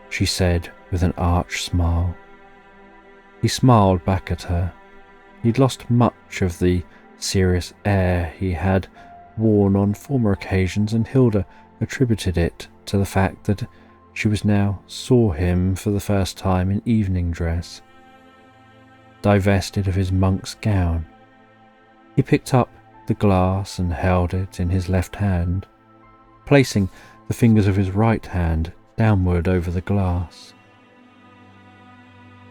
she said with an arch smile. He smiled back at her. He'd lost much of the serious air he had worn on former occasions, and Hilda attributed it to the fact that she now saw him for the first time in evening dress, divested of his monk's gown. He picked up the glass and held it in his left hand, placing the fingers of his right hand downward over the glass.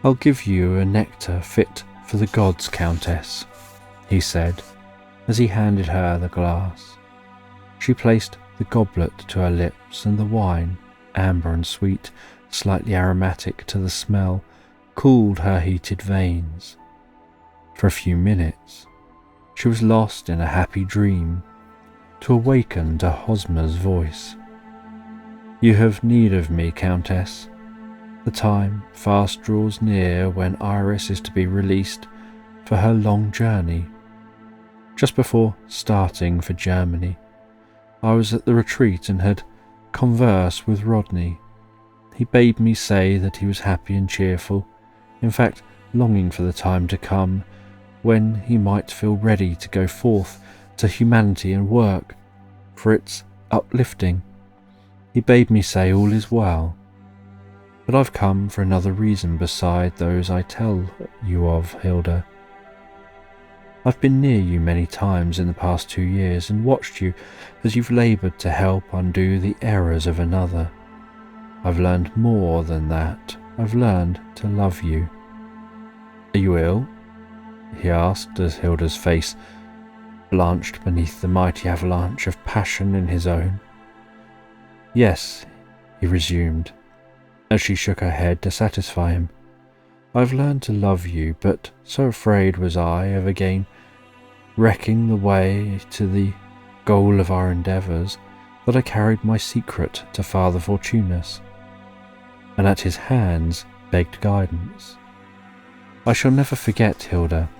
"I'll give you a nectar fit for the gods, Countess," he said, as he handed her the glass. She placed the goblet to her lips, and the wine, amber and sweet, slightly aromatic to the smell, cooled her heated veins. For a few minutes, she was lost in a happy dream, to awaken to Hosmer's voice. "You have need of me, Countess. The time fast draws near when Iris is to be released for her long journey. Just before starting for Germany, I was at the retreat and had conversed with Rodney. He bade me say that he was happy and cheerful, in fact longing for the time to come when he might feel ready to go forth to humanity and work for its uplifting. He bade me say all is well. But I've come for another reason beside those I tell you of, Hilda. I've been near you many times in the past 2 years and watched you as you've laboured to help undo the errors of another. I've learned more than that. I've learned to love you." "Are you ill?" he asked as Hilda's face blanched beneath the mighty avalanche of passion in his own. "Yes," he resumed, as she shook her head to satisfy him. I've learned to love you, but so afraid was I of again wrecking the way to the goal of our endeavours that I carried my secret to Father Fortunus, and at his hands begged guidance. I shall never forget, Hilda,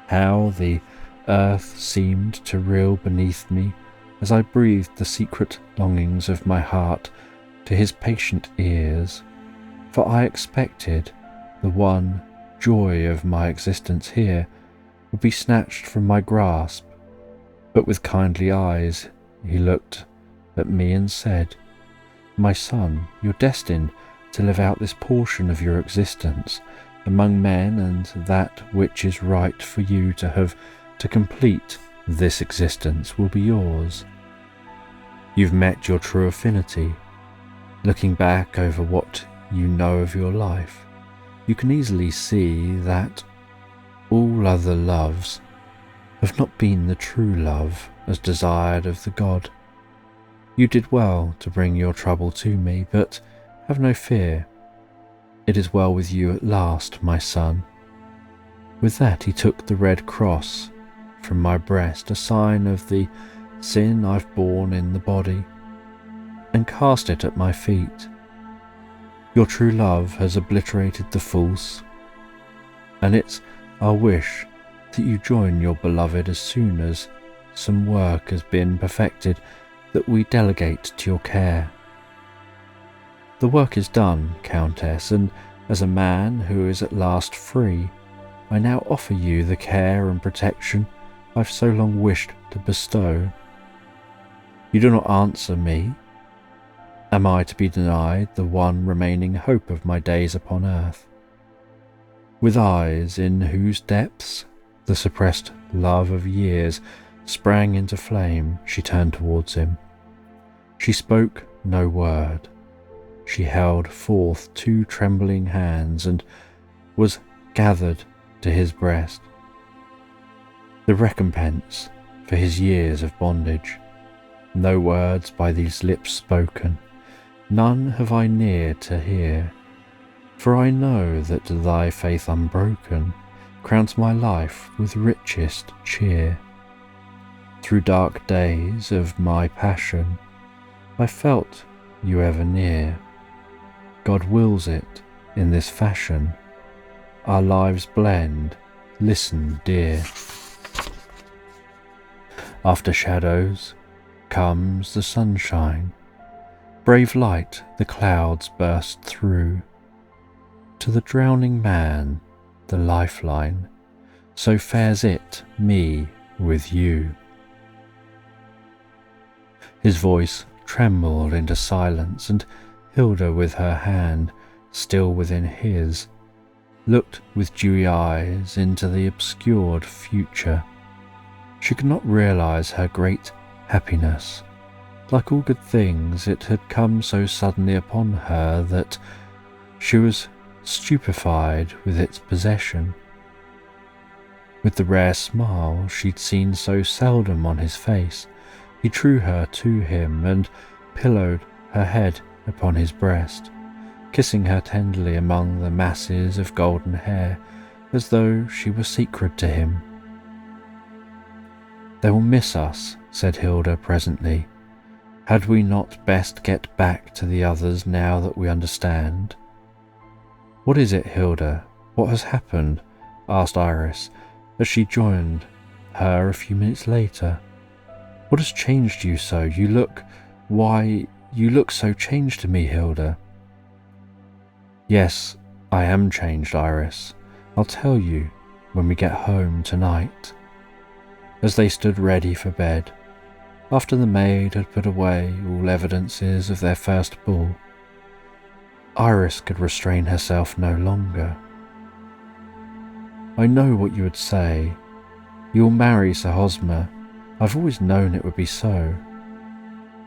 how the earth seemed to reel beneath me as I breathed the secret longings of my heart to his patient ears, for I expected the one joy of my existence here would be snatched from my grasp. But with kindly eyes he looked at me and said, "My son, you're destined to live out this portion of your existence among men, and that which is right for you to have to complete this existence will be yours. You've met your true affinity. Looking back over what you know of your life, you can easily see that all other loves have not been the true love as desired of the God. You did well to bring your trouble to me, but have no fear. It is well with you at last, my son." With that he took the red cross from my breast, a sign of the sin I've borne in the body, and cast it at my feet. "Your true love has obliterated the false, and it's our wish that you join your beloved as soon as some work has been perfected that we delegate to your care. The work is done, Countess, and as a man who is at last free, I now offer you the care and protection I've so long wished to bestow. You do not answer me. Am I to be denied the one remaining hope of my days upon earth?" With eyes in whose depths the suppressed love of years sprang into flame, she turned towards him. She spoke no word. She held forth 2 trembling hands and was gathered to his breast. The recompense for his years of bondage. No words by these lips spoken, none have I near to hear, for I know that thy faith unbroken crowns my life with richest cheer. Through dark days of my passion, I felt you ever near. God wills it in this fashion. Our lives blend, listen, dear. After shadows comes the sunshine. Brave light the clouds burst through. To the drowning man, the lifeline, so fares it me with you. His voice trembled into silence, and Hilda, with her hand still within his, looked with dewy eyes into the obscured future. She could not realize her great happiness. Like all good things, it had come so suddenly upon her that she was stupefied with its possession. With the rare smile she'd seen so seldom on his face, he drew her to him and pillowed her head upon his breast, kissing her tenderly among the masses of golden hair, as though she were sacred to him. "They will miss us," said Hilda presently. "Had we not best get back to the others now that we understand?" "What is it, Hilda? What has happened?" asked Iris, as she joined her a few minutes later. "What has changed you so? You look so changed to me, Hilda." "Yes, I am changed, Iris. I'll tell you when we get home tonight." As they stood ready for bed, after the maid had put away all evidences of their first ball, Iris could restrain herself no longer. "I know what you would say. You'll marry Sir Hosmer. I've always known it would be so."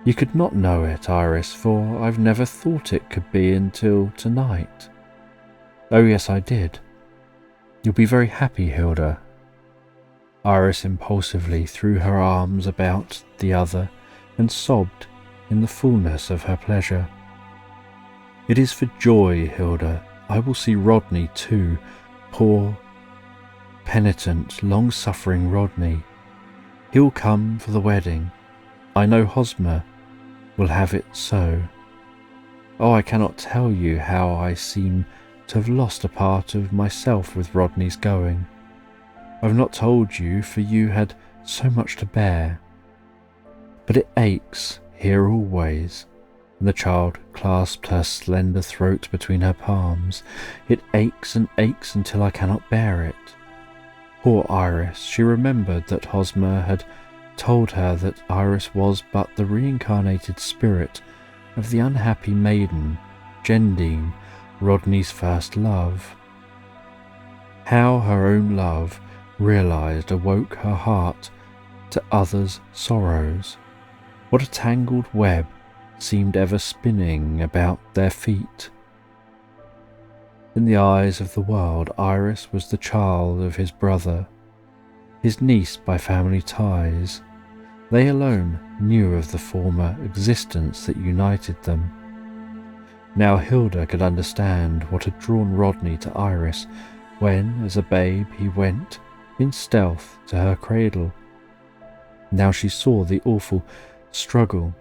"You could not know it, Iris, for I've never thought it could be until tonight." "Oh yes, I did. You'll be very happy, Hilda." Iris impulsively threw her arms about the other and sobbed in the fullness of her pleasure. "It is for joy, Hilda, I will see Rodney too, poor, penitent, long-suffering Rodney. He'll come for the wedding. I know Hosmer will have it so. Oh, I cannot tell you how I seem to have lost a part of myself with Rodney's going. I've not told you, for you had so much to bear. But it aches here always, and the child clasped her slender throat between her palms. It aches and aches until I cannot bear it. Poor Iris, she remembered that Hosmer had told her that Iris was but the reincarnated spirit of the unhappy maiden, Gendine, Rodney's first love. How her own love, realized, awoke her heart to others' sorrows. What a tangled web seemed ever spinning about their feet. In the eyes of the world, Iris was the child of his brother, his niece by family ties. They alone knew of the former existence that united them. Now Hilda could understand what had drawn Rodney to Iris when, as a babe, he went in stealth to her cradle. Now she saw the awful struggle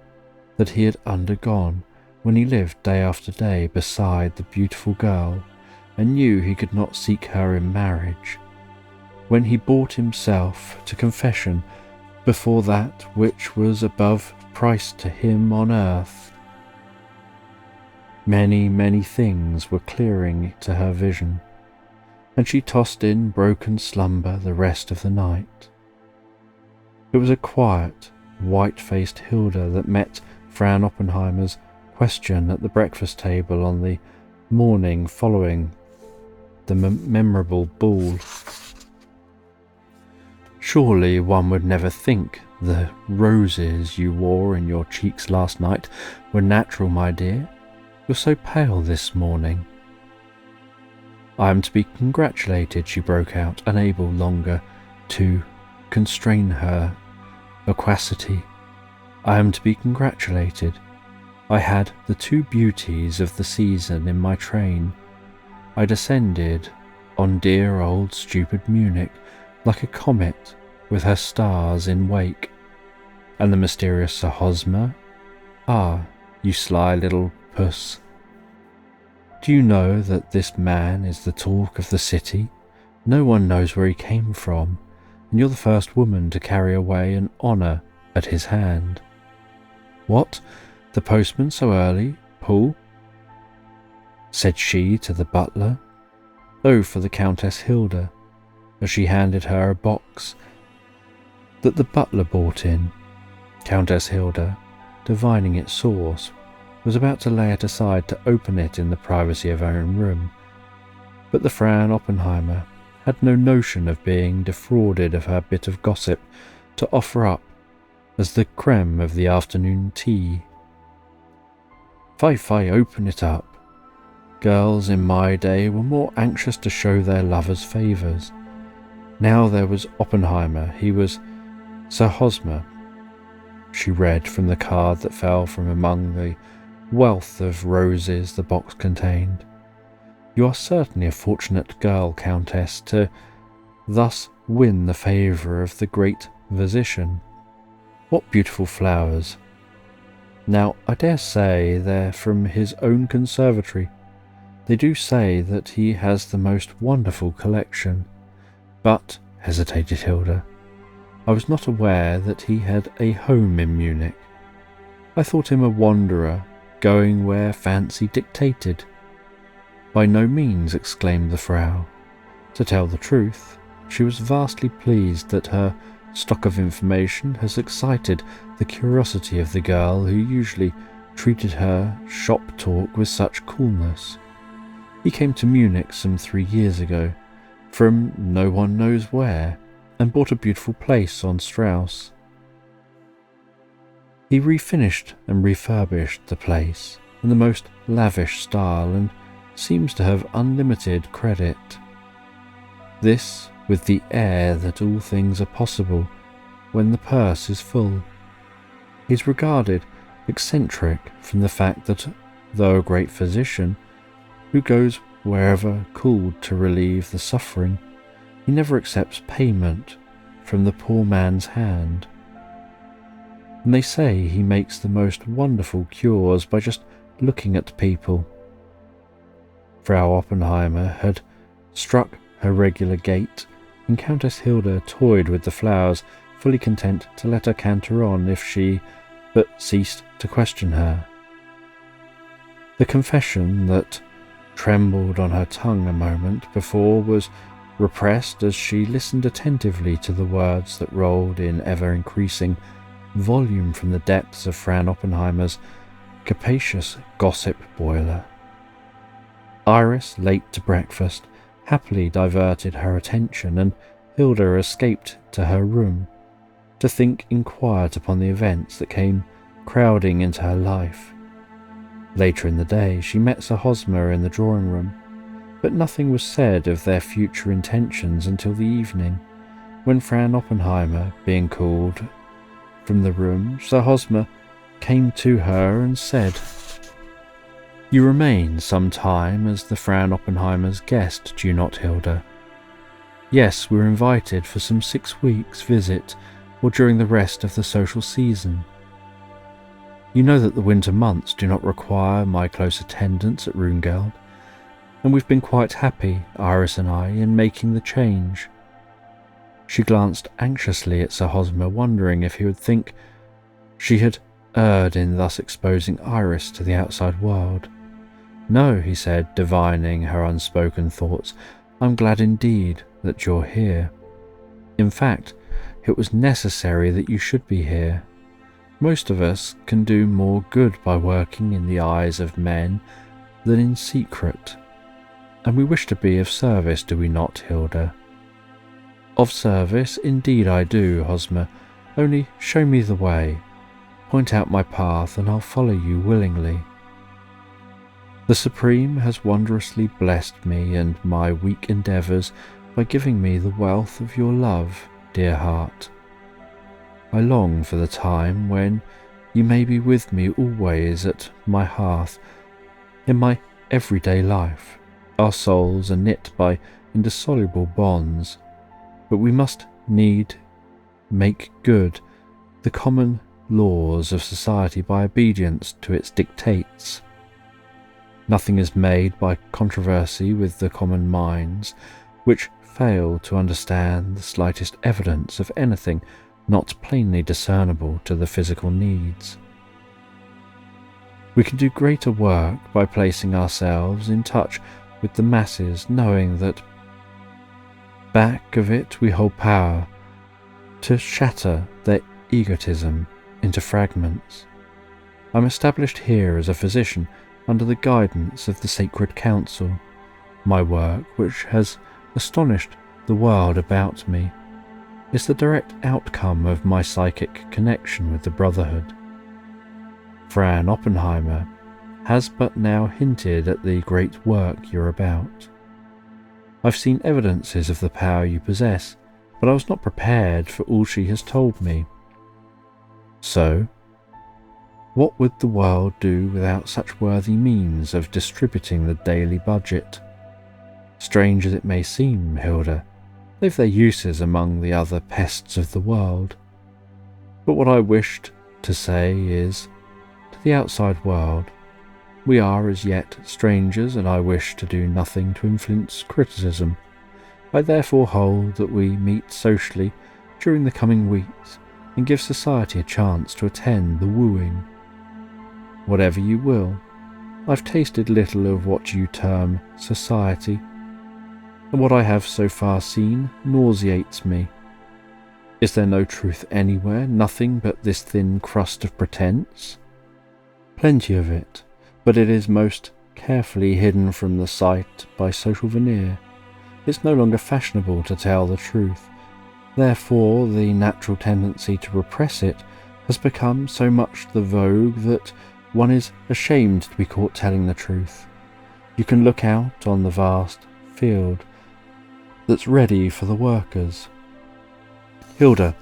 that he had undergone when he lived day after day beside the beautiful girl, and knew he could not seek her in marriage. When he brought himself to confession before that which was above price to him on earth, many, many things were clearing to her vision, and she tossed in broken slumber the rest of the night. It was a quiet, white-faced Hilda that met Frau Oppenheimer's question at the breakfast table on the morning following the memorable ball. Surely one would never think the roses you wore in your cheeks last night were natural, my dear. You're so pale this morning. I am to be congratulated, she broke out, unable longer to constrain her loquacity. I am to be congratulated. I had the two beauties of the season in my train. I descended on dear old stupid Munich like a comet with her stars in wake. And the mysterious Sir Hosmer? Ah, you sly little puss. Do you know that this man is the talk of the city? No one knows where he came from, and you're the first woman to carry away an honour at his hand. What? The postman so early, Paul? Said she to the butler. Oh, for the Countess Hilda, as she handed her a box that the butler brought in. Countess Hilda, divining its source, was about to lay it aside to open it in the privacy of her own room, but the Frau Oppenheimer had no notion of being defrauded of her bit of gossip to offer up as the creme of the afternoon tea. Fie, open it up. Girls in my day were more anxious to show their lovers favours. Now there was Oppenheimer, he was Sir Hosmer. She read from the card that fell from among the wealth of roses the box contained. You are certainly a fortunate girl, Countess, to thus win the favour of the great physician. What beautiful flowers! Now, I dare say they're from his own conservatory. They do say that he has the most wonderful collection. But, hesitated Hilda, I was not aware that he had a home in Munich. I thought him a wanderer, going where fancy dictated. By no means, exclaimed the Frau. To tell the truth, she was vastly pleased that her stock of information has excited the curiosity of the girl who usually treated her shop talk with such coolness. He came to Munich some 3 years ago, from no one knows where, and bought a beautiful place on Strauss. He refinished and refurbished the place in the most lavish style and seems to have unlimited credit. This with the air that all things are possible when the purse is full. He's regarded eccentric from the fact that, though a great physician, who goes wherever called to relieve the suffering, he never accepts payment from the poor man's hand. And they say he makes the most wonderful cures by just looking at people. Frau Oppenheimer had struck her regular gait, and Countess Hilda toyed with the flowers, fully content to let her canter on if she but ceased to question her. The confession that trembled on her tongue a moment before was repressed as she listened attentively to the words that rolled in ever-increasing volume from the depths of Frau Oppenheimer's capacious gossip boiler. Iris, late to breakfast, happily diverted her attention, and Hilda escaped to her room to think in quiet upon the events that came crowding into her life. Later in the day she met Sir Hosmer in the drawing-room, but nothing was said of their future intentions until the evening, when Frau Oppenheimer, being called from the room, Sir Hosmer came to her and said, "You remain some time as the Frau Oppenheimer's guest, do you not, Hilda?" "Yes, we're invited for some 6 weeks' visit, or during the rest of the social season." "You know that the winter months do not require my close attendance at Rungeld, and we've been quite happy, Iris and I, in making the change." She glanced anxiously at Sir Hosmer, wondering if he would think she had erred in thus exposing Iris to the outside world. "No," he said, divining her unspoken thoughts, "I'm glad indeed that you're here. In fact, it was necessary that you should be here. Most of us can do more good by working in the eyes of men than in secret, and we wish to be of service, do we not, Hilda?" "Of service, indeed I do, Hosmer. Only show me the way. Point out my path, and I'll follow you willingly." "The Supreme has wondrously blessed me and my weak endeavours by giving me the wealth of your love, dear heart. I long for the time when you may be with me always at my hearth, in my everyday life. Our souls are knit by indissoluble bonds, but we must need make good the common laws of society by obedience to its dictates. Nothing is made by controversy with the common minds, which fail to understand the slightest evidence of anything not plainly discernible to the physical needs. We can do greater work by placing ourselves in touch with the masses, knowing that back of it we hold power to shatter their egotism into fragments. I'm established here as a physician under the guidance of the Sacred Council. My work, which has astonished the world about me, is the direct outcome of my psychic connection with the Brotherhood. Frau Oppenheimer has but now hinted at the great work you're about. I've seen evidences of the power you possess, but I was not prepared for all she has told me. So, what would the world do without such worthy means of distributing the daily budget? Strange as it may seem, Hilda, they've their uses among the other pests of the world. But what I wished to say is, to the outside world, we are as yet strangers, and I wish to do nothing to influence criticism. I therefore hold that we meet socially during the coming weeks and give society a chance to attend the wooing. Whatever you will, I've tasted little of what you term society, and what I have so far seen nauseates me. Is there no truth anywhere, nothing but this thin crust of pretense? Plenty of it, but it is most carefully hidden from the sight by social veneer. It's no longer fashionable to tell the truth. Therefore, the natural tendency to repress it has become so much the vogue that one is ashamed to be caught telling the truth. You can look out on the vast field that's ready for the workers. Hilda,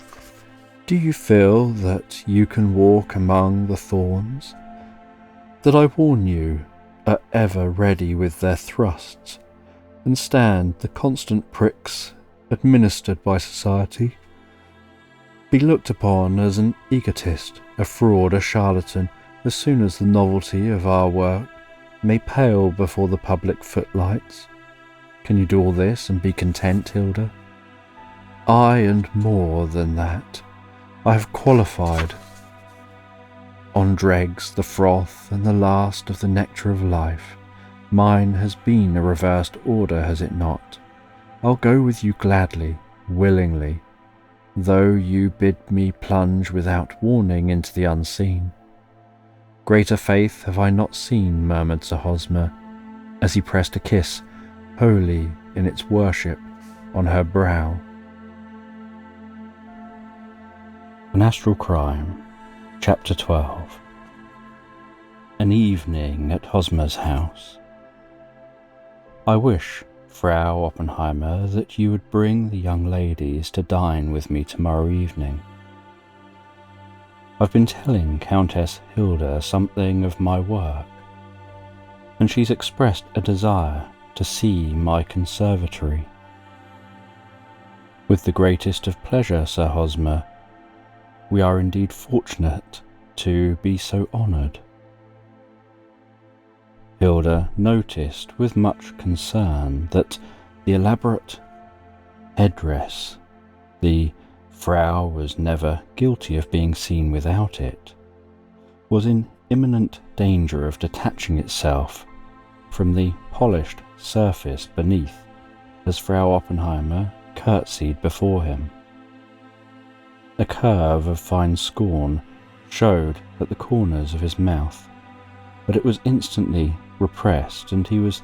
do you feel that you can walk among the thorns? That I warn you are ever ready with their thrusts, and stand the constant pricks administered by society. Be looked upon as an egotist, a fraud, a charlatan, as soon as the novelty of our work may pale before the public footlights. Can you do all this and be content, Hilda? I, and more than that, I have qualified on dregs the froth and the last of the nectar of life. Mine has been a reversed order, has it not? I'll go with you gladly, willingly, though you bid me plunge without warning into the unseen. Greater faith have I not seen, murmured Sir Hosmer, as he pressed a kiss, holy in its worship, on her brow. An Astral Crime, Chapter 12. An evening at Hosmer's house. I wish, Frau Oppenheimer, that you would bring the young ladies to dine with me tomorrow evening. I've been telling Countess Hilda something of my work, and she's expressed a desire to see my conservatory. With the greatest of pleasure, Sir Hosmer. We are indeed fortunate to be so honoured. Hilda noticed with much concern that the elaborate headdress, the Frau was never guilty of being seen without it, was in imminent danger of detaching itself from the polished surface beneath as Frau Oppenheimer curtsied before him. A curve of fine scorn showed at the corners of his mouth, but it was instantly repressed, and he was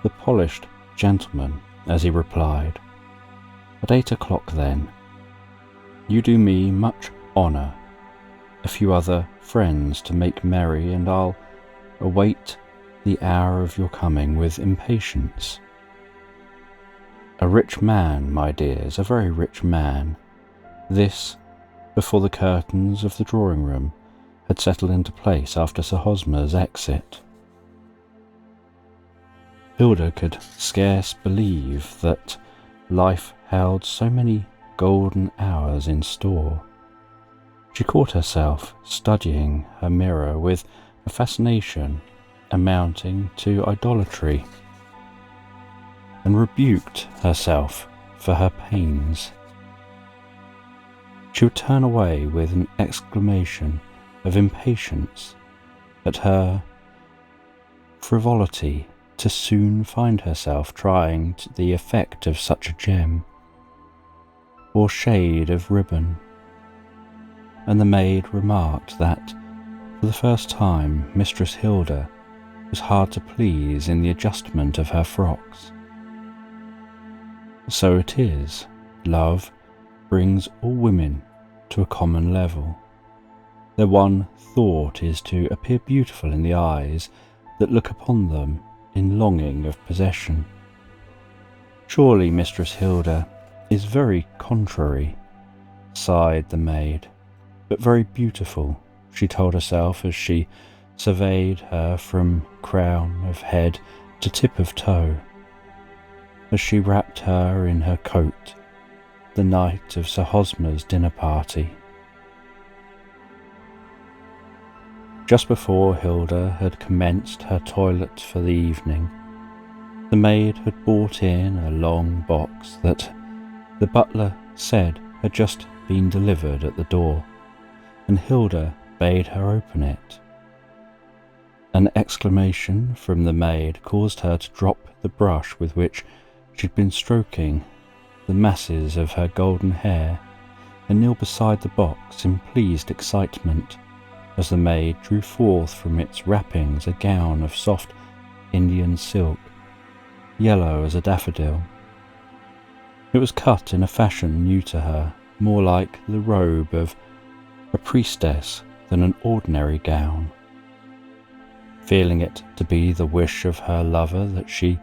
the polished gentleman as he replied, "At 8 o'clock then. You do me much honour, a few other friends to make merry, and I'll await the hour of your coming with impatience." A rich man, my dears, a very rich man. This, before the curtains of the drawing-room had settled into place after Sir Hosmer's exit. Hilda could scarce believe that life held so many golden hours in store. She caught herself studying her mirror with a fascination amounting to idolatry, and rebuked herself for her pains. She would turn away with an exclamation of impatience at her frivolity to soon find herself trying the effect of such a gem or shade of ribbon, and the maid remarked that for the first time Mistress Hilda was hard to please in the adjustment of her frocks. So it is, love brings all women to a common level. Their one thought is to appear beautiful in the eyes that look upon them in longing of possession. Surely Mistress Hilda is very contrary, sighed the maid, but very beautiful, she told herself as she surveyed her from crown of head to tip of toe, as she wrapped her in her coat the night of Sir Hosmer's dinner party. Just before Hilda had commenced her toilet for the evening, the maid had brought in a long box that the butler said had just been delivered at the door, and Hilda bade her open it. An exclamation from the maid caused her to drop the brush with which she'd been stroking the masses of her golden hair, and kneel beside the box in pleased excitement as the maid drew forth from its wrappings a gown of soft Indian silk, yellow as a daffodil. It was cut in a fashion new to her, more like the robe of a priestess than an ordinary gown. Feeling it to be the wish of her lover that she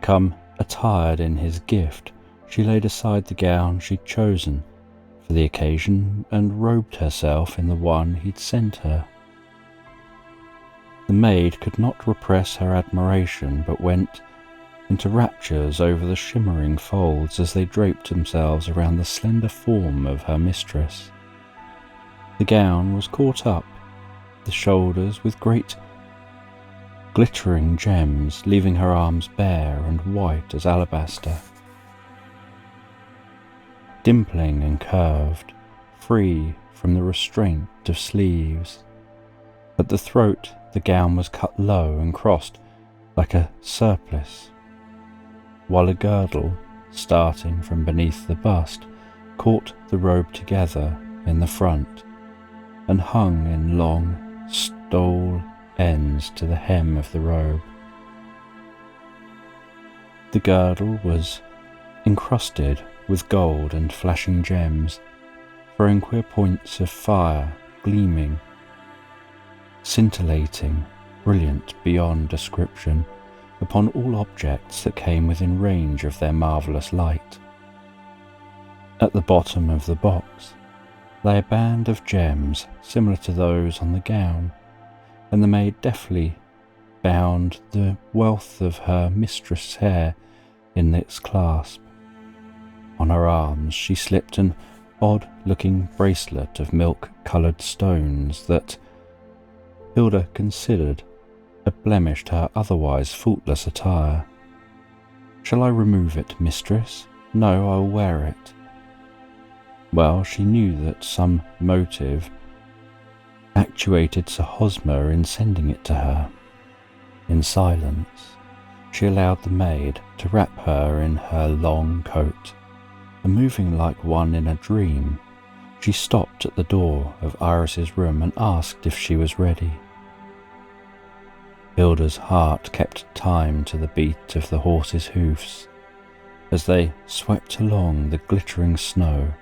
come attired in his gift, she laid aside the gown she'd chosen for the occasion and robed herself in the one he'd sent her. The maid could not repress her admiration, but went into raptures over the shimmering folds as they draped themselves around the slender form of her mistress. The gown was caught up the shoulders with great glittering gems, leaving her arms bare and white as alabaster. Dimpling and curved, free from the restraint of sleeves. At the throat the gown was cut low and crossed like a surplice, while a girdle, starting from beneath the bust, caught the robe together in the front and hung in long stole ends to the hem of the robe. The girdle was encrusted with gold and flashing gems, throwing queer points of fire, gleaming, scintillating, brilliant beyond description, upon all objects that came within range of their marvellous light. At the bottom of the box lay a band of gems similar to those on the gown, and the maid deftly bound the wealth of her mistress' hair in its clasp. On her arms she slipped an odd-looking bracelet of milk-coloured stones that Hilda considered had blemished her otherwise faultless attire. "Shall I remove it, mistress?" "No, I will wear it." Well, she knew that some motive actuated Sir Hosmer in sending it to her. In silence, she allowed the maid to wrap her in her long coat, and moving like one in a dream, she stopped at the door of Iris's room and asked if she was ready. Hilda's heart kept time to the beat of the horses' hoofs as they swept along the glittering snow,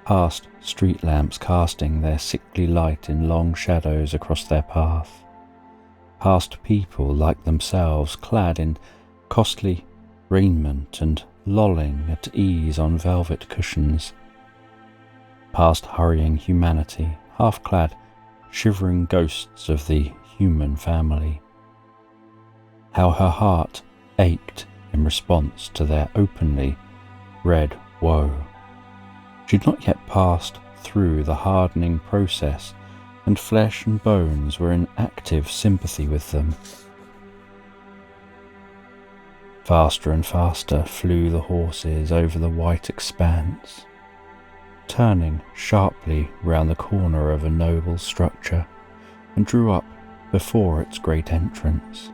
past street lamps casting their sickly light in long shadows across their path, past people like themselves clad in costly raiment and lolling at ease on velvet cushions, past hurrying humanity, half-clad, shivering ghosts of the human family. How her heart ached in response to their openly read woe. She'd not yet passed through the hardening process, and flesh and bones were in active sympathy with them. Faster and faster flew the horses over the white expanse, turning sharply round the corner of a noble structure, and drew up before its great entrance.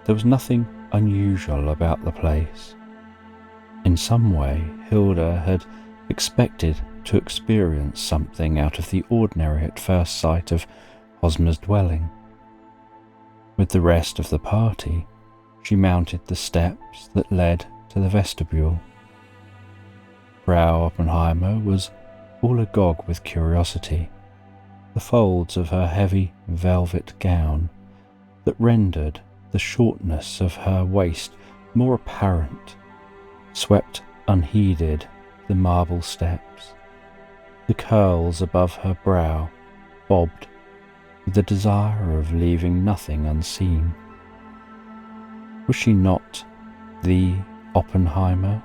There was nothing unusual about the place. In some way, Hilda had expected to experience something out of the ordinary at first sight of Hosmer's dwelling. With the rest of the party, she mounted the steps that led to the vestibule. Frau Oppenheimer was all agog with curiosity. The folds of her heavy velvet gown, that rendered the shortness of her waist more apparent, swept unheeded the marble steps. The curls above her brow bobbed with the desire of leaving nothing unseen. Was she not the Oppenheimer?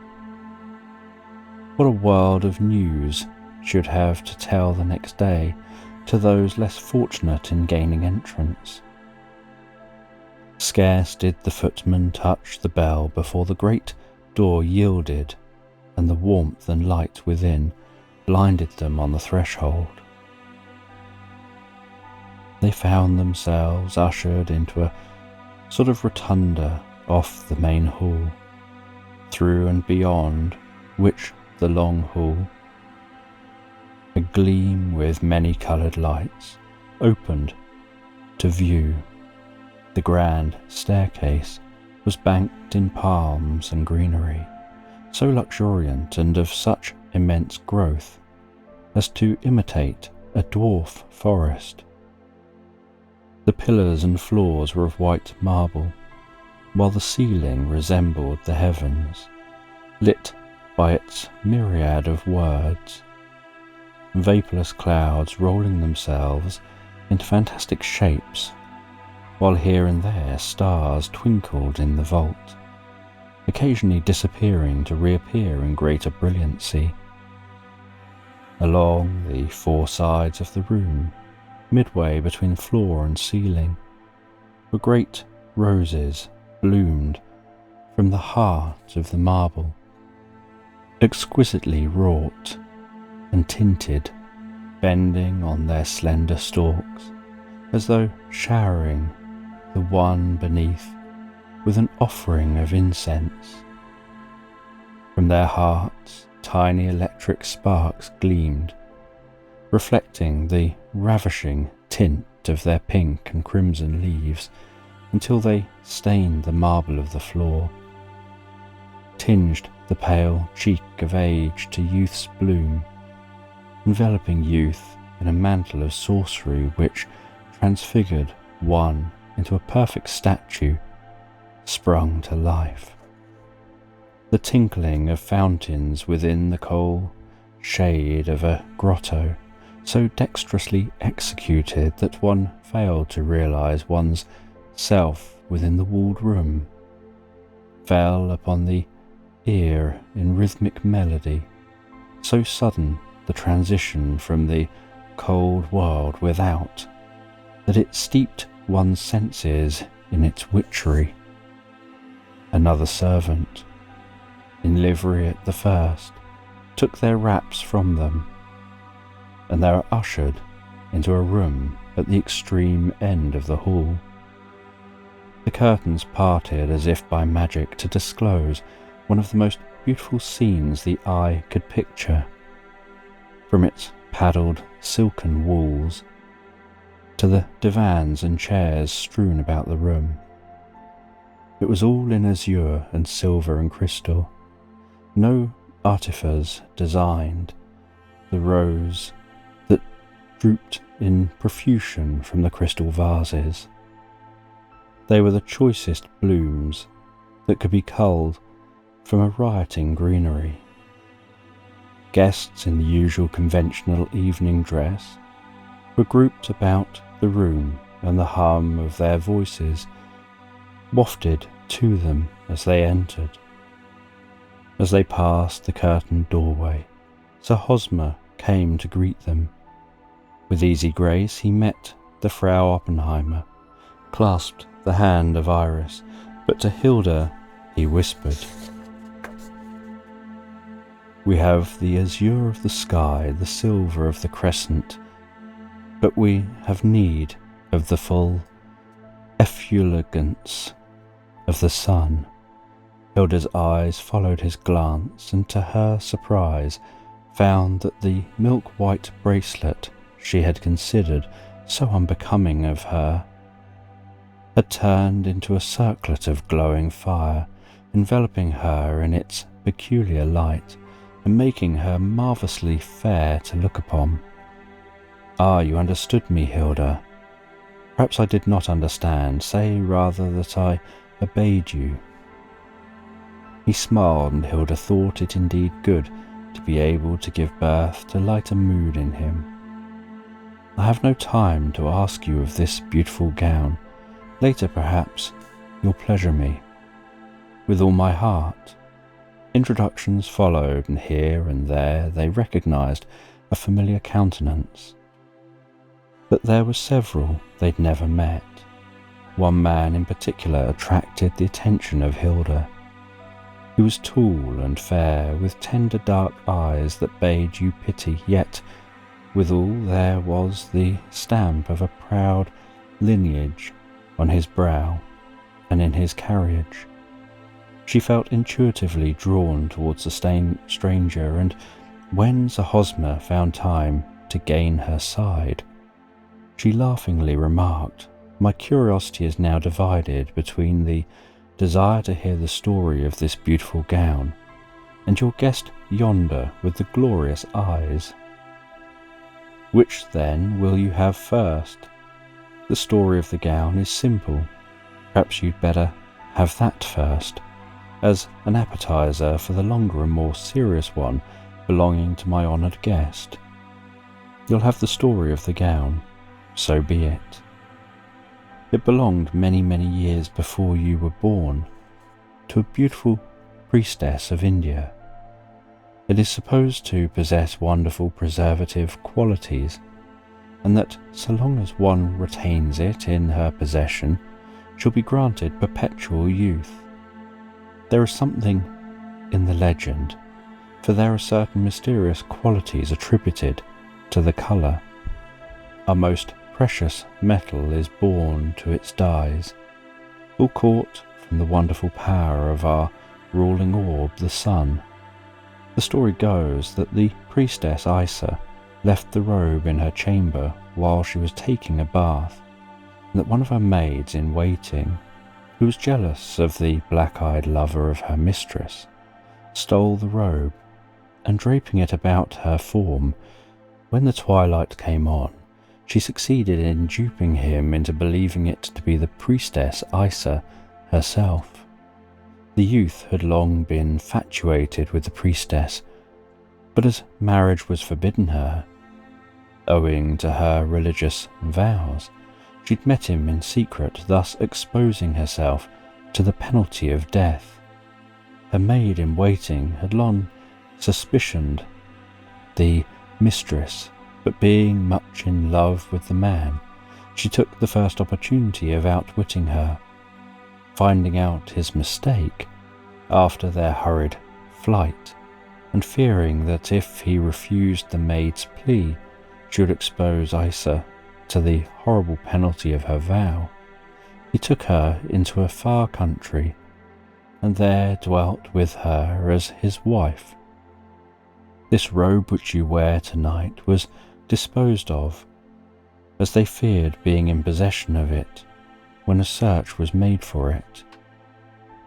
What a world of news she would have to tell the next day to those less fortunate in gaining entrance. Scarce did the footman touch the bell before the great door yielded, and the warmth and light within blinded them on the threshold. They found themselves ushered into a sort of rotunda off the main hall, through and beyond which the long hall, agleam with many-coloured lights, opened to view. The grand staircase was banked in palms and greenery, so luxuriant and of such immense growth as to imitate a dwarf forest. The pillars and floors were of white marble, while the ceiling resembled the heavens, lit by its myriad of words, vaporless clouds rolling themselves into fantastic shapes while here and there stars twinkled in the vault, occasionally disappearing to reappear in greater brilliancy. Along the four sides of the room, midway between floor and ceiling, were great roses bloomed from the heart of the marble, exquisitely wrought and tinted, bending on their slender stalks, as though showering the one beneath with an offering of incense. From their hearts, tiny electric sparks gleamed, reflecting the ravishing tint of their pink and crimson leaves until they stained the marble of the floor, tinged the pale cheek of age to youth's bloom, enveloping youth in a mantle of sorcery which transfigured one into a perfect statue sprung to life. The tinkling of fountains within the cool shade of a grotto, so dexterously executed that one failed to realize one's self within the walled room, fell upon the ear in rhythmic melody, so sudden the transition from the cold world without that it steeped one's senses in its witchery. Another servant, in livery at the first, took their wraps from them, and they were ushered into a room at the extreme end of the hall. The curtains parted as if by magic to disclose one of the most beautiful scenes the eye could picture. From its paddled silken walls to the divans and chairs strewn about the room, it was all in azure and silver and crystal. No artifice designed the rose that drooped in profusion from the crystal vases. They were the choicest blooms that could be culled from a rioting greenery. Guests in the usual conventional evening dress were grouped about the room, and the hum of their voices wafted to them as they entered. As they passed the curtained doorway, Sir Hosmer came to greet them. With easy grace he met the Frau Oppenheimer, clasped the hand of Iris, but to Hilda he whispered, "We have the azure of the sky, the silver of the crescent, but we have need of the full effulgence of the sun." Hilda's eyes followed his glance, and to her surprise found that the milk-white bracelet she had considered so unbecoming of her had turned into a circlet of glowing fire, enveloping her in its peculiar light and making her marvellously fair to look upon. "Ah, you understood me, Hilda. Perhaps I did not understand. Say rather that I obeyed you." He smiled, and Hilda thought it indeed good to be able to give birth to lighter mood in him. "I have no time to ask you of this beautiful gown. Later, perhaps, you'll pleasure me." "With all my heart." Introductions followed, and here and there they recognized a familiar countenance. But there were several they'd never met. One man in particular attracted the attention of Hilda. He was tall and fair, with tender dark eyes that bade you pity, yet withal there was the stamp of a proud lineage on his brow and in his carriage. She felt intuitively drawn towards the stranger, and when Sir Hosmer found time to gain her side, she laughingly remarked, "My curiosity is now divided between the desire to hear the story of this beautiful gown and your guest yonder with the glorious eyes. Which then will you have first? The story of the gown is simple. Perhaps you'd better have that first, as an appetizer for the longer and more serious one belonging to my honoured guest. You'll have the story of the gown. So be it." It belonged many, many years before you were born to a beautiful priestess of India. It is supposed to possess wonderful preservative qualities, and that so long as one retains it in her possession, shall be granted perpetual youth. There is something in the legend, for there are certain mysterious qualities attributed to the colour. Our most precious metal is born to its dyes, all caught from the wonderful power of our ruling orb, the sun. The story goes that the priestess Isa left the robe in her chamber while she was taking a bath, and that one of her maids in waiting, who was jealous of the black-eyed lover of her mistress, stole the robe, and draping it about her form, when the twilight came on, she succeeded in duping him into believing it to be the priestess Isa herself. The youth had long been infatuated with the priestess, but as marriage was forbidden her, owing to her religious vows, she'd met him in secret, thus exposing herself to the penalty of death. Her maid-in-waiting had long suspicioned the mistress, but being much in love with the man, she took the first opportunity of outwitting her. Finding out his mistake after their hurried flight, and fearing that if he refused the maid's plea, she would expose Isa to the horrible penalty of her vow, he took her into a far country, and there dwelt with her as his wife. This robe which you wear tonight was disposed of, as they feared being in possession of it, when a search was made for it.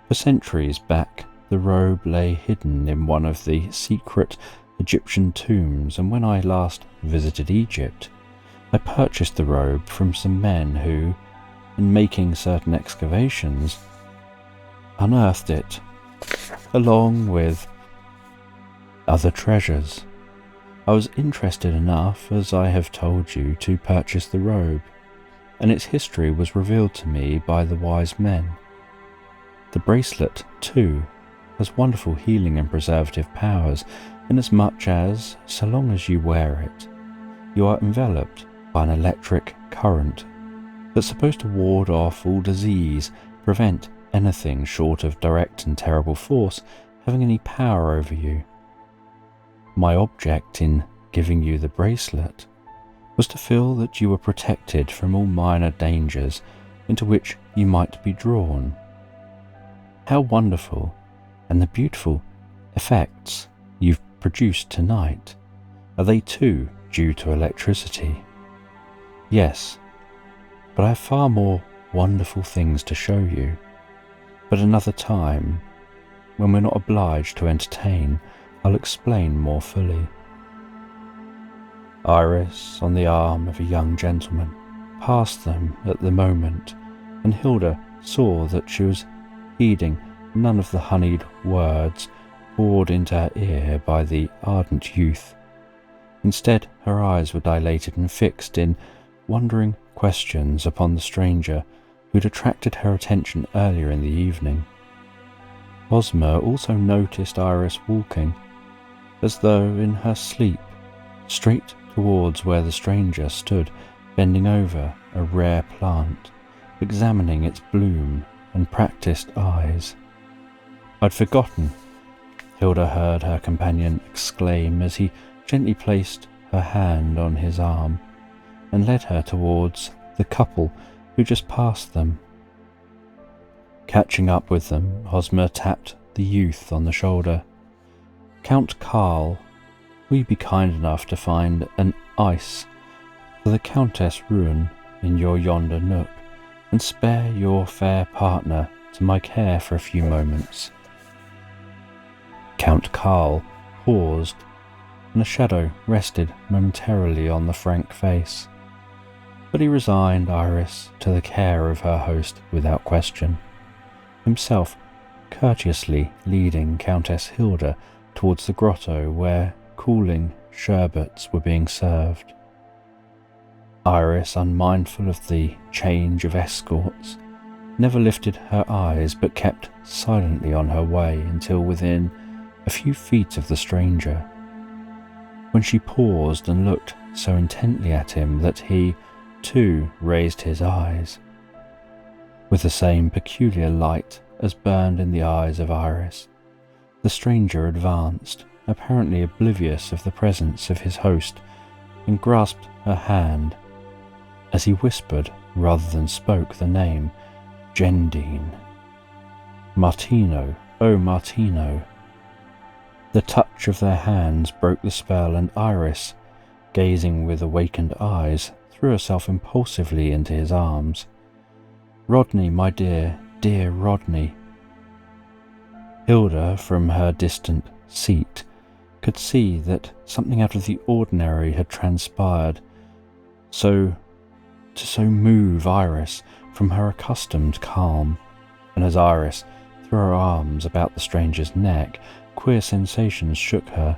For centuries back, the robe lay hidden in one of the secret Egyptian tombs, and when I last visited Egypt, I purchased the robe from some men who, in making certain excavations, unearthed it, along with other treasures. I was interested enough, as I have told you, to purchase the robe, and its history was revealed to me by the wise men. The bracelet, too, has wonderful healing and preservative powers, inasmuch as, so long as you wear it, you are enveloped by an electric current that's supposed to ward off all disease, prevent anything short of direct and terrible force having any power over you. My object in giving you the bracelet was to feel that you were protected from all minor dangers into which you might be drawn. How wonderful, and the beautiful effects you've produced tonight. Are they too due to electricity? Yes, but I have far more wonderful things to show you. But another time, when we're not obliged to entertain, I'll explain more fully. Iris, on the arm of a young gentleman, passed them at the moment, and Hilda saw that she was heeding none of the honeyed words poured into her ear by the ardent youth. Instead, her eyes were dilated and fixed in wondering questions upon the stranger who'd attracted her attention earlier in the evening. Ozma also noticed Iris walking, as though in her sleep, straight towards where the stranger stood, bending over a rare plant, examining its bloom and practiced eyes. I'd forgotten, Hilda heard her companion exclaim as he gently placed her hand on his arm and led her towards the couple who just passed them. Catching up with them, Ozma tapped the youth on the shoulder. "Count Karl, will you be kind enough to find an ice for the Countess Ruin in your yonder nook, and spare your fair partner to my care for a few moments?" Count Karl paused, and a shadow rested momentarily on the frank face, but he resigned Iris to the care of her host without question, himself courteously leading Countess Hilda towards the grotto where cooling sherbets were being served. Iris, unmindful of the change of escorts, never lifted her eyes but kept silently on her way until within a few feet of the stranger, when she paused and looked so intently at him that he, too, raised his eyes. With the same peculiar light as burned in the eyes of Iris, the stranger advanced, apparently oblivious of the presence of his host, and grasped her hand as he whispered rather than spoke the name Gendine. Martino, oh Martino. The touch of their hands broke the spell, and Iris, gazing with awakened eyes, threw herself impulsively into his arms. Rodney, my dear, dear Rodney. Hilda, from her distant seat, could see that something out of the ordinary had transpired, to so move Iris from her accustomed calm, and as Iris threw her arms about the stranger's neck, queer sensations shook her.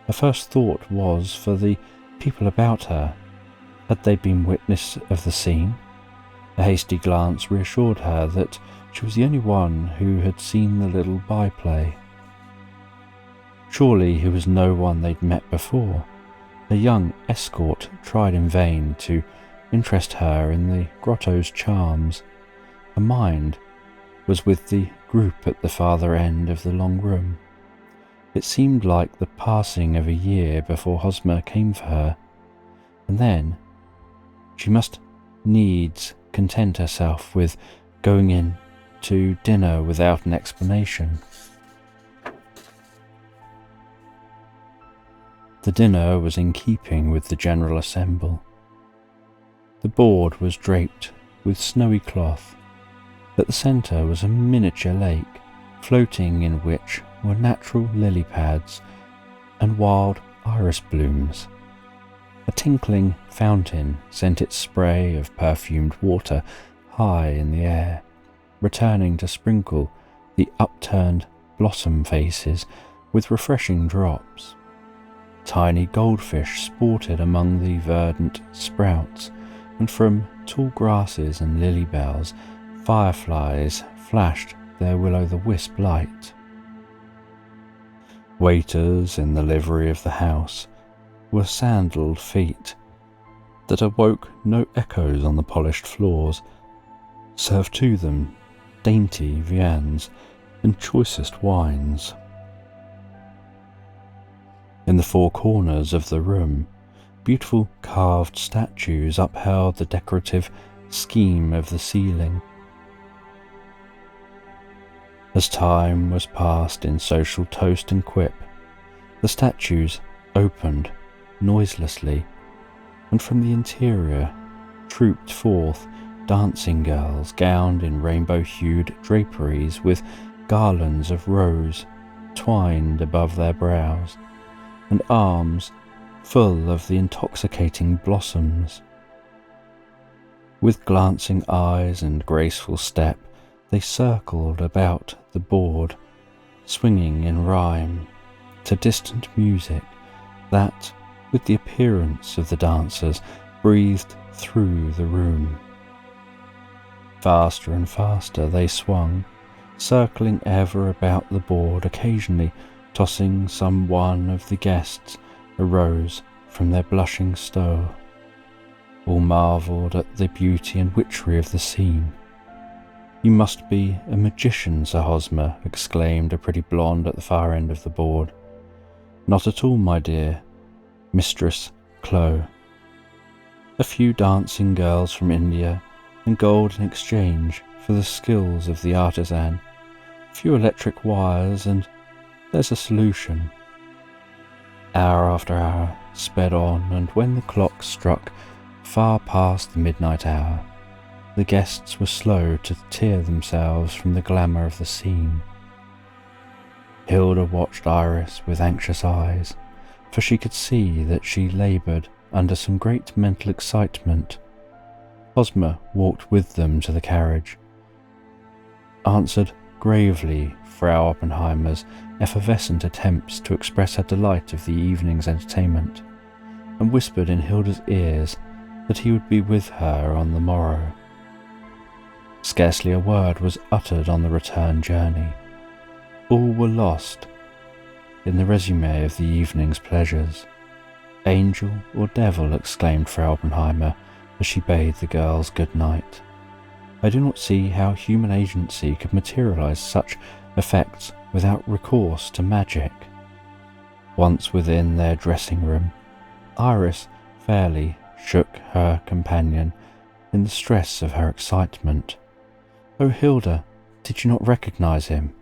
Her first thought was for the people about her. Had they been witness of the scene? A hasty glance reassured her that she was the only one who had seen the little byplay. Surely he was no one they'd met before. The young escort tried in vain to interest her in the grotto's charms. Her mind was with the group at the farther end of the long room. It seemed like the passing of a year before Hosmer came for her, and then she must needs content herself with going in to dinner without an explanation. The dinner was in keeping with the general assemble. The board was draped with snowy cloth. At the centre was a miniature lake, floating in which were natural lily pads and wild iris blooms. A tinkling fountain sent its spray of perfumed water high in the air, returning to sprinkle the upturned blossom faces with refreshing drops. Tiny goldfish sported among the verdant sprouts, and from tall grasses and lily bells, fireflies flashed their will-o'-the-wisp light. Waiters in the livery of the house were sandalled feet that awoke no echoes on the polished floors, served to them dainty viands and choicest wines. In the four corners of the room, beautiful carved statues upheld the decorative scheme of the ceiling. As time was passed in social toast and quip, the statues opened noiselessly, and from the interior trooped forth dancing girls gowned in rainbow-hued draperies with garlands of rose twined above their brows, and arms full of the intoxicating blossoms. With glancing eyes and graceful step, they circled about the board, swinging in rhyme to distant music that, with the appearance of the dancers, breathed through the room. Faster and faster they swung, circling ever about the board, occasionally tossing some one of the guests a rose from their blushing stole. All marvelled at the beauty and witchery of the scene. "You must be a magician, Sir Hosmer," exclaimed a pretty blonde at the far end of the board. "Not at all, my dear Mistress Chloe. A few dancing girls from India, and gold in exchange for the skills of the artisan. A few electric wires, and there's a solution." Hour after hour sped on, and when the clock struck far past the midnight hour, the guests were slow to tear themselves from the glamour of the scene. Hilda watched Iris with anxious eyes, for she could see that she laboured under some great mental excitement. Hosmer walked with them to the carriage, answered gravely Frau Oppenheimer's effervescent attempts to express her delight of the evening's entertainment, and whispered in Hilda's ears that he would be with her on the morrow. Scarcely a word was uttered on the return journey. All were lost in the resume of the evening's pleasures. "Angel or devil?" exclaimed Frau Oppenheimer as she bade the girls good night. "I do not see how human agency could materialize such effects without recourse to magic." Once within their dressing room, Iris fairly shook her companion in the stress of her excitement. "Oh, Hilda, did you not recognize him?"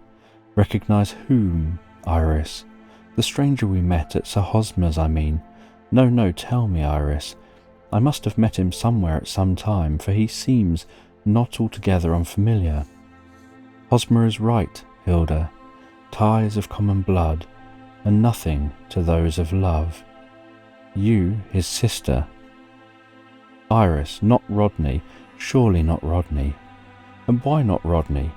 "Recognize whom, Iris?" "The stranger we met at Sir Hosmer's, I mean." No, tell me, Iris. I must have met him somewhere at some time, for he seems not altogether unfamiliar." "Hosmer is right, Hilda. Ties of common blood, and nothing to those of love. You, his sister." "Iris, not Rodney, surely not Rodney." "And why not Rodney?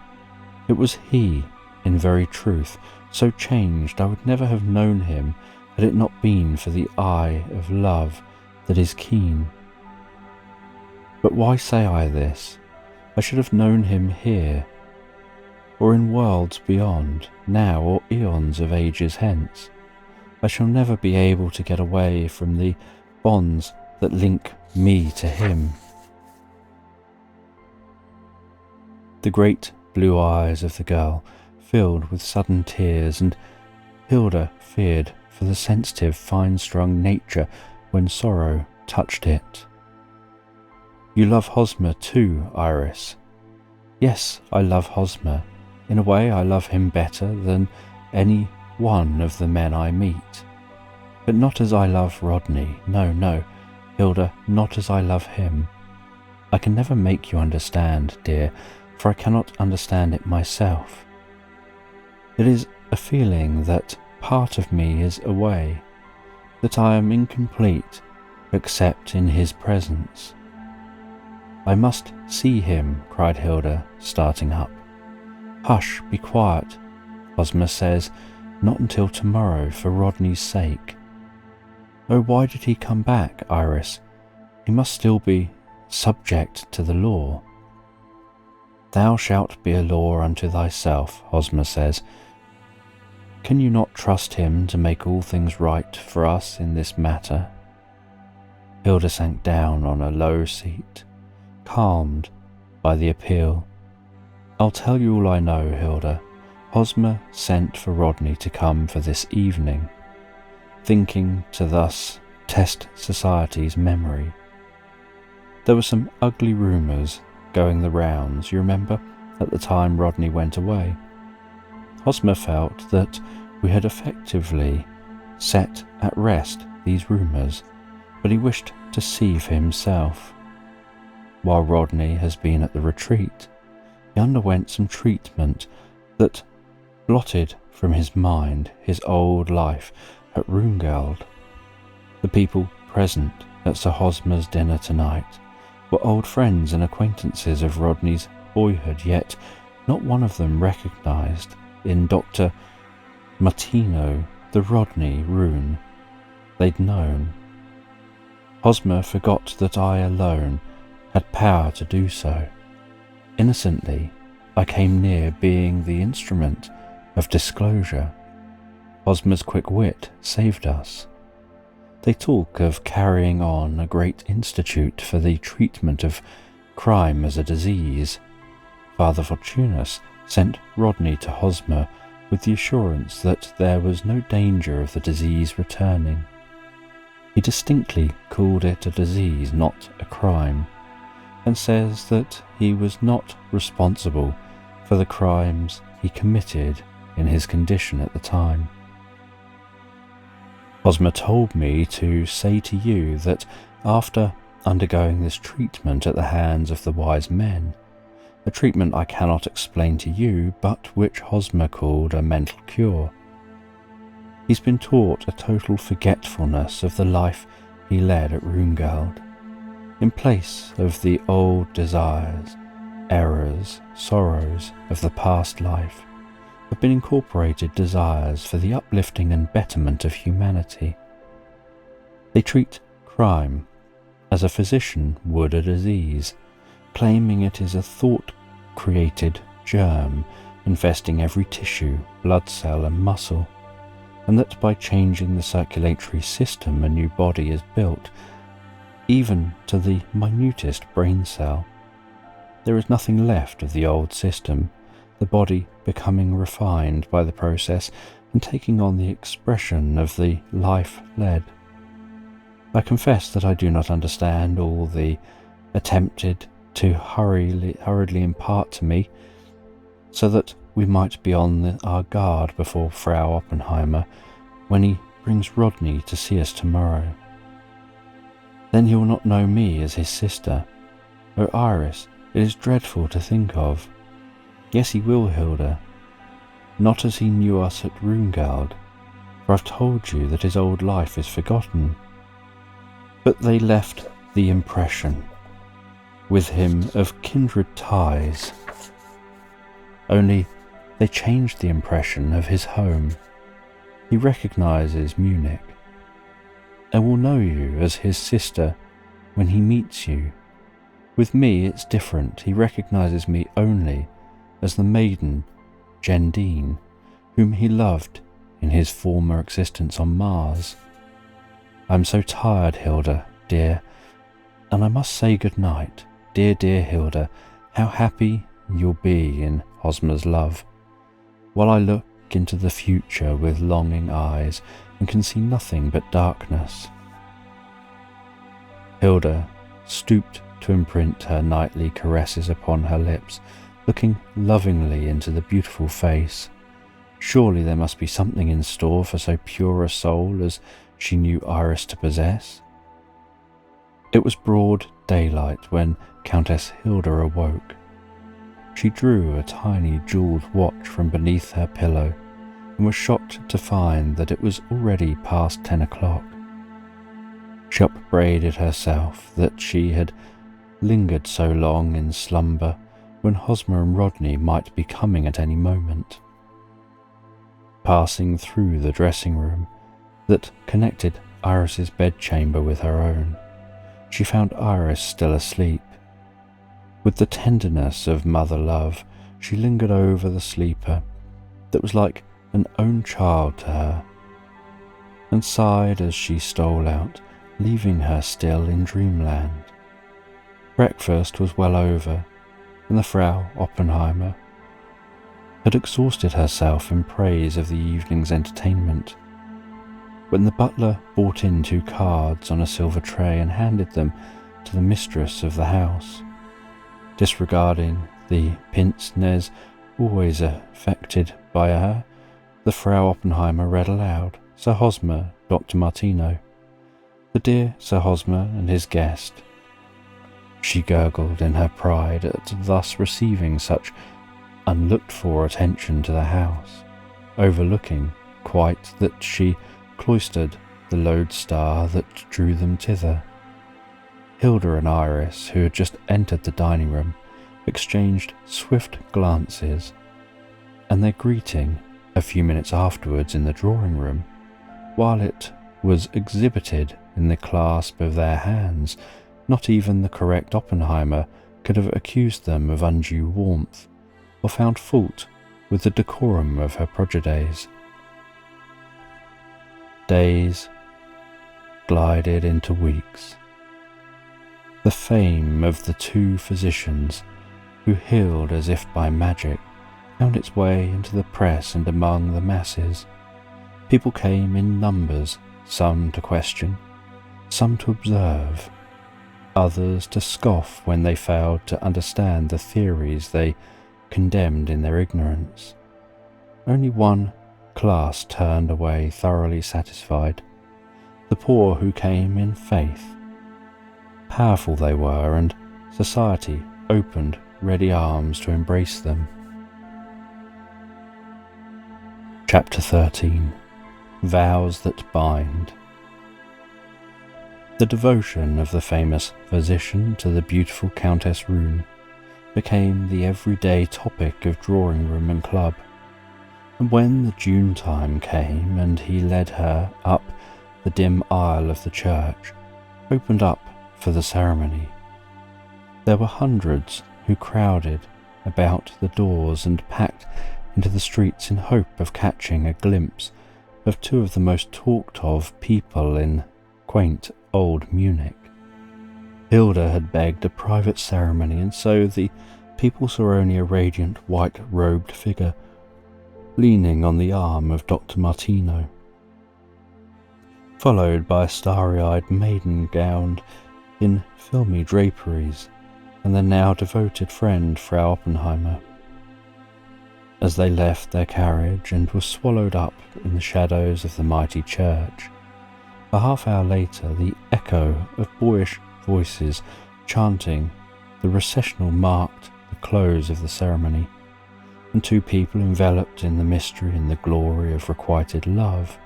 It was he, in very truth, so changed I would never have known him had it not been for the eye of love that is keen. But why say I this? I should have known him here, or in worlds beyond, now, or eons of ages hence. I shall never be able to get away from the bonds that link me to him." The great blue eyes of the girl filled with sudden tears, and Hilda feared for the sensitive, fine-strung nature when sorrow touched it. "You love Hosmer too, Iris?" "Yes, I love Hosmer. In a way I love him better than any one of the men I meet. But not as I love Rodney. No, Hilda, not as I love him. I can never make you understand, dear, for I cannot understand it myself. It is a feeling that part of me is away, that I am incomplete except in his presence." "I must see him," cried Hilda, starting up. "Hush, be quiet. Hosmer says not until tomorrow for Rodney's sake." "Oh, why did he come back, Iris? He must still be subject to the law." "Thou shalt be a law unto thyself," Hosmer says. "Can you not trust him to make all things right for us in this matter?" Hilda sank down on a low seat, calmed by the appeal. "I'll tell you all I know, Hilda. Hosmer sent for Rodney to come for this evening, thinking to thus test society's memory. There were some ugly rumours going the rounds, you remember, at the time Rodney went away. Hosmer felt that we had effectively set at rest these rumours, but he wished to see for himself. While Rodney has been at the retreat, he underwent some treatment that blotted from his mind his old life at Roongeld. The people present at Sir Hosmer's dinner tonight were old friends and acquaintances of Rodney's boyhood, yet not one of them recognised in Dr. Martino the Rodney Roon they'd known. Hosmer forgot that I alone had power to do so. Innocently, I came near being the instrument of disclosure. Hosmer's quick wit saved us. They talk of carrying on a great institute for the treatment of crime as a disease. Father Fortunus sent Rodney to Hosmer with the assurance that there was no danger of the disease returning. He distinctly called it a disease, not a crime, and says that he was not responsible for the crimes he committed in his condition at the time. Hosmer told me to say to you that after undergoing this treatment at the hands of the wise men, a treatment I cannot explain to you, but which Hosmer called a mental cure, he's been taught a total forgetfulness of the life he led at Roongeld. In place of the old desires, errors, sorrows of the past life, have been incorporated desires for the uplifting and betterment of humanity. They treat crime as a physician would a disease, claiming it is a thought-created germ infesting every tissue, blood cell and muscle, and that by changing the circulatory system a new body is built, even to the minutest brain cell. There is nothing left of the old system, the body becoming refined by the process and taking on the expression of the life led. I confess that I do not understand all the attempted to hurriedly impart to me, so that we might be on our guard before Frau Oppenheimer when he brings Rodney to see us tomorrow. Then he will not know me as his sister. Oh, Iris, it is dreadful to think of. Yes, he will, Hilda. Not as he knew us at Rungald, for I've told you that his old life is forgotten. But they left the impression with him of kindred ties. Only they changed the impression of his home. He recognizes Munich, and will know you as his sister when he meets you. With me it's different. He recognizes me only as the maiden Jendine, whom he loved in his former existence on Mars. I'm so tired, Hilda, dear, and I must say good night. Dear, dear Hilda, how happy you'll be in Hosmer's love, while I look into the future with longing eyes and can see nothing but darkness. Hilda stooped to imprint her nightly caresses upon her lips, looking lovingly into the beautiful face. Surely there must be something in store for so pure a soul as she knew Iris to possess. It was broad daylight when Countess Hilda awoke. She drew a tiny jewelled watch from beneath her pillow and was shocked to find that it was already past 10 o'clock. She upbraided herself that she had lingered so long in slumber when Hosmer and Rodney might be coming at any moment. Passing through the dressing room that connected Iris's bedchamber with her own, she found Iris still asleep. With the tenderness of mother love, she lingered over the sleeper that was like an own child to her, and sighed as she stole out, leaving her still in dreamland. Breakfast was well over, and the Frau Oppenheimer had exhausted herself in praise of the evening's entertainment, when the butler brought in 2 cards on a silver tray and handed them to the mistress of the house. Disregarding the pince-nez always affected by her, the Frau Oppenheimer read aloud, Sir Hosmer, Dr. Martino. The dear Sir Hosmer and his guest. She gurgled in her pride at thus receiving such unlooked-for attention to the house, overlooking quite that she cloistered the lodestar that drew them thither. Hilda and Iris, who had just entered the dining room, exchanged swift glances, and their greeting, a few minutes afterwards in the drawing room, while it was exhibited in the clasp of their hands, not even the correct Oppenheimer could have accused them of undue warmth, or found fault with the decorum of her protégés. Days glided into weeks. The fame of the 2 physicians who healed as if by magic found its way into the press and among the masses. People came in numbers, some to question, some to observe, others to scoff when they failed to understand the theories they condemned in their ignorance. Only one class turned away thoroughly satisfied, the poor who came in faith. Powerful they were, and society opened ready arms to embrace them. Chapter 13. Vows that Bind. The devotion of the famous physician to the beautiful Countess Rune became the everyday topic of drawing room and club, and when the June time came and he led her up the dim aisle of the church, opened up for the ceremony. There were hundreds who crowded about the doors and packed into the streets in hope of catching a glimpse of two of the most talked of people in quaint old Munich. Hilda had begged a private ceremony, and so the people saw only a radiant white-robed figure leaning on the arm of Dr. Martino, followed by a starry-eyed maiden gowned in filmy draperies and their now devoted friend Frau Oppenheimer. As they left their carriage and were swallowed up in the shadows of the mighty church, a half-hour later the echo of boyish voices chanting the recessional marked the close of the ceremony, and two people enveloped in the mystery and the glory of requited love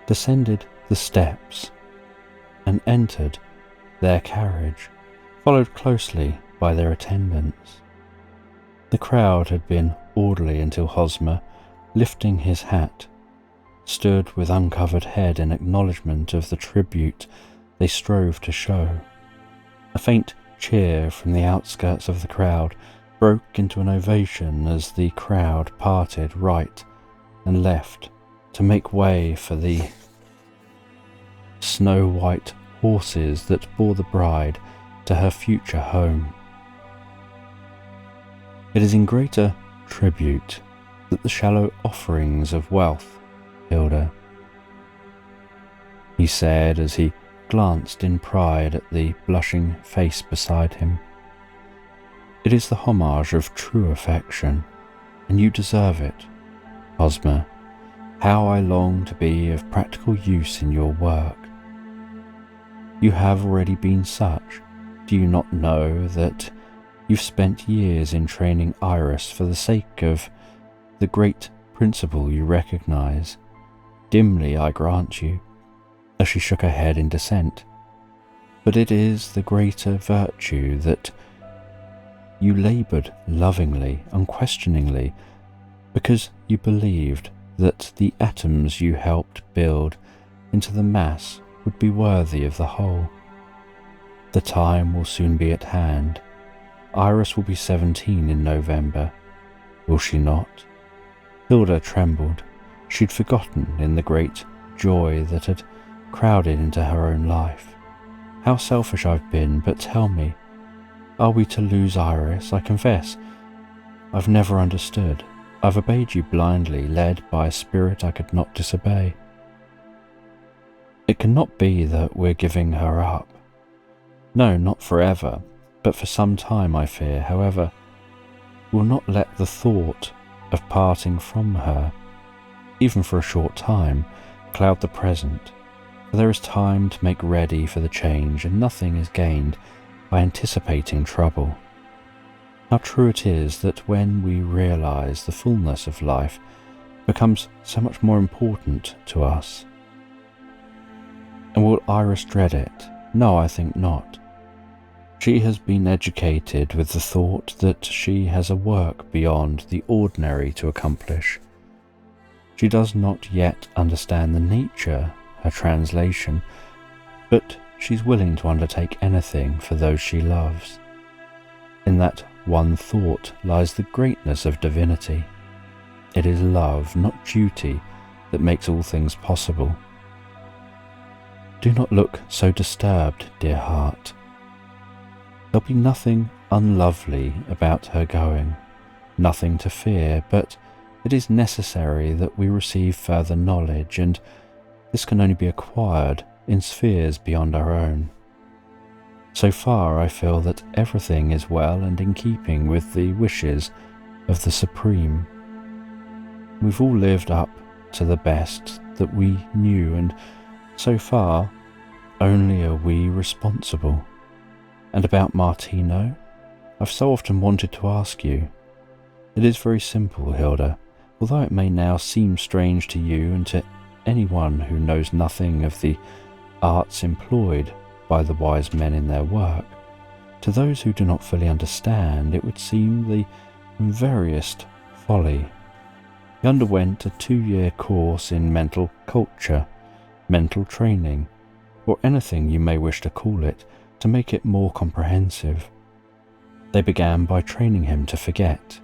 descended the steps and entered their carriage, followed closely by their attendants. The crowd had been orderly until Hosmer, lifting his hat, stood with uncovered head in acknowledgement of the tribute they strove to show. A faint cheer from the outskirts of the crowd broke into an ovation as the crowd parted right and left to make way for the snow-white horses that bore the bride to her future home. It is in greater tribute that the shallow offerings of wealth, Hilda, he said as he glanced in pride at the blushing face beside him. It is the homage of true affection, and you deserve it, Hosmer. How I long to be of practical use in your work. You have already been such. Do you not know that you've spent years in training Iris for the sake of the great principle you recognize? Dimly, I grant you, as she shook her head in dissent. But it is the greater virtue that you laboured lovingly, unquestioningly, because you believed that the atoms you helped build into the mass would be worthy of the whole. The time will soon be at hand. Iris will be 17 in November, will she not? Hilda trembled. She'd forgotten in the great joy that had crowded into her own life. How selfish I've been, but tell me, are we to lose Iris? I confess, I've never understood. I've obeyed you blindly, led by a spirit I could not disobey. It cannot be that we're giving her up. No, not forever, but for some time, I fear. However, we'll not let the thought of parting from her, even for a short time, cloud the present. For there is time to make ready for the change, and nothing is gained by anticipating trouble. How true it is that when we realize the fullness of life becomes so much more important to us. And will Iris dread it? No, I think not. She has been educated with the thought that she has a work beyond the ordinary to accomplish. She does not yet understand the nature, her translation, but she's willing to undertake anything for those she loves. In that one thought lies the greatness of divinity. It is love, not duty, that makes all things possible. Do not look so disturbed, dear heart. There'll be nothing unlovely about her going, nothing to fear, but it is necessary that we receive further knowledge, and this can only be acquired in spheres beyond our own. So far, I feel that everything is well and in keeping with the wishes of the Supreme. We've all lived up to the best that we knew, and so far, only are we responsible. And about Martino, I've so often wanted to ask you. It is very simple, Hilda, although it may now seem strange to you and to anyone who knows nothing of the arts employed by the wise men in their work. To those who do not fully understand, it would seem the veriest folly. He underwent a 2-year course in mental culture, mental training, or anything you may wish to call it, to make it more comprehensive, they began by training him to forget.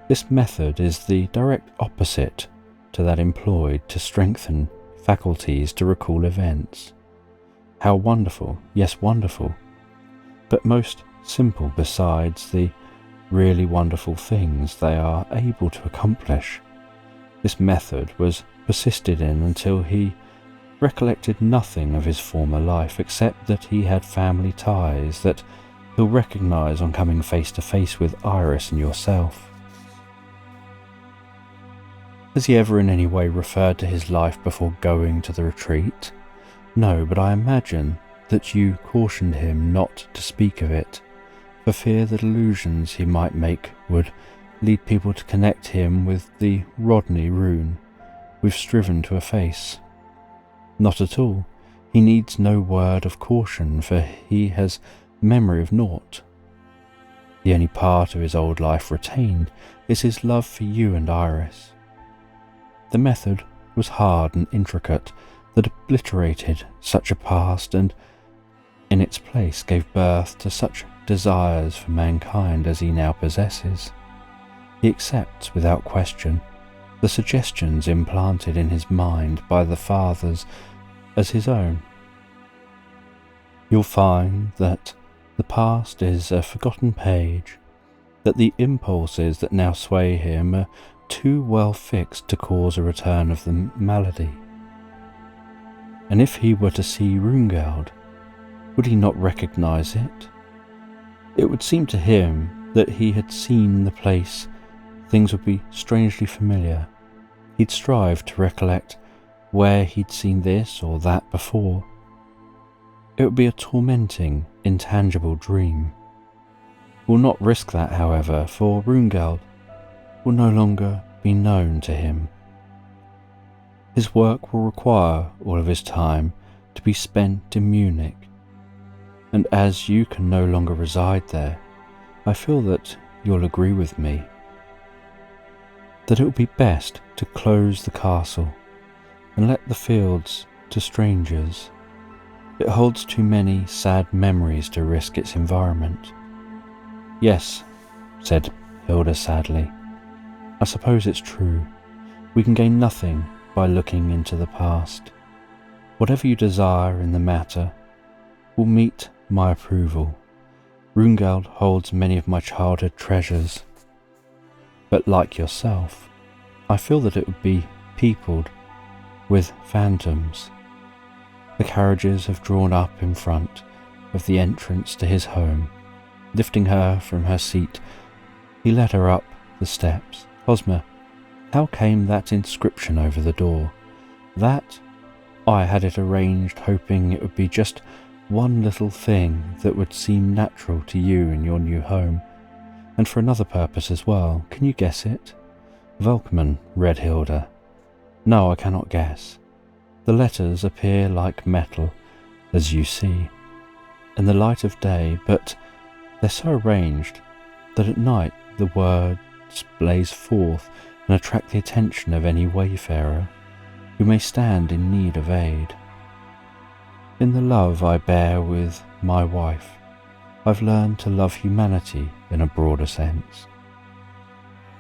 This method is the direct opposite to that employed to strengthen faculties to recall events. How wonderful, yes, wonderful, but most simple besides the really wonderful things they are able to accomplish. This method was persisted in until he recollected nothing of his former life except that he had family ties that he'll recognise on coming face to face with Iris and yourself. Has he ever in any way referred to his life before going to the retreat? No, but I imagine that you cautioned him not to speak of it, for fear that illusions he might make would lead people to connect him with the Rodney rune we've striven to efface. Not at all. He needs no word of caution, for he has memory of naught. The only part of his old life retained is his love for you and Iris. The method was hard and intricate that obliterated such a past and in its place gave birth to such desires for mankind as he now possesses. He accepts without question the suggestions implanted in his mind by the fathers as his own. You'll find that the past is a forgotten page, that the impulses that now sway him are too well fixed to cause a return of the malady. And if he were to see Rungeld, would he not recognise it? It would seem to him that he had seen the place. Things would be strangely familiar. He'd strive to recollect where he'd seen this or that before. It would be a tormenting, intangible dream. We'll not risk that, however, for Rungeld will no longer be known to him. His work will require all of his time to be spent in Munich, and as you can no longer reside there, I feel that you'll agree with me that it would be best to close the castle and let the fields to strangers. It holds too many sad memories to risk its environment. Yes, said Hilda sadly. I suppose it's true. We can gain nothing by looking into the past. Whatever you desire in the matter will meet my approval. Rungeld holds many of my childhood treasures, but like yourself, I feel that it would be peopled with phantoms. The carriages have drawn up in front of the entrance to his home. Lifting her from her seat, he led her up the steps. Hosmer, how came that inscription over the door? That? I had it arranged hoping it would be just one little thing that would seem natural to you in your new home, and for another purpose as well. Can you guess it? Velkman, read Hilda. No, I cannot guess. The letters appear like metal, as you see, in the light of day, but they're so arranged that at night the words blaze forth and attract the attention of any wayfarer who may stand in need of aid. In the love I bear with my wife, I've learned to love humanity in a broader sense.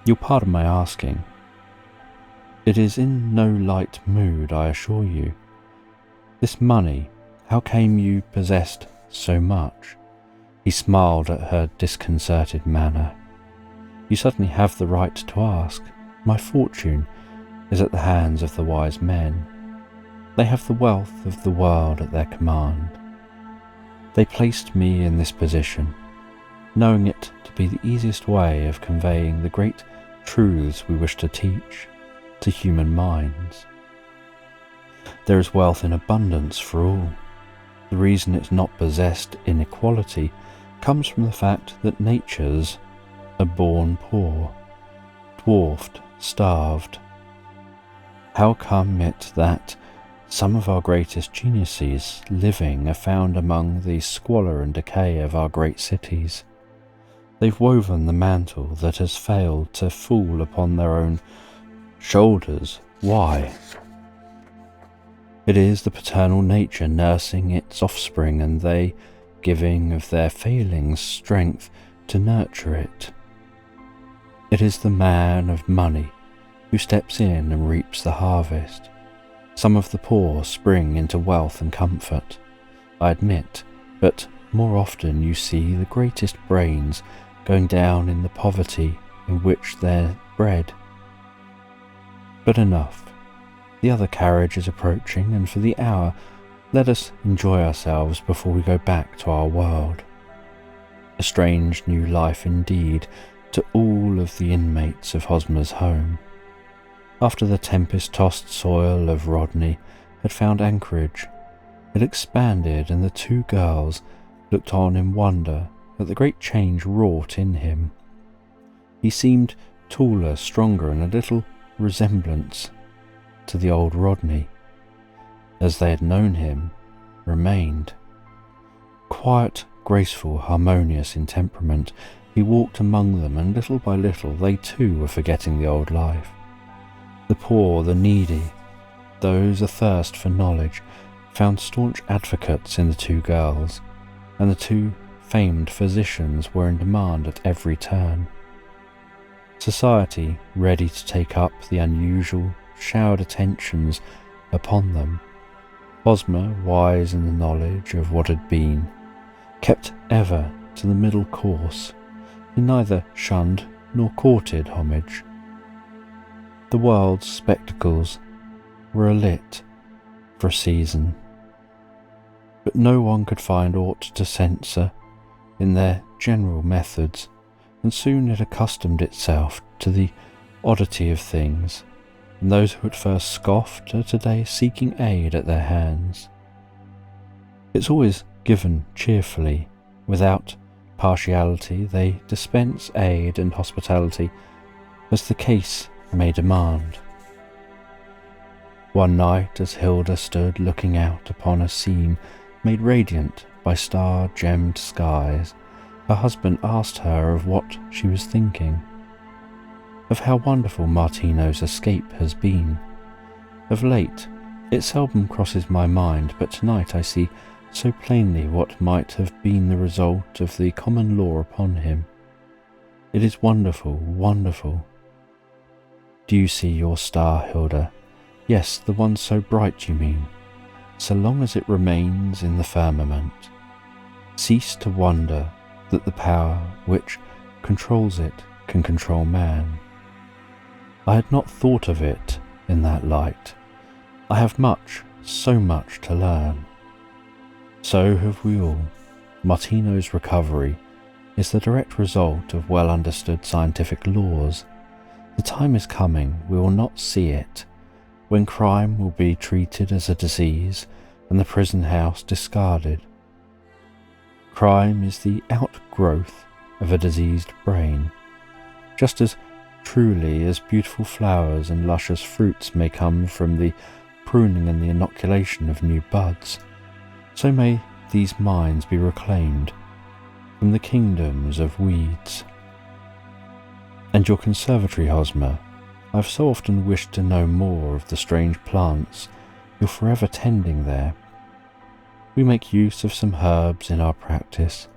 You'll pardon my asking. It is in no light mood, I assure you. This money, how came you possessed so much? He smiled at her disconcerted manner. You certainly have the right to ask. My fortune is at the hands of the wise men. They have the wealth of the world at their command. They placed me in this position, knowing it to be the easiest way of conveying the great truths we wish to teach to human minds. There is wealth in abundance for all. The reason it's not possessed in equality comes from the fact that natures are born poor, dwarfed, starved. How come it that some of our greatest geniuses living are found among the squalor and decay of our great cities? They've woven the mantle that has failed to fall upon their own shoulders. Why? It is the paternal nature nursing its offspring, and they giving of their failings strength to nurture it. It is the man of money who steps in and reaps the harvest. Some of the poor spring into wealth and comfort, I admit, but more often you see the greatest brains going down in the poverty in which they're bred. But enough. The other carriage is approaching, and for the hour let us enjoy ourselves before we go back to our world. A strange new life indeed to all of the inmates of Hosmer's home. After the tempest-tossed soil of Rodney had found anchorage, it expanded, and the two girls looked on in wonder at the great change wrought in him. He seemed taller, stronger, and a little resemblance to the old Rodney, as they had known him, remained. Quiet, graceful, harmonious in temperament, he walked among them, and little by little they too were forgetting the old life. The poor, the needy, those athirst for knowledge, found staunch advocates in the two girls, and the two famed physicians were in demand at every turn. Society, ready to take up the unusual, showered attentions upon them. Hosmer, wise in the knowledge of what had been, kept ever to the middle course. He neither shunned nor courted homage. The world's spectacles were alit for a season, but no one could find aught to censor in their general methods, and soon it accustomed itself to the oddity of things, and those who at first scoffed are today seeking aid at their hands. It's always given cheerfully, without partiality. They dispense aid and hospitality as the case may demand. One night, as Hilda stood looking out upon a scene made radiant by star-gemmed skies, her husband asked her of what she was thinking, of how wonderful Martino's escape has been. Of late, it seldom crosses my mind, but tonight I see so plainly what might have been the result of the common law upon him. It is wonderful, wonderful. Do you see your star, Hilda? Yes, the one so bright, you mean. So long as it remains in the firmament, cease to wonder that the power which controls it can control man. I had not thought of it in that light. I have much, so much to learn. So have we all. Martino's recovery is the direct result of well-understood scientific laws. The time is coming, we will not see it, when crime will be treated as a disease and the prison house discarded. Crime is the outgrowth of a diseased brain, just as truly as beautiful flowers and luscious fruits may come from the pruning and the inoculation of new buds, so may these minds be reclaimed from the kingdoms of weeds. And your conservatory, Hosmer, I have so often wished to know more of the strange plants you're forever tending there. We make use of some herbs in our practice,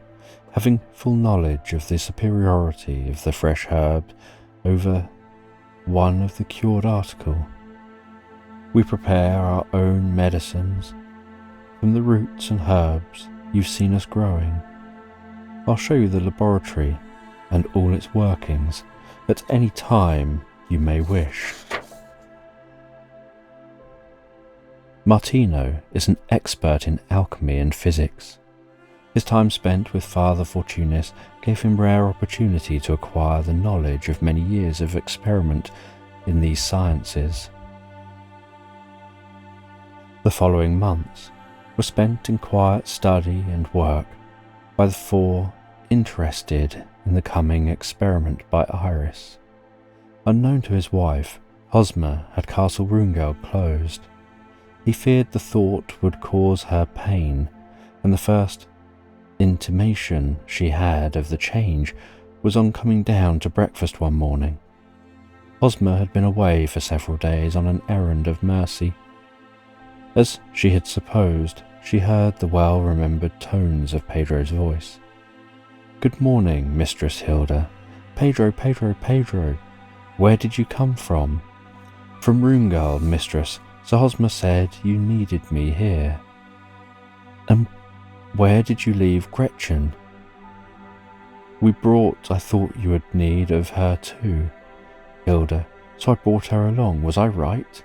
having full knowledge of the superiority of the fresh herb over one of the cured article. We prepare our own medicines from the roots and herbs you've seen us growing. I'll show you the laboratory and all its workings at any time you may wish. Martino is an expert in alchemy and physics. His time spent with Father Fortunis gave him rare opportunity to acquire the knowledge of many years of experiment in these sciences. The following months were spent in quiet study and work by the four interested in the coming experiment by Iris. Unknown to his wife, Hosmer had Castle Runegeld closed. He feared the thought would cause her pain, and the first intimation she had of the change was on coming down to breakfast one morning. Hosmer had been away for several days on an errand of mercy. As she had supposed, she heard the well-remembered tones of Pedro's voice. "Good morning, Mistress Hilda. Pedro, Pedro, Pedro. Where did you come from?" "From Roomgard, mistress. Sir Hosmer said you needed me here." "And where did you leave Gretchen?" "We brought, I thought you would need of her too, Hilda, so I brought her along. Was I right?"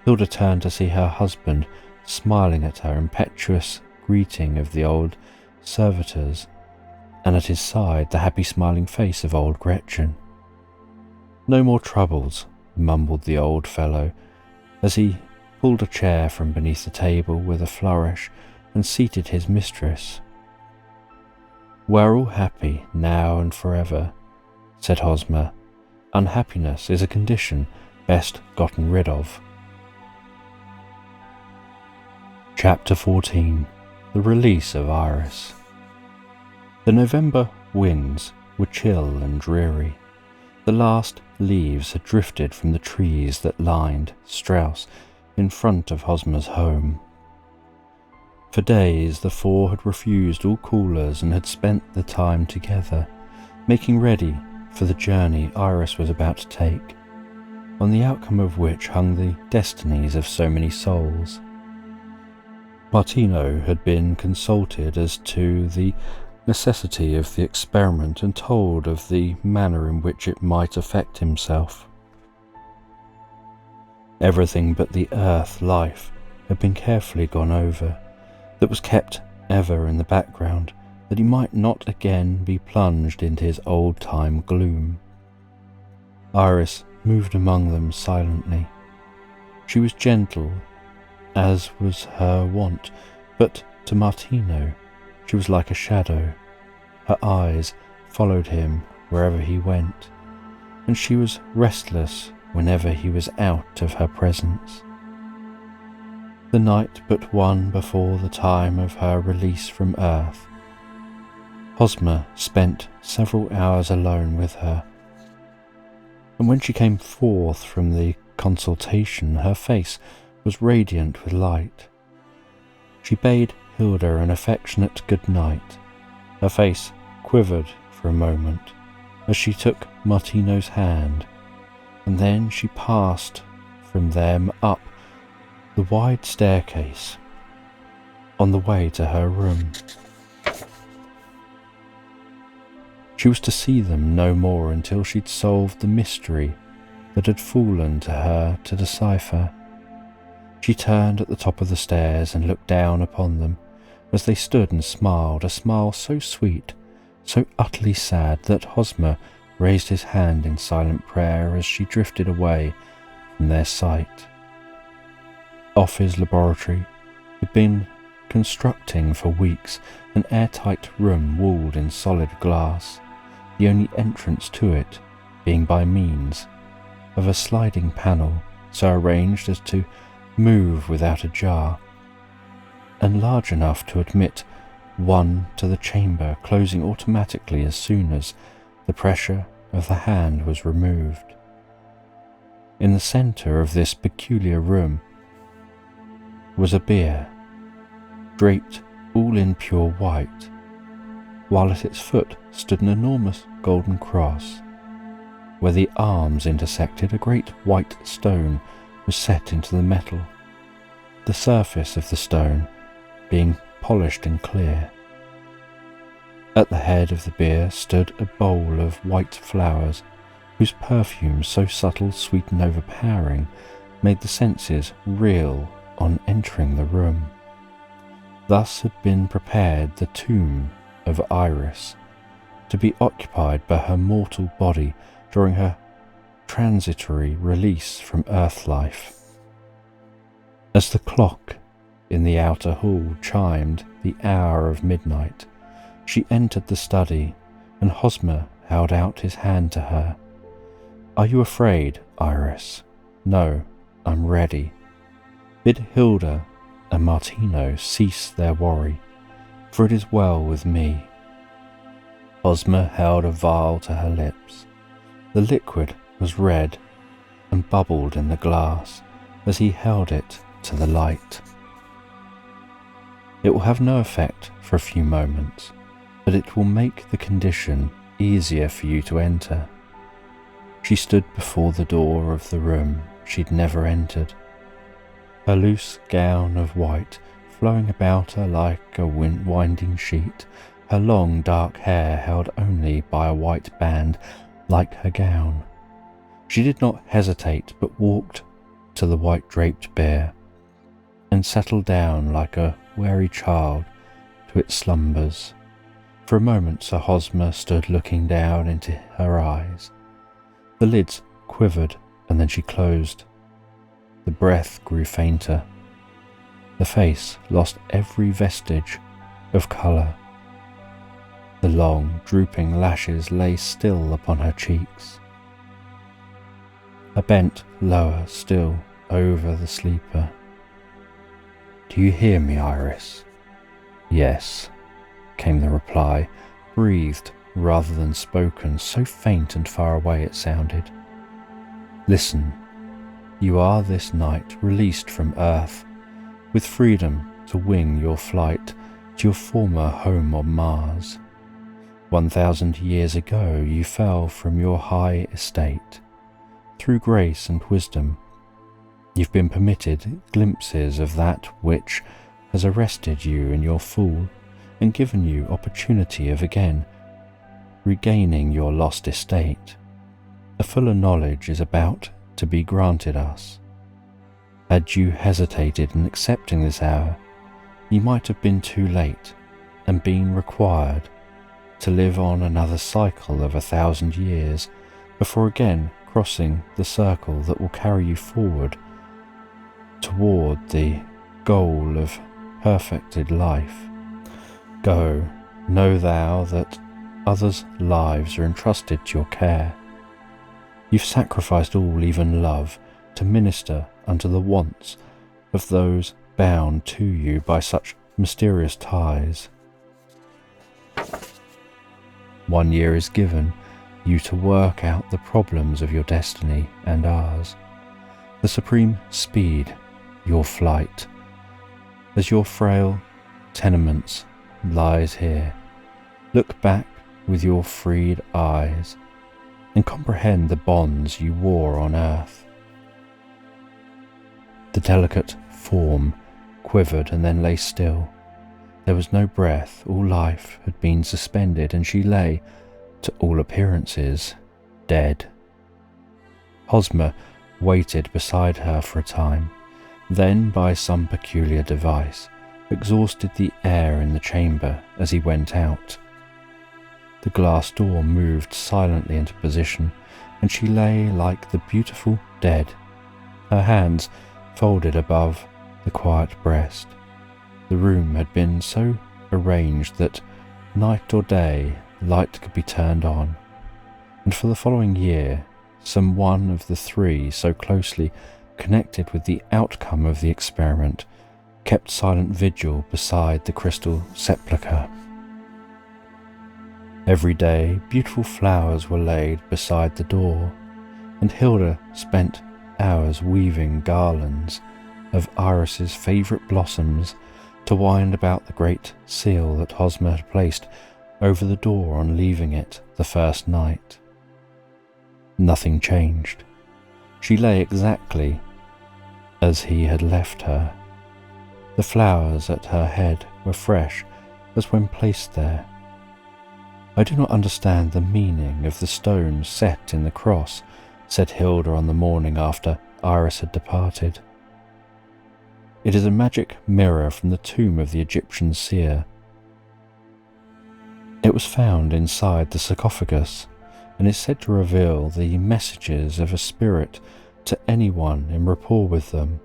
Hilda turned to see her husband smiling at her impetuous greeting of the old servitors, and at his side the happy smiling face of old Gretchen. "No more troubles," mumbled the old fellow, as he pulled a chair from beneath the table with a flourish and seated his mistress. "We're all happy, now and forever," said Hosmer. "Unhappiness is a condition best gotten rid of." Chapter 14. The Release of Iris. The November winds were chill and dreary. The last leaves had drifted from the trees that lined Strauss in front of Hosmer's home. For days the four had refused all callers and had spent the time together, making ready for the journey Iris was about to take, on the outcome of which hung the destinies of so many souls. Martino had been consulted as to the necessity of the experiment and told of the manner in which it might affect himself. Everything but the earth life had been carefully gone over, that was kept ever in the background, that he might not again be plunged into his old-time gloom. Iris moved among them silently. She was gentle, as was her wont, but to Martino she was like a shadow. Her eyes followed him wherever he went, and she was restless whenever he was out of her presence. The night but one before the time of her release from earth, Hosmer spent several hours alone with her, and when she came forth from the consultation, her face was radiant with light. She bade Hilda an affectionate good night. Her face quivered for a moment as she took Martino's hand, and then she passed from them up the wide staircase on the way to her room. She was to see them no more until she'd solved the mystery that had fallen to her to decipher. She turned at the top of the stairs and looked down upon them as they stood and smiled, a smile so sweet, so utterly sad that Hosmer raised his hand in silent prayer as she drifted away from their sight. Off his laboratory, he'd been constructing for weeks an airtight room walled in solid glass, the only entrance to it being by means of a sliding panel so arranged as to move without a jar, and large enough to admit one to the chamber, closing automatically as soon as the pressure of the hand was removed. In the centre of this peculiar room was a bier, draped all in pure white, while at its foot stood an enormous golden cross. Where the arms intersected, a great white stone was set into the metal, the surface of the stone being polished and clear. At the head of the bier stood a bowl of white flowers, whose perfume, so subtle, sweet and overpowering, made the senses reel on entering the room. Thus had been prepared the tomb of Iris, to be occupied by her mortal body during her transitory release from earth life. As the clock in the outer hall chimed the hour of midnight, she entered the study, and Hosmer held out his hand to her. "Are you afraid, Iris?" "No, I'm ready. Bid Hilda and Martino cease their worry, for it is well with me." Hosmer held a vial to her lips. The liquid was red and bubbled in the glass as he held it to the light. It will have no effect for a few moments, but it will make the condition easier for you to enter. She stood before the door of the room she'd never entered, her loose gown of white flowing about her like a winding sheet, her long dark hair held only by a white band like her gown. She did not hesitate, but walked to the white-draped bier and settled down like a weary child to its slumbers. For a moment Sir Hosmer stood looking down into her eyes. The lids quivered and then she closed. The breath grew fainter. The face lost every vestige of colour. The long, drooping lashes lay still upon her cheeks. I bent lower still over the sleeper. "Do you hear me, Iris?" "Yes," came the reply, breathed rather than spoken, so faint and far away it sounded. "Listen, you are this night released from Earth, with freedom to wing your flight to your former home on Mars. 1,000 years ago you fell from your high estate. Through grace and wisdom, you've been permitted glimpses of that which has arrested you in your fall and given you opportunity of again regaining your lost estate. A fuller knowledge is about to be granted us. Had you hesitated in accepting this hour, you might have been too late and been required to live on another cycle of 1,000 years before again crossing the circle that will carry you forward toward the goal of perfected life. Go, know thou that others' lives are entrusted to your care. You've sacrificed all, even love, to minister unto the wants of those bound to you by such mysterious ties. 1 year is given you to work out the problems of your destiny and ours. The supreme speed, your flight, as your frail tenements lies here. Look back with your freed eyes and comprehend the bonds you wore on earth. The delicate form quivered and then lay still. There was no breath, all life had been suspended, and she lay, to all appearances, dead. Hosmer waited beside her for a time, then by some peculiar device exhausted the air in the chamber as he went out. The glass door moved silently into position, and she lay like the beautiful dead, her hands folded above the quiet breast. The room had been so arranged that night or day light could be turned on, and for the following year some one of the three so closely connected with the outcome of the experiment kept silent vigil beside the crystal sepulchre. Every day beautiful flowers were laid beside the door, and Hilda spent hours weaving garlands of Iris's favourite blossoms to wind about the great seal that Hosmer had placed over the door on leaving it the first night. Nothing changed. She lay exactly as he had left her. The flowers at her head were fresh as when placed there. "I do not understand the meaning of the stones set in the cross," said Hilda on the morning after Iris had departed. "It is a magic mirror from the tomb of the Egyptian seer. It was found inside the sarcophagus and is said to reveal the messages of a spirit to anyone in rapport with them.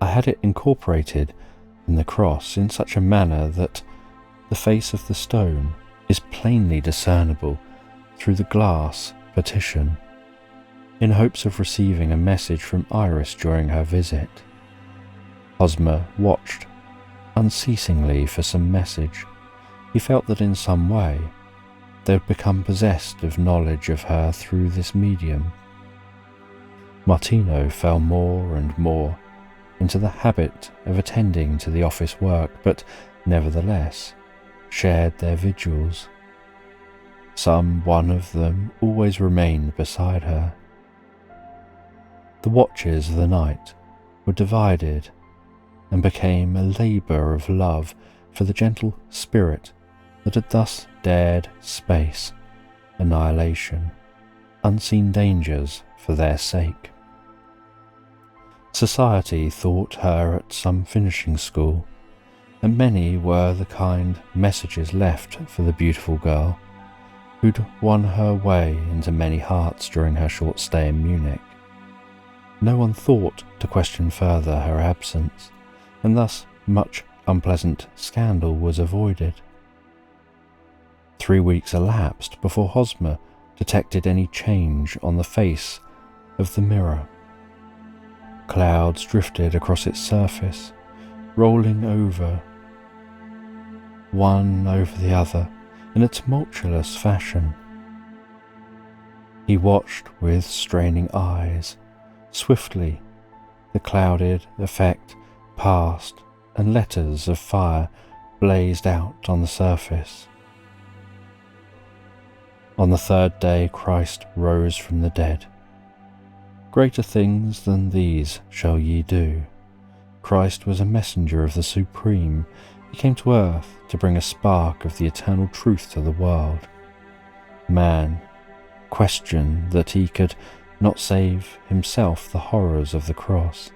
I had it incorporated in the cross in such a manner that the face of the stone is plainly discernible through the glass partition, in hopes of receiving a message from Iris during her visit." Hosmer watched unceasingly for some message. He felt that in some way they had become possessed of knowledge of her through this medium. Martino fell more and more into the habit of attending to the office work, but nevertheless shared their vigils. Some one of them always remained beside her. The watches of the night were divided and became a labour of love for the gentle spirit that had thus dared space, annihilation, unseen dangers for their sake. Society thought her at some finishing school, and many were the kind messages left for the beautiful girl who'd won her way into many hearts during her short stay in Munich. No one thought to question further her absence, and thus much unpleasant scandal was avoided. 3 weeks elapsed before Hosmer detected any change on the face of the mirror. Clouds drifted across its surface, rolling one over the other in a tumultuous fashion. He watched with straining eyes. Swiftly the clouded effect passed, and letters of fire blazed out on the surface. On the third day Christ rose from the dead. Greater things than these shall ye do. Christ was a messenger of the Supreme. He came to earth to bring a spark of the eternal truth to the world. Man questioned that he could not save himself the horrors of the cross.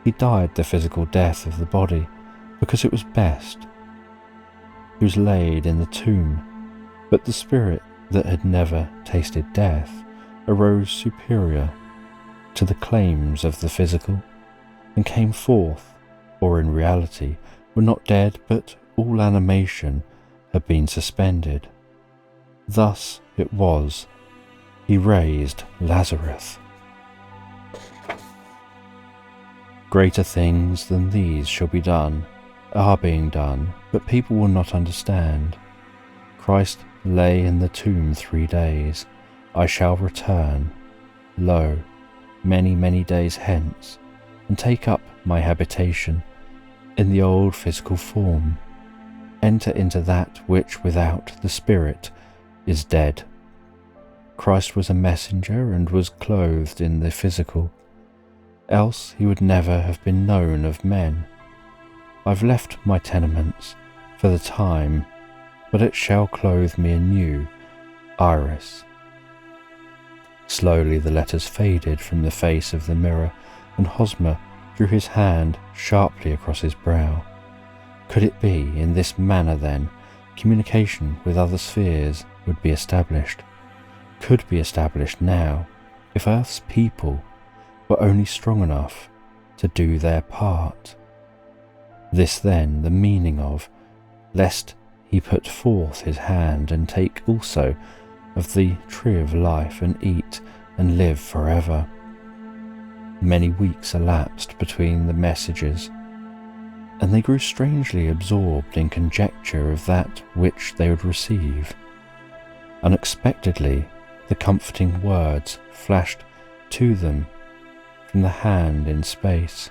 He died the physical death of the body because it was best. He was laid in the tomb, but the spirit that had never tasted death arose superior to the claims of the physical and came forth, or in reality were not dead, but all animation had been suspended. Thus it was he raised Lazarus. Greater things than these shall be done, are being done, but people will not understand. Christ lay in the tomb 3 days. I shall return, lo, many, many days hence, and take up my habitation in the old physical form, enter into that which without the spirit is dead. Christ was a messenger and was clothed in the physical, else he would never have been known of men. I've left my tenements for the time, but it shall clothe me anew, Iris. Slowly the letters faded from the face of the mirror, and Hosmer drew his hand sharply across his brow. Could it be in this manner then communication with other spheres would be established? Could be established now, if Earth's people were only strong enough to do their part. This then the meaning of, lest he put forth his hand and take also of the tree of life and eat and live forever. Many weeks elapsed between the messages, and they grew strangely absorbed in conjecture of that which they would receive. Unexpectedly, the comforting words flashed to them from the hand in space.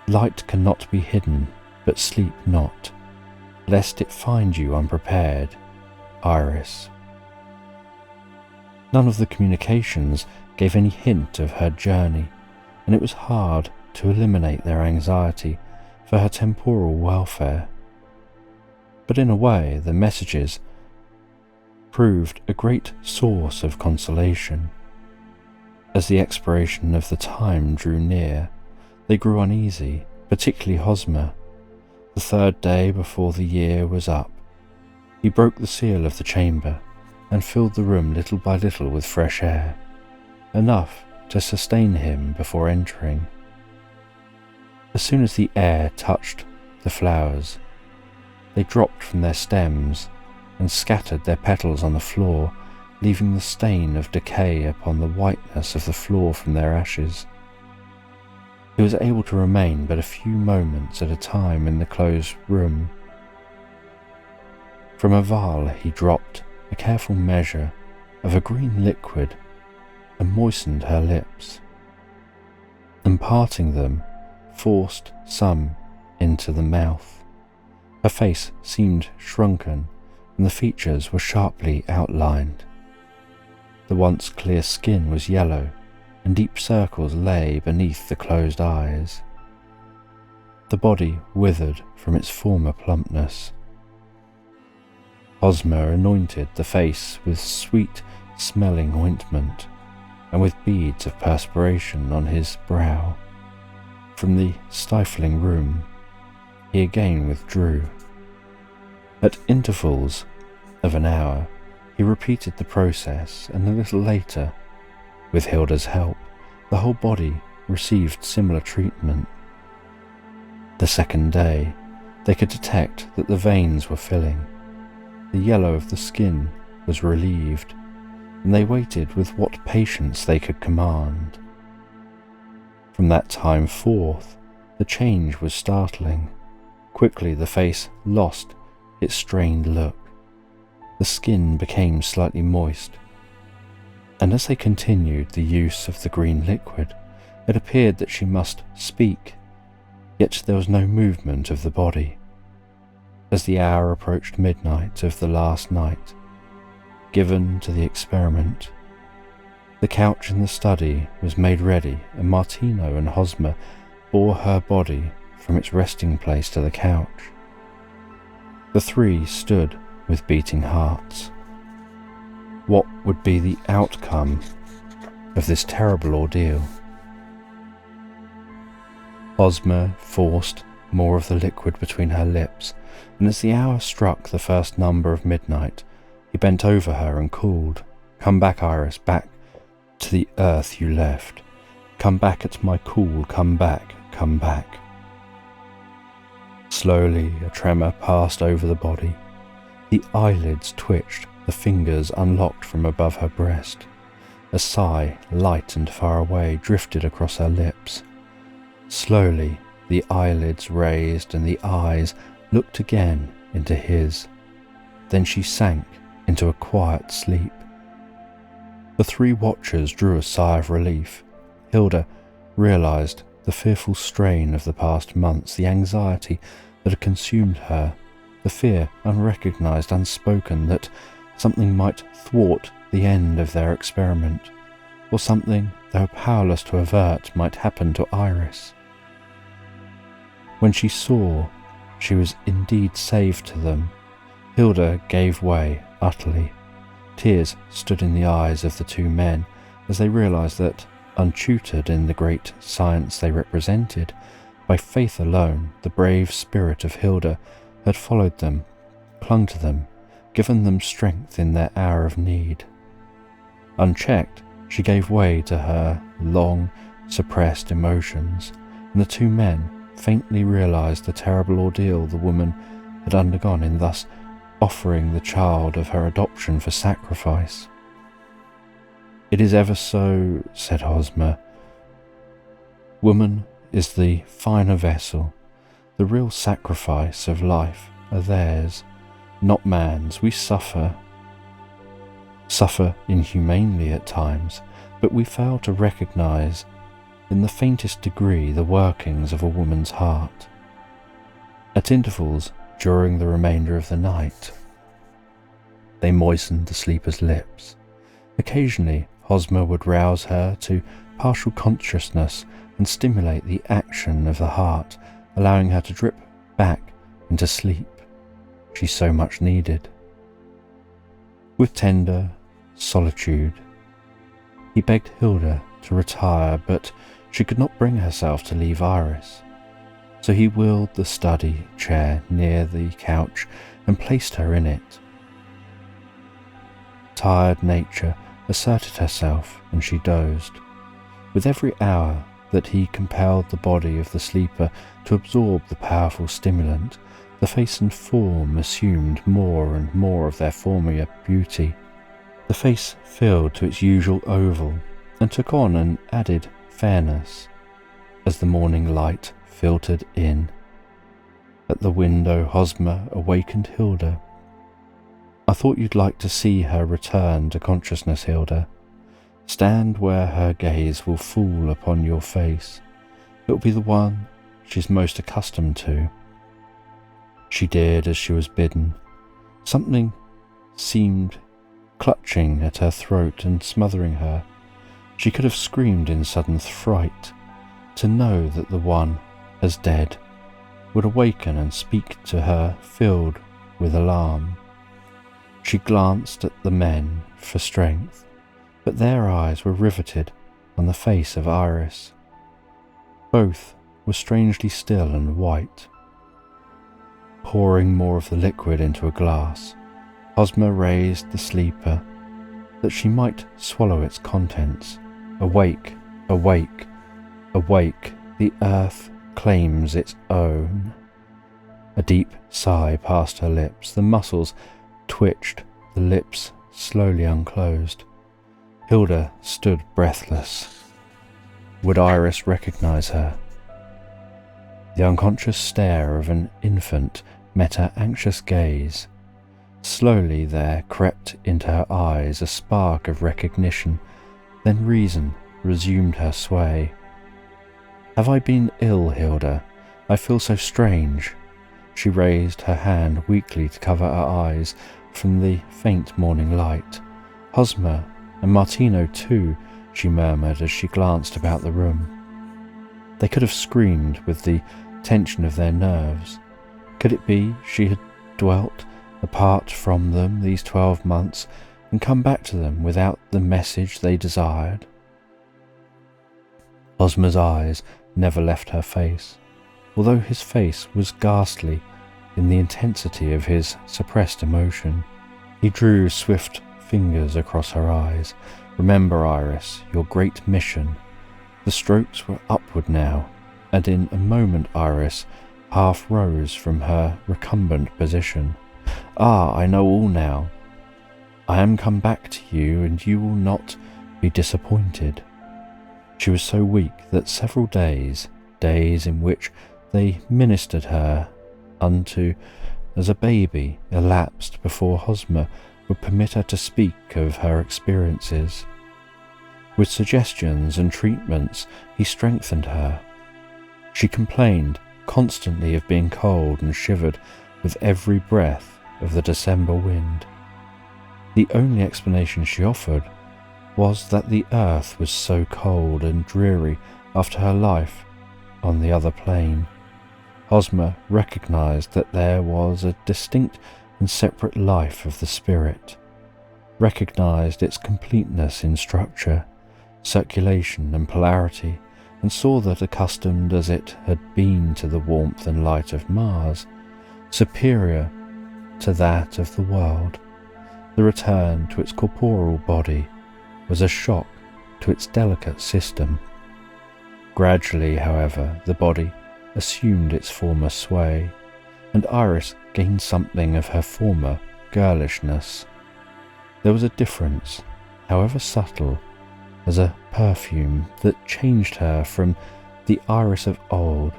Light cannot be hidden, but sleep not, lest it find you unprepared, Iris. None of the communications gave any hint of her journey, and it was hard to eliminate their anxiety for her temporal welfare. But in a way, the messages proved a great source of consolation. As the expiration of the time drew near, they grew uneasy, particularly Hosmer. The 3rd day before the year was up, he broke the seal of the chamber and filled the room little by little with fresh air, enough to sustain him before entering. As soon as the air touched the flowers, they dropped from their stems and scattered their petals on the floor, leaving the stain of decay upon the whiteness of the floor from their ashes. He was able to remain but a few moments at a time in the closed room. From a vial he dropped a careful measure of a green liquid and moistened her lips. Imparting them forced some into the mouth. Her face seemed shrunken, and the features were sharply outlined. The once clear skin was yellow, and deep circles lay beneath the closed eyes. The body withered from its former plumpness. Hosmer anointed the face with sweet-smelling ointment, and with beads of perspiration on his brow. From the stifling room, he again withdrew. At intervals of an hour, he repeated the process, and a little later, with Hilda's help, the whole body received similar treatment. The second day, they could detect that the veins were filling. The yellow of the skin was relieved, and they waited with what patience they could command. From that time forth, the change was startling. Quickly the face lost its strained look. The skin became slightly moist, and as they continued the use of the green liquid, it appeared that she must speak, yet there was no movement of the body. As the hour approached midnight of the last night given to the experiment, the couch in the study was made ready, and Martino and Hosmer bore her body from its resting place to the couch. The three stood with beating hearts. What would be the outcome of this terrible ordeal? Hosmer forced more of the liquid between her lips, and as the hour struck the first number of midnight, he bent over her and called, "Come back, Iris, back to the earth you left. Come back at my call, come back, come back." Slowly a tremor passed over the body. The eyelids twitched, the fingers unlocked from above her breast. A sigh, light and far away, drifted across her lips. Slowly the eyelids raised and the eyes looked again into his. Then she sank into a quiet sleep. The three watchers drew a sigh of relief. Hilda realized the fearful strain of the past months, the anxiety that had consumed her, the fear unrecognized, unspoken, that something might thwart the end of their experiment, or something they were powerless to avert might happen to Iris. When she saw she was indeed saved to them, Hilda gave way utterly. Tears stood in the eyes of the two men as they realized that, untutored in the great science they represented, by faith alone the brave spirit of Hilda had followed them, clung to them, given them strength in their hour of need. Unchecked, she gave way to her long suppressed emotions, and the two men faintly realized the terrible ordeal the woman had undergone in thus offering the child of her adoption for sacrifice. "It is ever so," said Hosmer. "Woman is the finer vessel. The real sacrifice of life are theirs, not man's. We suffer inhumanely at times, but we fail to recognize in the faintest degree the workings of a woman's heart." At intervals during the remainder of the night, they moistened the sleeper's lips. Occasionally, Hosmer would rouse her to partial consciousness and stimulate the action of the heart, allowing her to drip back into sleep she so much needed. With tender solitude, he begged Hilda to retire, but she could not bring herself to leave Iris. So he wheeled the study chair near the couch and placed her in it. Tired nature asserted herself, and she dozed. With every hour that he compelled the body of the sleeper to absorb the powerful stimulant, the face and form assumed more and more of their former beauty. The face filled to its usual oval and took on an added fairness as the morning light filtered in. At the window, Hosmer awakened Hilda. "I thought you'd like to see her return to consciousness, Hilda. Stand where her gaze will fall upon your face. It will be the one she's most accustomed to. She did as she was bidden. Something seemed clutching at her throat and smothering her. She could have screamed in sudden fright. To know that the one, as dead, would awaken and speak to her filled with alarm. She glanced at the men for strength, but their eyes were riveted on the face of Iris. Both were strangely still and white. Pouring more of the liquid into a glass, Hosmer raised the sleeper that she might swallow its contents. Awake, awake, awake, the earth claims its own. A deep sigh passed her lips. The muscles twitched, the lips slowly unclosed. Hilda stood breathless. Would Iris recognize her? The unconscious stare of an infant met her anxious gaze. Slowly there crept into her eyes a spark of recognition, then reason resumed her sway. Have I been ill, Hilda? I feel so strange. She raised her hand weakly to cover her eyes from the faint morning light. Hosmer and Martino too, she murmured as she glanced about the room. They could have screamed with the tension of their nerves. Could it be she had dwelt apart from them these 12 months and come back to them without the message they desired? Hosmer's eyes never left her face, although his face was ghastly in the intensity of his suppressed emotion. He drew swift fingers across her eyes. Remember, Iris, your great mission. The strokes were upward now, and in a moment Iris half rose from her recumbent position. Ah, I know all now. I am come back to you, and you will not be disappointed. She was so weak that several days in which they ministered her unto as a baby, elapsed before Hosmer would permit her to speak of her experiences. With suggestions and treatments he strengthened her. She complained constantly of being cold and shivered with every breath of the December wind. The only explanation she offered was that the earth was so cold and dreary after her life on the other plane. Hosmer recognized that there was a distinct and separate life of the spirit, recognized its completeness in structure, circulation and polarity, and saw that, accustomed as it had been to the warmth and light of Mars, superior to that of the world, the return to its corporeal body was a shock to its delicate system. Gradually, however, the body assumed its former sway, and Iris gained something of her former girlishness. There was a difference, however subtle, as a perfume that changed her from the Iris of old.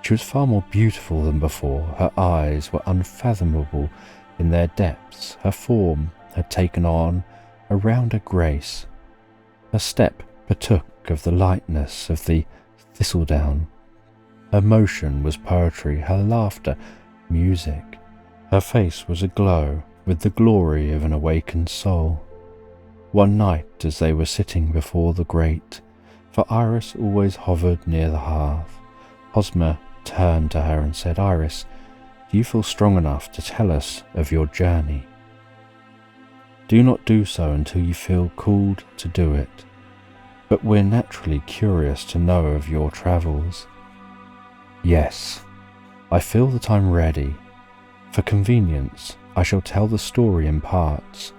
She was far more beautiful than before. Her eyes were unfathomable in their depths. Her form had taken on a rounder grace. Her step partook of the lightness of the thistledown. Her motion was poetry, her laughter music. Her face was aglow with the glory of an awakened soul. One night, as they were sitting before the grate, for Iris always hovered near the hearth, Hosmer turned to her and said, "Iris, do you feel strong enough to tell us of your journey? Do not do so until you feel called to do it, but we're naturally curious to know of your travels." "Yes, I feel that I'm ready. For convenience, I shall tell the story in parts,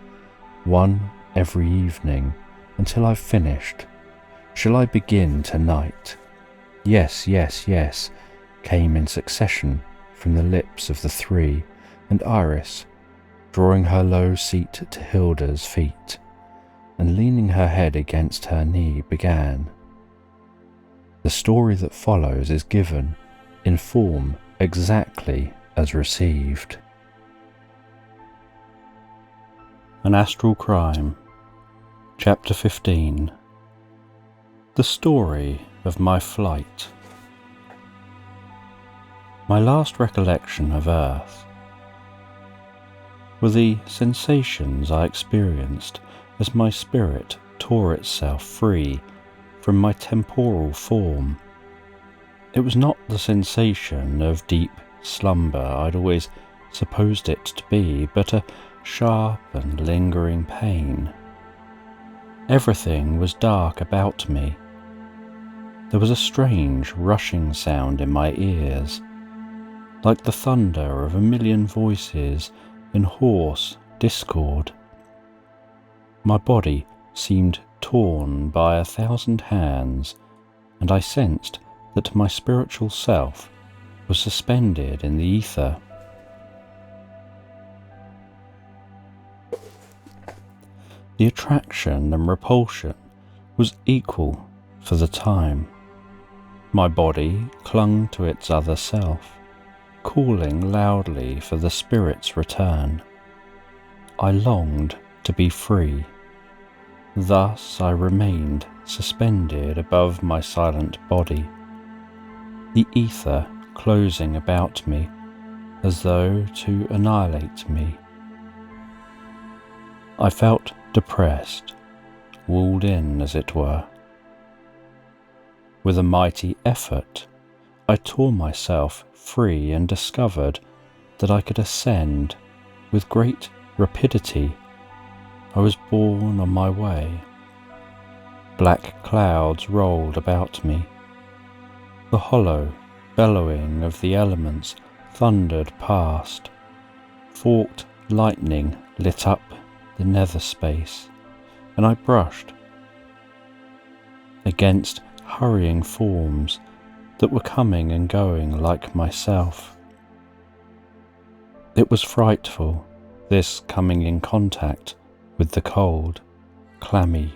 one every evening, until I've finished. Shall I begin tonight?" "Yes, yes, yes," came in succession from the lips of the three, and Iris, drawing her low seat to Hilda's feet, and leaning her head against her knee, began. The story that follows is given in form exactly as received. An Astral Crime, Chapter 15. The Story of My Flight. My last recollection of Earth were the sensations I experienced as my spirit tore itself free from my temporal form. It was not the sensation of deep slumber I'd always supposed it to be, but a sharp and lingering pain. Everything was dark about me. There was a strange rushing sound in my ears, like the thunder of a million voices in hoarse discord. My body seemed torn by 1,000 hands, and I sensed that my spiritual self was suspended in the ether. The attraction and repulsion was equal for the time. My body clung to its other self, calling loudly for the spirit's return. I longed to be free. Thus I remained suspended above my silent body, the ether closing about me as though to annihilate me. I felt depressed, walled in as it were. With a mighty effort, I tore myself free and discovered that I could ascend with great rapidity. I was borne on my way. Black clouds rolled about me. The hollow bellowing of the elements thundered past. Forked lightning lit up the nether space, and I brushed against hurrying forms that were coming and going like myself. It was frightful, this coming in contact with the cold, clammy,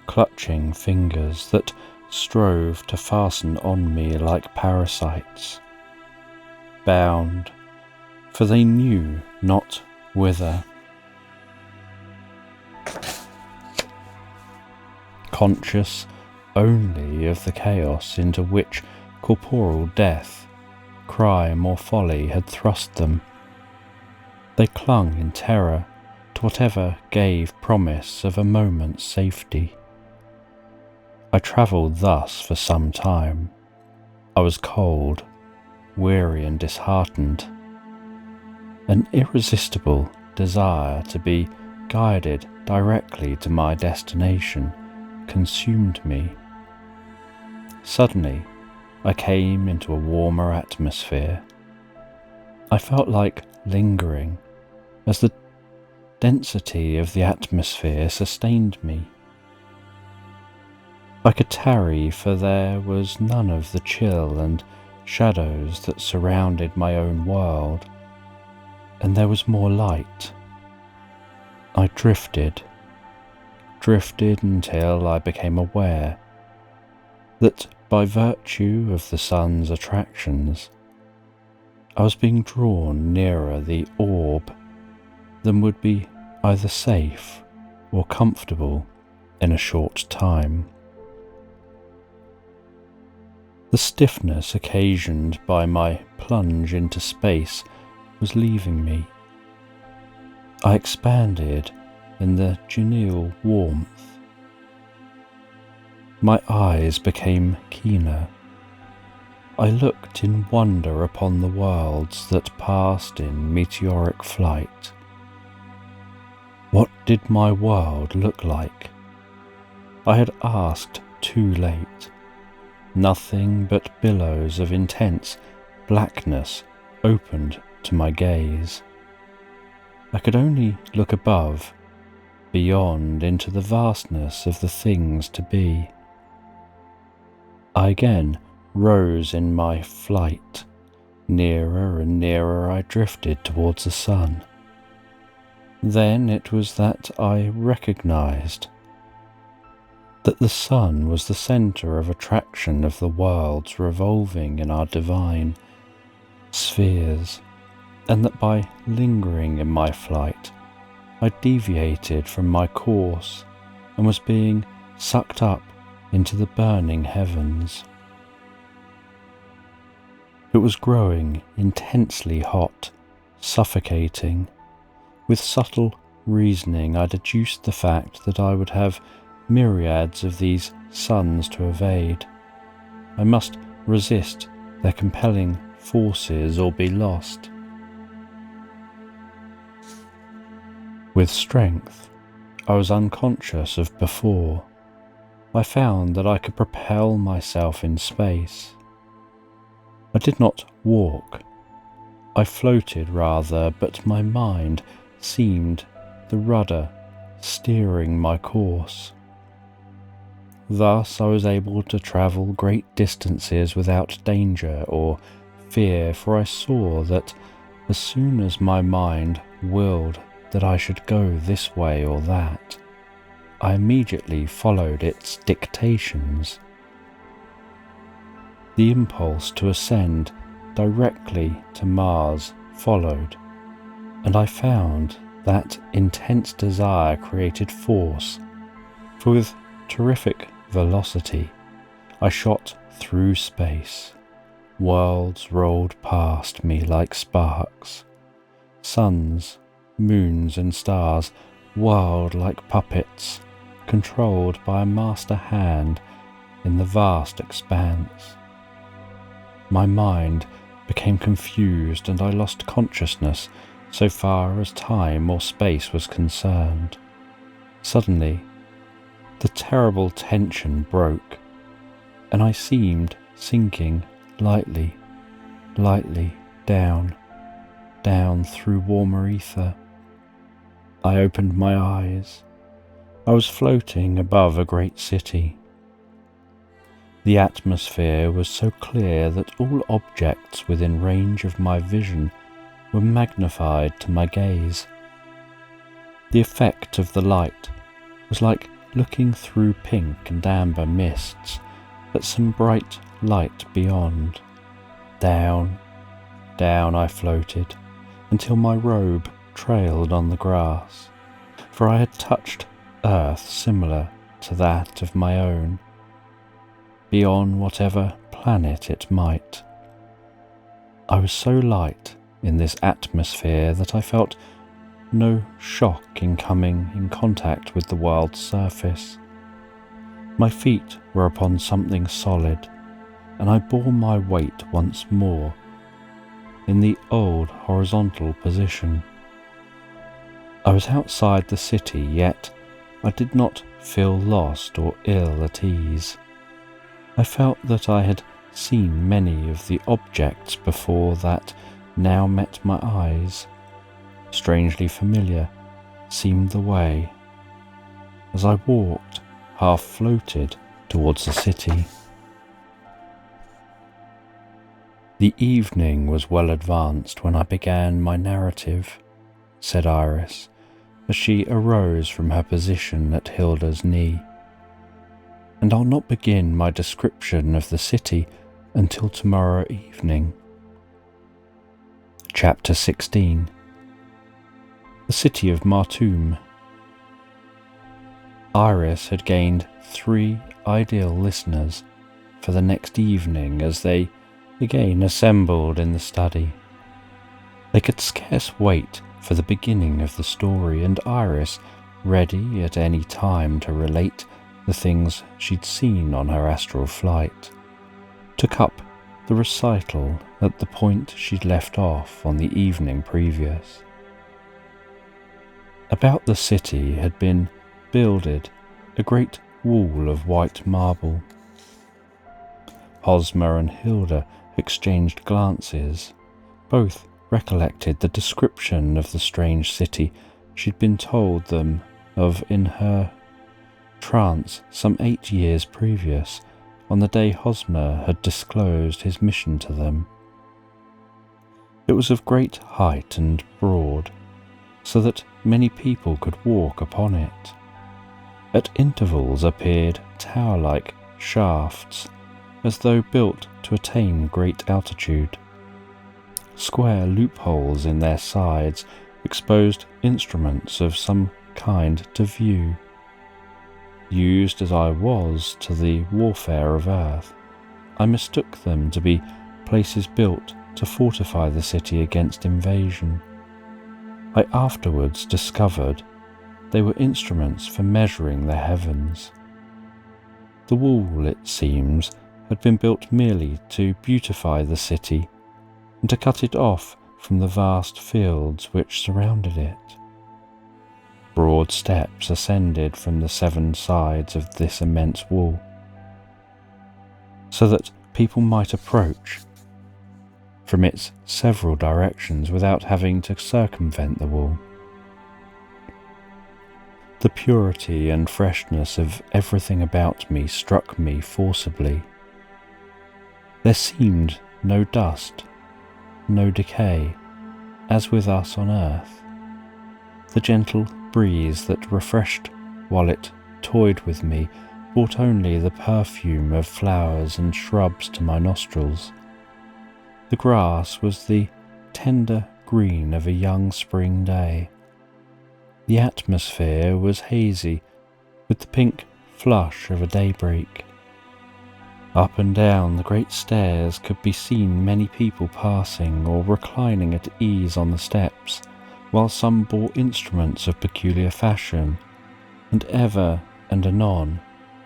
clutching fingers that strove to fasten on me like parasites, bound, for they knew not whither. Conscious only of the chaos into which corporal death, crime or folly had thrust them, they clung in terror to whatever gave promise of a moment's safety. I travelled thus for some time. I was cold, weary and disheartened. An irresistible desire to be guided directly to my destination consumed me. Suddenly, I came into a warmer atmosphere. I felt like lingering, as the density of the atmosphere sustained me. I could tarry, for there was none of the chill and shadows that surrounded my own world, and there was more light. I drifted until I became aware that by virtue of the sun's attractions, I was being drawn nearer the orb than would be either safe or comfortable in a short time. The stiffness occasioned by my plunge into space was leaving me. I expanded in the genial warmth. My eyes became keener. I looked in wonder upon the worlds that passed in meteoric flight. What did my world look like? I had asked too late. Nothing but billows of intense blackness opened to my gaze. I could only look above, beyond, into the vastness of the things to be. I again rose in my flight. Nearer and nearer I drifted towards the sun. Then it was that I recognized that the sun was the center of attraction of the worlds revolving in our divine spheres, and that by lingering in my flight, I deviated from my course and was being sucked up into the burning heavens. It was growing intensely hot, suffocating. With subtle reasoning, I deduced the fact that I would have myriads of these suns to evade. I must resist their compelling forces or be lost. With strength I was unconscious of before, I found that I could propel myself in space. I did not walk, I floated rather, but my mind seemed the rudder steering my course. Thus I was able to travel great distances without danger or fear, for I saw that as soon as my mind willed that I should go this way or that, I immediately followed its dictations. The impulse to ascend directly to Mars followed, and I found that intense desire created force, for with terrific velocity I shot through space. Worlds rolled past me like sparks. Suns, moons and stars whirled like puppets, controlled by a master hand in the vast expanse. My mind became confused and I lost consciousness so far as time or space was concerned. Suddenly, the terrible tension broke, and I seemed sinking lightly, lightly down through warmer ether. I opened my eyes. I was floating above a great city. The atmosphere was so clear that all objects within range of my vision were magnified to my gaze. The effect of the light was like looking through pink and amber mists at some bright light beyond. Down, down I floated until my robe trailed on the grass, for I had touched earth similar to that of my own, beyond whatever planet it might. I was so light in this atmosphere that I felt no shock in coming in contact with the world's surface. My feet were upon something solid, and I bore my weight once more in the old horizontal position. I was outside the city, yet I did not feel lost or ill at ease. I felt that I had seen many of the objects before that now met my eyes. Strangely familiar seemed the way, as I walked, half floated, towards the city. The evening was well advanced when I began my narrative, said Iris, as she arose from her position at Hilda's knee. And I'll not begin my description of the city until tomorrow evening. Chapter 16. The city of Martum. Iris had gained 3 ideal listeners for the next evening as they again assembled in the study. They could scarce wait for the beginning of the story, and Iris, ready at any time to relate the things she'd seen on her astral flight, took up the recital at the point she'd left off on the evening previous. About the city had been builded a great wall of white marble. Hosmer and Hilda exchanged glances. Both recollected the description of the strange city she'd been told them of in her trance some 8 years previous, on the day Hosmer had disclosed his mission to them. It was of great height and broad, so that many people could walk upon it. At intervals appeared tower-like shafts, as though built to attain great altitude. Square loopholes in their sides exposed instruments of some kind to view. Used as I was to the warfare of earth, I mistook them to be places built to fortify the city against invasion. I afterwards discovered they were instruments for measuring the heavens. The wall, it seems, had been built merely to beautify the city and to cut it off from the vast fields which surrounded it. Broad steps ascended from the 7 sides of this immense wall, so that people might approach from its several directions without having to circumvent the wall. The purity and freshness of everything about me struck me forcibly. There seemed no dust, no decay, as with us on earth. The gentle breeze that refreshed while it toyed with me brought only the perfume of flowers and shrubs to my nostrils. The grass was the tender green of a young spring day. The atmosphere was hazy with the pink flush of a daybreak. Up and down the great stairs could be seen many people passing or reclining at ease on the steps, while some bore instruments of peculiar fashion, and ever and anon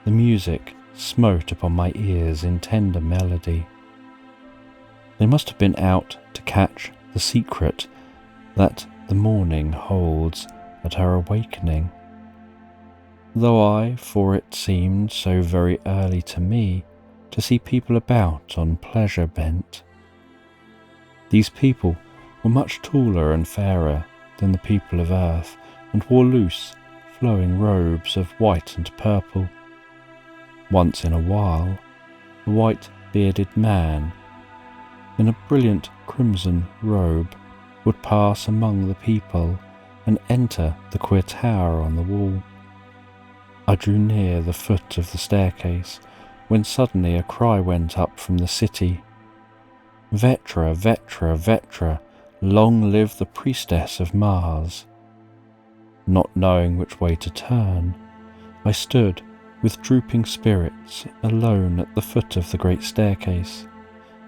the music smote upon my ears in tender melody. They must have been out to catch the secret that the morning holds at her awakening. Though I, for it seemed so very early to me, to see people about on pleasure bent. These people were much taller and fairer than the people of earth, and wore loose, flowing robes of white and purple. Once in a while, a white-bearded man, in a brilliant crimson robe, would pass among the people and enter the queer tower on the wall. I drew near the foot of the staircase, when suddenly a cry went up from the city. "Vetra, Vetra, Vetra, long live the priestess of Mars." Not knowing which way to turn, I stood with drooping spirits alone at the foot of the great staircase.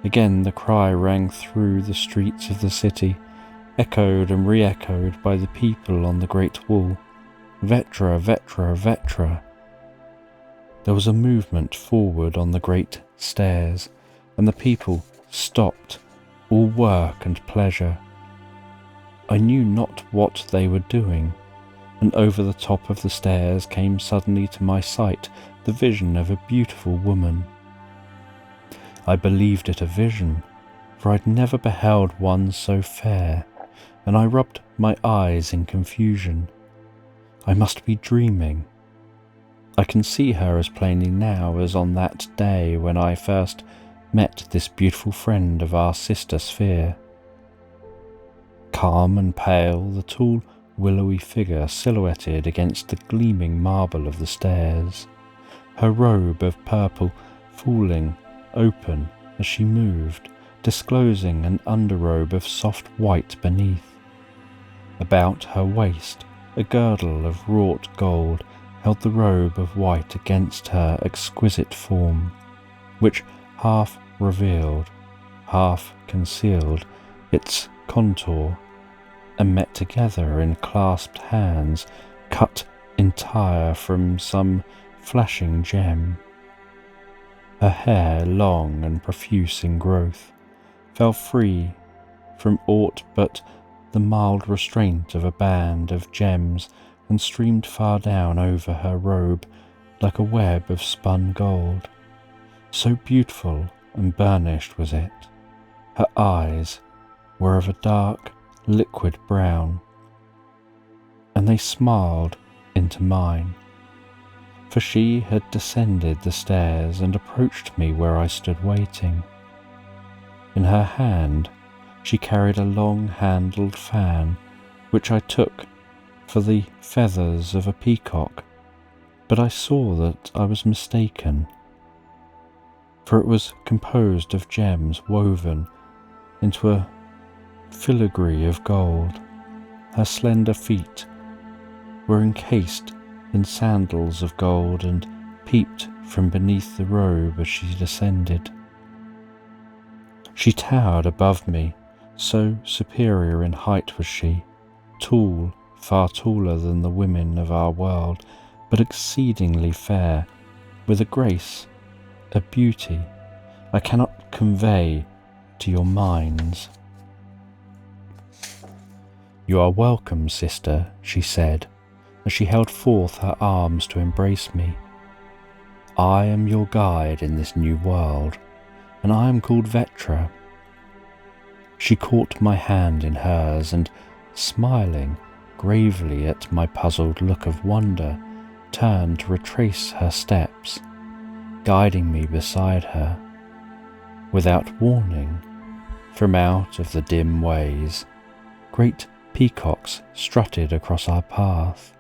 Again the cry rang through the streets of the city, echoed and re-echoed by the people on the great wall. "Vetra, Vetra, Vetra." There was a movement forward on the great stairs, and the people stopped all work and pleasure. I knew not what they were doing, and over the top of the stairs came suddenly to my sight the vision of a beautiful woman. I believed it a vision, for I'd never beheld one so fair, and I rubbed my eyes in confusion. I must be dreaming. I can see her as plainly now as on that day when I first met this beautiful friend of our sister sphere. Calm and pale, the tall, willowy figure silhouetted against the gleaming marble of the stairs, her robe of purple falling open as she moved, disclosing an underrobe of soft white beneath. About her waist, a girdle of wrought gold held the robe of white against her exquisite form, which half revealed, half concealed its contour, and met together in clasped hands cut entire from some flashing gem. Her hair, long and profuse in growth, fell free from aught but the mild restraint of a band of gems, and streamed far down over her robe like a web of spun gold. So beautiful and burnished was it. Her eyes were of a dark, liquid brown, and they smiled into mine, for she had descended the stairs and approached me where I stood waiting. In her hand she carried a long-handled fan, which I took for the feathers of a peacock, but I saw that I was mistaken, for it was composed of gems woven into a filigree of gold. Her slender feet were encased in sandals of gold and peeped from beneath the robe as she descended. She towered above me, so superior in height was she, tall, far taller than the women of our world, but exceedingly fair, with a grace, a beauty I cannot convey to your minds. "You are welcome, sister," she said, as she held forth her arms to embrace me. "I am your guide in this new world, and I am called Vetra." She caught my hand in hers and, smiling gravely at my puzzled look of wonder, turned to retrace her steps, guiding me beside her. Without warning, from out of the dim ways, great peacocks strutted across our path.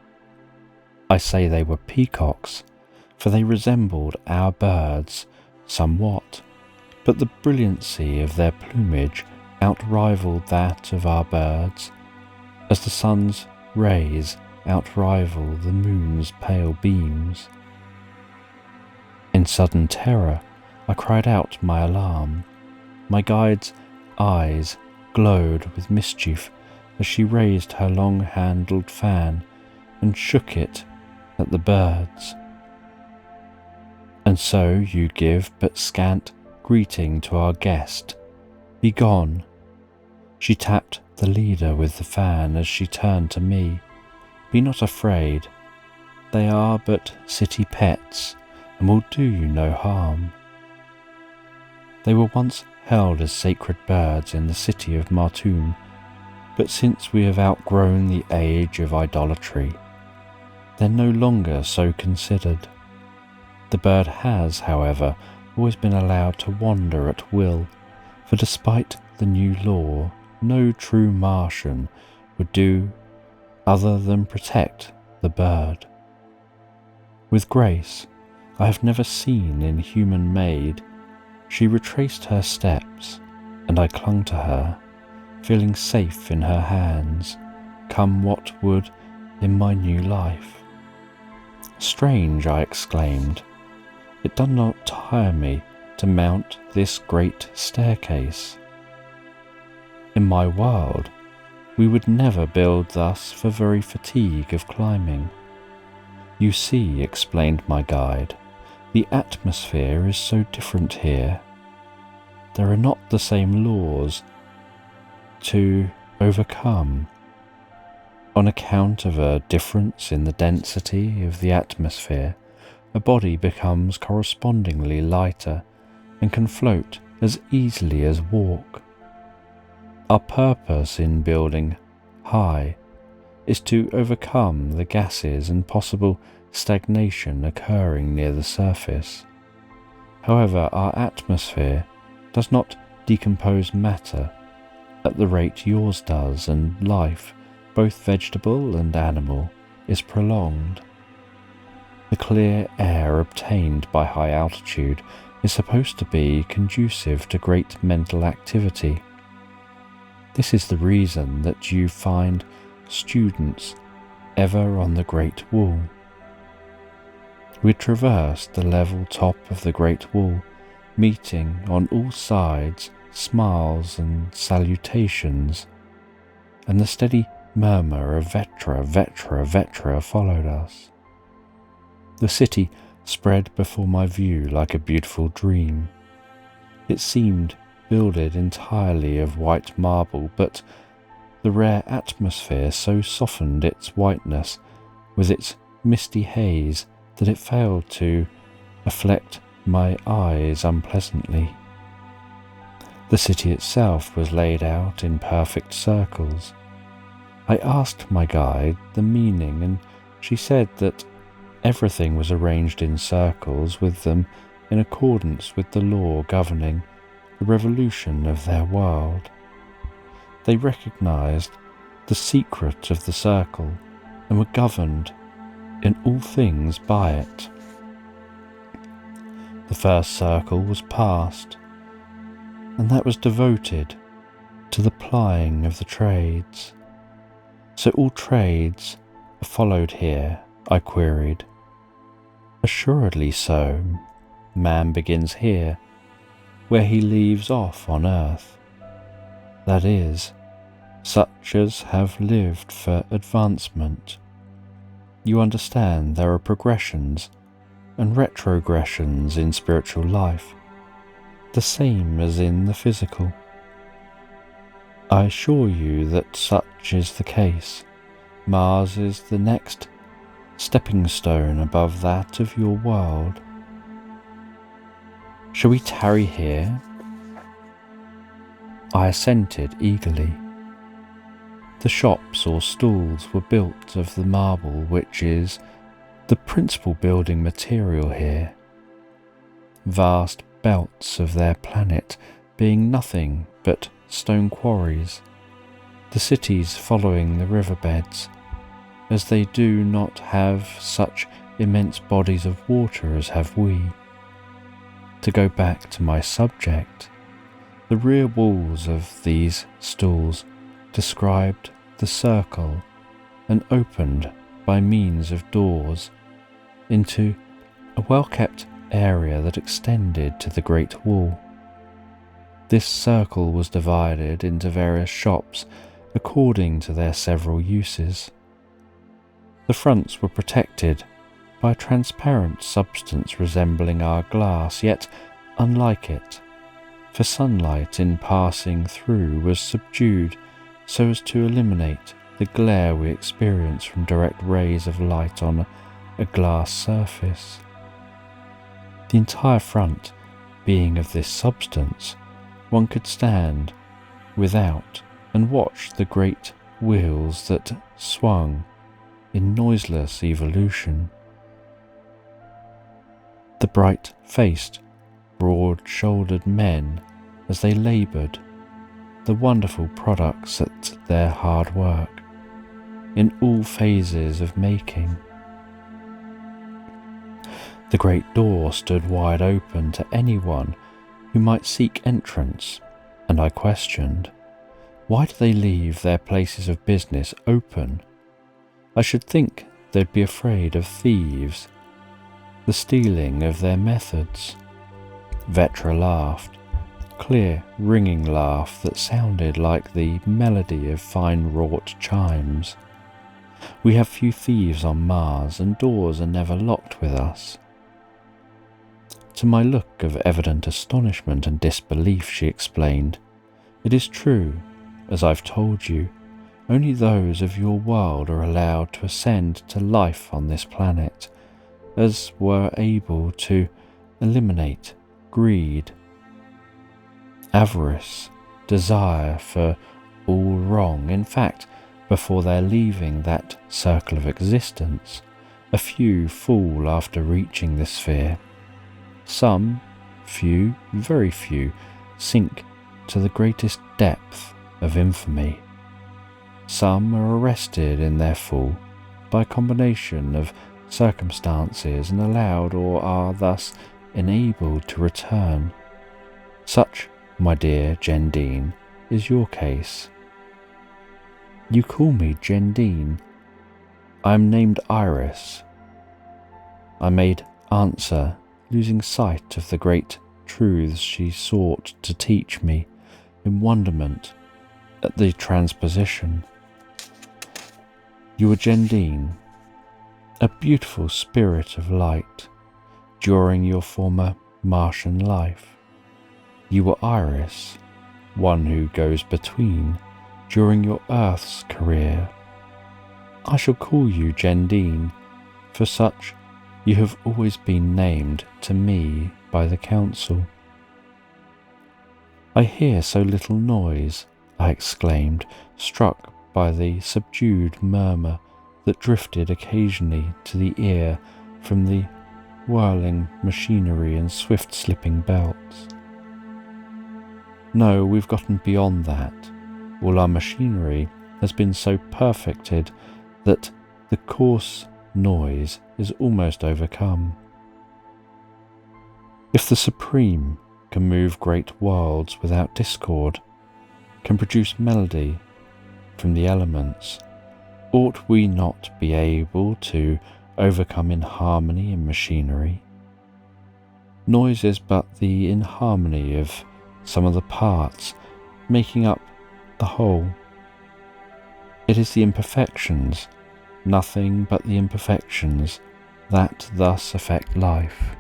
I say they were peacocks, for they resembled our birds somewhat, but the brilliancy of their plumage outrivaled that of our birds, as the sun's rays outrival the moon's pale beams. In sudden terror, I cried out my alarm. My guide's eyes glowed with mischief as she raised her long-handled fan and shook it at the birds. "And so you give but scant greeting to our guest. Begone." She tapped the leader with the fan as she turned to me. "Be not afraid. They are but city pets and will do you no harm. They were once held as sacred birds in the city of Martoum, but since we have outgrown the age of idolatry, they're no longer so considered. The bird has, however, always been allowed to wander at will, for despite the new law, no true Martian would do other than protect the bird. With grace I have never seen in human made, she retraced her steps, and I clung to her, feeling safe in her hands, come what would in my new life. "Strange," I exclaimed, "it does not tire me to mount this great staircase. In my world, we would never build thus for very fatigue of climbing." "You see," explained my guide, "the atmosphere is so different here. There are not the same laws to overcome. On account of a difference in the density of the atmosphere, a body becomes correspondingly lighter and can float as easily as walk. Our purpose in building high is to overcome the gases and possible stagnation occurring near the surface. However, our atmosphere does not decompose matter at the rate yours does, and life, both vegetable and animal, is prolonged. The clear air obtained by high altitude is supposed to be conducive to great mental activity. This is the reason that you find students ever on the Great Wall." We traversed the level top of the Great Wall, meeting on all sides smiles and salutations, and the steady murmur of "Vetra, Vetra, Vetra" followed us. The city spread before my view like a beautiful dream. It seemed builded entirely of white marble, but the rare atmosphere so softened its whiteness with its misty haze that it failed to afflict my eyes unpleasantly. The city itself was laid out in perfect circles. I asked my guide the meaning, and she said that everything was arranged in circles with them in accordance with the law governing the revolution of their world. They recognized the secret of the circle and were governed in all things by it. The first circle was passed, and that was devoted to the plying of the trades. "So all trades are followed here?" I queried. "Assuredly so. Man begins here, where he leaves off on earth. That is, such as have lived for advancement. You understand there are progressions and retrogressions in spiritual life, the same as in the physical. I assure you that such is the case. Mars is the next stepping stone above that of your world. Shall we tarry here? I assented eagerly. The shops or stalls were built of the marble which is the principal building material here, vast belts of their planet being nothing but stone quarries, the cities following the riverbeds, as they do not have such immense bodies of water as have we. To go back to my subject, the rear walls of these stalls described the circle and opened by means of doors into a well-kept area that extended to the great wall. This circle was divided into various shops according to their several uses. The fronts were protected by a transparent substance resembling our glass, yet unlike it, for sunlight in passing through was subdued so as to eliminate the glare we experience from direct rays of light on a glass surface. The entire front being of this substance, one could stand without and watch the great wheels that swung in noiseless evolution. The bright-faced, broad-shouldered men as they laboured, the wonderful products at their hard work, in all phases of making. The great door stood wide open to anyone who might seek entrance, and I questioned, why do they leave their places of business open? I should think they'd be afraid of thieves, the stealing of their methods. Vetra laughed, clear, ringing laugh that sounded like the melody of fine-wrought chimes. We have few thieves on Mars, and doors are never locked with us. To my look of evident astonishment and disbelief, she explained, it is true, as I've told you, only those of your world are allowed to ascend to life on this planet, as were able to eliminate greed, avarice, desire for all wrong. In fact, before their leaving that circle of existence, a few fall after reaching the sphere. Some, few, very few, sink to the greatest depth of infamy. Some are arrested in their fall by a combination of circumstances and allowed or are thus enabled to return. Such, my dear Gendine, is your case. You call me Gendine. I am named Iris. I made answer, losing sight of the great truths she sought to teach me in wonderment at the transposition. You were Gendine, a beautiful spirit of light during your former Martian life. You were Iris, one who goes between during your Earth's career. I shall call you Gendine, for such you have always been named to me by the Council. I hear so little noise, I exclaimed, struck by the subdued murmur that drifted occasionally to the ear from the whirling machinery and swift-slipping belts. No, we've gotten beyond that. All our machinery has been so perfected that the coarse noise is almost overcome. If the Supreme can move great worlds without discord, can produce melody from the elements, ought we not be able to overcome inharmony in machinery? Noise is but the inharmony of some of the parts making up the whole. It is the imperfections, nothing but the imperfections, that thus affect life.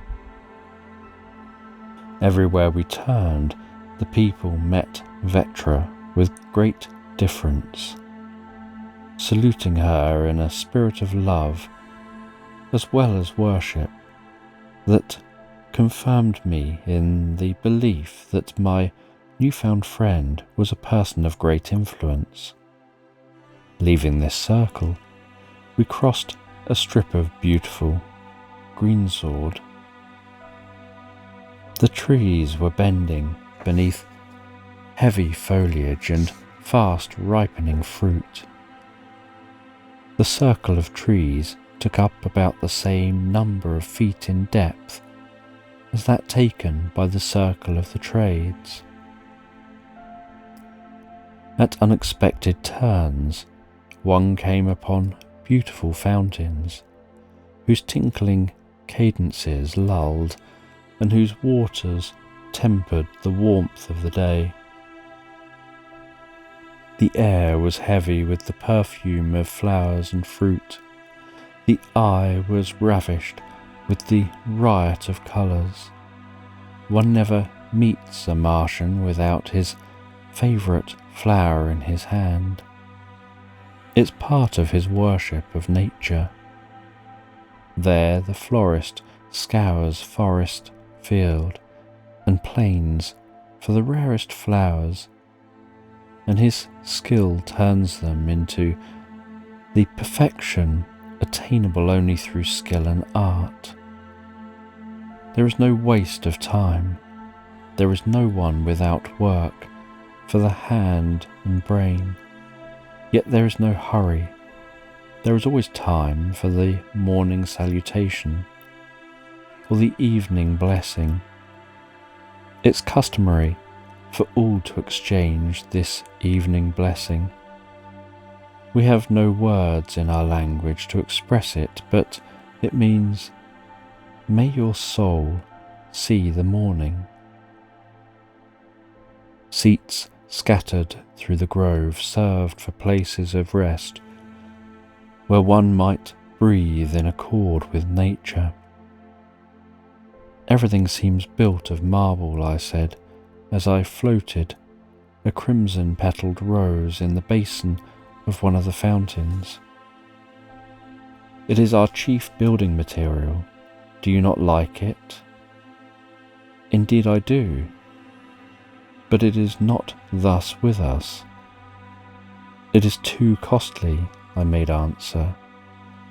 Everywhere we turned, the people met Vetra with great difference, saluting her in a spirit of love as well as worship that confirmed me in the belief that my newfound friend was a person of great influence. Leaving this circle, we crossed a strip of beautiful greensward. The trees were bending beneath heavy foliage and fast ripening fruit. The circle of trees took up about the same number of feet in depth as that taken by the circle of the trades. At unexpected turns, one came upon beautiful fountains, whose tinkling cadences lulled and whose waters tempered the warmth of the day. The air was heavy with the perfume of flowers and fruit. The eye was ravished with the riot of colours. One never meets a Martian without his favourite flower in his hand. It's part of his worship of nature. There the florist scours forest, field, and plains for the rarest flowers, and his skill turns them into the perfection attainable only through skill and art. There is no waste of time. There is no one without work for the hand and brain. Yet there is no hurry. There is always time for the morning salutation or the evening blessing. It's customary for all to exchange this evening blessing. We have no words in our language to express it, but it means, "May your soul see the morning." Seats scattered through the grove served for places of rest, where one might breathe in accord with nature. "Everything seems built of marble," I said, as I floated a crimson-petalled rose in the basin of one of the fountains. "It is our chief building material. Do you not like it?" "Indeed I do. But it is not thus with us." "It is too costly," I made answer.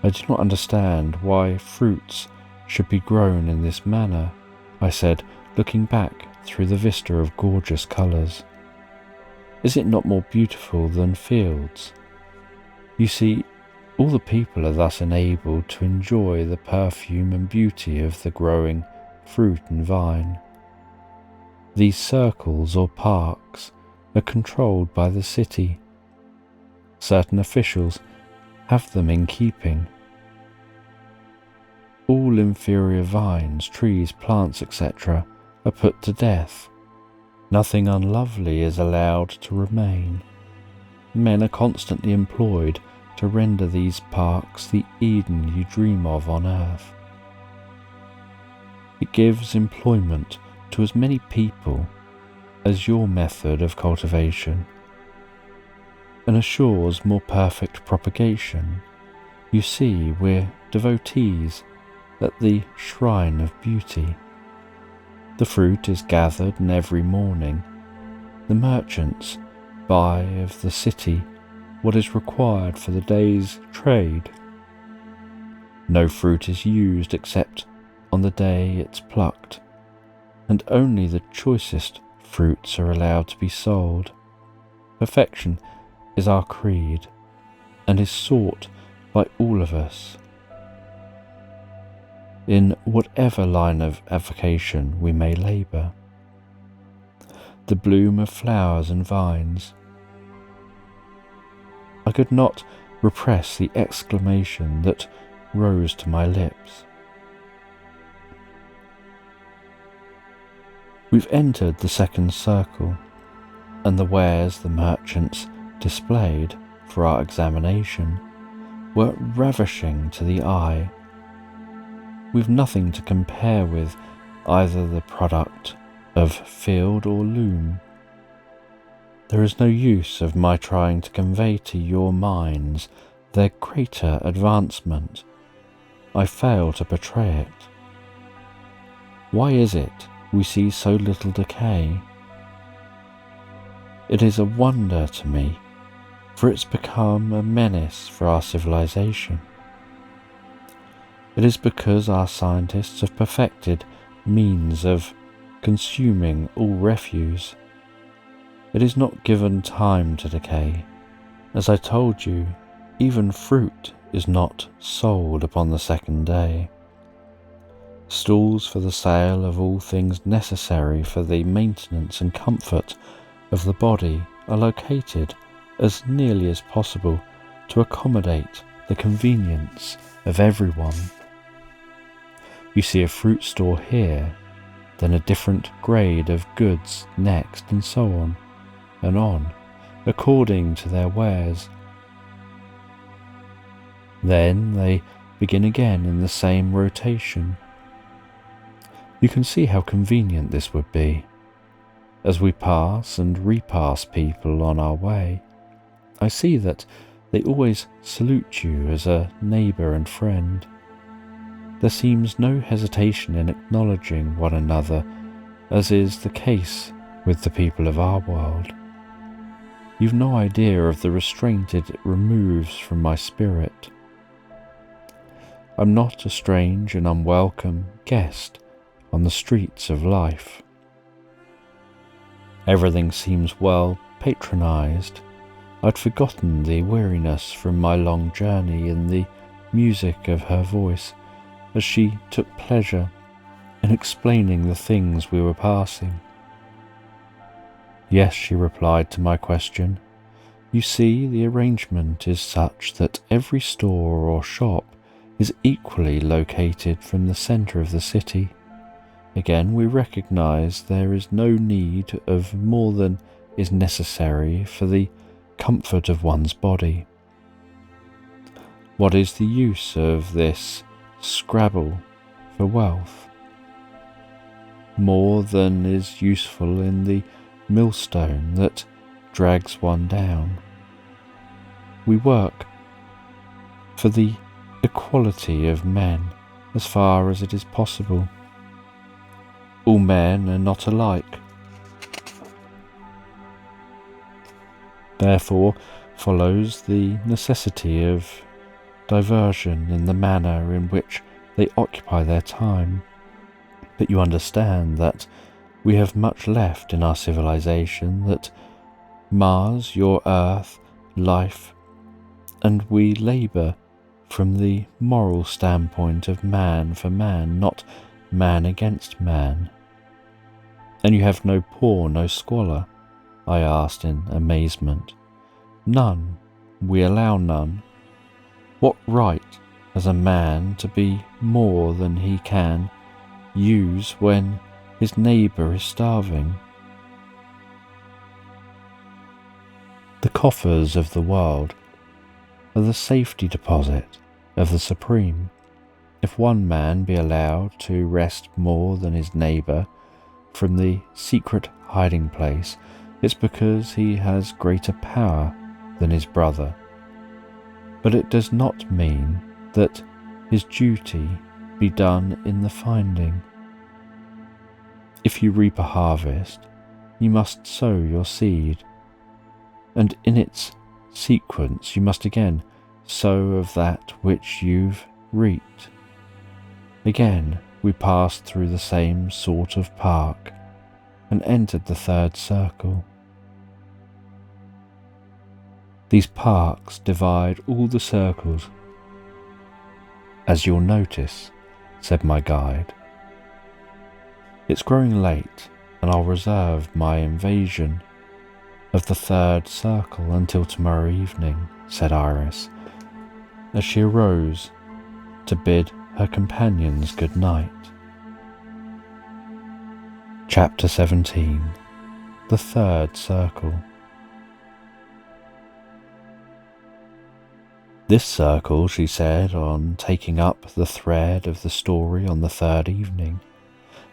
"I do not understand why fruits should be grown in this manner," I said, looking back through the vista of gorgeous colours. "Is it not more beautiful than fields? You see, all the people are thus enabled to enjoy the perfume and beauty of the growing fruit and vine. These circles or parks are controlled by the city. Certain officials have them in keeping. All inferior vines, trees, plants, etc. are put to death. Nothing unlovely is allowed to remain. Men are constantly employed to render these parks the Eden you dream of on earth. It gives employment to as many people as your method of cultivation, and assures more perfect propagation. You see, we're devotees at the shrine of beauty. The fruit is gathered, and every morning the merchants buy of the city what is required for the day's trade. No fruit is used except on the day it's plucked, and only the choicest fruits are allowed to be sold. Perfection is our creed, and is sought by all of us, in whatever line of avocation we may labour. The bloom of flowers and vines. I could not repress the exclamation that rose to my lips. We've entered the second circle, and the wares the merchants displayed for our examination were ravishing to the eye. We've nothing to compare with either the product of field or loom. There is no use of my trying to convey to your minds their greater advancement. I fail to portray it. Why is it we see so little decay? It is a wonder to me, for it's become a menace for our civilization. It is because our scientists have perfected means of consuming all refuse. It is not given time to decay. As I told you, even fruit is not sold upon the second day. Stalls for the sale of all things necessary for the maintenance and comfort of the body are located as nearly as possible to accommodate the convenience of everyone. You see a fruit store here, then a different grade of goods next, and so on, according to their wares. Then they begin again in the same rotation. You can see how convenient this would be. As we pass and repass people on our way, I see that they always salute you as a neighbour and friend. There seems no hesitation in acknowledging one another, as is the case with the people of our world. You've no idea of the restraint it removes from my spirit. I'm not a strange and unwelcome guest on the streets of life. Everything seems well patronised. I'd forgotten the weariness from my long journey in the music of her voice as she took pleasure in explaining the things we were passing. Yes, she replied to my question. You see, the arrangement is such that every store or shop is equally located from the centre of the city. Again, we recognise there is no need of more than is necessary for the comfort of one's body. What is the use of this scrabble for wealth? More than is useful in the millstone that drags one down. We work for the equality of men as far as it is possible. All men are not alike. Therefore follows the necessity of diversion in the manner in which they occupy their time. But you understand that we have much left in our civilization that mars your earth, life, and we labour from the moral standpoint of man for man, not man against man. And you have no poor, no squalor? I asked in amazement. None. We allow none. What right has a man to be more than he can use when his neighbour is starving? The coffers of the world are the safety deposit of the Supreme. If one man be allowed to wrest more than his neighbour from the secret hiding place, it's because he has greater power than his brother. But it does not mean that his duty be done in the finding. If you reap a harvest, you must sow your seed, and in its sequence you must again sow of that which you've reaped. Again we passed through the same sort of park and entered the third circle. These parks divide all the circles, as you'll notice, said my guide. It's growing late, and I'll reserve my invasion of the third circle until tomorrow evening, said Iris, as she arose to bid her companions good night. Chapter 17. The Third Circle. This circle, she said, on taking up the thread of the story on the third evening,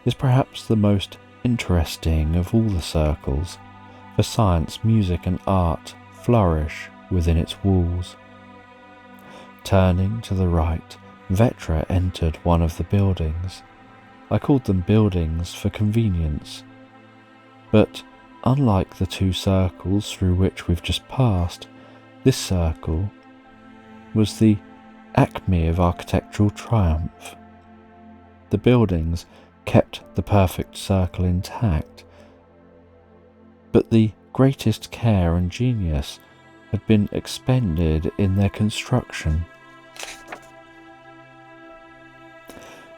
is perhaps the most interesting of all the circles, for science, music and art flourish within its walls. Turning to the right, Vetra entered one of the buildings. I called them buildings for convenience, but unlike the two circles through which we've just passed, this circle was the acme of architectural triumph. The buildings kept the perfect circle intact, but the greatest care and genius had been expended in their construction.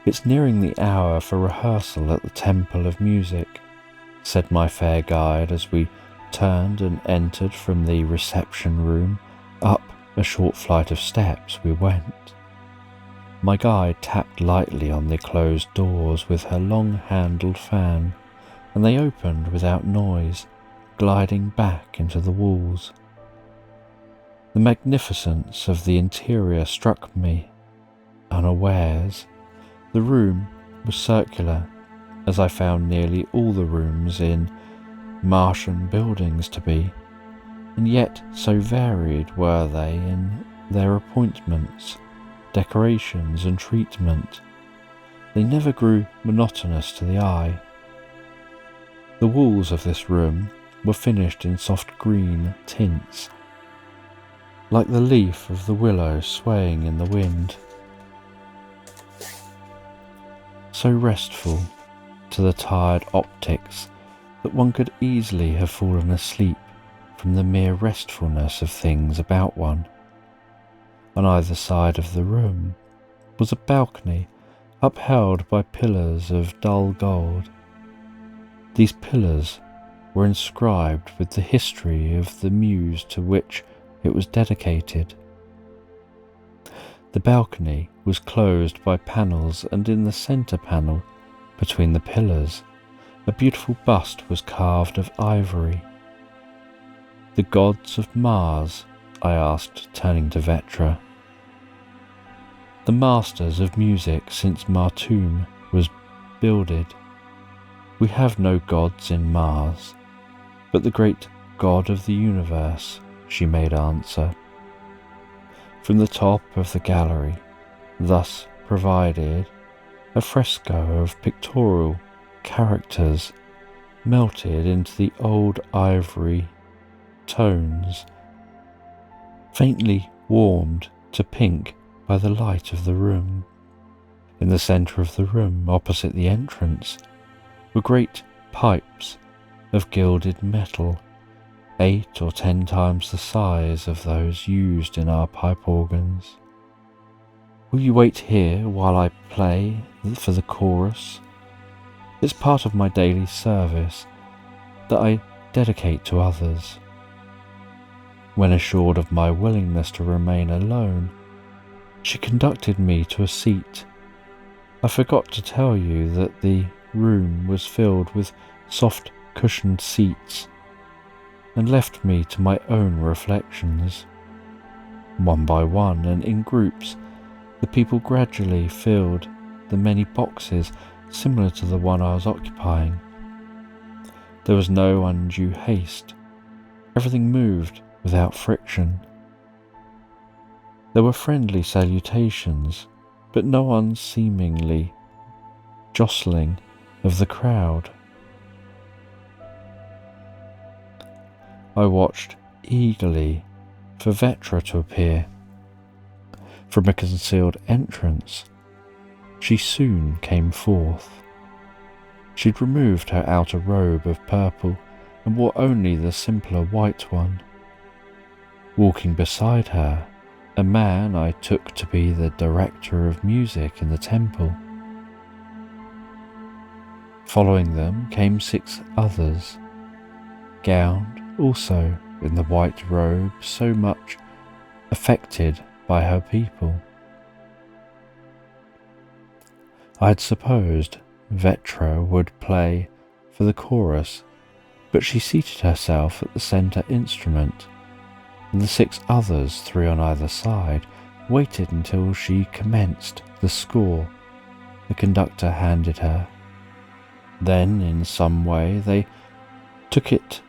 "It's nearing the hour for rehearsal at the Temple of Music," said my fair guide as we turned and entered from the reception room. Up a short flight of steps we went. My guide tapped lightly on the closed doors with her long-handled fan, and they opened without noise, gliding back into the walls. The magnificence of the interior struck me unawares. The room was circular, as I found nearly all the rooms in Martian buildings to be, and yet so varied were they in their appointments, decorations and treatment, they never grew monotonous to the eye. The walls of this room were finished in soft green tints, like the leaf of the willow swaying in the wind, so restful to the tired optics that one could easily have fallen asleep from the mere restfulness of things about one. On either side of the room was a balcony upheld by pillars of dull gold. These pillars were inscribed with the history of the muse to which it was dedicated. The balcony was closed by panels, and in the centre panel, between the pillars, a beautiful bust was carved of ivory. "The gods of Mars?" I asked, turning to Vetra. "The masters of music since Martum was builded. We have no gods in Mars, but the great God of the universe," she made answer. From the top of the gallery, thus provided, a fresco of pictorial characters melted into the old ivory tones, faintly warmed to pink by the light of the room. In the centre of the room, opposite the entrance, were great pipes of gilded metal, 8 or 10 times the size of those used in our pipe organs. "Will you wait here while I play for the chorus? It's part of my daily service that I dedicate to others." When assured of my willingness to remain alone, she conducted me to a seat. I forgot to tell you that the room was filled with soft cushioned seats, and left me to my own reflections. One by one and in groups, the people gradually filled the many boxes similar to the one I was occupying. There was no undue haste. Everything moved without friction. There were friendly salutations, but no unseemingly jostling of the crowd. I watched eagerly for Vetra to appear. From a concealed entrance, she soon came forth. She'd removed her outer robe of purple and wore only the simpler white one. Walking beside her, a man I took to be the director of music in the temple. Following them came 6 others, gowned also in the white robe so much affected by her people. I had supposed Vetra would play for the chorus, but she seated herself at the centre instrument, and the 6 others, 3 on either side, waited until she commenced the score the conductor handed her. Then, in some way, they took it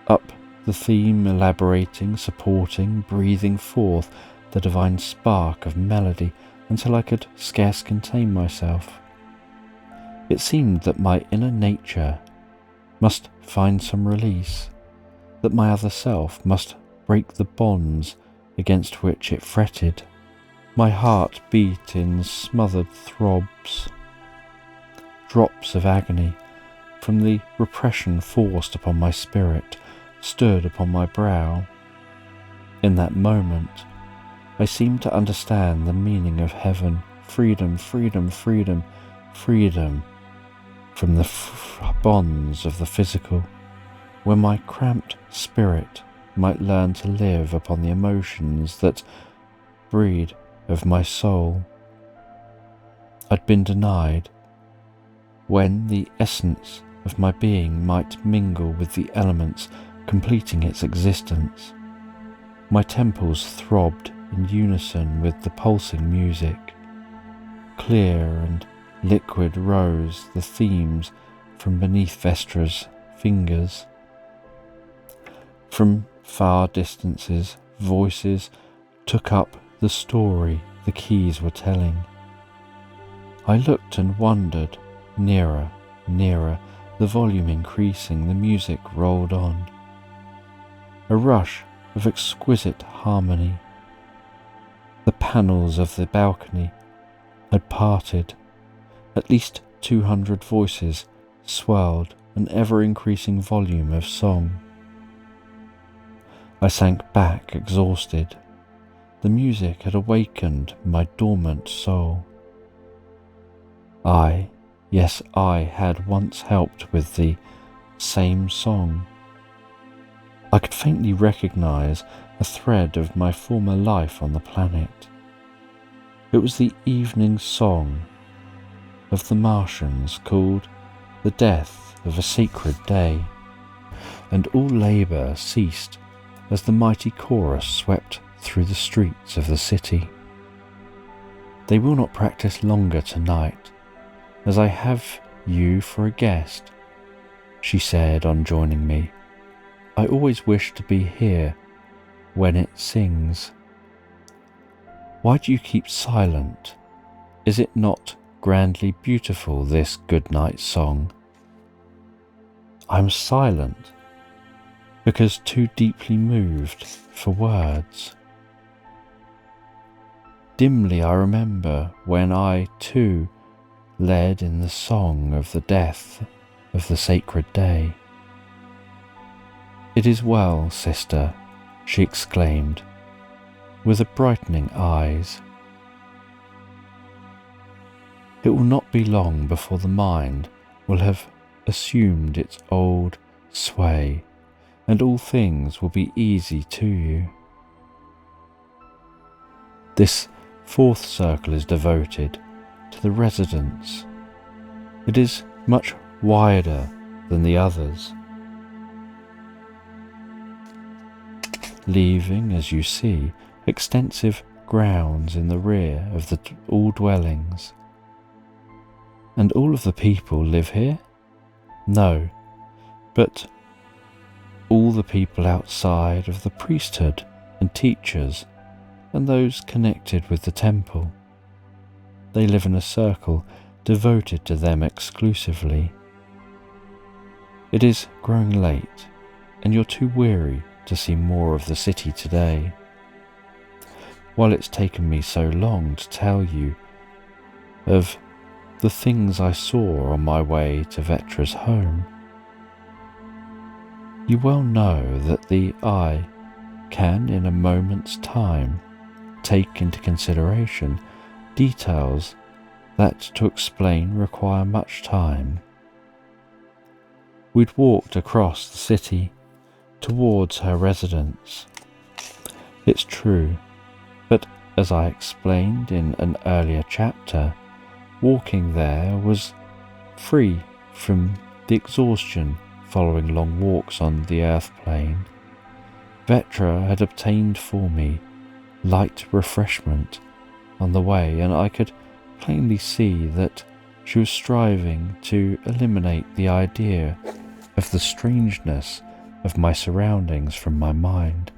up the theme, elaborating, supporting, breathing forth the divine spark of melody until I could scarce contain myself. It seemed that my inner nature must find some release, that my other self must break the bonds against which it fretted. My heart beat in smothered throbs. Drops of agony from the repression forced upon my spirit stood upon my brow. In that moment, I seemed to understand the meaning of heaven. Freedom, freedom, freedom, freedom from the bonds of the physical, where my cramped spirit might learn to live upon the emotions that breed of my soul. I'd been denied, when the essence of my being might mingle with the elements completing its existence. My temples throbbed in unison with the pulsing music. Clear and liquid rose the themes from beneath Vestra's fingers. From far distances, voices took up the story the keys were telling. I looked and wondered, nearer, nearer, the volume increasing, the music rolled on. A rush of exquisite harmony. The panels of the balcony had parted. At least 200 voices swelled an ever-increasing volume of song. I sank back, exhausted. The music had awakened my dormant soul. Yes, I had once helped with the same song. I could faintly recognize a thread of my former life on the planet. It was the evening song of the Martians, called the death of a sacred day, and all labour ceased as the mighty chorus swept through the streets of the city. They will not practice longer tonight, as I have you for a guest, she said on joining me. I always wish to be here when it sings. Why do you keep silent? Is it not grandly beautiful, this good-night song? I'm silent because too deeply moved for words. Dimly I remember when I, too, led in the song of the death of the sacred day. It is well, sister, she exclaimed, with a brightening eyes. It will not be long before the mind will have assumed its old sway, and all things will be easy to you. This 4th circle is devoted to the residents. It is much wider than the others, leaving, as you see, extensive grounds in the rear of all dwellings. And all of the people live here? No, but all the people outside of the priesthood and teachers and those connected with the temple. They live in a circle devoted to them exclusively. It is growing late, and you're too weary to see more of the city today. While it's taken me so long to tell you of the things I saw on my way to Vetra's home, you well know that the eye can, in a moment's time, take into consideration details that to explain require much time. We'd walked across the city towards her residence. It's true, but as I explained in an earlier chapter, walking there was free from the exhaustion following long walks on the earth plane. Vetra had obtained for me light refreshment on the way, and I could plainly see that she was striving to eliminate the idea of the strangeness of my surroundings from my mind,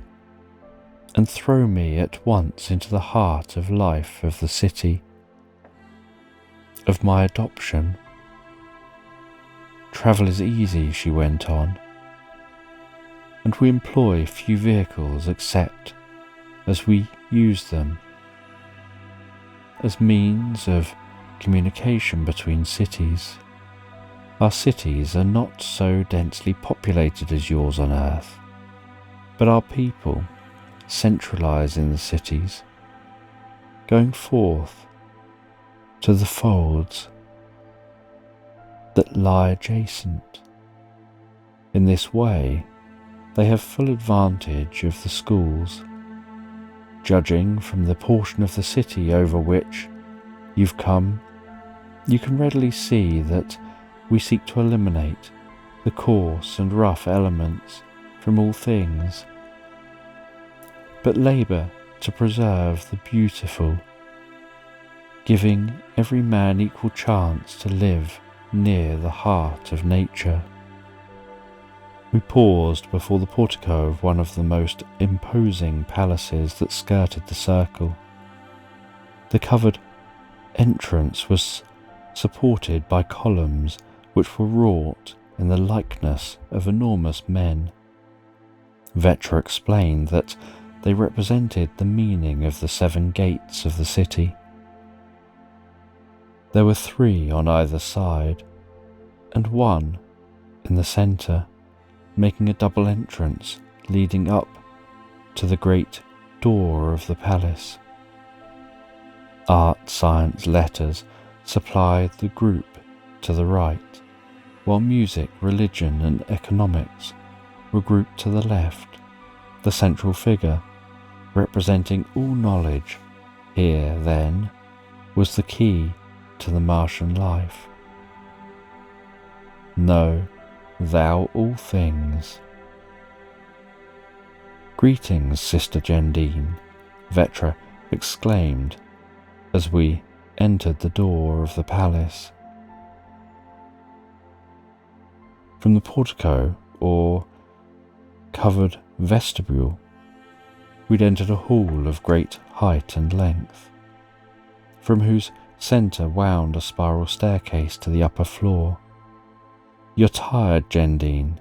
and throw me at once into the heart of life of the city, of my adoption. Travel is easy, she went on, and we employ few vehicles except as we use them as means of communication between cities. Our cities are not so densely populated as yours on Earth, but our people centralize in the cities, going forth to the folds that lie adjacent. In this way, they have full advantage of the schools. Judging from the portion of the city over which you've come, you can readily see that we seek to eliminate the coarse and rough elements from all things, but labour to preserve the beautiful, giving every man equal chance to live near the heart of nature. We paused before the portico of one of the most imposing palaces that skirted the circle. The covered entrance was supported by columns which were wrought in the likeness of enormous men. Vetra explained that they represented the meaning of the 7 gates of the city. There were 3 on either side, and 1 in the centre, making a double entrance leading up to the great door of the palace. Art, science, letters supplied the group to the right, while music, religion and economics were grouped to the left. The central figure, representing all knowledge, here, then, was the key to the Martian life. Know thou all things. Greetings, Sister Gendine, Vetra exclaimed as we entered the door of the palace. From the portico, or covered vestibule, we'd entered a hall of great height and length, from whose centre wound a spiral staircase to the upper floor. You're tired, Gendine.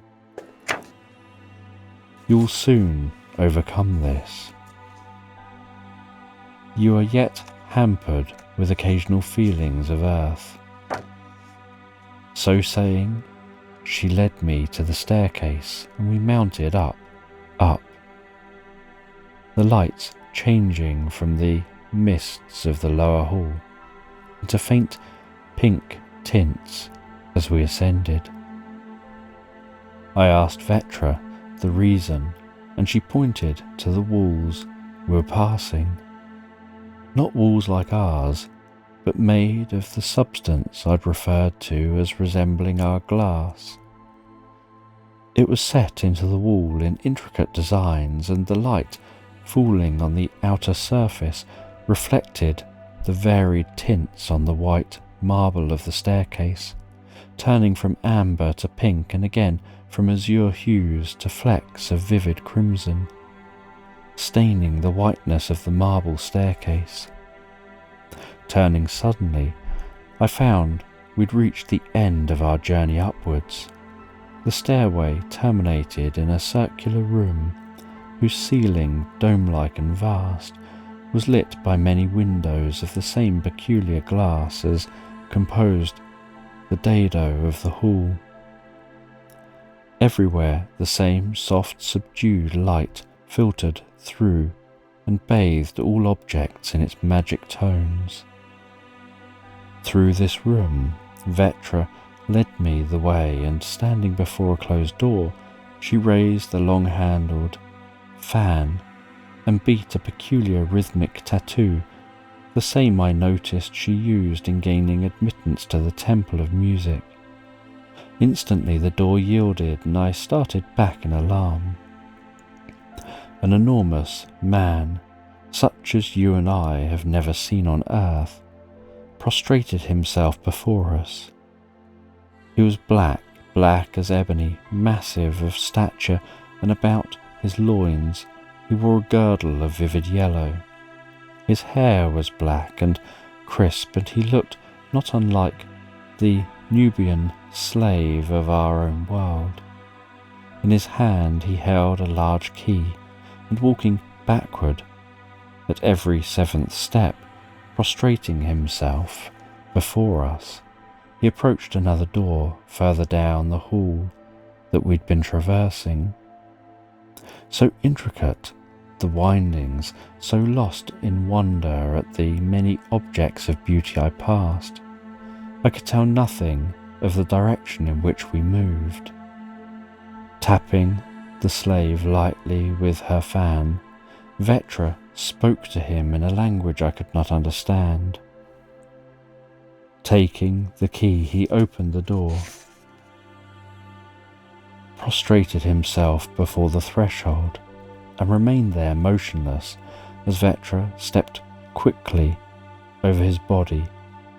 You will soon overcome this. You are yet hampered with occasional feelings of earth. So saying, she led me to the staircase and we mounted up. The lights changing from the mists of the lower hall into faint pink tints as we ascended. I asked Vetra the reason, and she pointed to the walls we were passing. Not walls like ours, but made of the substance I'd referred to as resembling our glass. It was set into the wall in intricate designs, and the light falling on the outer surface reflected the varied tints on the white marble of the staircase, turning from amber to pink and again from azure hues to flecks of vivid crimson, staining the whiteness of the marble staircase. Turning suddenly, I found we'd reached the end of our journey upwards. The stairway terminated in a circular room whose ceiling, dome-like and vast, was lit by many windows of the same peculiar glass as composed the dado of the hall. Everywhere the same soft, subdued light filtered through and bathed all objects in its magic tones. Through this room, Vetra led me the way, and standing before a closed door, she raised the long-handled fan and beat a peculiar rhythmic tattoo, the same I noticed she used in gaining admittance to the Temple of Music. Instantly the door yielded and I started back in alarm. An enormous man, such as you and I have never seen on earth, prostrated himself before us. He was black as ebony, massive of stature, and about his loins he wore a girdle of vivid yellow. His hair was black and crisp, and he looked not unlike the Nubian slave of our own world. In his hand he held a large key, and walking backward at every 7th step, prostrating himself before us, he approached another door further down the hall that we'd been traversing. So intricate the windings, so lost in wonder at the many objects of beauty I passed, I could tell nothing of the direction in which we moved. Tapping the slave lightly with her fan, Vetra spoke to him in a language I could not understand. Taking the key, he opened the door, prostrated himself before the threshold, and remained there motionless as Vetra stepped quickly over his body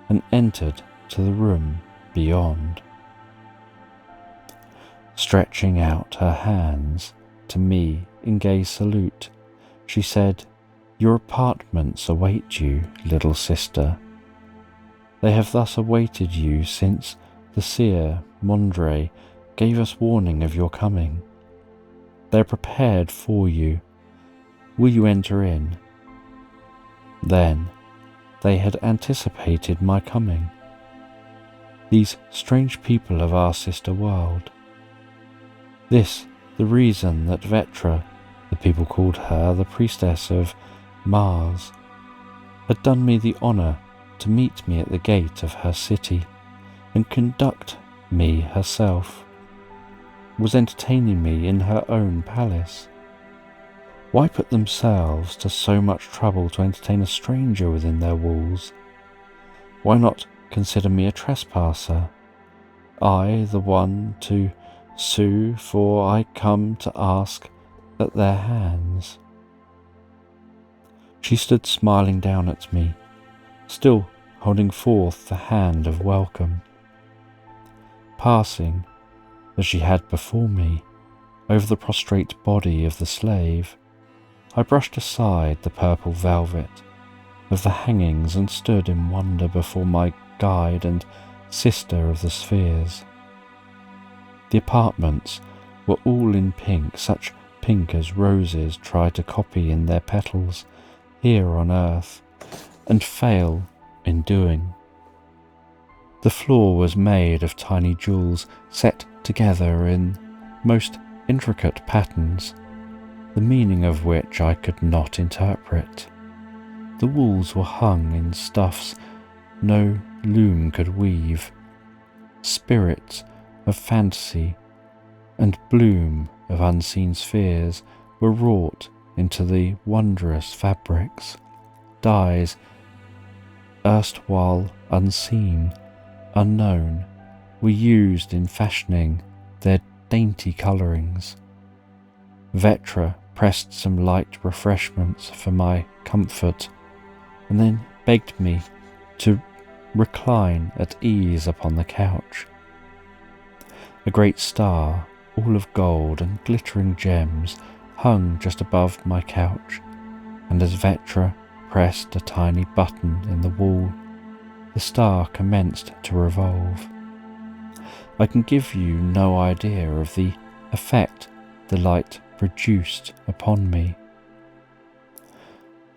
and entered to the room beyond. Stretching out her hands to me in gay salute, she said, "Your apartments await you, little sister. They have thus awaited you since the seer Mondre gave us warning of your coming. They are prepared for you. Will you enter in?" Then they had anticipated my coming. These strange people of our sister world. This the reason that Vetra, the people called her the priestess of Mars, had done me the honour to meet me at the gate of her city and conduct me herself, was entertaining me in her own palace. Why put themselves to so much trouble to entertain a stranger within their walls? Why not consider me a trespasser, I the one to sue, for I come to ask at their hands? She stood smiling down at me, still holding forth the hand of welcome. Passing, as she had before me, over the prostrate body of the slave, I brushed aside the purple velvet of the hangings and stood in wonder before my guide and sister of the spheres. The apartments were all in pink, such pink as roses try to copy in their petals here on earth, and fail in doing. The floor was made of tiny jewels set together in most intricate patterns, the meaning of which I could not interpret. The walls were hung in stuffs no loom could weave. Spirits of fantasy and bloom of unseen spheres were wrought into the wondrous fabrics. Dyes, erstwhile unseen, unknown, were used in fashioning their dainty colourings. Vetra pressed some light refreshments for my comfort, and then begged me to recline at ease upon the couch. A great star, all of gold and glittering gems, hung just above my couch, and as Vetra pressed a tiny button in the wall, the star commenced to revolve. I can give you no idea of the effect the light produced upon me.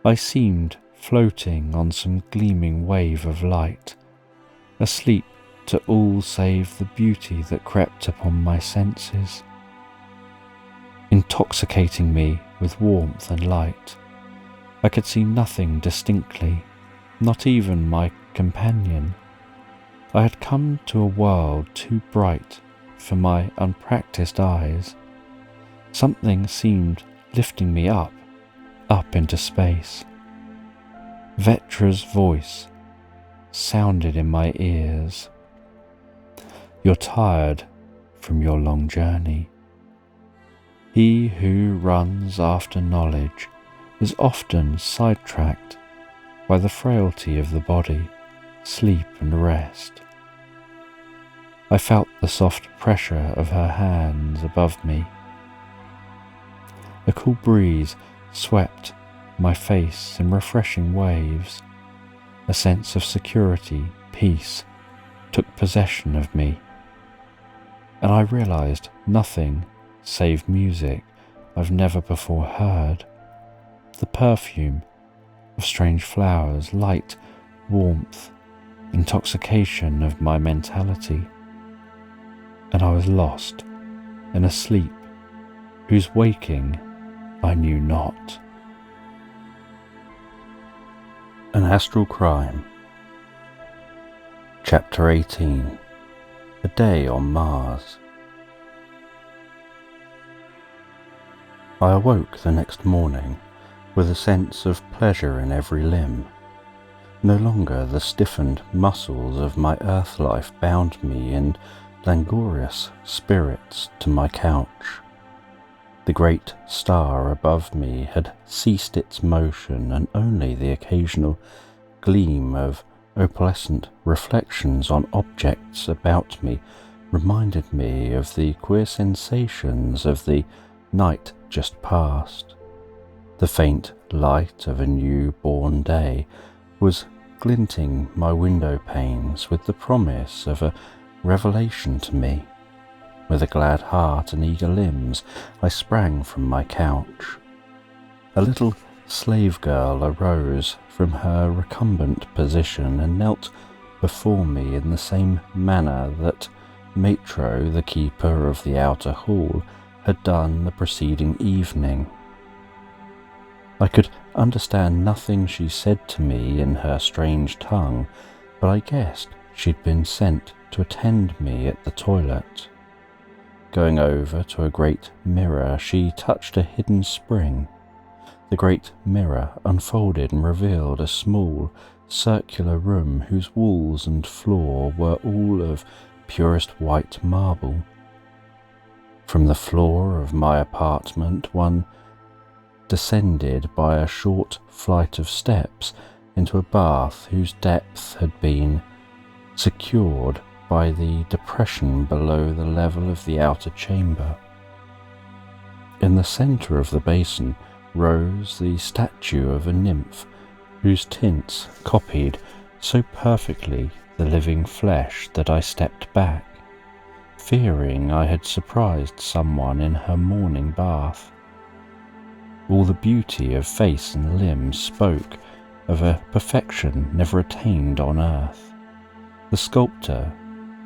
I seemed floating on some gleaming wave of light, asleep to all save the beauty that crept upon my senses, intoxicating me with warmth and light. I could see nothing distinctly, not even my companion. I had come to a world too bright for my unpractised eyes. Something seemed lifting me up into space. Vetra's voice sounded in my ears. "You're tired, from your long journey. He who runs after knowledge is often sidetracked by the frailty of the body, sleep and rest. I felt the soft pressure of her hands above me. A cool breeze swept my face in refreshing waves. A sense of security, peace, took possession of me, and I realized nothing save music I've never before heard. The perfume of strange flowers, light, warmth, intoxication of my mentality, and I was lost in a sleep whose waking I knew not. An Astral Crime. Chapter 18. A Day on Mars. I awoke the next morning with a sense of pleasure in every limb. No longer the stiffened muscles of my earth life bound me in languorous spirits to my couch. The great star above me had ceased its motion, and only the occasional gleam of opalescent reflections on objects about me reminded me of the queer sensations of the night just past. The faint light of a new-born day was glinting my window panes with the promise of a revelation to me. With a glad heart and eager limbs, I sprang from my couch. A little slave girl arose from her recumbent position and knelt before me in the same manner that Matro, the keeper of the outer hall, had done the preceding evening. I could understand nothing she said to me in her strange tongue, but I guessed she'd been sent to attend me at the toilet. Going over to a great mirror, she touched a hidden spring. The great mirror unfolded and revealed a small, circular room whose walls and floor were all of purest white marble. From the floor of my apartment, one descended by a short flight of steps into a bath whose depth had been secured by the depression below the level of the outer chamber. In the centre of the basin rose the statue of a nymph whose tints copied so perfectly the living flesh that I stepped back, fearing I had surprised someone in her morning bath. All the beauty of face and limbs spoke of a perfection never attained on earth. The sculptor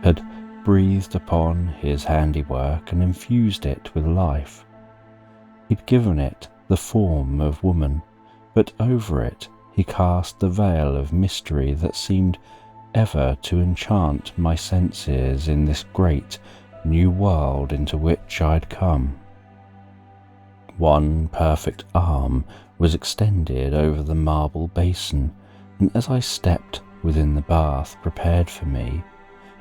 had breathed upon his handiwork and infused it with life. He'd given it the form of woman, but over it he cast the veil of mystery that seemed ever to enchant my senses in this great new world into which I'd come. One perfect arm was extended over the marble basin, and as I stepped within the bath prepared for me,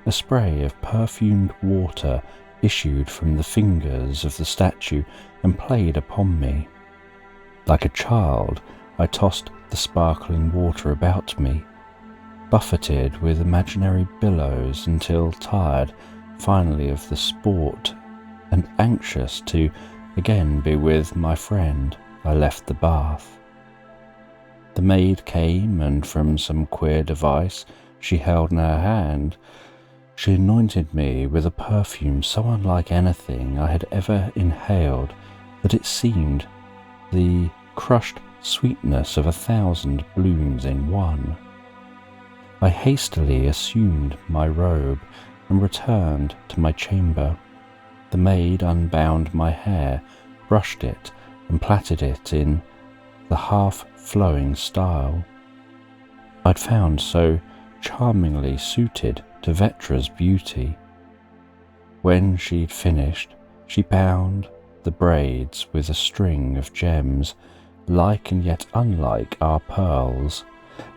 a spray of perfumed water issued from the fingers of the statue and played upon me. Like a child, I tossed the sparkling water about me, buffeted with imaginary billows until, tired finally of the sport and anxious to again be with my friend, I left the bath. The maid came, and from some queer device she held in her hand, she anointed me with a perfume so unlike anything I had ever inhaled that it seemed the crushed sweetness of 1,000 blooms in one. I hastily assumed my robe and returned to my chamber. The maid unbound my hair, brushed it, and plaited it in the half-flowing style I'd found so charmingly suited to Vetra's beauty. When she'd finished, she bound the braids with a string of gems, like and yet unlike our pearls,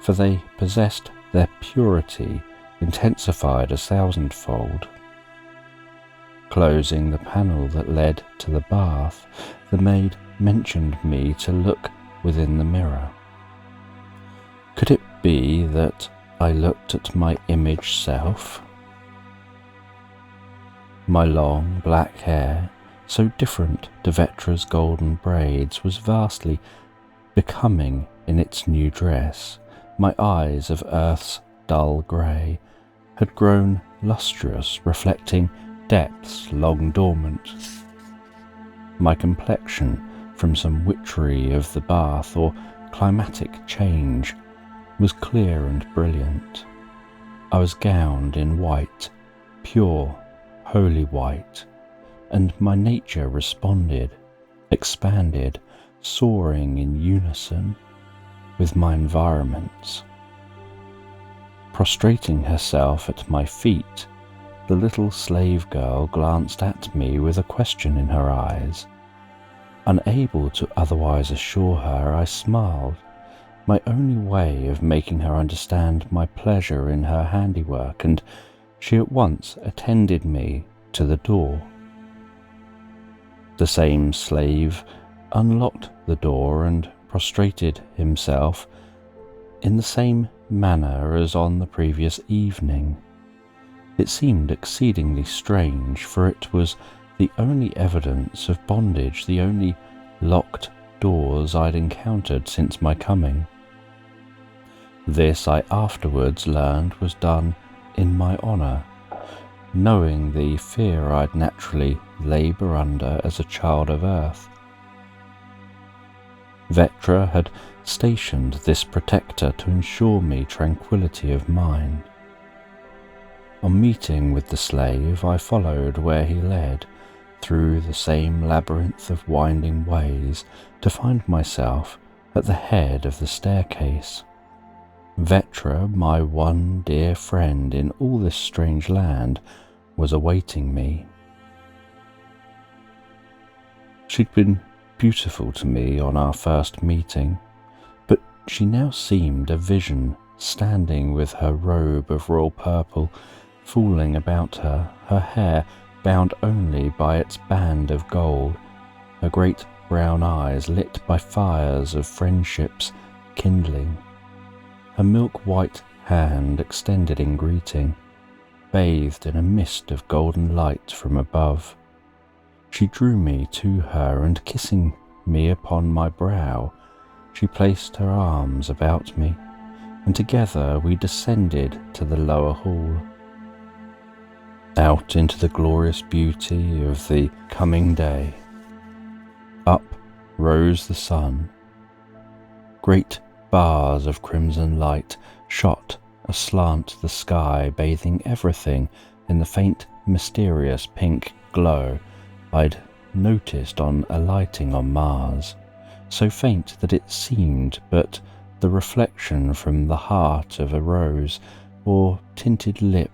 for they possessed their purity intensified 1,000-fold. Closing the panel that led to the bath, the maid mentioned me to look within the mirror. Could it be that I looked at my image self? My long black hair, so different to Vetra's golden braids, was vastly becoming in its new dress. My eyes of earth's dull grey had grown lustrous, reflecting depths long dormant. My complexion, from some witchery of the bath or climatic change, was clear and brilliant. I was gowned in white, pure, holy white, and my nature responded, expanded, soaring in unison with my environments. Prostrating herself at my feet, the little slave girl glanced at me with a question in her eyes. Unable to otherwise assure her, I smiled, my only way of making her understand my pleasure in her handiwork, and she at once attended me to the door. The same slave unlocked the door and prostrated himself in the same manner as on the previous evening. It seemed exceedingly strange, for it was the only evidence of bondage, the only locked doors I'd encountered since my coming. This I afterwards learned was done in my honour, knowing the fear I'd naturally labour under as a child of earth. Vetra had stationed this protector to ensure me tranquillity of mind. On meeting with the slave, I followed where he led, through the same labyrinth of winding ways, to find myself at the head of the staircase. Vetra, my one dear friend in all this strange land, was awaiting me. She'd been beautiful to me on our first meeting, but she now seemed a vision, standing with her robe of royal purple falling about her, her hair bound only by its band of gold, her great brown eyes lit by fires of friendship's kindling, her milk-white hand extended in greeting, bathed in a mist of golden light from above. She drew me to her, and kissing me upon my brow, she placed her arms about me, and together we descended to the lower hall. Out into the glorious beauty of the coming day. Up rose the sun. Great bars of crimson light shot aslant the sky, bathing everything in the faint, mysterious pink glow I'd noticed on alighting on Mars, so faint that it seemed but the reflection from the heart of a rose or tinted lip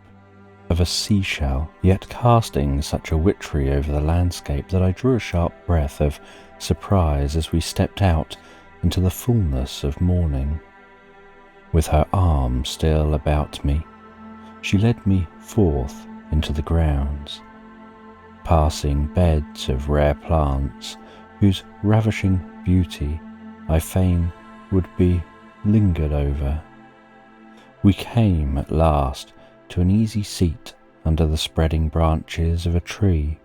of a seashell, yet casting such a witchery over the landscape that I drew a sharp breath of surprise as we stepped out into the fullness of morning. With her arm still about me, she led me forth into the grounds, passing beds of rare plants whose ravishing beauty I fain would be lingered over. We came at last to an easy seat under the spreading branches of a tree.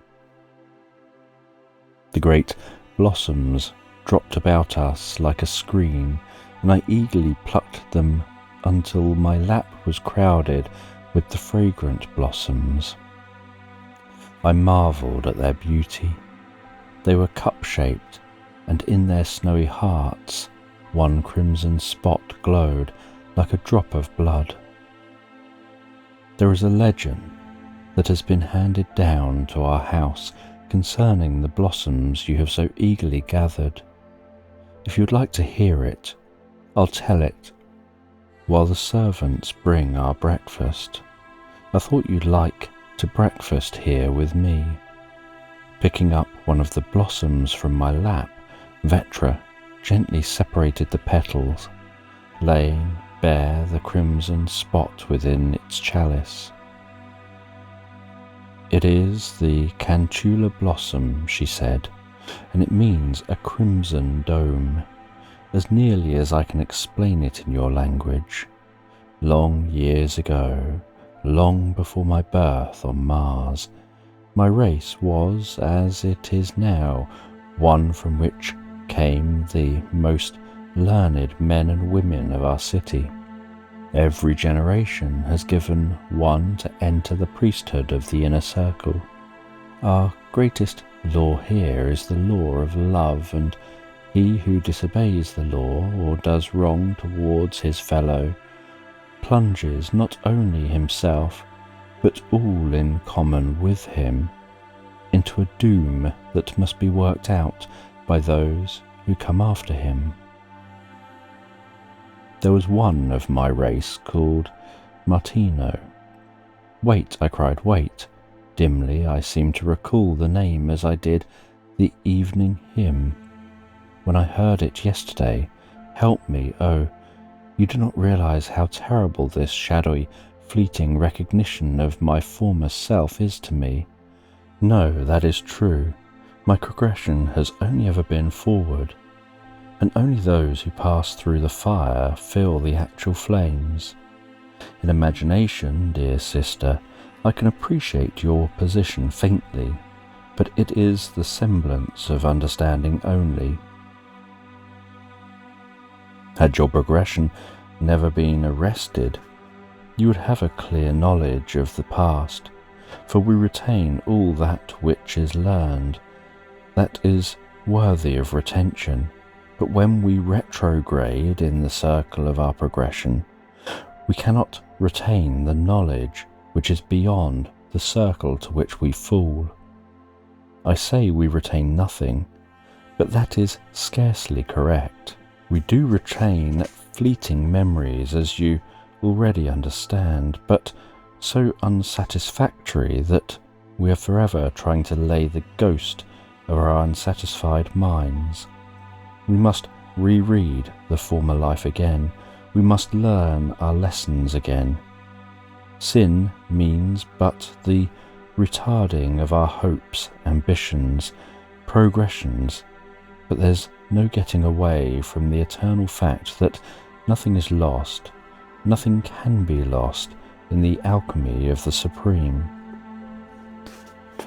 The great blossoms dropped about us like a screen, and I eagerly plucked them until my lap was crowded with the fragrant blossoms. I marvelled at their beauty. They were cup-shaped, and in their snowy hearts one crimson spot glowed like a drop of blood. There is a legend that has been handed down to our house concerning the blossoms you have so eagerly gathered. If you'd like to hear it, I'll tell it while the servants bring our breakfast. I thought you'd like to breakfast here with me. Picking up one of the blossoms from my lap, Vetra gently separated the petals, laying bare the crimson spot within its chalice. "It is the Cantula blossom," she said, "and it means a crimson dome, as nearly as I can explain it in your language. Long years ago, long before my birth on Mars, my race was, as it is now, one from which came the most learned men and women of our city. Every generation has given one to enter the priesthood of the inner circle. Our greatest law here is the law of love, and he who disobeys the law or does wrong towards his fellow plunges not only himself, but all in common with him, into a doom that must be worked out by those who come after him. There was one of my race called Martino." "Wait," I cried, "wait." Dimly I seemed to recall the name as I did the evening hymn. When I heard it yesterday, help me, oh, you do not realize how terrible this shadowy, fleeting recognition of my former self is to me. No, that is true. My progression has only ever been forward, and only those who pass through the fire feel the actual flames. In imagination, dear sister, I can appreciate your position faintly, but it is the semblance of understanding only. Had your progression never been arrested, you would have a clear knowledge of the past, for we retain all that which is learned, that is worthy of retention. But when we retrograde in the circle of our progression, we cannot retain the knowledge which is beyond the circle to which we fall. I say we retain nothing, but that is scarcely correct. We do retain fleeting memories, as you already understand, but so unsatisfactory that we are forever trying to lay the ghost of our unsatisfied minds. We must reread the former life again. We must learn our lessons again. Sin means but the retarding of our hopes, ambitions, progressions, but there's no getting away from the eternal fact that nothing is lost, nothing can be lost in the alchemy of the Supreme.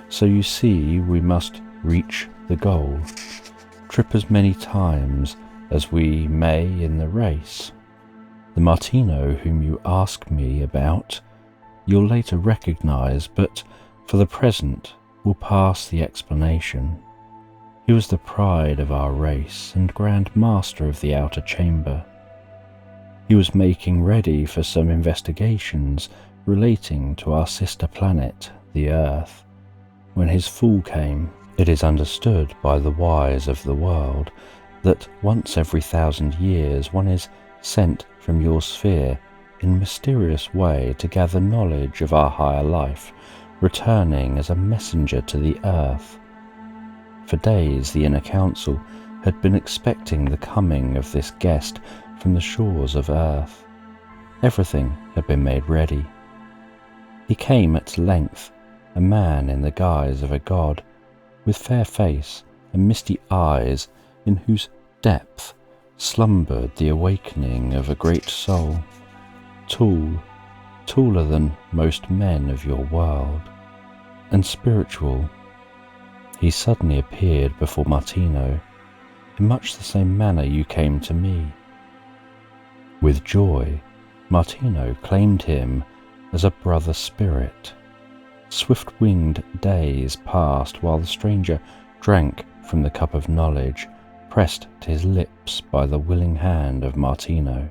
So you see, we must reach the goal, trip as many times as we may in the race. The Martino whom you ask me about, you'll later recognize, but for the present will pass the explanation. He was the pride of our race and Grand Master of the Outer Chamber. He was making ready for some investigations relating to our sister planet, the Earth, when his fall came. It is understood by the wise of the world that once every 1,000 years one is sent from your sphere in mysterious way to gather knowledge of our higher life, returning as a messenger to the Earth. For days the Inner Council had been expecting the coming of this guest from the shores of Earth. Everything had been made ready. He came at length, a man in the guise of a god, with fair face and misty eyes in whose depth slumbered the awakening of a great soul, tall, taller than most men of your world, and spiritual. He suddenly appeared before Martino in much the same manner you came to me. With joy, Martino claimed him as a brother spirit. Swift-winged days passed while the stranger drank from the cup of knowledge, pressed to his lips by the willing hand of Martino.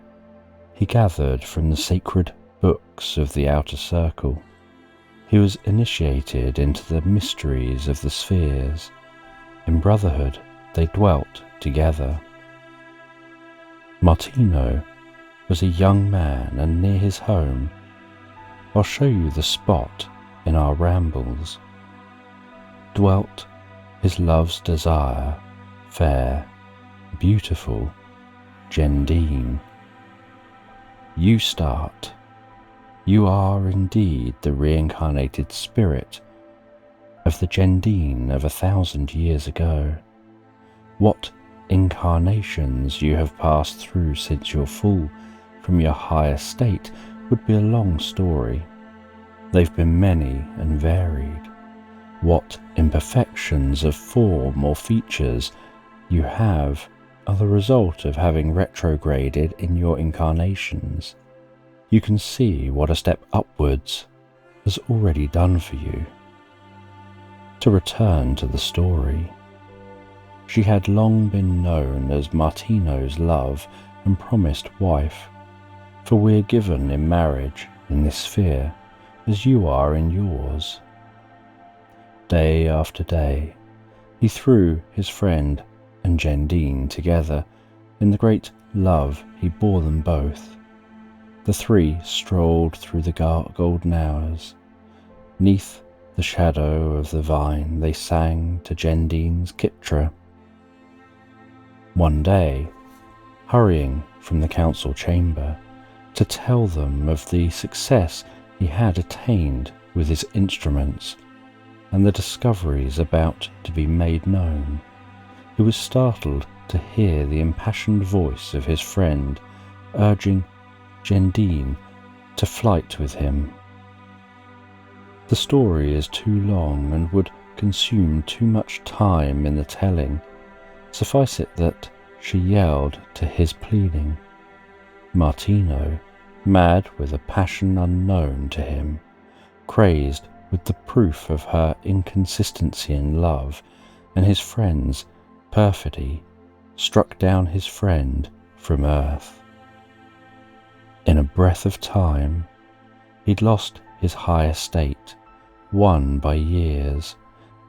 He gathered from the sacred books of the outer circle. He was initiated into the mysteries of the spheres. In brotherhood they dwelt together. Martino was a young man, and near his home, I'll show you the spot in our rambles, dwelt his love's desire, fair, beautiful Gendine. You start. You are indeed the reincarnated spirit of the Gendine of 1,000 years ago. What incarnations you have passed through since your fall from your higher state would be a long story. They've been many and varied. What imperfections of form or features you have are the result of having retrograded in your incarnations. You can see what a step upwards has already done for you. To return to the story, she had long been known as Martino's love and promised wife, for we are given in marriage in this sphere as you are in yours. Day after day, he threw his friend and Gendine together in the great love he bore them both. The three strolled through the golden hours. 'Neath the shadow of the vine they sang to Gendine's Kiptra. One day, hurrying from the council chamber to tell them of the success he had attained with his instruments and the discoveries about to be made known, he was startled to hear the impassioned voice of his friend urging Gendine to flight with him. The story is too long and would consume too much time in the telling. Suffice it that she yelled to his pleading. Martino, mad with a passion unknown to him, crazed with the proof of her inconsistency in love and his friend's perfidy, struck down his friend from earth. In a breath of time, he'd lost his high estate, won by years,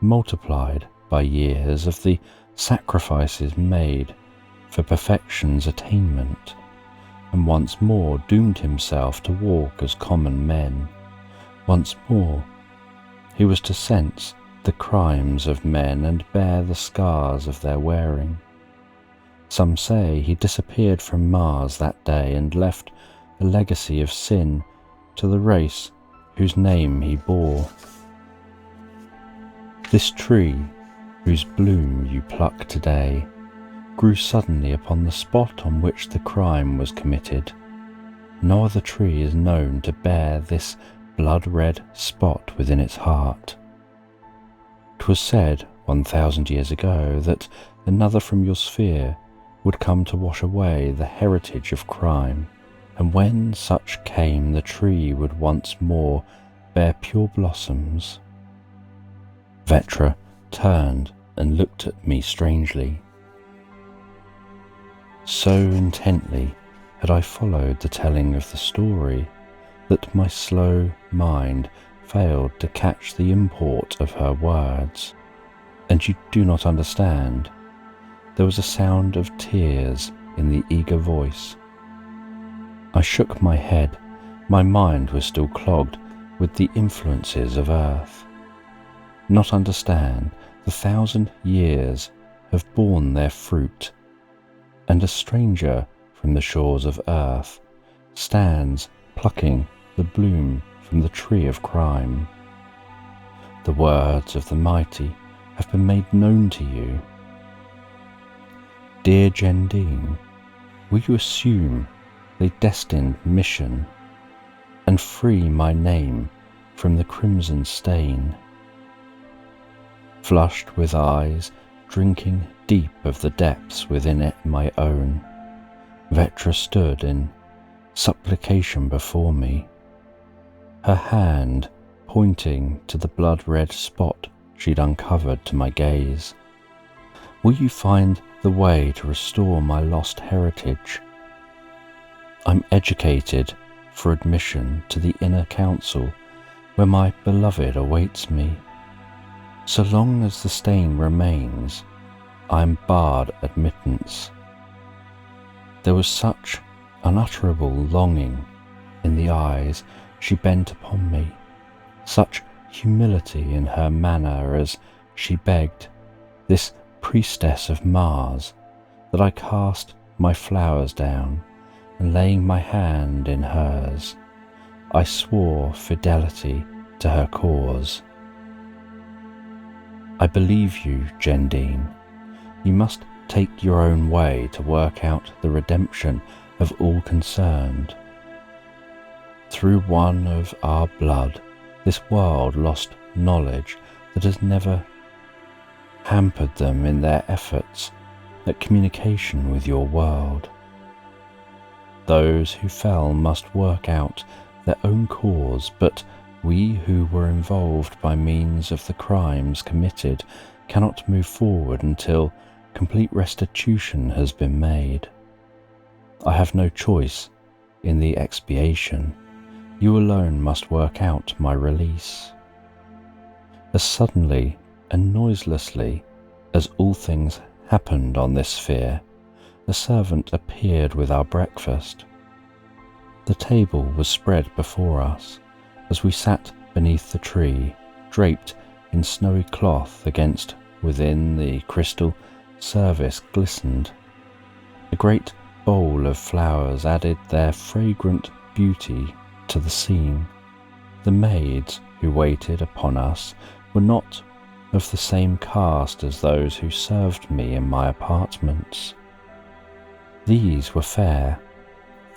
multiplied by years of the sacrifices made for perfection's attainment, and once more doomed himself to walk as common men. Once more he was to sense the crimes of men and bear the scars of their wearing. Some say he disappeared from Mars that day and left a legacy of sin to the race whose name he bore. This tree, whose bloom you pluck today, grew suddenly upon the spot on which the crime was committed. No other tree is known to bear this blood-red spot within its heart. 'Twas said 1,000 years ago that another from your sphere would come to wash away the heritage of crime, and when such came the tree would once more bear pure blossoms. Vetra turned and looked at me strangely. So intently had I followed the telling of the story that my slow mind failed to catch the import of her words. And you do not understand. There was a sound of tears in the eager voice. I shook my head. My mind was still clogged with the influences of earth. Not understand, the 1,000 years have borne their fruit, and a stranger from the shores of earth stands plucking the bloom from the tree of crime. The words of the mighty have been made known to you. Dear Gendine, will you assume the destined mission and free my name from the crimson stain? Flushed with eyes drinking deep of the depths within it my own, Vetra stood in supplication before me, her hand pointing to the blood-red spot she'd uncovered to my gaze. Will you find the way to restore my lost heritage? I'm educated for admission to the inner council where my beloved awaits me. So long as the stain remains, I am barred admittance. There was such unutterable longing in the eyes she bent upon me, such humility in her manner as she begged, this priestess of Mars, that I cast my flowers down, and laying my hand in hers, I swore fidelity to her cause. I believe you, Gendine. You must take your own way to work out the redemption of all concerned. Through one of our blood, this world lost knowledge that has never hampered them in their efforts at communication with your world. Those who fell must work out their own cause, but we who were involved by means of the crimes committed cannot move forward until complete restitution has been made. I have no choice in the expiation. You alone must work out my release. As suddenly and noiselessly as all things happened on this sphere, a servant appeared with our breakfast. The table was spread before us as we sat beneath the tree, draped in snowy cloth against within the crystal service glistened. A great bowl of flowers added their fragrant beauty to the scene. The maids who waited upon us were not of the same caste as those who served me in my apartments. These were fair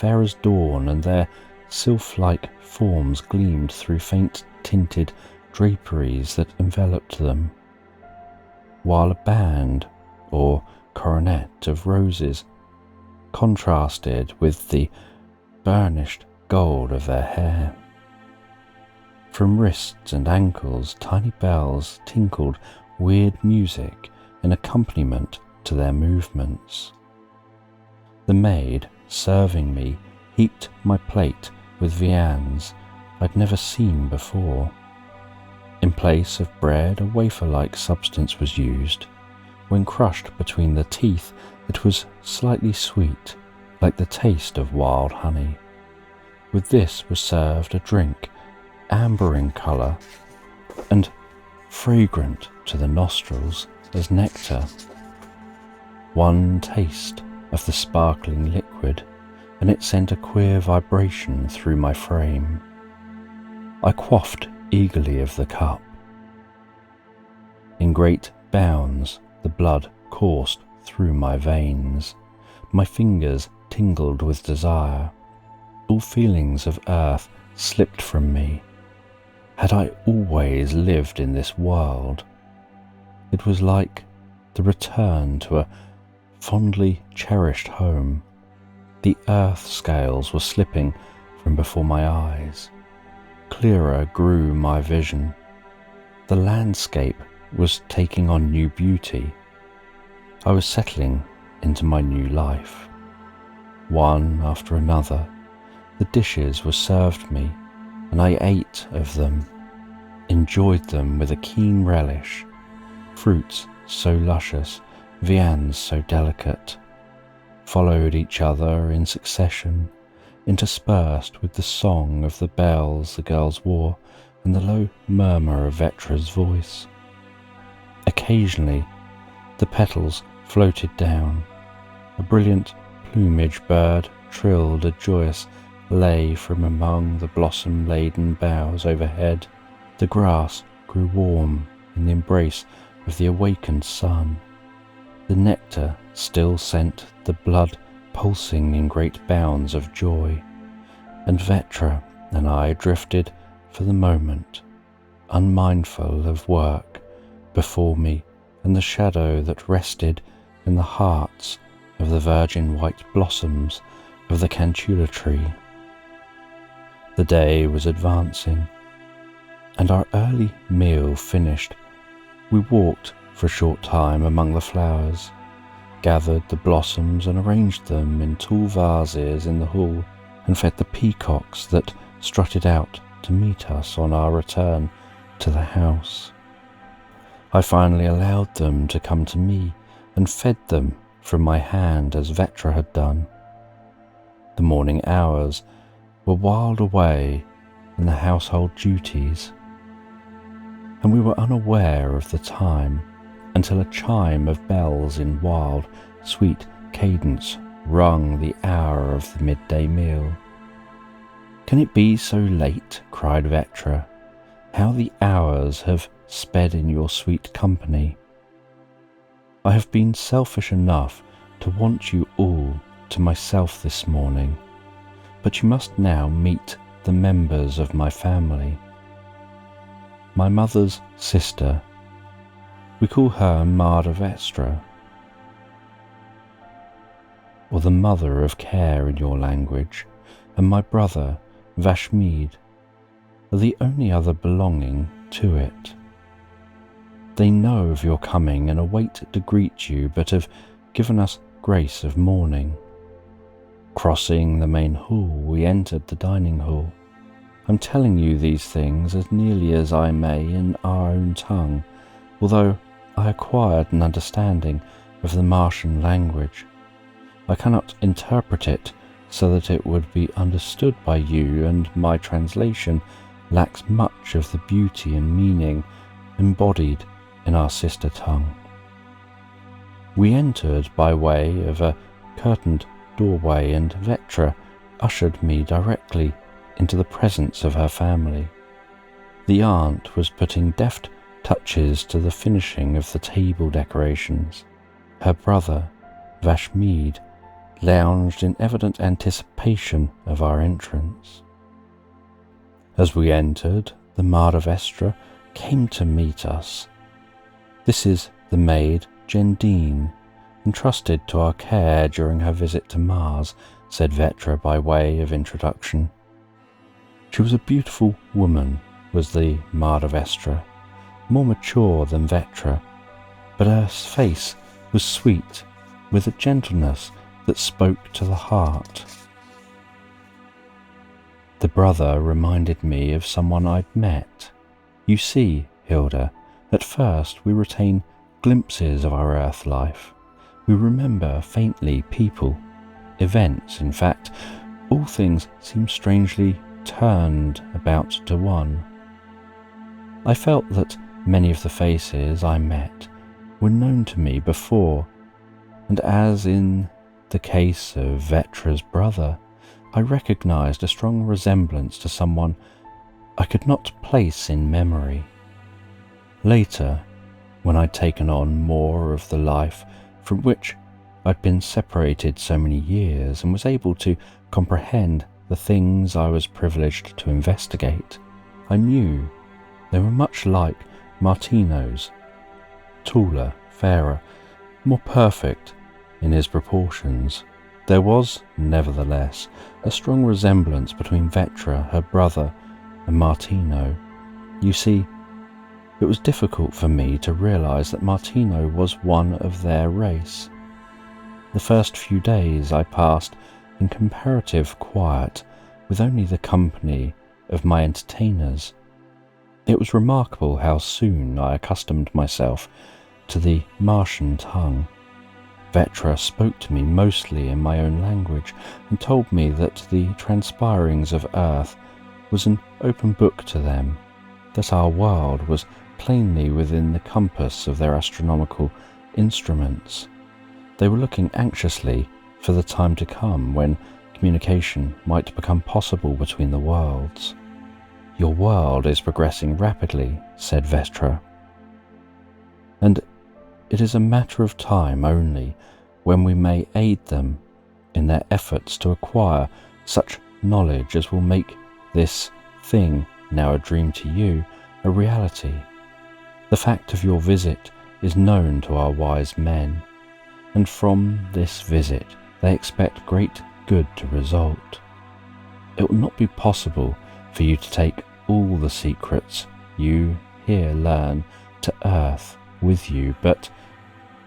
as dawn, and their sylph-like forms gleamed through faint-tinted draperies that enveloped them, while a band or coronet of roses contrasted with the burnished gold of their hair. From wrists and ankles, tiny bells tinkled weird music in accompaniment to their movements. The maid serving me heaped my plate with viands I'd never seen before. In place of bread, a wafer-like substance was used. When crushed between the teeth, it was slightly sweet, like the taste of wild honey. With this was served a drink, amber in colour and fragrant to the nostrils as nectar. One taste of the sparkling liquid, and it sent a queer vibration through my frame. I quaffed eagerly of the cup. In great bounds the blood coursed through my veins. My fingers tingled with desire. All feelings of earth slipped from me. Had I always lived in this world? It was like the return to a fondly cherished home. The earth scales were slipping from before my eyes. Clearer grew my vision. The landscape was taking on new beauty. I was settling into my new life. One after another, the dishes were served me, and I ate of them, enjoyed them with a keen relish. Fruits so luscious, viands so delicate, followed each other in succession, interspersed with the song of the bells the girls wore and the low murmur of Vetra's voice. Occasionally, the petals floated down. A brilliant plumaged bird trilled a joyous lay from among the blossom-laden boughs overhead. The grass grew warm in the embrace of the awakened sun. The nectar still sent the blood pulsing in great bounds of joy, and Vetra and I drifted for the moment, unmindful of work before me and the shadow that rested in the hearts of the virgin white blossoms of the cantula tree. The day was advancing, and our early meal finished, we walked for a short time among the flowers, gathered the blossoms and arranged them in tall vases in the hall, and fed the peacocks that strutted out to meet us on our return to the house. I finally allowed them to come to me and fed them from my hand as Vetra had done. The morning hours were whiled away in the household duties, and we were unaware of the time until a chime of bells in wild, sweet cadence rung the hour of the midday meal. "Can it be so late?" cried Vetra. "How the hours have sped in your sweet company. I have been selfish enough to want you all to myself this morning, but you must now meet the members of my family. My mother's sister, we call her Astral, or the mother of care in your language, and my brother, Vashmead, are the only other belonging to it. They know of your coming and await to greet you, but have given us grace of mourning. Crossing the main hall, we entered the dining hall. I'm telling you these things as nearly as I may in our own tongue, although I acquired an understanding of the Martian language. I cannot interpret it so that it would be understood by you, and my translation lacks much of the beauty and meaning embodied in our sister tongue. We entered by way of a curtained doorway, and Vetra ushered me directly into the presence of her family. The aunt was putting deft touches to the finishing of the table decorations. Her brother, Vashmead, lounged in evident anticipation of our entrance. As we entered, the Astral came to meet us. This is the maid Gendine, entrusted to our care during her visit to Mars, said Vetra by way of introduction. She was a beautiful woman, was the Astral, more mature than Vetra, but her face was sweet, with a gentleness that spoke to the heart. The brother reminded me of someone I'd met. You see, Hilda, at first we retain glimpses of our earth life. We remember faintly people, events, in fact, all things seem strangely turned about to one. I felt that many of the faces I met were known to me before, and as in the case of Vetra's brother, I recognized a strong resemblance to someone I could not place in memory. Later, when I'd taken on more of the life from which I'd been separated so many years and was able to comprehend the things I was privileged to investigate, I knew they were much like Martino's, taller, fairer, more perfect in his proportions. There was, nevertheless, a strong resemblance between Vetra, her brother, and Martino. You see, it was difficult for me to realize that Martino was one of their race. The first few days I passed in comparative quiet, with only the company of my entertainers. It was remarkable how soon I accustomed myself to the Martian tongue. Vetra spoke to me mostly in my own language and told me that the transpirings of Earth was an open book to them, that our world was plainly within the compass of their astronomical instruments. They were looking anxiously for the time to come when communication might become possible between the worlds. Your world is progressing rapidly, said Vetra, and it is a matter of time only when we may aid them in their efforts to acquire such knowledge as will make this thing, now a dream to you, a reality. The fact of your visit is known to our wise men, and from this visit they expect great good to result. It will not be possible for you to take all the secrets you here learn to Earth with you, but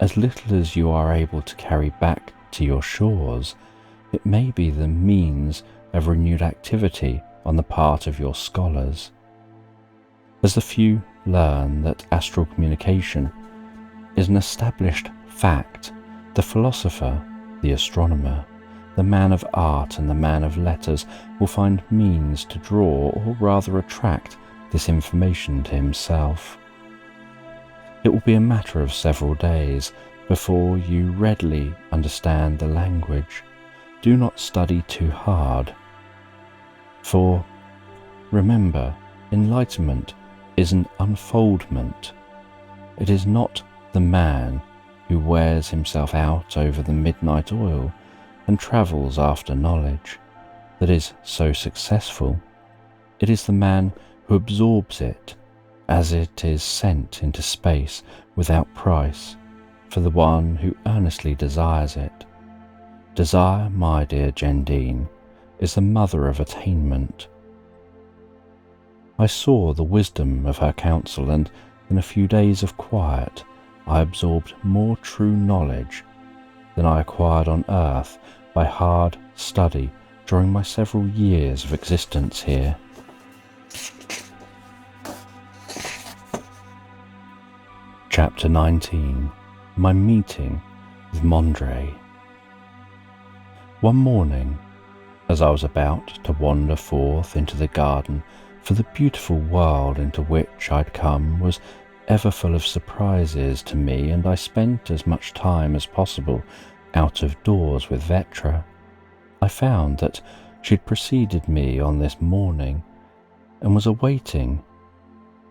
as little as you are able to carry back to your shores, it may be the means of renewed activity on the part of your scholars. As the few learn that astral communication is an established fact, the philosopher, the astronomer, the man of art and the man of letters will find means to draw, or rather attract, this information to himself. It will be a matter of several days before you readily understand the language. Do not study too hard, for remember, enlightenment is an unfoldment. It is not the man who wears himself out over the midnight oil and travels after knowledge that is so successful. It is the man who absorbs it as it is sent into space without price for the one who earnestly desires it. Desire, my dear Gendine, is the mother of attainment. I saw the wisdom of her counsel, and in a few days of quiet I absorbed more true knowledge than I acquired on earth by hard study during my several years of existence here. Chapter 19. My meeting with Mondre. One morning, as I was about to wander forth into the garden, for the beautiful world into which I'd come was ever full of surprises to me, and I spent as much time as possible out of doors with Vetra, I found that she'd preceded me on this morning and was awaiting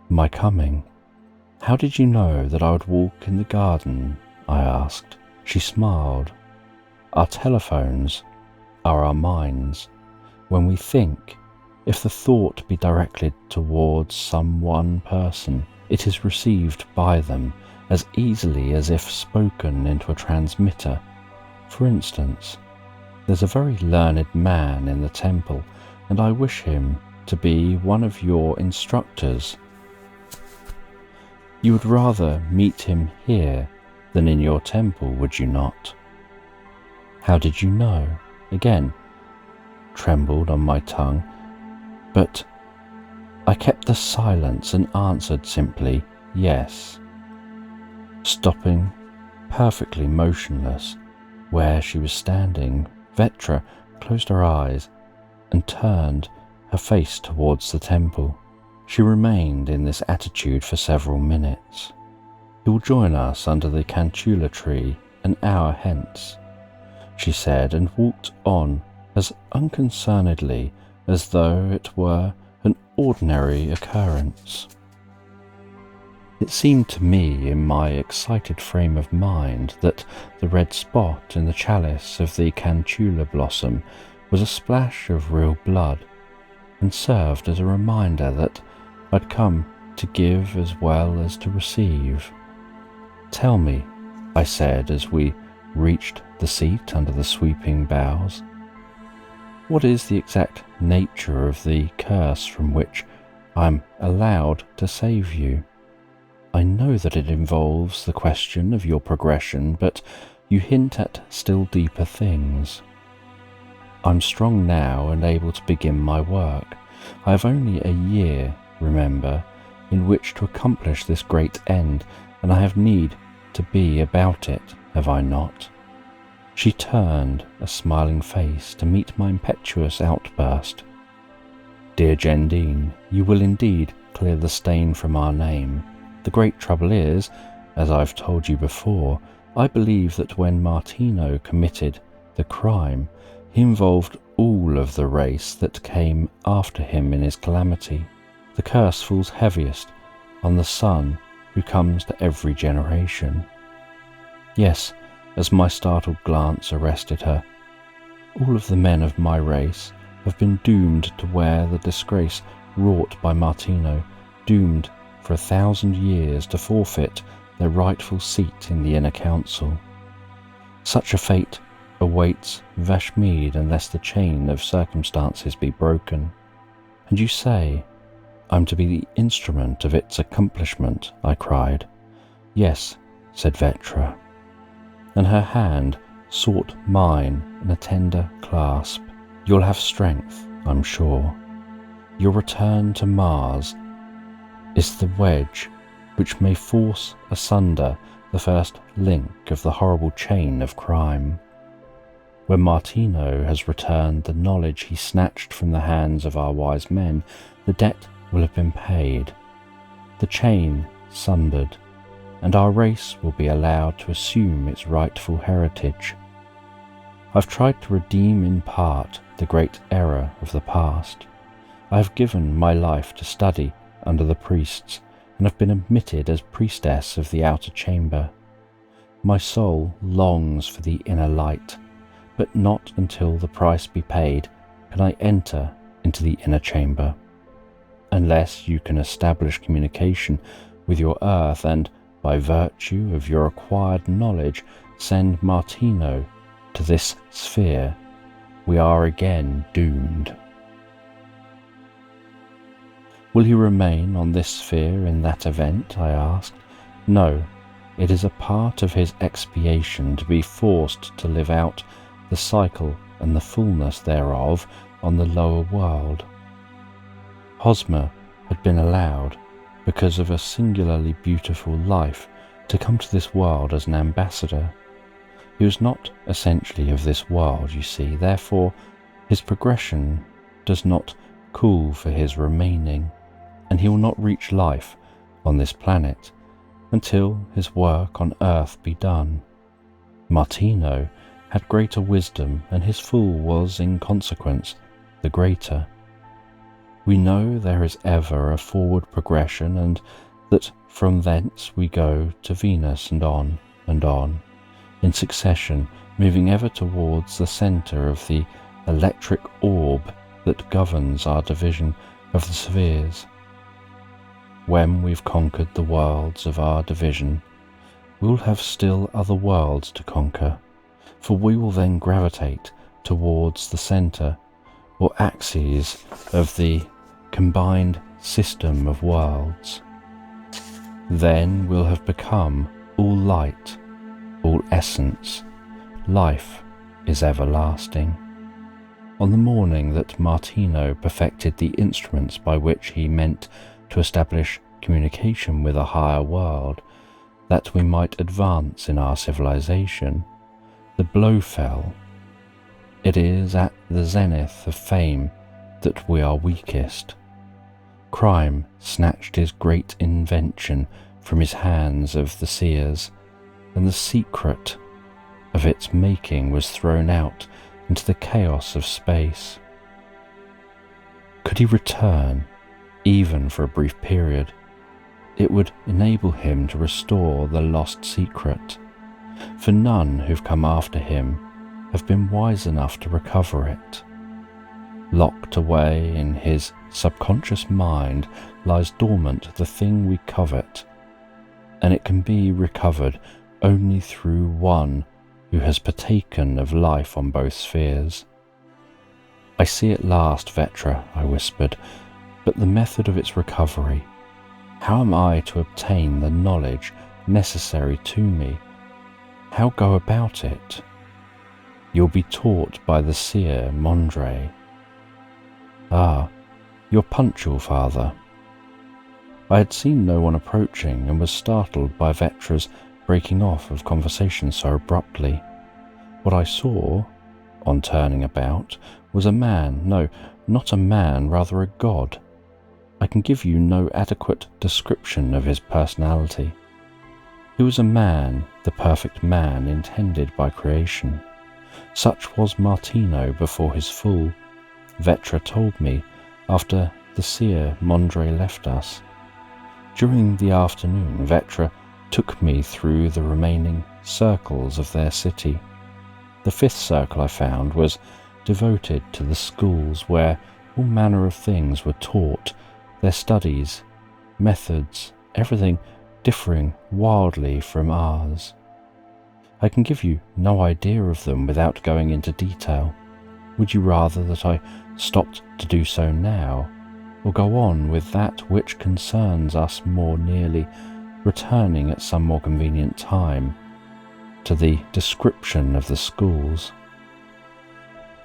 my coming. "How did you know that I would walk in the garden?" I asked. She smiled. "Our telephones are our minds. When we think, if the thought be directed towards some one person, it is received by them as easily as if spoken into a transmitter. For instance, there's a very learned man in the temple, and I wish him to be one of your instructors. You would rather meet him here than in your temple, would you not?" "How did you know?" Again trembled on my tongue, but I kept the silence and answered simply, "Yes." Stopping perfectly motionless where she was standing, Vetra closed her eyes and turned her face towards the temple. She remained in this attitude for several minutes. "He will join us under the cantula tree an hour hence," she said, and walked on as unconcernedly as though it were an ordinary occurrence. It seemed to me, in my excited frame of mind, that the red spot in the chalice of the cantula blossom was a splash of real blood, and served as a reminder that I'd come to give as well as to receive. "Tell me," I said as we reached the seat under the sweeping boughs, "what is the exact nature of the curse from which I'm allowed to save you? I know that it involves the question of your progression, but you hint at still deeper things. I'm strong now and able to begin my work. I have only a year, remember, in which to accomplish this great end, and I have need to be about it, have I not?" She turned a smiling face to meet my impetuous outburst. "Dear Gendine, you will indeed clear the stain from our name. The great trouble is, as I've told you before, I believe that when Martino committed the crime, he involved all of the race that came after him in his calamity. The curse falls heaviest on the son who comes to every generation." Yes, as my startled glance arrested her, all of the men of my race have been doomed to wear the disgrace wrought by Martino, doomed for 1,000 years to forfeit their rightful seat in the inner council. Such a fate awaits Vashmid unless the chain of circumstances be broken. "And you say I'm to be the instrument of its accomplishment?" I cried. "Yes," said Vetra, and her hand sought mine in a tender clasp. "You'll have strength, I'm sure. Your return to Mars is the wedge which may force asunder the first link of the horrible chain of crime. When Martino has returned the knowledge he snatched from the hands of our wise men, the debt will have been paid, the chain sundered, and our race will be allowed to assume its rightful heritage. I've tried to redeem in part the great error of the past. I have given my life to study under the priests and have been admitted as priestess of the outer chamber. My soul longs for the inner light, but not until the price be paid can I enter into the inner chamber, unless you can establish communication with your earth and, by virtue of your acquired knowledge, send Martino to this sphere. We are again doomed. Will he remain on this sphere in that event? I asked. No, it is a part of his expiation to be forced to live out the cycle and the fullness thereof on the lower world. Hosmer had been allowed, because of a singularly beautiful life, to come to this world as an ambassador. He was not essentially of this world, you see, therefore his progression does not call for his remaining, and he will not reach life on this planet until his work on earth be done. Martino had greater wisdom, and his fall was, in consequence, the greater. We know there is ever a forward progression, and that from thence we go to Venus and on, in succession, moving ever towards the centre of the electric orb that governs our division of the spheres. When we've conquered the worlds of our division, we'll have still other worlds to conquer, for we will then gravitate towards the centre or axes of the combined system of worlds. Then we'll have become all light, all essence. Life is everlasting. On the morning that Martino perfected the instruments by which he meant to establish communication with a higher world, that we might advance in our civilization, the blow fell. It is at the zenith of fame that we are weakest. Crime snatched his great invention from his hands of the seers, and the secret of its making was thrown out into the chaos of space. Could he return, even for a brief period, it would enable him to restore the lost secret, for none who've come after him have been wise enough to recover it. Locked away in his subconscious mind lies dormant the thing we covet, and it can be recovered only through one who has partaken of life on both spheres. I see at last, Vetra, I whispered, but the method of its recovery, how am I to obtain the knowledge necessary to me? How go about it? You'll be taught by the seer Mondre. Ah, you're punctual, Father. I had seen no one approaching and was startled by Vetra's breaking off of conversation so abruptly. What I saw, on turning about, was a man, no, not a man, rather a god. I can give you no adequate description of his personality. He was a man, the perfect man intended by creation. Such was Martino before his fall, Vetra told me, after the seer Mondre left us. During the afternoon, Vetra took me through the remaining circles of their city. The fifth circle I found was devoted to the schools where all manner of things were taught, their studies, methods, everything differing wildly from ours. I can give you no idea of them without going into detail. Would you rather that I stopped to do so now, or go on with that which concerns us more nearly, returning at some more convenient time to the description of the schools?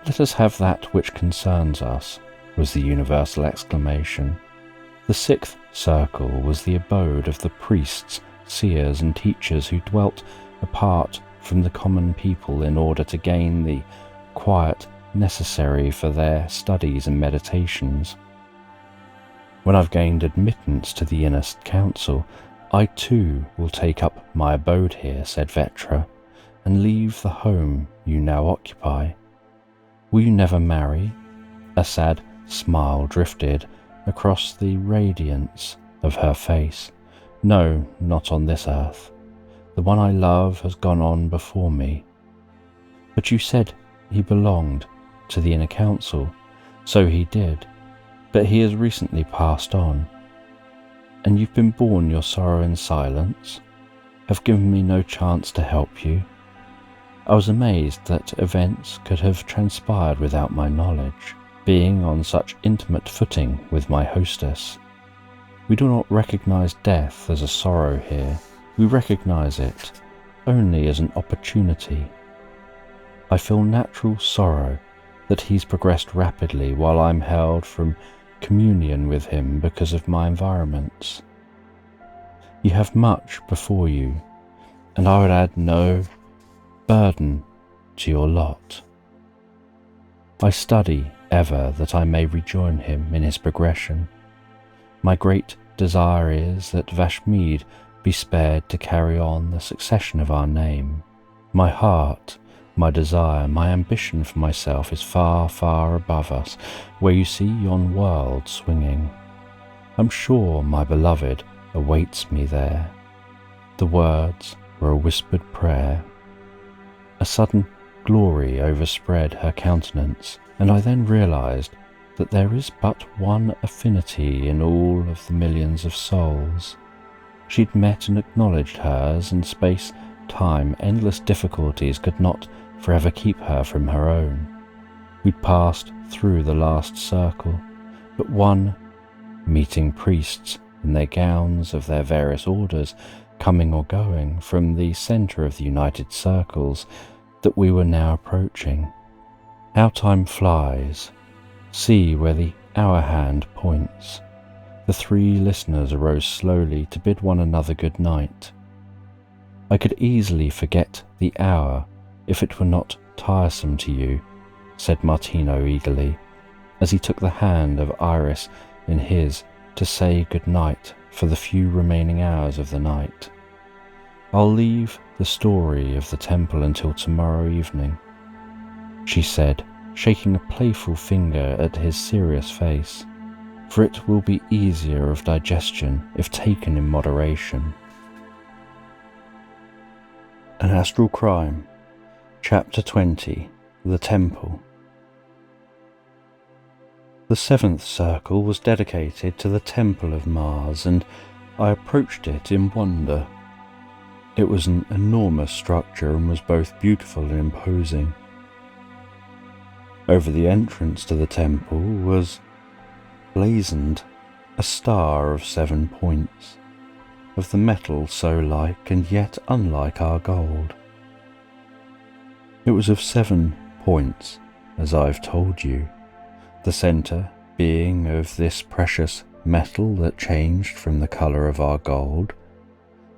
Let us have that which concerns us, was the universal exclamation. The sixth circle was the abode of the priests, seers and teachers who dwelt apart from the common people in order to gain the quiet necessary for their studies and meditations. When I've gained admittance to the inner council, I too will take up my abode here, said Vetra, and leave the home you now occupy. Will you never marry? A sad smile drifted across the radiance of her face. No, not on this earth. The one I love has gone on before me. But you said he belonged to the inner council. So he did, but he has recently passed on. And you've been borne your sorrow in silence, have given me no chance to help you. I was amazed that events could have transpired without my knowledge, being on such intimate footing with my hostess. We do not recognize death as a sorrow here. We recognize it only as an opportunity. I feel natural sorrow that he's progressed rapidly while I'm held from communion with him because of my environments. You have much before you, and I would add no burden to your lot. I study ever that I may rejoin him in his progression. My great desire is that Vashmid be spared to carry on the succession of our name. My heart, my desire, my ambition for myself is far, far above us, where you see yon world swinging. I'm sure my beloved awaits me there. The words were a whispered prayer. A sudden glory overspread her countenance, and I then realized that there is but one affinity in all of the millions of souls. She'd met and acknowledged hers, and space, time, endless difficulties could not forever keep her from her own. We'd passed through the last circle, but one, meeting priests in their gowns of their various orders, coming or going from the centre of the united circles that we were now approaching. How time flies. See where the hour hand points. The three listeners arose slowly to bid one another good night. I could easily forget the hour if it were not tiresome to you, said Martino eagerly, as he took the hand of Iris in his to say good night for the few remaining hours of the night. I'll leave the story of the temple until tomorrow evening, she said, shaking a playful finger at his serious face, for it will be easier of digestion if taken in moderation. An Astral Crime, Chapter 20, The Temple. The seventh circle was dedicated to the Temple of Mars, and I approached it in wonder. It was an enormous structure and was both beautiful and imposing. Over the entrance to the temple was blazoned a star of 7 points, of the metal so like and yet unlike our gold. It was of 7 points, as I've told you, the centre being of this precious metal that changed from the colour of our gold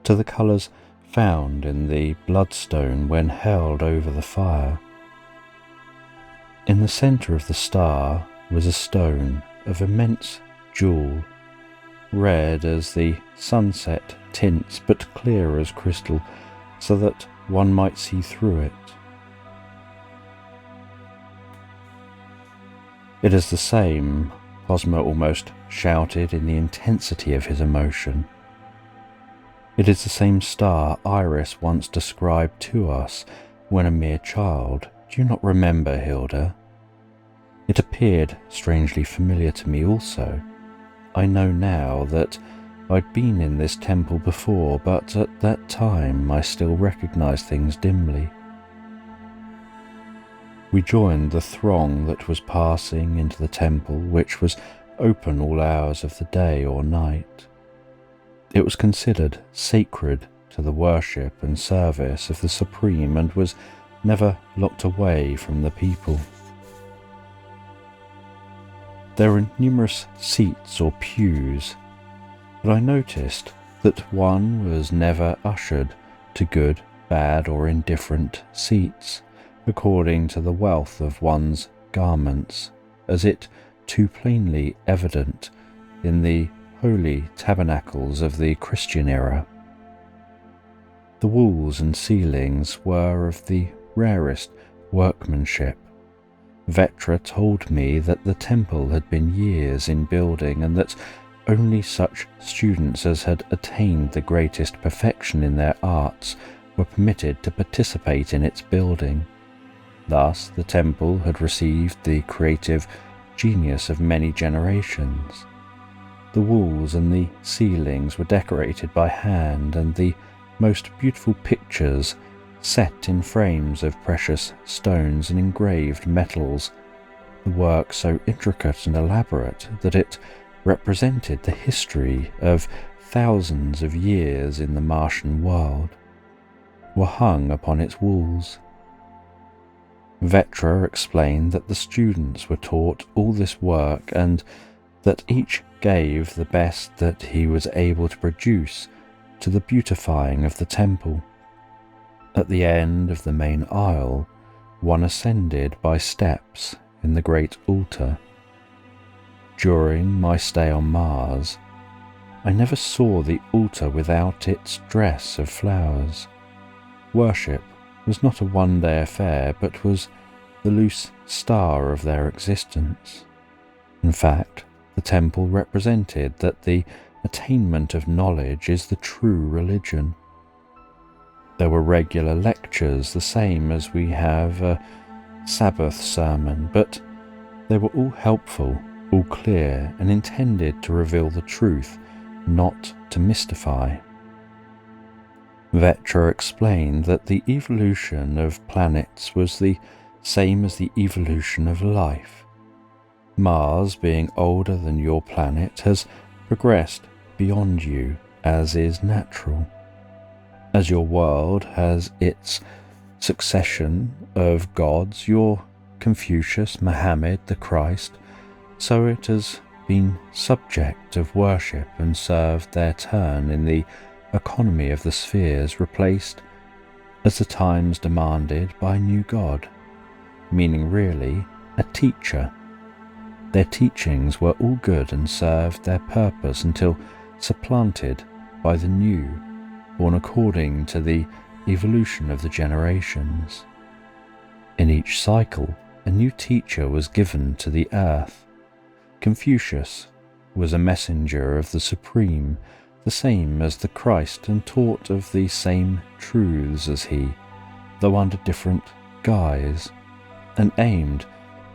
to the colours found in the bloodstone when held over the fire. In the centre of the star was a stone of immense jewel, red as the sunset tints but clear as crystal, so that one might see through it. It is the same, Cosmo almost shouted in the intensity of his emotion. It is the same star Iris once described to us when a mere child. Do you not remember, Hilda? It appeared strangely familiar to me also. I know now that I'd been in this temple before, but at that time I still recognized things dimly. We joined the throng that was passing into the temple, which was open all hours of the day or night. It was considered sacred to the worship and service of the Supreme and was never locked away from the people. There were numerous seats or pews, but I noticed that one was never ushered to good, bad or indifferent seats, according to the wealth of one's garments, as it too plainly evident in the holy tabernacles of the Christian era. The walls and ceilings were of the rarest workmanship, Vetra told me that the temple had been years in building and that only such students as had attained the greatest perfection in their arts were permitted to participate in its building. Thus, the temple had received the creative genius of many generations. The walls and the ceilings were decorated by hand, and the most beautiful pictures set in frames of precious stones and engraved metals, the work so intricate and elaborate that it represented the history of thousands of years in the Martian world, were hung upon its walls. Vetra explained that the students were taught all this work and that each gave the best that he was able to produce to the beautifying of the temple. At the end of the main aisle, one ascended by steps in the great altar. During my stay on Mars, I never saw the altar without its dress of flowers. Worship was not a one-day affair, but was the loose star of their existence. In fact, the temple represented that the attainment of knowledge is the true religion. There were regular lectures, the same as we have a Sabbath sermon, but they were all helpful, all clear, and intended to reveal the truth, not to mystify. Vetra explained that the evolution of planets was the same as the evolution of life. Mars, being older than your planet, has progressed beyond you, as is natural. As your world has its succession of gods, your Confucius, Mohammed, the Christ, so it has been subject of worship and served their turn in the economy of the spheres, replaced as the times demanded by a new god, meaning really a teacher. Their teachings were all good and served their purpose until supplanted by the new, born according to the evolution of the generations. In each cycle, a new teacher was given to the earth. Confucius was a messenger of the Supreme, the same as the Christ, and taught of the same truths as he, though under different guise, and aimed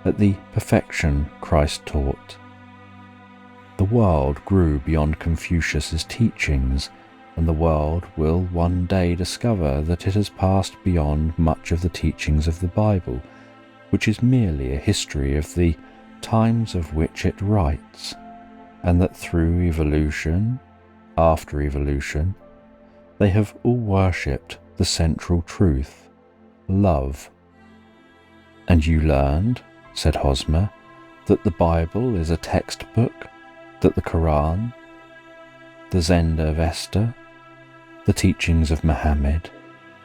at the perfection Christ taught. The world grew beyond Confucius's teachings, and the world will one day discover that it has passed beyond much of the teachings of the Bible, which is merely a history of the times of which it writes, and that through evolution, after evolution, they have all worshipped the central truth, love. And you learned, said Hosmer, that the Bible is a textbook, that the Quran, the Zenda Avesta, the teachings of Mohammed,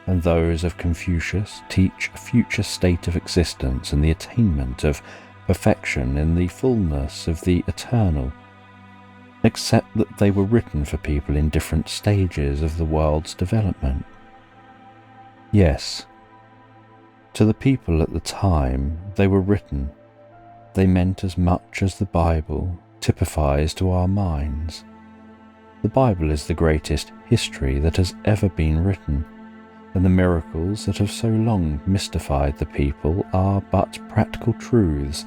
and those of Confucius teach a future state of existence and the attainment of perfection in the fullness of the eternal, except that they were written for people in different stages of the world's development. Yes, to the people at the time they were written, they meant as much as the Bible typifies to our minds. The Bible is the greatest history that has ever been written, and the miracles that have so long mystified the people are but practical truths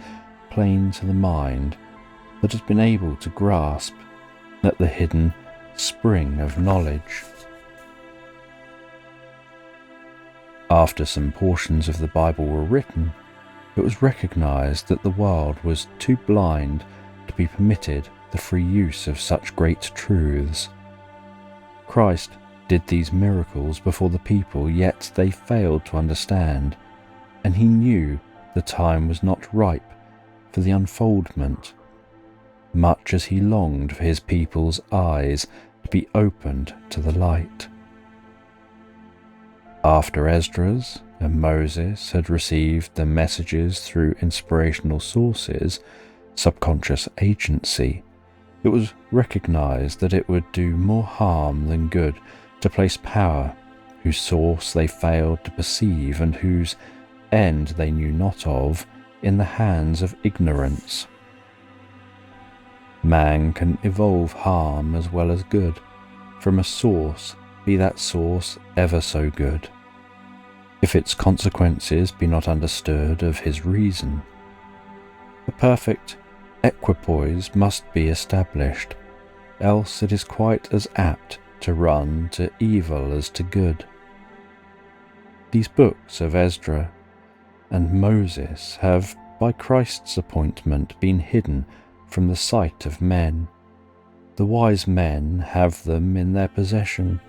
plain to the mind that has been able to grasp at the hidden spring of knowledge. After some portions of the Bible were written, it was recognized that the world was too blind to be permitted the free use of such great truths. Christ did these miracles before the people, yet they failed to understand, and he knew the time was not ripe for the unfoldment, much as he longed for his people's eyes to be opened to the light. After Esdras and Moses had received the messages through inspirational sources, subconscious agency, it was recognized that it would do more harm than good to place power whose source they failed to perceive and whose end they knew not of in the hands of ignorance. Man can evolve harm as well as good from a source, be that source ever so good, if its consequences be not understood of his reason. A perfect equipoise must be established, else it is quite as apt to run to evil as to good. These books of Esdra and Moses have, by Christ's appointment, been hidden from the sight of men. The wise men have them in their possession,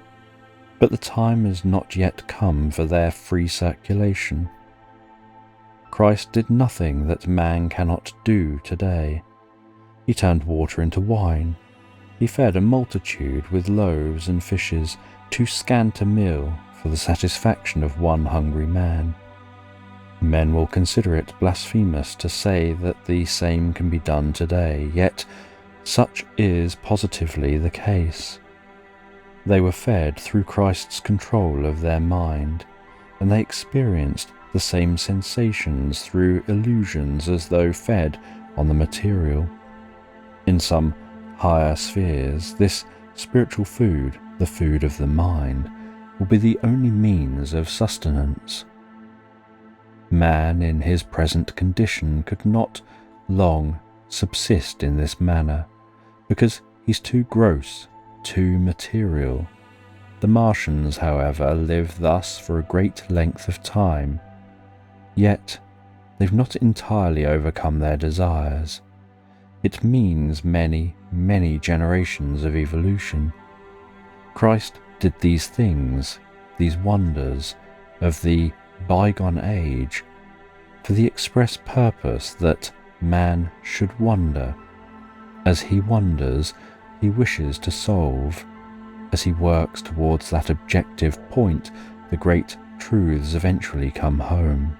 but the time has not yet come for their free circulation. Christ did nothing that man cannot do today. He turned water into wine. He fed a multitude with loaves and fishes, too scant a meal for the satisfaction of one hungry man. Men will consider it blasphemous to say that the same can be done today, yet such is positively the case. They were fed through Christ's control of their mind, and they experienced the same sensations through illusions as though fed on the material. In some higher spheres, this spiritual food, the food of the mind, will be the only means of sustenance. Man in his present condition could not long subsist in this manner, because he's too gross, too material. The Martians, however, live thus for a great length of time, yet they've not entirely overcome their desires. It means many, many generations of evolution. Christ did these things, these wonders of the bygone age, for the express purpose that man should wonder. As he wonders, he wishes to solve. As he works towards that objective point, the great truths eventually come home.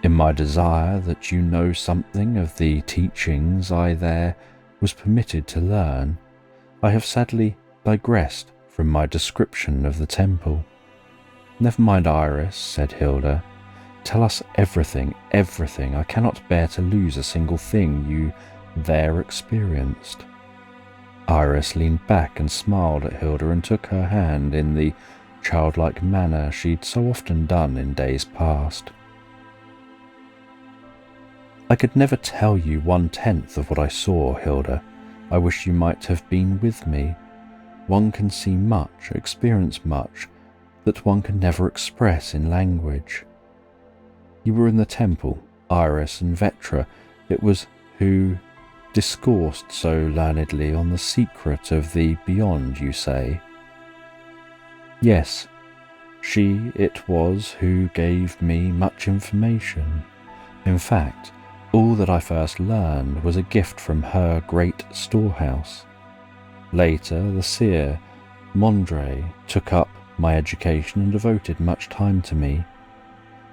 In my desire that you know something of the teachings I there was permitted to learn, I have sadly digressed from my description of the temple. Never mind, Iris, said Hilda. Tell us everything, everything. I cannot bear to lose a single thing you there experienced. Iris leaned back and smiled at Hilda and took her hand in the childlike manner she'd so often done in days past. I could never tell you 1/10 of what I saw, Hilda. I wish you might have been with me. One can see much, experience much, that one can never express in language. You were in the temple, Iris and Vetra. It was who discoursed so learnedly on the secret of the beyond, you say? Yes, she it was who gave me much information. In fact, all that I first learned was a gift from her great storehouse. Later, the seer, Mondre, took up my education and devoted much time to me.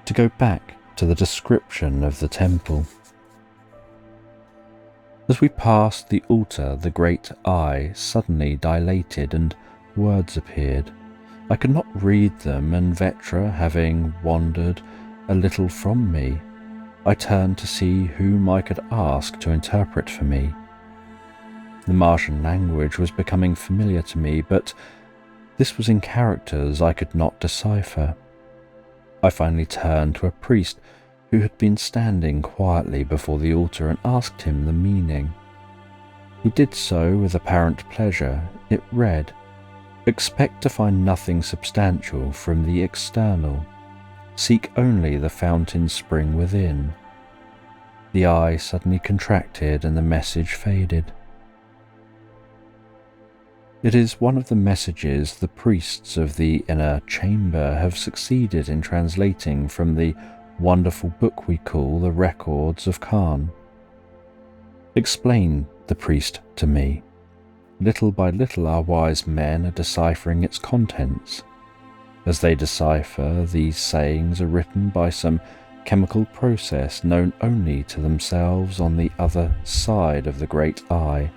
To go back to the description of the temple. As we passed the altar, the great eye suddenly dilated and words appeared. I could not read them, and Vetra, having wandered a little from me, I turned to see whom I could ask to interpret for me. The Martian language was becoming familiar to me, but this was in characters I could not decipher. I finally turned to a priest who had been standing quietly before the altar and asked him the meaning. He did so with apparent pleasure. It read, "Expect to find nothing substantial from the external. Seek only the fountain spring within." The eye suddenly contracted and the message faded. It is one of the messages the priests of the inner chamber have succeeded in translating from the wonderful book we call the Records of Khan. Explain the priest to me. Little by little our wise men are deciphering its contents. As they decipher, these sayings are written by some chemical process known only to themselves on the other side of the great eye,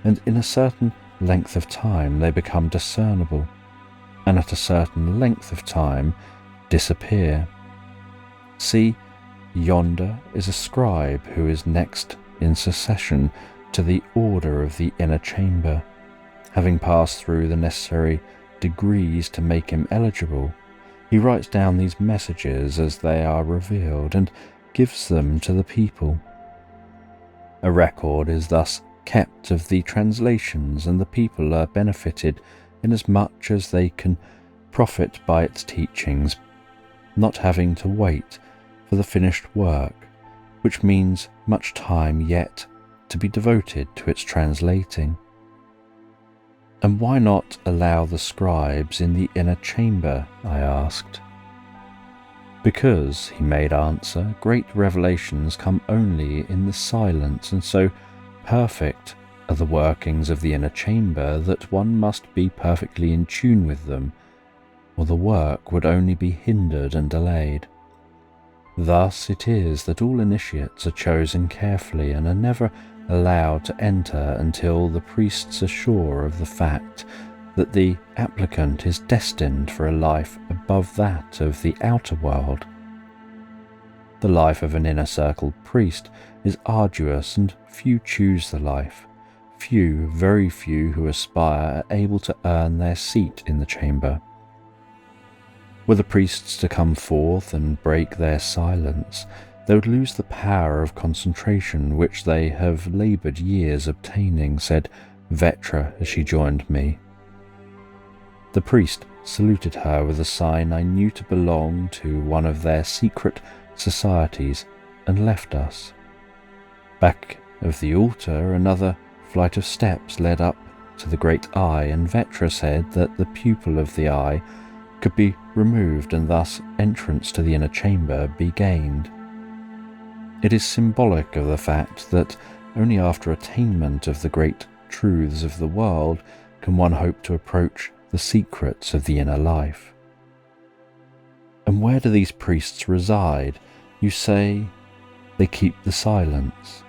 and in a certain length of time they become discernible, and at a certain length of time disappear. See, Yonder is a scribe who is next in succession to the order of the inner chamber, having passed through the necessary degrees to make him eligible. He writes down these messages as they are revealed and gives them to the people. A record is thus kept of the translations, and the people are benefited inasmuch as they can profit by its teachings, not having to wait for the finished work, which means much time yet to be devoted to its translating. And why not allow the scribes in the inner chamber? I asked. Because, he made answer, great revelations come only in the silence, and so perfect are the workings of the inner chamber that one must be perfectly in tune with them, or the work would only be hindered and delayed. Thus it is that all initiates are chosen carefully and are never allowed to enter until the priests are sure of the fact that the applicant is destined for a life above that of the outer world. The life of an inner circle priest is arduous, and few choose the life. Few, very few who aspire are able to earn their seat in the chamber. Were the priests to come forth and break their silence, they would lose the power of concentration which they have laboured years obtaining, said Vetra as she joined me. The priest saluted her with a sign I knew to belong to one of their secret societies and left us. Back of the altar another flight of steps led up to the great eye, and Vetra said that the pupil of the eye could be removed and thus entrance to the inner chamber be gained. It is symbolic of the fact that only after attainment of the great truths of the world can one hope to approach the secrets of the inner life. And where do these priests reside? You say they keep the silence.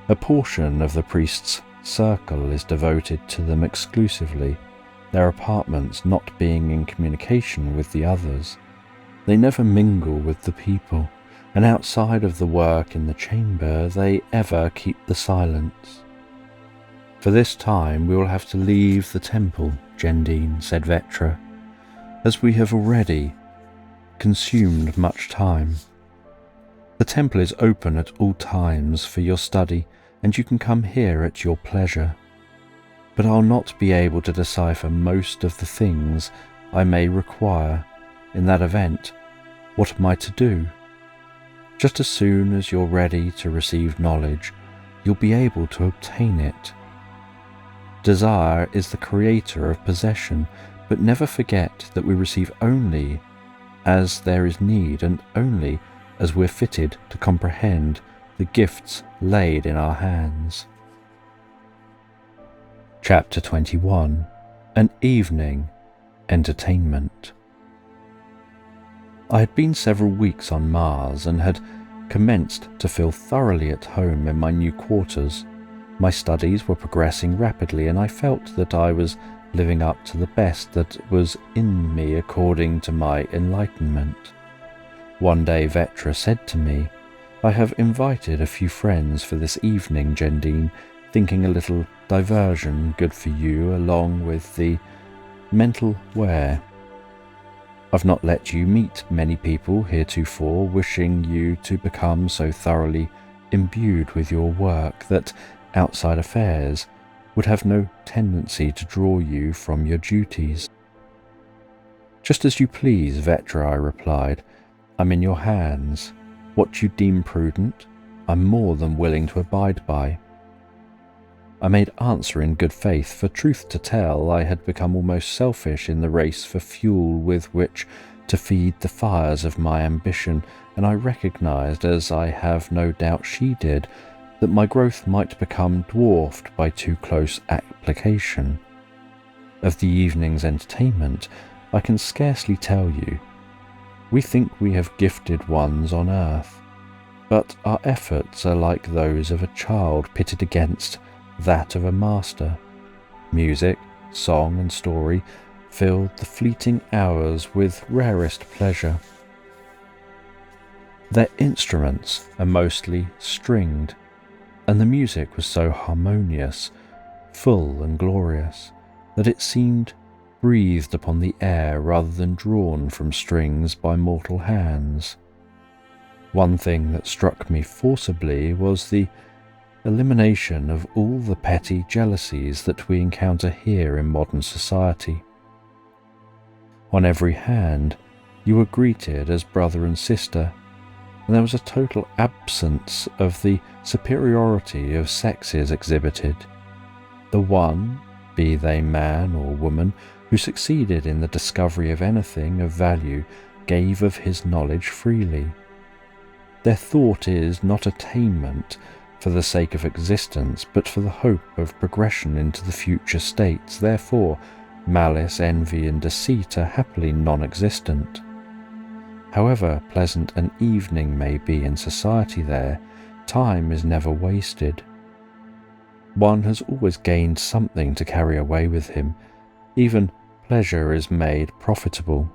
A portion of the priests' circle is devoted to them exclusively, their apartments not being in communication with the others. They never mingle with the people, and outside of the work in the chamber they ever keep the silence. For this time we will have to leave the temple, Gendine, said Vetra, as we have already consumed much time. The temple is open at all times for your study, and you can come here at your pleasure. But I'll not be able to decipher most of the things I may require. In that event, what am I to do? Just as soon as you're ready to receive knowledge, you'll be able to obtain it. Desire is the creator of possession, but never forget that we receive only as there is need and only as we're fitted to comprehend the gifts laid in our hands. Chapter 21. An Evening Entertainment. I had been several weeks on Mars and had commenced to feel thoroughly at home in my new quarters. My studies were progressing rapidly, and I felt that I was living up to the best that was in me according to my enlightenment. One day Vetra said to me, "I have invited a few friends for this evening, Gendine, thinking a little diversion good for you along with the mental wear. I've not let you meet many people heretofore, wishing you to become so thoroughly imbued with your work that outside affairs would have no tendency to draw you from your duties." "Just as you please, Vetra," I replied. "I'm in your hands. What you deem prudent, I'm more than willing to abide by." I made answer in good faith, for truth to tell, I had become almost selfish in the race for fuel with which to feed the fires of my ambition, and I recognized, as I have no doubt she did, that my growth might become dwarfed by too close application. Of the evening's entertainment, I can scarcely tell you. We think we have gifted ones on earth, but our efforts are like those of a child pitted against that of a master. Music, song and story filled the fleeting hours with rarest pleasure. Their instruments are mostly stringed, and the music was so harmonious, full and glorious, that it seemed breathed upon the air rather than drawn from strings by mortal hands. One thing that struck me forcibly was the elimination of all the petty jealousies that we encounter here in modern society. On every hand, you were greeted as brother and sister, and there was a total absence of the superiority of sexes exhibited. The one, be they man or woman, who succeeded in the discovery of anything of value gave of his knowledge freely. Their thought is not attainment for the sake of existence, but for the hope of progression into the future states. Therefore, malice, envy, and deceit are happily non-existent. However pleasant an evening may be in society there, time is never wasted. One has always gained something to carry away with him. Even pleasure is made profitable.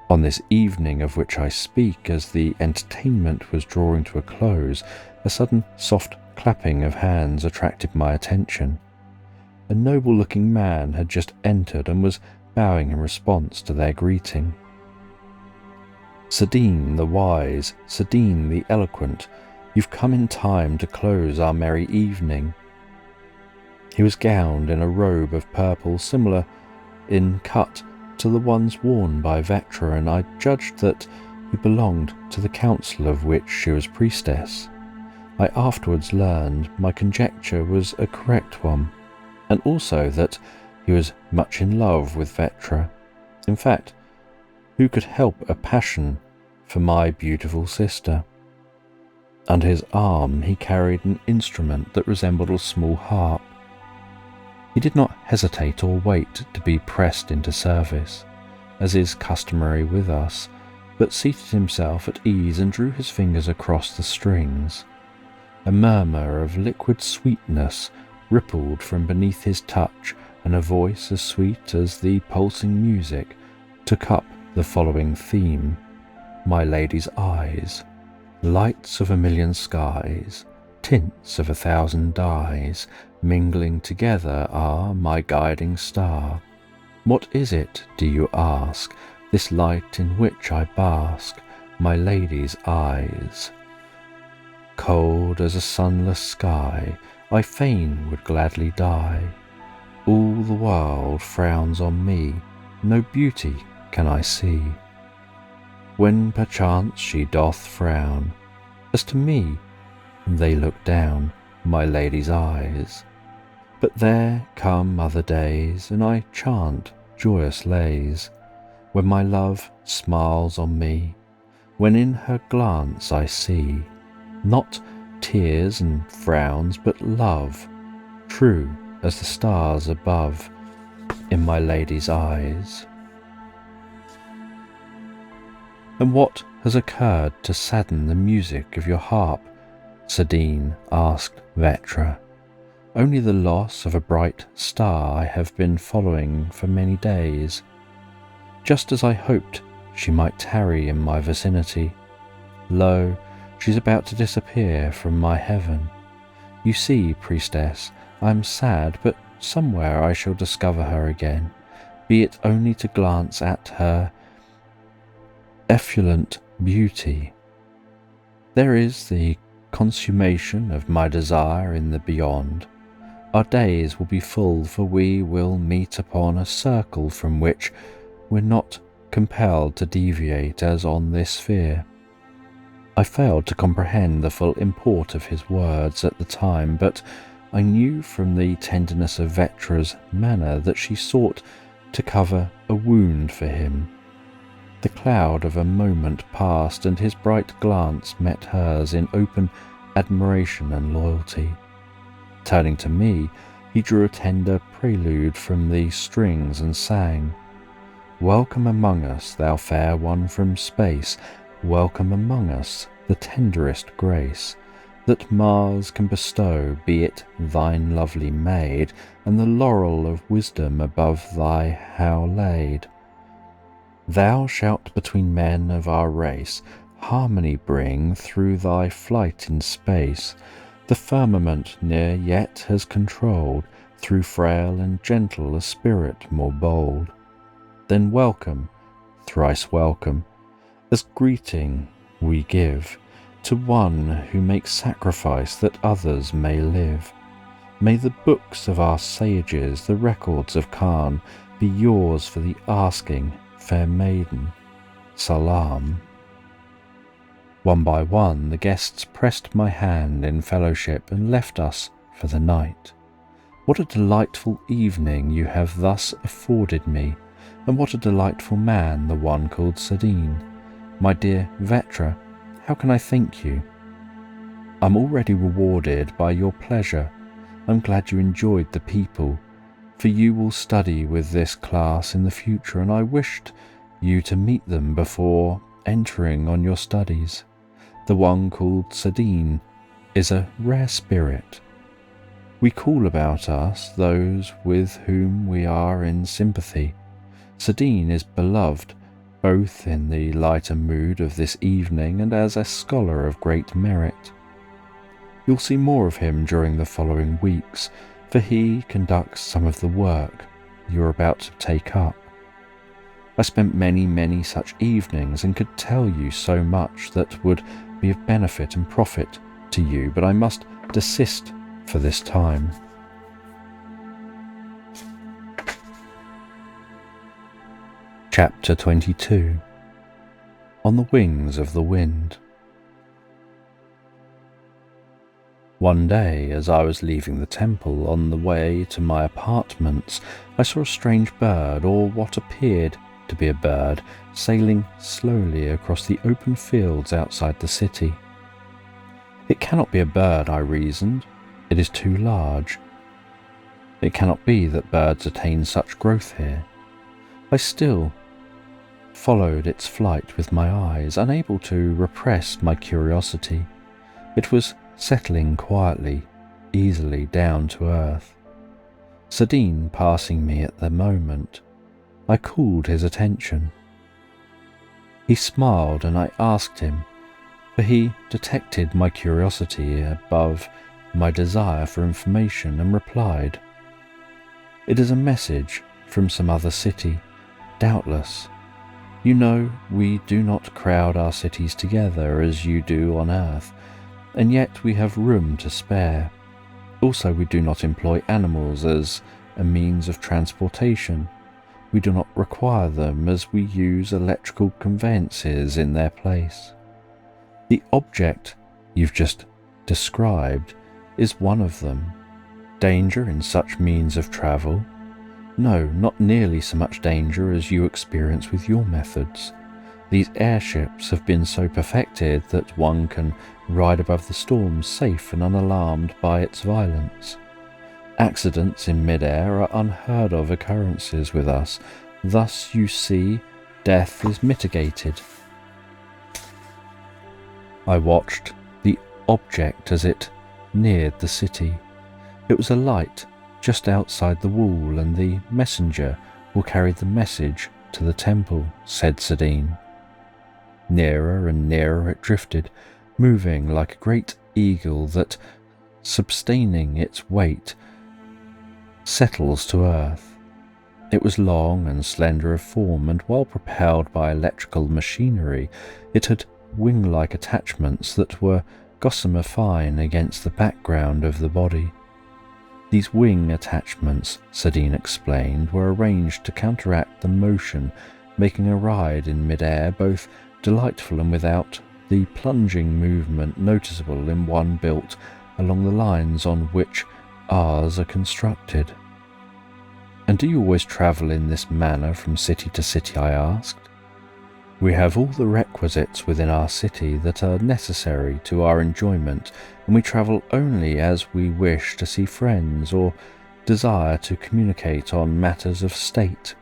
On this evening of which I speak, as the entertainment was drawing to a close, a sudden soft clapping of hands attracted my attention. A noble-looking man had just entered and was bowing in response to their greeting. Sadine the wise, Sadine the eloquent, you've come in time to close our merry evening. He was gowned in a robe of purple similar in cut to the ones worn by Vetra, and I judged that he belonged to the council of which she was priestess. I afterwards learned my conjecture was a correct one, and also that he was much in love with Vetra. In fact, who could help a passion for my beautiful sister? Under his arm he carried an instrument that resembled a small harp. He did not hesitate or wait to be pressed into service, as is customary with us, but seated himself at ease and drew his fingers across the strings. A murmur of liquid sweetness rippled from beneath his touch, and a voice as sweet as the pulsing music took up the following theme: My lady's eyes, lights of a million skies, tints of 1,000 dyes, mingling together are my guiding star. What is it, do you ask, this light in which I bask, my lady's eyes? Cold as a sunless sky, I fain would gladly die. All the world frowns on me, no beauty can I see. When perchance she doth frown, as to me they look down, my lady's eyes. But there come other days, and I chant joyous lays, when my love smiles on me, when in her glance I see not tears and frowns, but love, true as the stars above, in my lady's eyes. And what has occurred to sadden the music of your harp? Sadine asked Vetra. Only the loss of a bright star I have been following for many days, just as I hoped she might tarry in my vicinity. Lo, she's about to disappear from my heaven. You see, priestess, I am sad, but somewhere I shall discover her again, be it only to glance at her effulgent beauty. There is the consummation of my desire in the beyond. Our days will be full, for we will meet upon a circle from which we're not compelled to deviate as on this sphere. I failed to comprehend the full import of his words at the time, but I knew from the tenderness of Vetra's manner that she sought to cover a wound for him. The cloud of a moment passed, and his bright glance met hers in open admiration and loyalty. Turning to me, he drew a tender prelude from the strings and sang, Welcome among us, thou fair one from space, welcome among us the tenderest grace that Mars can bestow, be it thine lovely maid, and the laurel of wisdom above thy how laid. Thou shalt between men of our race harmony bring through thy flight in space. The firmament near yet has controlled, through frail and gentle a spirit more bold. Then welcome, thrice welcome, as greeting we give to one who makes sacrifice that others may live. May the books of our sages, the records of Khan, be yours for the asking, fair maiden. Salam. One by one the guests pressed my hand in fellowship and left us for the night. What a delightful evening you have thus afforded me, and what a delightful man the one called Sadine. My dear Vetra, how can I thank you? I'm already rewarded by your pleasure. I'm glad you enjoyed the people, for you will study with this class in the future, and I wished you to meet them before entering on your studies. The one called Sadine is a rare spirit. We call about us those with whom we are in sympathy. Sadine is beloved both in the lighter mood of this evening and as a scholar of great merit. You'll see more of him during the following weeks, for he conducts some of the work you're about to take up. I spent many such evenings and could tell you so much that would be of benefit and profit to you, but I must desist for this time. Chapter 22. On the Wings of the Wind. One day, as I was leaving the temple on the way to my apartments, I saw a strange bird, or what appeared to be a bird, sailing slowly across the open fields outside the city. It cannot be a bird, I reasoned. It is too large. It cannot be that birds attain such growth here. I still followed its flight with my eyes, unable to repress my curiosity. It was settling quietly, easily down to earth. Sadine passing me at the moment, I called his attention. He smiled and I asked him, for he detected my curiosity above my desire for information, and replied, "It is a message from some other city, doubtless. You know, we do not crowd our cities together as you do on earth, and yet we have room to spare. Also, we do not employ animals as a means of transportation. We do not require them, as we use electrical conveyances in their place. The object you've just described is one of them. Danger in such means of travel? No, not nearly so much danger as you experience with your methods. These airships have been so perfected that one can ride above the storm safe and unalarmed by its violence. Accidents in mid-air are unheard of occurrences with us. Thus, you see, death is mitigated." I watched the object as it neared the city. It was a light just outside the wall, and the messenger will carry the message to the temple, said Sadine. Nearer and nearer it drifted, moving like a great eagle that, sustaining its weight, settles to earth. It was long and slender of form, and while propelled by electrical machinery, it had wing-like attachments that were gossamer fine against the background of the body. These wing attachments, Sadine explained, were arranged to counteract the motion, making a ride in mid-air both delightful and without the plunging movement noticeable in one built along the lines on which ours are constructed. "And do you always travel in this manner from city to city?" I asked. "We have all the requisites within our city that are necessary to our enjoyment, and we travel only as we wish to see friends or desire to communicate on matters of state.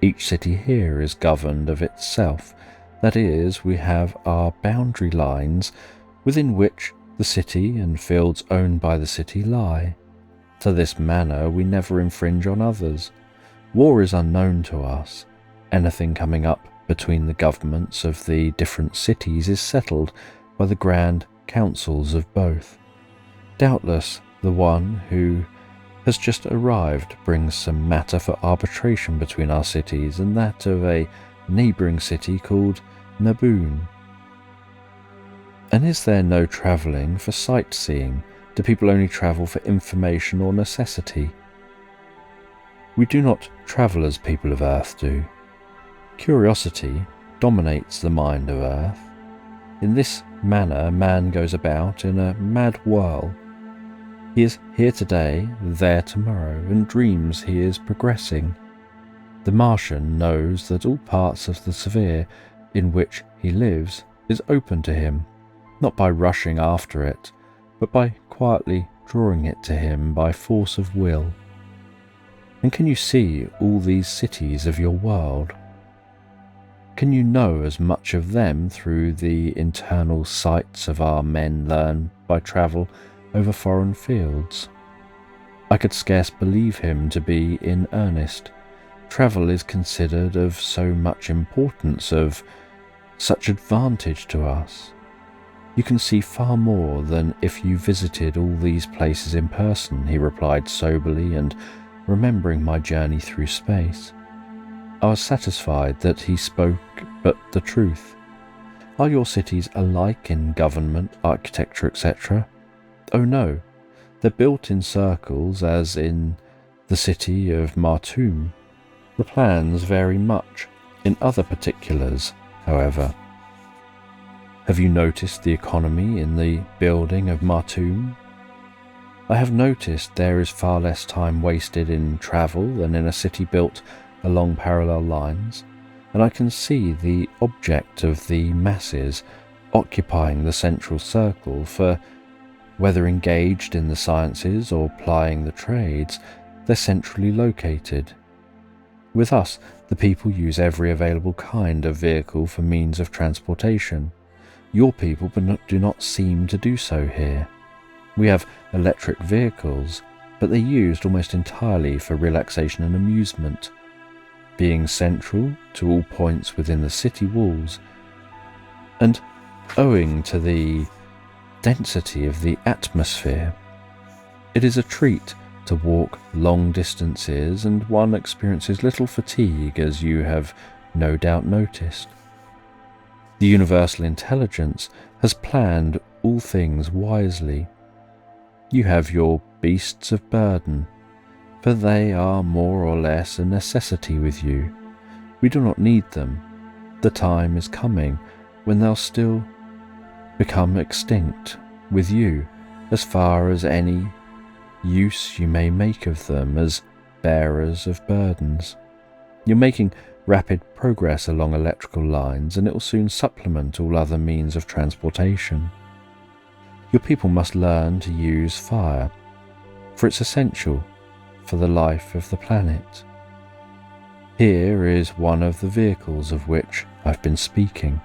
Each city here is governed of itself. That is, we have our boundary lines within which the city and fields owned by the city lie. To this manner we never infringe on others. War is unknown to us. Anything coming up between the governments of the different cities is settled by the grand councils of both. Doubtless the one who has just arrived brings some matter for arbitration between our cities and that of a neighbouring city called Naboon. And is there no travelling for sightseeing? Do people only travel for information or necessity? We do not travel as people of Earth do. Curiosity dominates the mind of Earth. In this manner, man goes about in a mad whirl. He is here today, there tomorrow, and dreams he is progressing. The Martian knows that all parts of the sphere in which he lives is open to him, not by rushing after it, but by quietly drawing it to him by force of will. And can you see all these cities of your world? Can you know as much of them through the internal sights of our men learn by travel over foreign fields? I could scarce believe him to be in earnest. Travel is considered of so much importance, of such advantage to us. You can see far more than if you visited all these places in person, he replied soberly and remembering my journey through space. I was satisfied that he spoke but the truth. Are your cities alike in government, architecture, etc.? Oh no, they're built in circles as in the city of Martum. The plans vary much in other particulars, however. Have you noticed the economy in the building of Martum? I have noticed there is far less time wasted in travel than in a city built along parallel lines, and I can see the object of the masses occupying the central circle, for whether engaged in the sciences or plying the trades, they're centrally located. With us, the people use every available kind of vehicle for means of transportation. Your people do not seem to do so here. We have electric vehicles, but they're used almost entirely for relaxation and amusement. Being central to all points within the city walls, and owing to the density of the atmosphere, it is a treat to walk long distances, and one experiences little fatigue, as you have no doubt noticed. The universal intelligence has planned all things wisely. You have your beasts of burden, for they are more or less a necessity with you. We do not need them. The time is coming when they'll still become extinct with you, as far as any use you may make of them as bearers of burdens. You're making rapid progress along electrical lines, and it will soon supplement all other means of transportation. Your people must learn to use fire, for it's essential for the life of the planet. Here is one of the vehicles of which I've been speaking.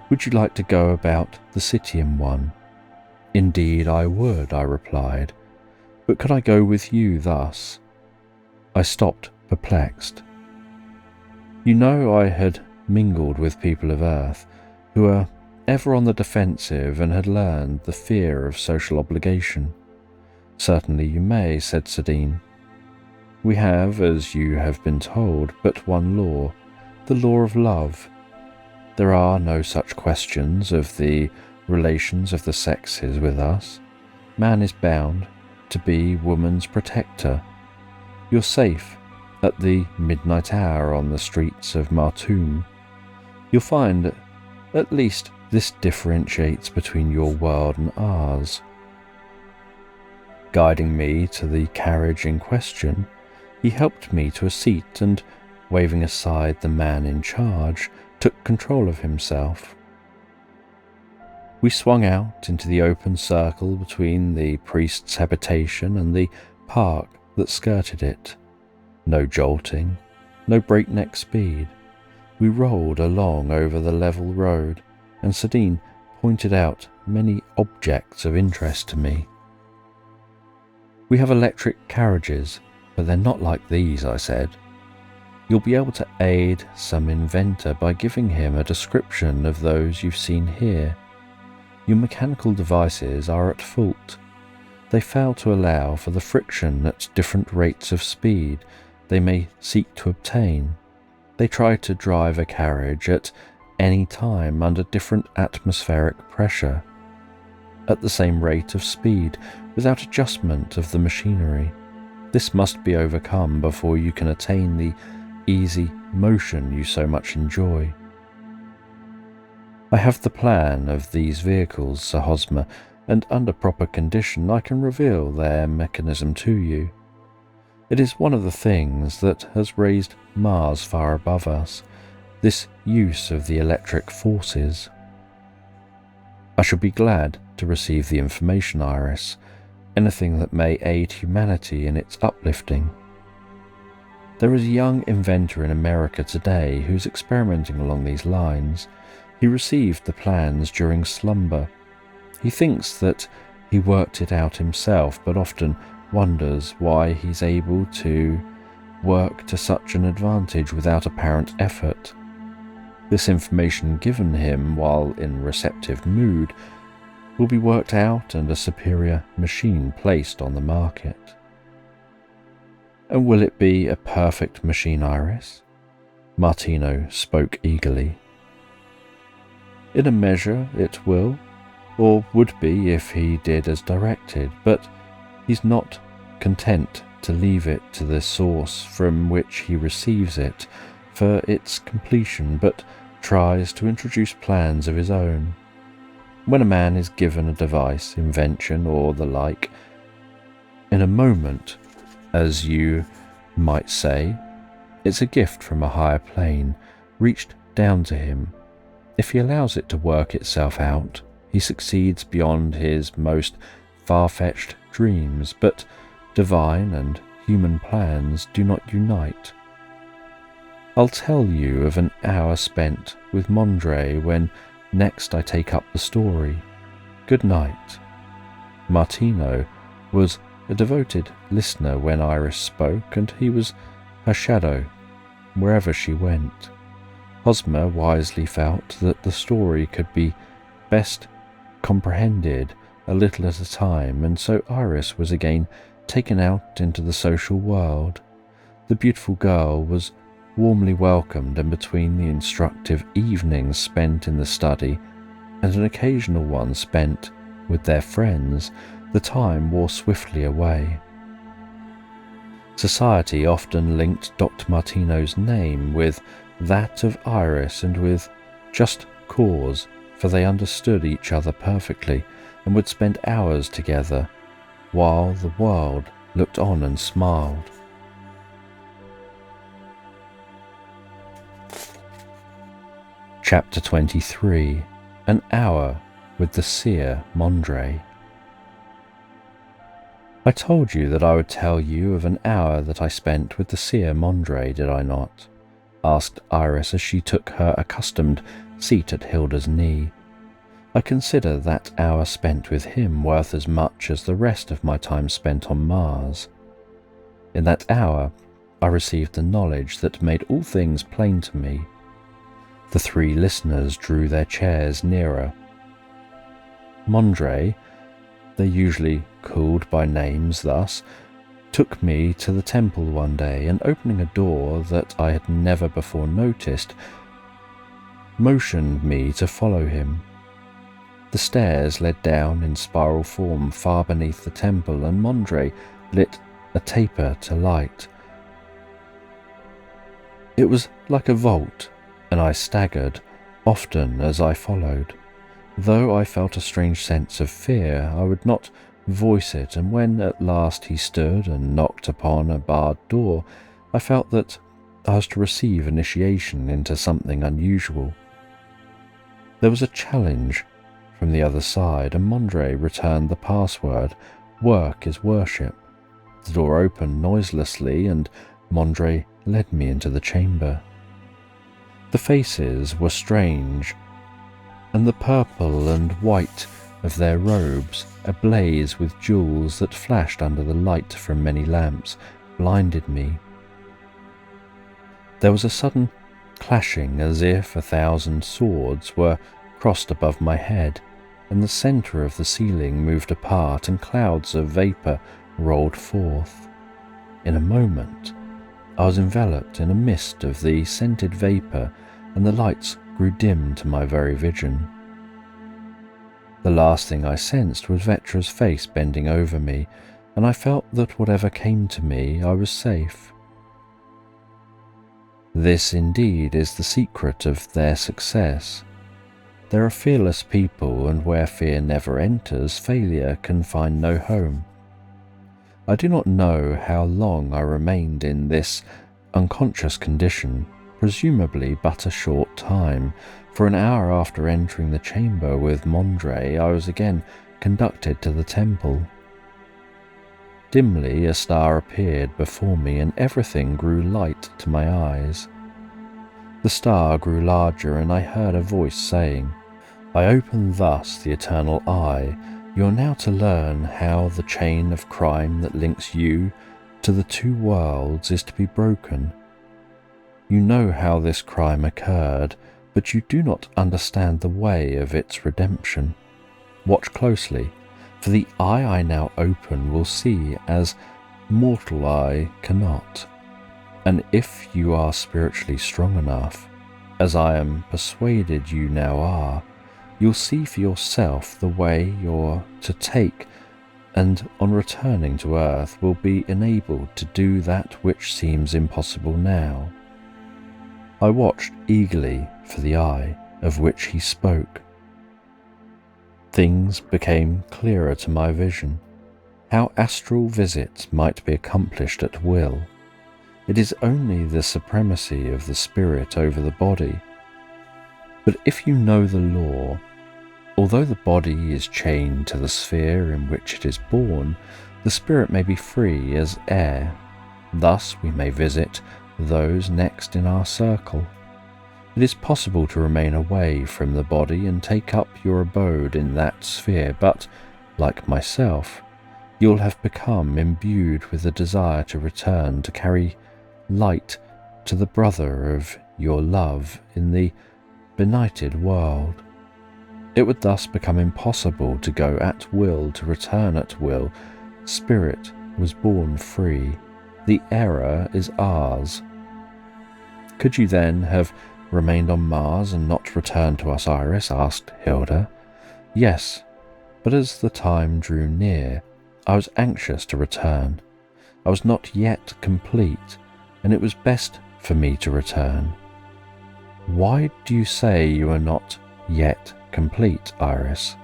Would you like to go about the city in one? Indeed I would, I replied, but could I go with you thus? I stopped perplexed. You know, I had mingled with people of Earth who are ever on the defensive and had learned the fear of social obligation. Certainly you may, said Sadine. We have, as you have been told, but one law, the law of love. There are no such questions of the relations of the sexes with us. Man is bound to be woman's protector. You're safe at the midnight hour on the streets of Martum. You'll find at least this differentiates between your world and ours. Guiding me to the carriage in question, he helped me to a seat and, waving aside the man in charge, took control of himself. We swung out into the open circle between the priest's habitation and the park that skirted it. No jolting, no breakneck speed. We rolled along over the level road, and Sadine pointed out many objects of interest to me. We have electric carriages, but they're not like these, I said. You'll be able to aid some inventor by giving him a description of those you've seen here. Your mechanical devices are at fault. They fail to allow for the friction at different rates of speed they may seek to obtain. They try to drive a carriage at any time under different atmospheric pressure, at the same rate of speed, without adjustment of the machinery. This must be overcome before you can attain the easy motion you so much enjoy. I have the plan of these vehicles, Sir Hosmer, and under proper condition I can reveal their mechanism to you. It is one of the things that has raised Mars far above us, this use of the electric forces. I shall be glad to receive the information, Iris, anything that may aid humanity in its uplifting. There is a young inventor in America today who's experimenting along these lines. He received the plans during slumber. He thinks that he worked it out himself, but often wonders why he's able to work to such an advantage without apparent effort. This information given him while in receptive mood will be worked out and a superior machine placed on the market. And will it be a perfect machine, Iris? Martino spoke eagerly. In a measure it will, or would be if he did as directed, but he's not content to leave it to the source from which he receives it for its completion, but tries to introduce plans of his own. When a man is given a device, invention, or the like, in a moment, as you might say, it's a gift from a higher plane, reached down to him. If he allows it to work itself out, he succeeds beyond his most far-fetched dreams, but divine and human plans do not unite. I'll tell you of an hour spent with Mondre when next I take up the story. Good night. Martino was a devoted listener when Iris spoke, and he was her shadow wherever she went. Hosmer wisely felt that the story could be best comprehended a little at a time, and so Iris was again taken out into the social world. The beautiful girl was warmly welcomed, and between the instructive evenings spent in the study and an occasional one spent with their friends, the time wore swiftly away. Society often linked Dr. Martino's name with that of Iris, and with just cause, for they understood each other perfectly and would spend hours together, while the world looked on and smiled. Chapter 23. An Hour with the Seer Mondre. I told you that I would tell you of an hour that I spent with the Seer Mondre, did I not? Asked Iris as she took her accustomed seat at Hilda's knee. I consider that hour spent with him worth as much as the rest of my time spent on Mars. In that hour I received the knowledge that made all things plain to me. The three listeners drew their chairs nearer. Mondre, they usually called by names thus, took me to the temple one day, and opening a door that I had never before noticed, motioned me to follow him. The stairs led down in spiral form far beneath the temple, and Mondre lit a taper to light. It was like a vault, and I staggered often as I followed. Though I felt a strange sense of fear, I would not voice it, and when at last he stood and knocked upon a barred door, I felt that I was to receive initiation into something unusual. There was a challenge from the other side, and Mondre returned the password, "Work is worship." The door opened noiselessly, and Mondre led me into the chamber. The faces were strange, and the purple and white of their robes, ablaze with jewels that flashed under the light from many lamps, blinded me. There was a sudden clashing as if 1,000 swords were crossed above my head, and the centre of the ceiling moved apart and clouds of vapour rolled forth. In a moment, I was enveloped in a mist of the scented vapour, and the lights grew dim to my very vision. The last thing I sensed was Vetra's face bending over me, and I felt that whatever came to me, I was safe. This indeed is the secret of their success. There are fearless people, and where fear never enters, failure can find no home. I do not know how long I remained in this unconscious condition, presumably but a short time, for an hour after entering the chamber with Mondre, I was again conducted to the temple. Dimly a star appeared before me, and everything grew light to my eyes. The star grew larger, and I heard a voice saying, "I open thus the eternal eye. You are now to learn how the chain of crime that links you to the two worlds is to be broken. You know how this crime occurred, but you do not understand the way of its redemption. Watch closely, for the eye I now open will see as mortal eye cannot. And if you are spiritually strong enough, as I am persuaded you now are, you'll see for yourself the way you're to take, and on returning to earth will be enabled to do that which seems impossible now." I watched eagerly for the eye of which he spoke. Things became clearer to my vision. How astral visits might be accomplished at will. It is only the supremacy of the spirit over the body. But if you know the law, although the body is chained to the sphere in which it is born, the spirit may be free as air. Thus we may visit those next in our circle. It is possible to remain away from the body and take up your abode in that sphere, but, like myself, you'll have become imbued with the desire to return to carry light to the brother of your love in the benighted world. It would thus become impossible to go at will, to return at will. Spirit was born free. The error is ours. Could you then have remained on Mars and not returned to us, Iris? Asked Hilda. Yes, but as the time drew near, I was anxious to return. I was not yet complete, and it was best for me to return. Why do you say you are not yet complete, Iris?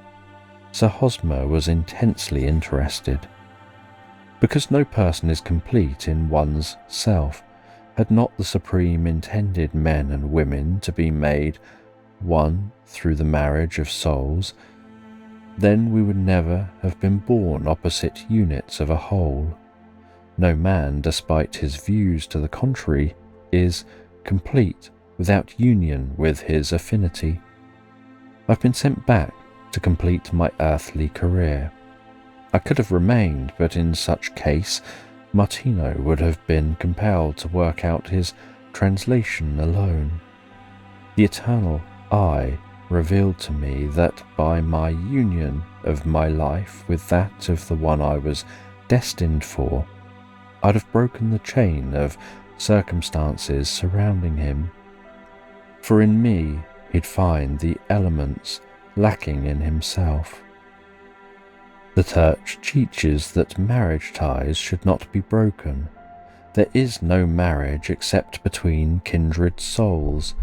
Sir Hosmer was intensely interested. Because no person is complete in one's self. Had not the Supreme intended men and women to be made one through the marriage of souls, then we would never have been born opposite units of a whole. No man, despite his views to the contrary, is complete without union with his affinity. I've been sent back to complete my earthly career. I could have remained, but in such case Martino would have been compelled to work out his translation alone. The eternal I revealed to me that by my union of my life with that of the one I was destined for, I'd have broken the chain of circumstances surrounding him. For in me he'd find the elements lacking in himself. The Church teaches that marriage ties should not be broken. There is no marriage except between kindred souls.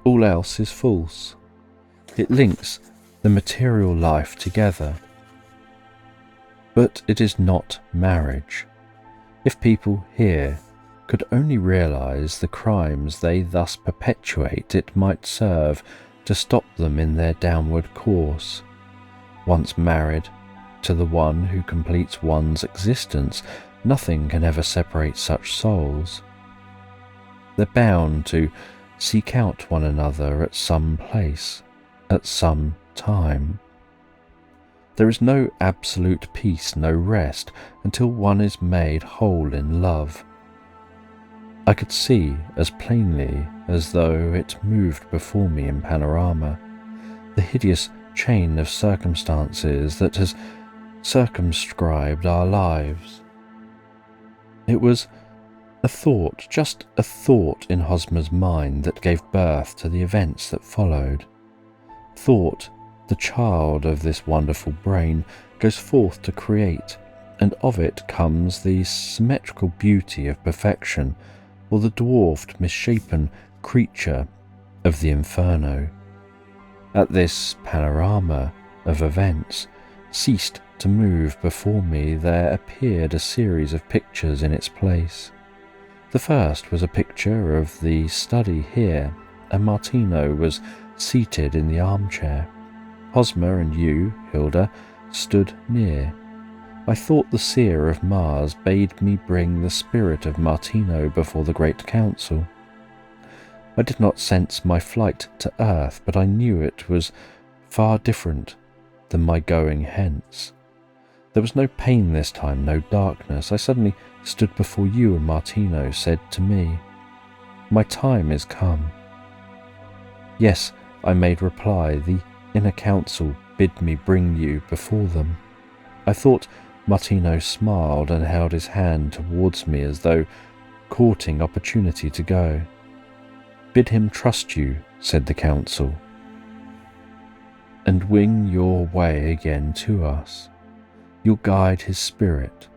All else is false. It links the material life together. But it is not marriage. If people here could only realize the crimes they thus perpetuate, it might serve to stop them in their downward course. Once married to the one who completes one's existence, nothing can ever separate such souls. They're bound to seek out one another at some place, at some time. There is no absolute peace, no rest, until one is made whole in love. I could see as plainly as though it moved before me in panorama the hideous chain of circumstances that has circumscribed our lives. It was a thought, just a thought in Hosmer's mind that gave birth to the events that followed. Thought, the child of this wonderful brain, goes forth to create, and of it comes the symmetrical beauty of perfection, or the dwarfed, misshapen creature of the inferno. At this panorama of events ceased to move before me, there appeared a series of pictures in its place. The first was a picture of the study here, and Martino was seated in the armchair. Hosmer and you, Hilda, stood near. I thought the seer of Mars bade me bring the spirit of Martino before the Great Council. I did not sense my flight to earth, but I knew it was far different than my going hence. There was no pain this time, no darkness. I suddenly stood before you, and Martino said to me, "My time is come." "Yes," I made reply, "the inner council bid me bring you before them." I thought Martino smiled and held his hand towards me as though courting opportunity to go. "Bid him trust you," said the council, "and wing your way again to us. You'll guide his spirit.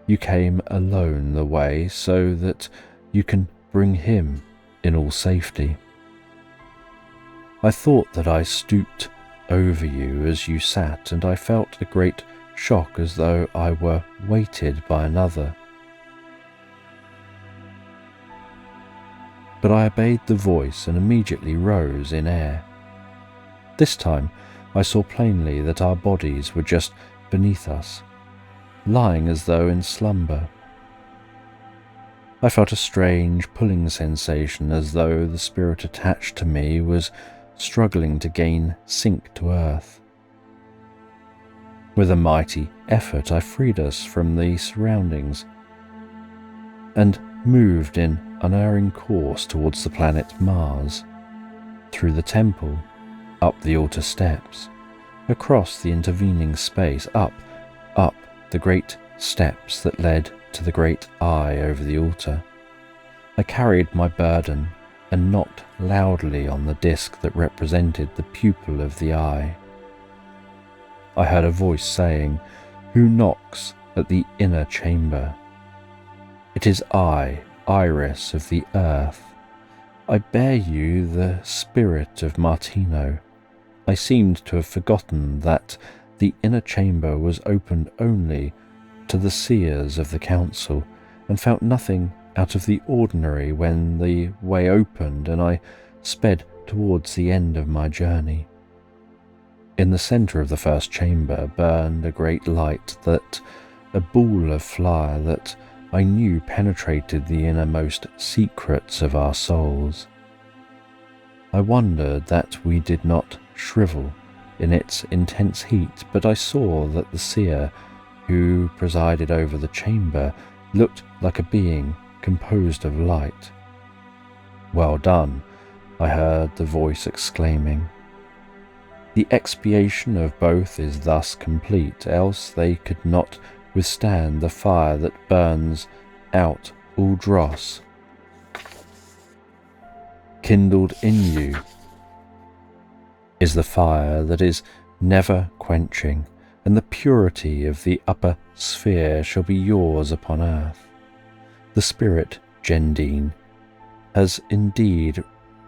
You came alone the way so that you can bring him in all safety." I thought that I stooped over you as you sat, and I felt a great shock as though I were weighted by another. But I obeyed the voice and immediately rose in air. This time I saw plainly that our bodies were just beneath us, lying as though in slumber. I felt a strange pulling sensation as though the spirit attached to me was struggling to gain sink to earth. With a mighty effort I freed us from the surroundings and moved in unerring course towards the planet Mars, through the temple, up the altar steps, across the intervening space, up the great steps that led to the great eye over the altar. I carried my burden and knocked loudly on the disc that represented the pupil of the eye. I heard a voice saying, "Who knocks at the inner chamber?" "It is I, Iris of the earth. I bear you the spirit of Martino." I seemed to have forgotten that the inner chamber was opened only to the seers of the council, and felt nothing out of the ordinary when the way opened and I sped towards the end of my journey. In the centre of the first chamber burned a great light, a ball of fire that I knew penetrated the innermost secrets of our souls. I wondered that we did not shrivel in its intense heat, but I saw that the seer who presided over the chamber looked like a being composed of light. "Well done," I heard the voice exclaiming. "The expiation of both is thus complete, else they could not withstand the fire that burns out all dross. Kindled in you is the fire that is never quenching, and the purity of the upper sphere shall be yours upon earth. The spirit, Gendine, has indeed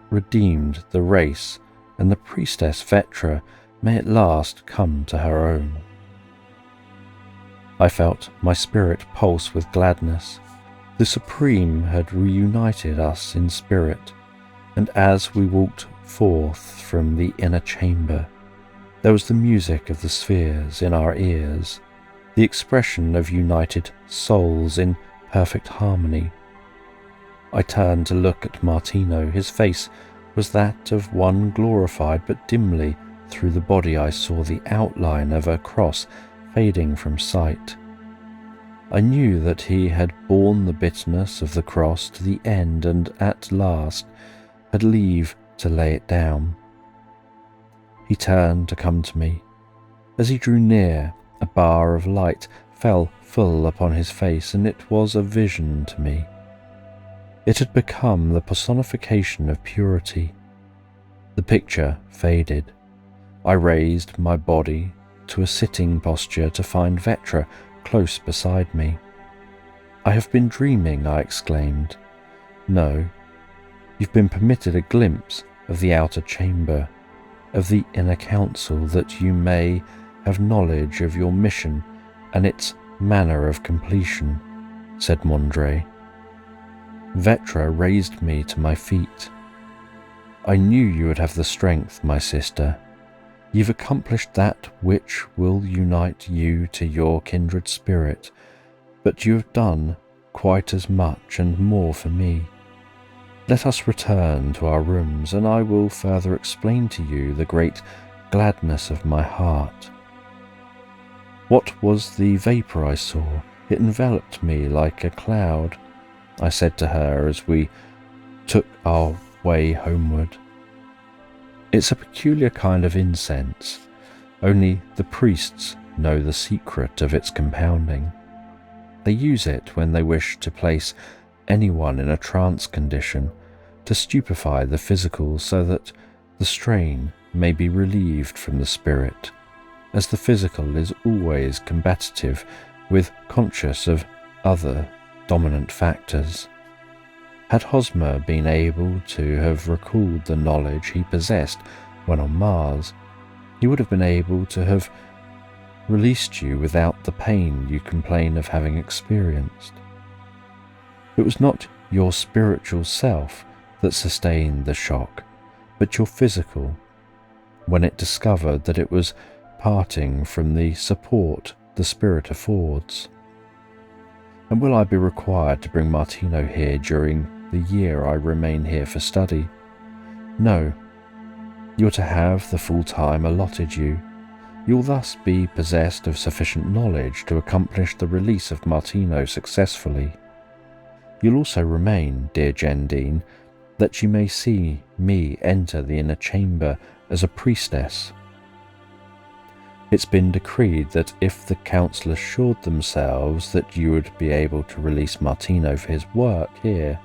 redeemed the race, and the priestess Vetra may at last come to her own." I felt my spirit pulse with gladness. The Supreme had reunited us in spirit, and as we walked forth from the inner chamber, there was the music of the spheres in our ears, the expression of united souls in perfect harmony. I turned to look at Martino. His face was that of one glorified, but dimly through the body I saw the outline of a cross fading from sight. I knew that he had borne the bitterness of the cross to the end and at last had leave to lay it down. He turned to come to me. As he drew near, a bar of light fell full upon his face, and it was a vision to me. It had become the personification of purity. The picture faded. I raised my body to a sitting posture to find Vetra close beside me. "I have been dreaming," I exclaimed. "No, you've been permitted a glimpse of the outer chamber, of the inner council, that you may have knowledge of your mission and its manner of completion," said Mondre. Vetra raised me to my feet. "I knew you would have the strength, my sister. You've accomplished that which will unite you to your kindred spirit, but you have done quite as much and more for me. Let us return to our rooms, and I will further explain to you the great gladness of my heart." "What was the vapour I saw? It enveloped me like a cloud," I said to her as we took our way homeward. "It's a peculiar kind of incense. Only the priests know the secret of its compounding. They use it when they wish to place anyone in a trance condition, to stupefy the physical so that the strain may be relieved from the spirit, as the physical is always combative with conscious of other dominant factors. Had Hosmer been able to have recalled the knowledge he possessed when on Mars, he would have been able to have released you without the pain you complain of having experienced. It was not your spiritual self that sustained the shock, but your physical, when it discovered that it was parting from the support the spirit affords. And will I be required to bring Martino here during the year I remain here for study? No. You're to have the full time allotted you. You'll thus be possessed of sufficient knowledge to accomplish the release of Martino successfully. You'll also remain, dear Gendine, that you may see me enter the inner chamber as a priestess. It's been decreed that if the council assured themselves that you would be able to release Martino for his work here,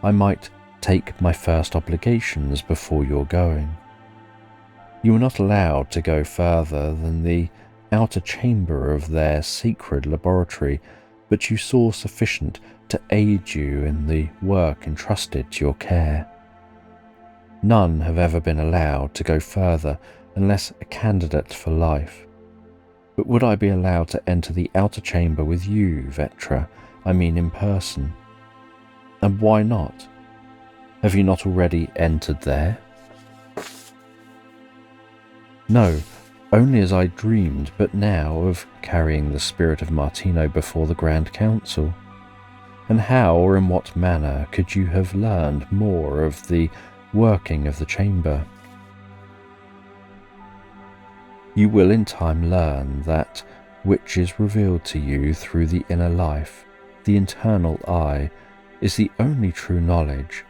I might take my first obligations before your going. You were not allowed to go further than the outer chamber of their sacred laboratory, but you saw sufficient to aid you in the work entrusted to your care. None have ever been allowed to go further unless a candidate for life. But would I be allowed to enter the outer chamber with you, Vetra? I mean in person. And why not? Have you not already entered there? No, only as I dreamed but now of carrying the spirit of Martino before the Grand Council. And how or in what manner could you have learned more of the working of the chamber? You will in time learn that which is revealed to you through the inner life, the internal eye, is the only true knowledge.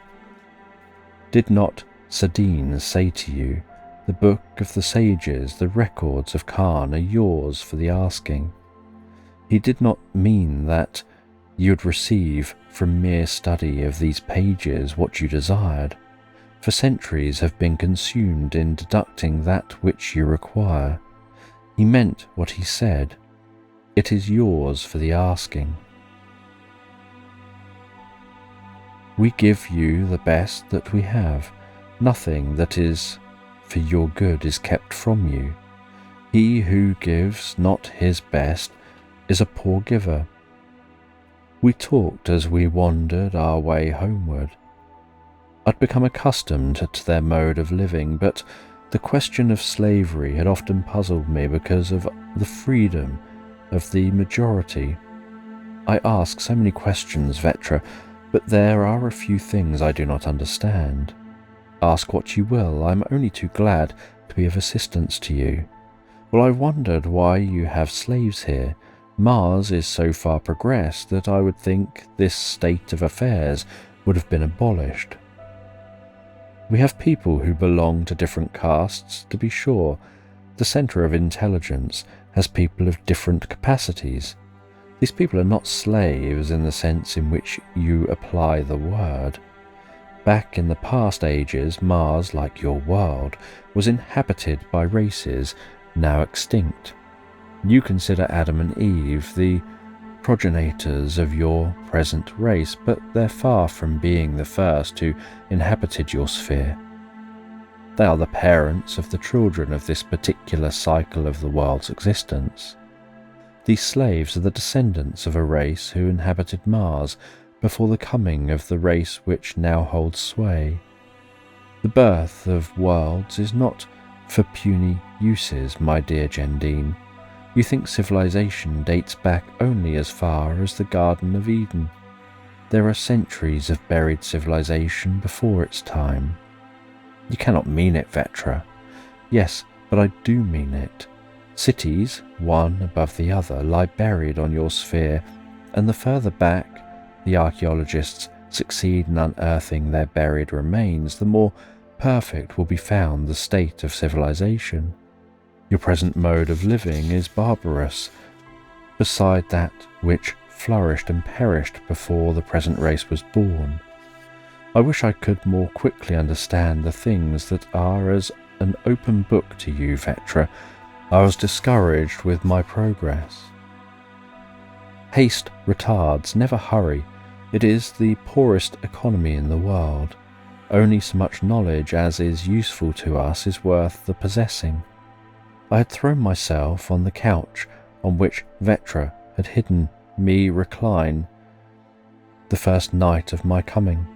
Did not Sadine say to you, the book of the sages, the records of Khan are yours for the asking? He did not mean that you'd receive from mere study of these pages what you desired, for centuries have been consumed in deducting that which you require. He meant what he said. It is yours for the asking. We give you the best that we have. Nothing that is for your good is kept from you. He who gives not his best is a poor giver. We talked as we wandered our way homeward. I'd become accustomed to their mode of living, but the question of slavery had often puzzled me because of the freedom of the majority. I ask so many questions, Vetra, but there are a few things I do not understand. Ask what you will, I am only too glad to be of assistance to you. Well, I wondered why you have slaves here. Mars is so far progressed that I would think this state of affairs would have been abolished. We have people who belong to different castes, to be sure. The centre of intelligence has people of different capacities. These people are not slaves in the sense in which you apply the word. Back in the past ages, Mars, like your world, was inhabited by races now extinct. You consider Adam and Eve the progenitors of your present race, but they're far from being the first who inhabited your sphere. They are the parents of the children of this particular cycle of the world's existence. These slaves are the descendants of a race who inhabited Mars before the coming of the race which now holds sway. The birth of worlds is not for puny uses, my dear Gendine. You think civilization dates back only as far as the Garden of Eden. There are centuries of buried civilization before its time. You cannot mean it, Vetra. Yes, but I do mean it. Cities, one above the other, lie buried on your sphere, and the further back the archaeologists succeed in unearthing their buried remains, the more perfect will be found the state of civilization. Your present mode of living is barbarous, beside that which flourished and perished before the present race was born. I wish I could more quickly understand the things that are as an open book to you, Vetra. I was discouraged with my progress. Haste retards, never hurry. It is the poorest economy in the world. Only so much knowledge as is useful to us is worth the possessing. I had thrown myself on the couch on which Vetra had hidden me recline the first night of my coming.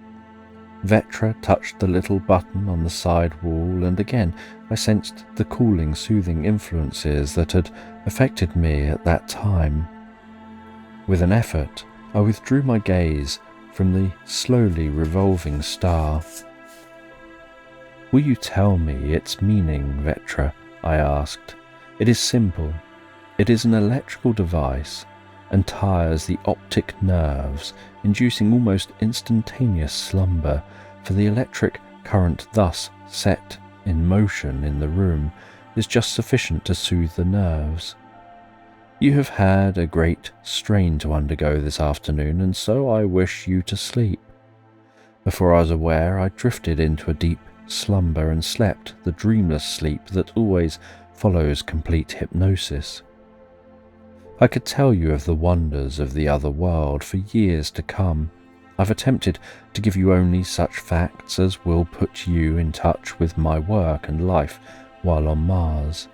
Vetra touched the little button on the side wall, and again I sensed the cooling, soothing influences that had affected me at that time. With an effort, I withdrew my gaze from the slowly revolving star. "Will you tell me its meaning, Vetra?" I asked. "It is simple. It is an electrical device and tires the optic nerves, inducing almost instantaneous slumber, for the electric current thus set in motion in the room is just sufficient to soothe the nerves. You have had a great strain to undergo this afternoon, and so I wish you to sleep." Before I was aware, I drifted into a deep slumber and slept the dreamless sleep that always follows complete hypnosis. I could tell you of the wonders of the other world for years to come. I've attempted to give you only such facts as will put you in touch with my work and life while on Mars.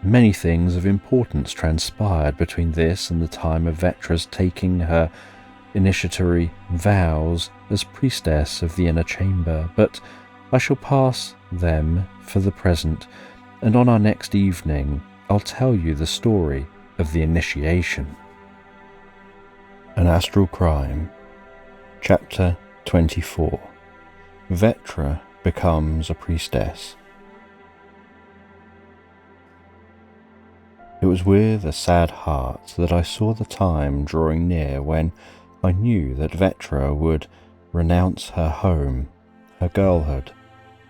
Many things of importance transpired between this and the time of Vetra's taking her initiatory vows as priestess of the inner chamber, but I shall pass them for the present, and on our next evening I'll tell you the story of the initiation. An Astral Crime, Chapter 24. Vetra becomes a priestess. It was with a sad heart that I saw the time drawing near when I knew that Vetra would renounce her home, her girlhood,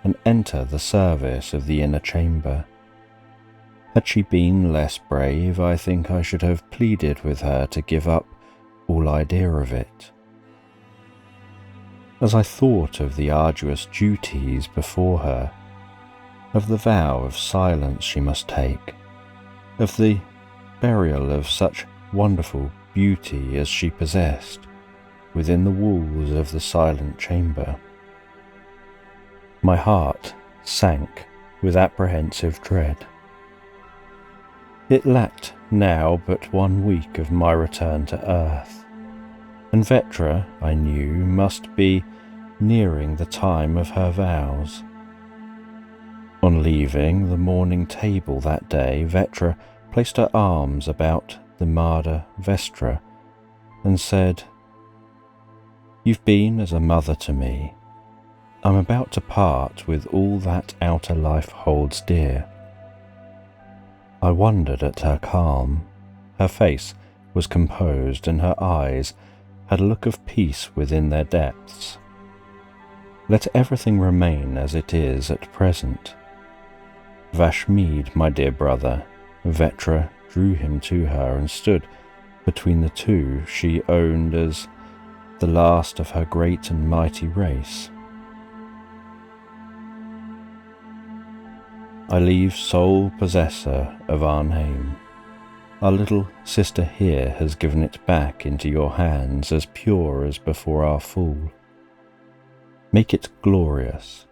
and enter the service of the inner chamber. Had she been less brave, I think I should have pleaded with her to give up all idea of it. As I thought of the arduous duties before her, of the vow of silence she must take, of the burial of such wonderful beauty as she possessed within the walls of the silent chamber, my heart sank with apprehensive dread. It lacked now but 1 week of my return to Earth, and Vetra, I knew, must be nearing the time of her vows. On leaving the morning table that day, Vetra placed her arms about the Mada Vestra and said, "You've been as a mother to me. I'm about to part with all that outer life holds dear." I wondered at her calm. Her face was composed and her eyes had a look of peace within their depths. Let everything remain as it is at present. Vashmead, my dear brother, Vetra drew him to her and stood between the two she owned as the last of her great and mighty race. I leave sole possessor of our name. Our little sister here has given it back into your hands as pure as before our fall. Make it glorious.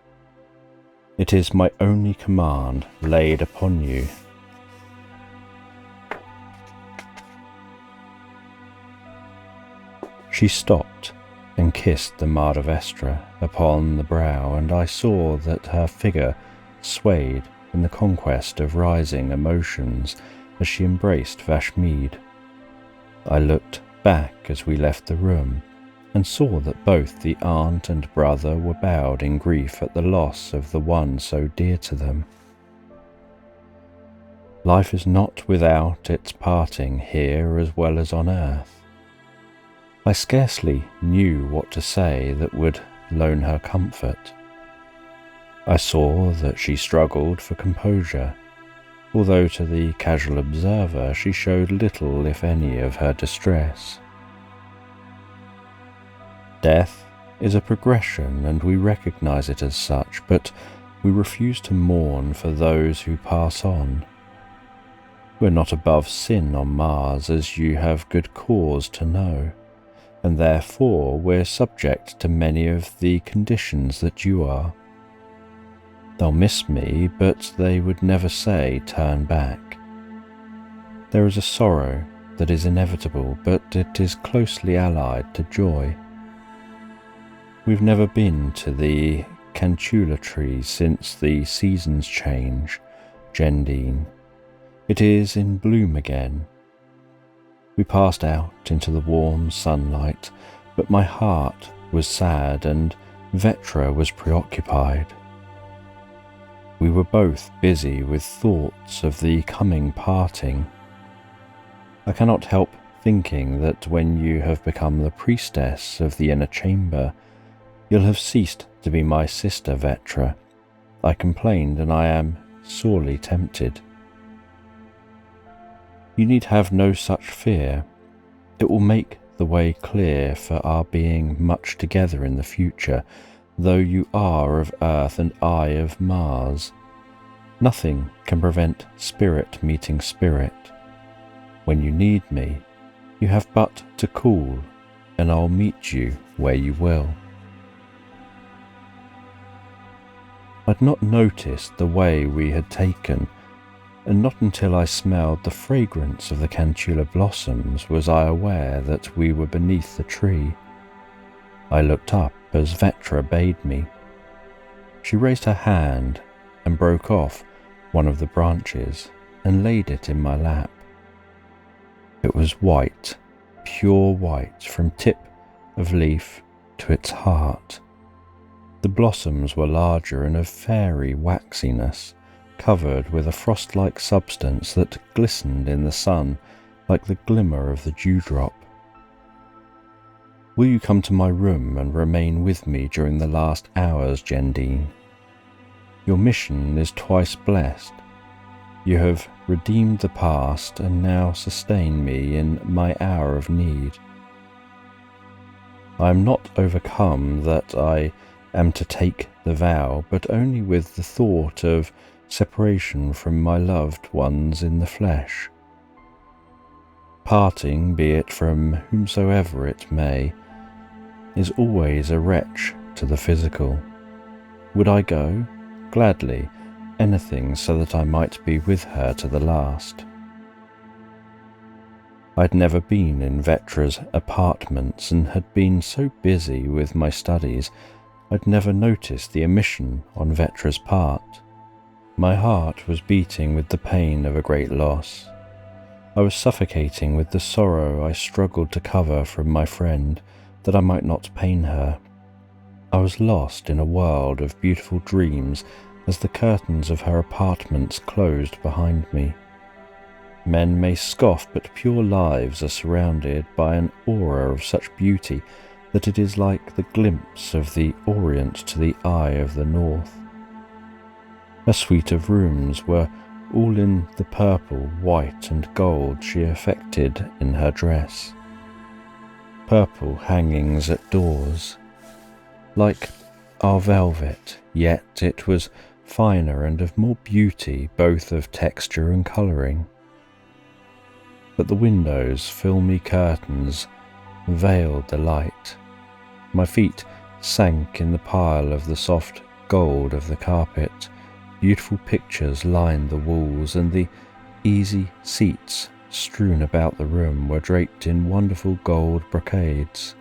It is my only command laid upon you. She stopped and kissed the Mardavestra upon the brow, and I saw that her figure swayed in the conquest of rising emotions as she embraced Vashmead. I looked back as we left the room and saw that both the aunt and brother were bowed in grief at the loss of the one so dear to them. Life is not without its parting here as well as on earth. I scarcely knew what to say that would loan her comfort. I saw that she struggled for composure, although to the casual observer she showed little, if any, of her distress. Death is a progression, and we recognize it as such, but we refuse to mourn for those who pass on. We're not above sin on Mars, as you have good cause to know, and therefore we're subject to many of the conditions that you are. They'll miss me, but they would never say, turn back. There is a sorrow that is inevitable, but it is closely allied to joy. We've never been to the Cantula tree since the seasons change, Gendine. It is in bloom again. We passed out into the warm sunlight, but my heart was sad and Vetra was preoccupied. We were both busy with thoughts of the coming parting. I cannot help thinking that when you have become the priestess of the inner chamber, you'll have ceased to be my sister, Vetra. I complained, and I am sorely tempted. You need have no such fear. It will make the way clear for our being much together in the future, though you are of Earth and I of Mars. Nothing can prevent spirit meeting spirit. When you need me, you have but to call, and I'll meet you where you will. I'd not noticed the way we had taken, and not until I smelled the fragrance of the Cantula blossoms was I aware that we were beneath the tree. I looked up as Vetra bade me. She raised her hand and broke off one of the branches and laid it in my lap. It was white, pure white, from tip of leaf to its heart. The blossoms were larger and of fairy waxiness, covered with a frost-like substance that glistened in the sun like the glimmer of the dewdrop. Will you come to my room and remain with me during the last hours, Gendine? Your mission is twice blessed. You have redeemed the past and now sustain me in my hour of need. I am not overcome that I am to take the vow, but only with the thought of separation from my loved ones in the flesh. Parting, be it from whomsoever it may, is always a wrench to the physical. Would I go? Gladly, anything so that I might be with her to the last. I'd never been in Vetra's apartments and had been so busy with my studies I'd never noticed the omission on Vetra's part. My heart was beating with the pain of a great loss. I was suffocating with the sorrow I struggled to cover from my friend, that I might not pain her. I was lost in a world of beautiful dreams as the curtains of her apartments closed behind me. Men may scoff, but pure lives are surrounded by an aura of such beauty that it is like the glimpse of the Orient to the eye of the North. A suite of rooms were all in the purple, white and gold she affected in her dress. Purple hangings at doors, like our velvet, yet it was finer and of more beauty, both of texture and colouring. But the windows' filmy curtains veiled the light. My feet sank in the pile of the soft gold of the carpet. Beautiful pictures lined the walls, and the easy seats strewn about the room were draped in wonderful gold brocades.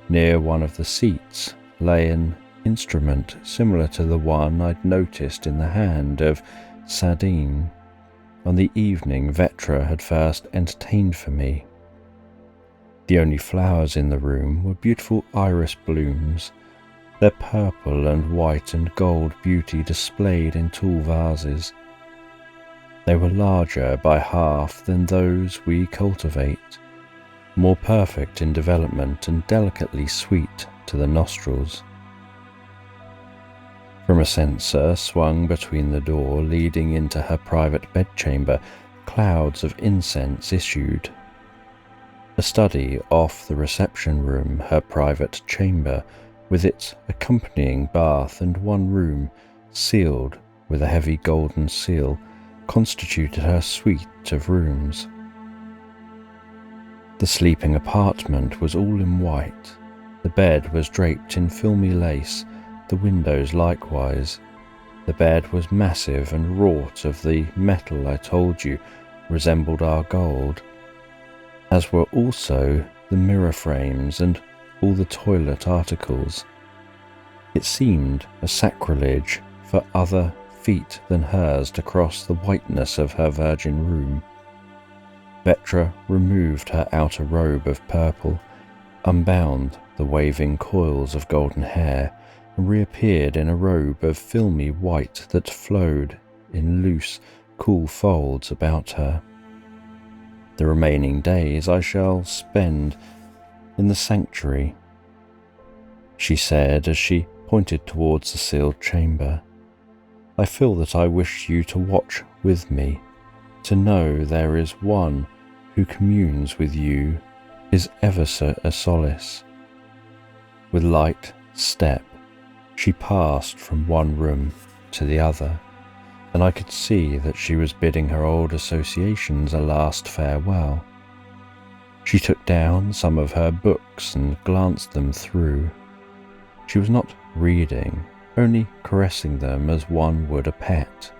Near one of the seats lay an instrument similar to the one I'd noticed in the hand of Sardine on the evening Vetra had first entertained for me. The only flowers in the room were beautiful iris blooms, their purple and white and gold beauty displayed in tall vases. They were larger by half than those we cultivate, more perfect in development and delicately sweet to the nostrils. From a censer swung between the door leading into her private bedchamber, clouds of incense issued. A study off the reception room, her private chamber, with its accompanying bath and one room, sealed with a heavy golden seal, constituted her suite of rooms. The sleeping apartment was all in white. The bed was draped in filmy lace, the windows likewise. The bed was massive and wrought of the metal I told you resembled our gold, as were also the mirror frames and all the toilet articles. It seemed a sacrilege for other feet than hers to cross the whiteness of her virgin room. Vetra removed her outer robe of purple, unbound the waving coils of golden hair, and reappeared in a robe of filmy white that flowed in loose, cool folds about her. The remaining days I shall spend in the sanctuary, she said as she pointed towards the sealed chamber. I feel that I wish you to watch with me, to know there is one who communes with you is ever so a solace. With light step, she passed from one room to the other, and I could see that she was bidding her old associations a last farewell. She took down some of her books and glanced them through. She was not reading, only caressing them as one would a pet.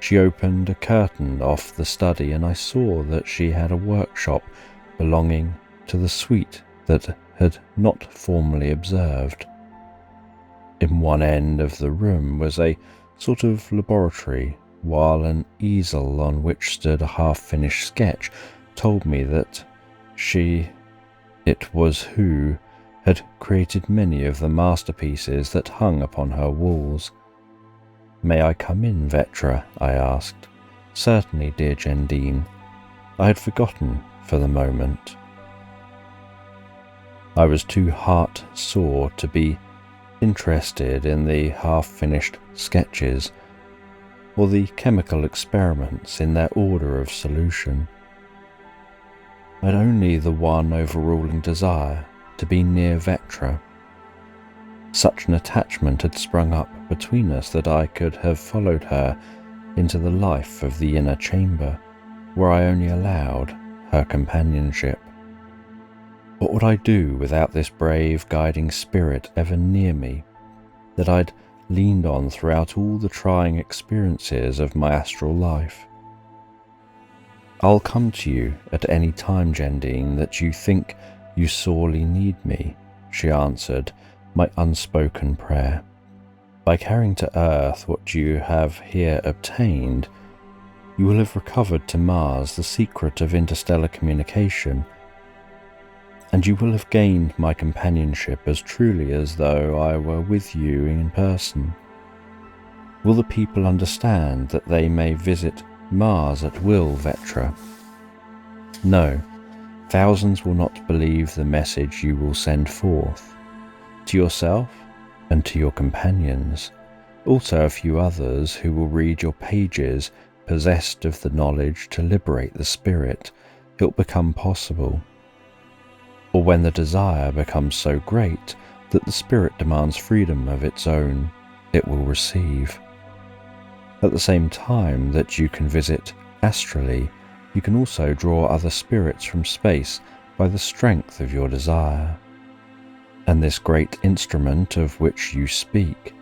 She opened a curtain off the study, and I saw that she had a workshop belonging to the suite that had not formerly observed. In one end of the room was a sort of laboratory, while an easel on which stood a half-finished sketch told me that it was who had created many of the masterpieces that hung upon her walls. "May I come in, Vetra?" I asked. "Certainly, dear Gendine." I had forgotten for the moment. I was too heart-sore to be interested in the half-finished sketches or the chemical experiments in their order of solution. I had only the one overruling desire to be near Vetra. Such an attachment had sprung up between us that I could have followed her into the life of the inner chamber, where I only allowed her companionship. What would I do without this brave guiding spirit ever near me, that I'd leaned on throughout all the trying experiences of my astral life? "I'll come to you at any time, Gendine, that you think you sorely need me," she answered my unspoken prayer. "By carrying to earth what you have here obtained, you will have recovered to Mars the secret of interstellar communication, and you will have gained my companionship as truly as though I were with you in person. Will the people understand that they may visit Mars at will, Vetra. No, thousands will not believe the message you will send forth. To yourself and to your companions, also a few others who will read your pages possessed of the knowledge to liberate the spirit, it will become possible. Or when the desire becomes so great that the spirit demands freedom of its own, it will receive. At the same time that you can visit astrally, you can also draw other spirits from space by the strength of your desire. And this great instrument of which you speak.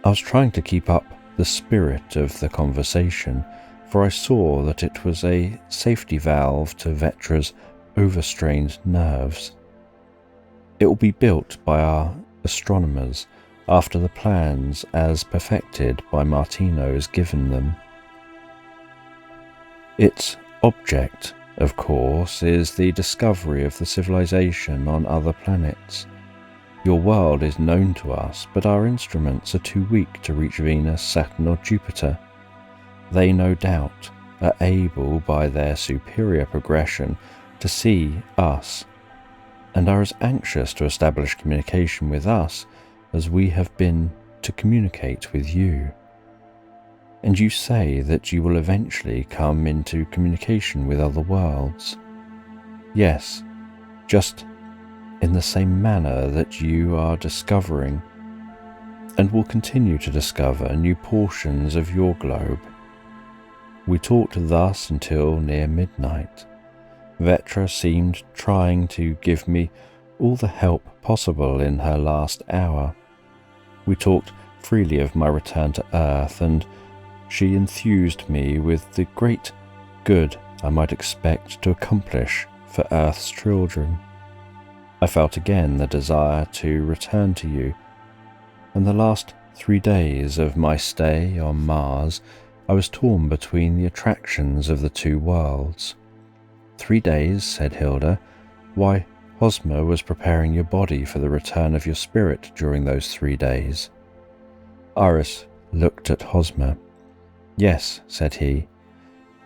I was trying to keep up the spirit of the conversation, for I saw that it was a safety valve to Vetra's overstrained nerves. It will be built by our astronomers after the plans as perfected by Martino's given them. Its object, of course, is the discovery of the civilization on other planets. Your world is known to us, but our instruments are too weak to reach Venus, Saturn or Jupiter. They no doubt are able by their superior progression to see us, and are as anxious to establish communication with us as we have been to communicate with you. And you say that you will eventually come into communication with other worlds. Yes, just in the same manner that you are discovering and will continue to discover new portions of your globe. We talked thus until near midnight. Vetra seemed trying to give me all the help possible in her last hour. We talked freely of my return to Earth, and she enthused me with the great good I might expect to accomplish for Earth's children. I felt again the desire to return to you, and the last 3 days of my stay on Mars I was torn between the attractions of the two worlds. 3 days, said Hilda. Why, Hosmer was preparing your body for the return of your spirit during those 3 days. Iris looked at Hosmer. Yes, said he,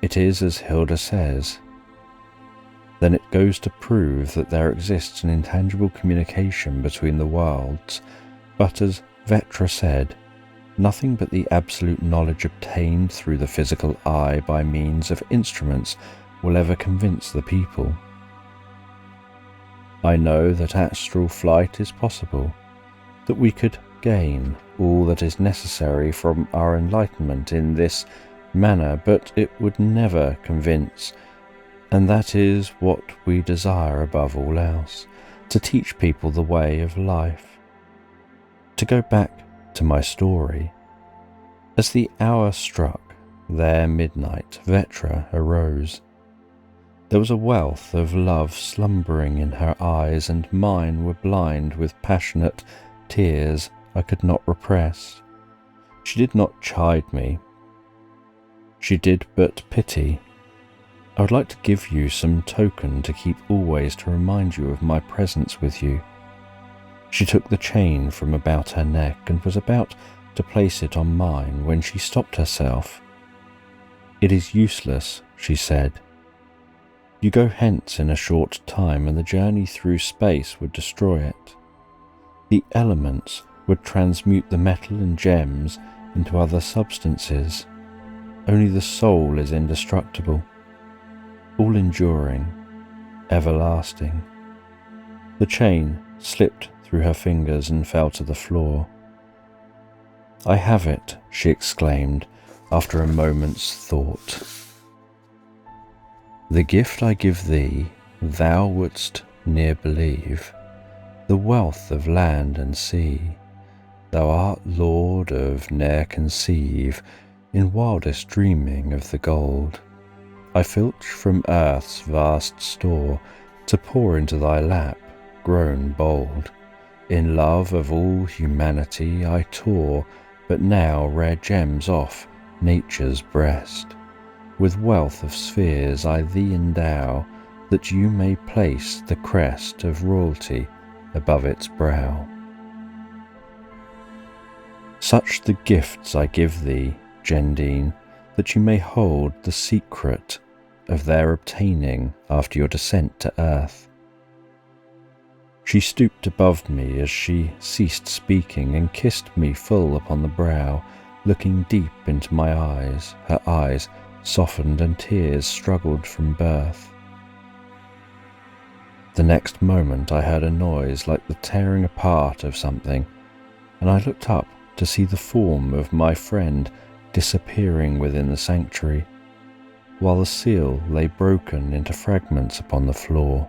it is as Hilda says. Then it goes to prove that there exists an intangible communication between the worlds, but as Vetra said, nothing but the absolute knowledge obtained through the physical eye by means of instruments will ever convince the people. I know that astral flight is possible, that we could gain all that is necessary from our enlightenment in this manner, but it would never convince, and that is what we desire above all else, to teach people the way of life. To go back to my story, as the hour struck their midnight, Vetra arose. There was a wealth of love slumbering in her eyes, and mine were blind with passionate tears I could not repress. She did not chide me. She did but pity. I would like to give you some token to keep always to remind you of my presence with you. She took the chain from about her neck and was about to place it on mine when she stopped herself. It is useless, she said. You go hence in a short time, and the journey through space would destroy it. The elements would transmute the metal and gems into other substances. Only the soul is indestructible, all enduring, everlasting. The chain slipped through her fingers and fell to the floor. I have it, she exclaimed after a moment's thought. The gift I give thee, thou wouldst ne'er believe, the wealth of land and sea. Thou art lord of ne'er conceive, in wildest dreaming of the gold I filch from earth's vast store, to pour into thy lap, grown bold. In love of all humanity I tore, but now rare gems off nature's breast. With wealth of spheres I thee endow, that you may place the crest of royalty above its brow. Such the gifts I give thee, Gendine, that you may hold the secret of their obtaining after your descent to earth. She stooped above me as she ceased speaking and kissed me full upon the brow, looking deep into my eyes. Her eyes softened and tears struggled from birth. The next moment I heard a noise like the tearing apart of something, and I looked up to see the form of my friend disappearing within the sanctuary, while the seal lay broken into fragments upon the floor.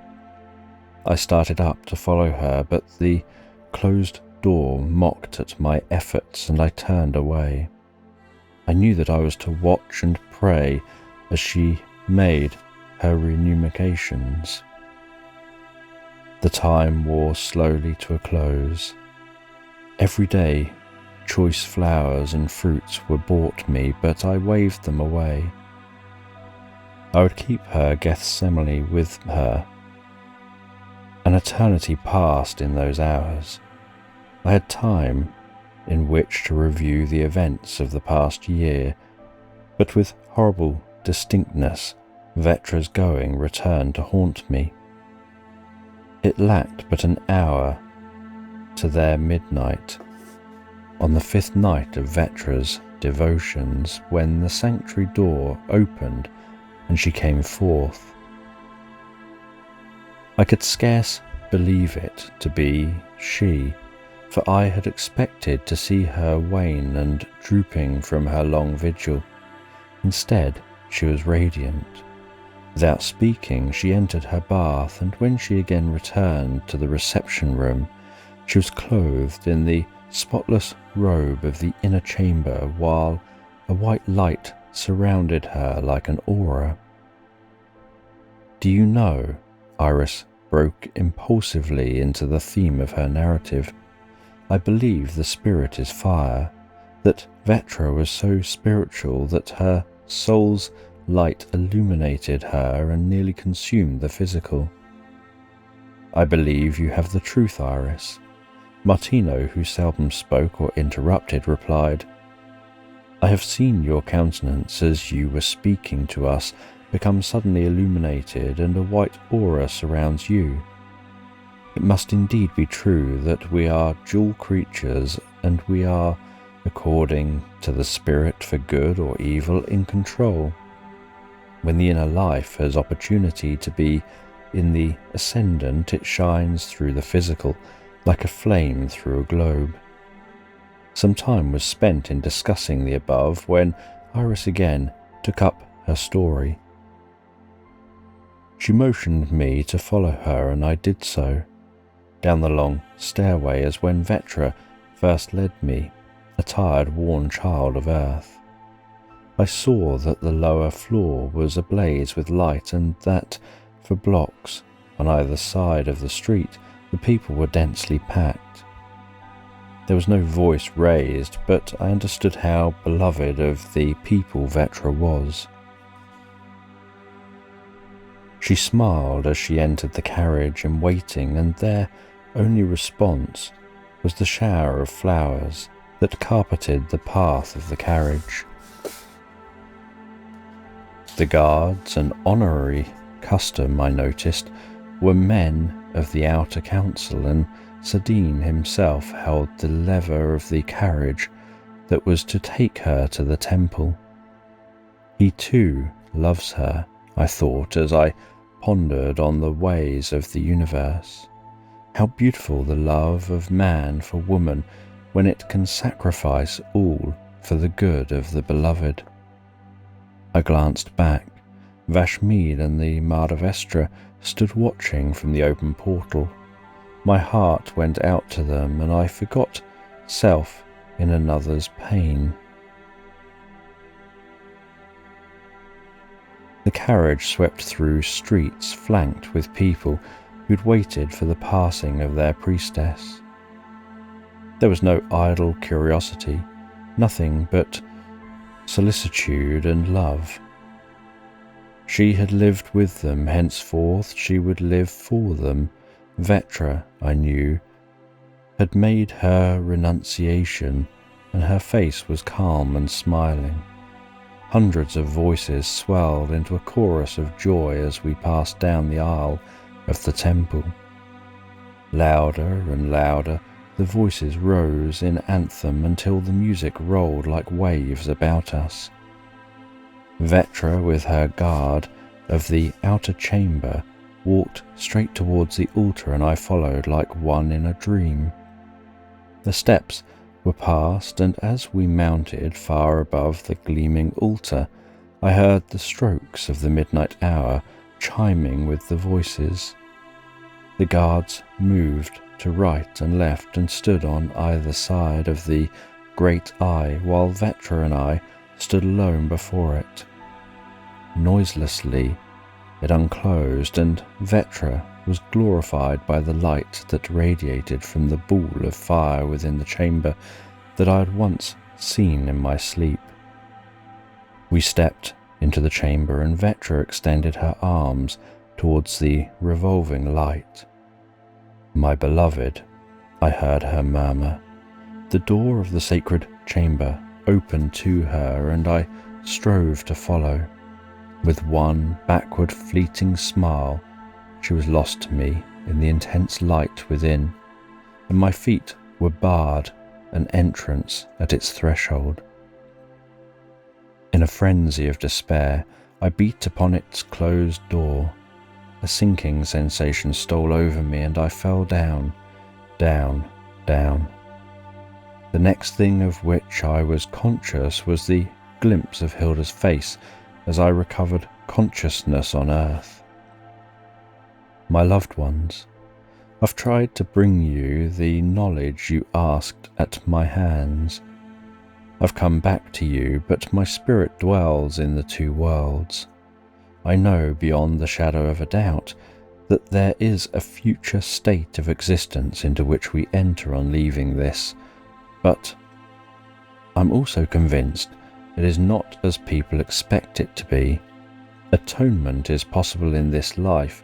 I started up to follow her, but the closed door mocked at my efforts and I turned away. I knew that I was to watch and pray as she made her renunciations. The time wore slowly to a close. Every day, choice flowers and fruits were brought me, but I waved them away. I would keep her Gethsemane with her. An eternity passed in those hours. I had time in which to review the events of the past year, but with horrible distinctness, Vetra's going returned to haunt me. It lacked but an hour to their midnight, on the 5th night of Vetra's devotions, when the sanctuary door opened and she came forth. I could scarce believe it to be she, for I had expected to see her wan and drooping from her long vigil. Instead, she was radiant. Without speaking, she entered her bath, and when she again returned to the reception room, she was clothed in the spotless robe of the inner chamber, while a white light surrounded her like an aura. "Do you know," Iris broke impulsively into the theme of her narrative, "I believe the spirit is fire, that Vetra was so spiritual that her soul's light illuminated her and nearly consumed the physical." "I believe you have the truth, Iris." Martino, who seldom spoke or interrupted, replied, "I have seen your countenance as you were speaking to us become suddenly illuminated, and a white aura surrounds you. It must indeed be true that we are dual creatures, and we are, according to the spirit for good or evil, in control. When the inner life has opportunity to be in the ascendant, it shines through the physical like a flame through a globe." Some time was spent in discussing the above when Iris again took up her story. She motioned me to follow her, and I did so, down the long stairway as when Vetra first led me, a tired, worn child of earth. I saw that the lower floor was ablaze with light, and that for blocks on either side of the street the people were densely packed. There was no voice raised, but I understood how beloved of the people Vetra was. She smiled as she entered the carriage in waiting, and their only response was the shower of flowers that carpeted the path of the carriage. The guards, an honorary custom I noticed, were men of the outer council, and Sadine himself held the lever of the carriage that was to take her to the temple. He too loves her, I thought as I pondered on the ways of the universe. How beautiful the love of man for woman when it can sacrifice all for the good of the beloved. I glanced back. Vashmid and the Madhavestra stood watching from the open portal. My heart went out to them, and I forgot self in another's pain. The carriage swept through streets flanked with people who'd waited for the passing of their priestess. There was no idle curiosity, nothing but solicitude and love. She had lived with them, henceforth she would live for them. Vetra, I knew, had made her renunciation, and her face was calm and smiling. Hundreds of voices swelled into a chorus of joy as we passed down the aisle of the temple. Louder and louder, the voices rose in anthem until the music rolled like waves about us. Vetra, with her guard of the outer chamber, walked straight towards the altar, and I followed like one in a dream. The steps were passed, and as we mounted far above the gleaming altar, I heard the strokes of the midnight hour chiming with the voices. The guards moved to right and left and stood on either side of the great eye, while Vetra and I stood alone before it. Noiselessly, it unclosed, and Vetra was glorified by the light that radiated from the ball of fire within the chamber that I had once seen in my sleep. We stepped into the chamber, and Vetra extended her arms towards the revolving light. "My beloved," I heard her murmur. The door of the sacred chamber opened to her, and I strove to follow. With one backward fleeting smile, she was lost to me in the intense light within, and my feet were barred an entrance at its threshold. In a frenzy of despair, I beat upon its closed door. A sinking sensation stole over me, and I fell down, down, down. The next thing of which I was conscious was the glimpse of Hilda's face as I recovered consciousness on earth. My loved ones, I've tried to bring you the knowledge you asked at my hands. I've come back to you, but my spirit dwells in the two worlds. I know beyond the shadow of a doubt that there is a future state of existence into which we enter on leaving this, but I'm also convinced it is not as people expect it to be. Atonement is possible in this life,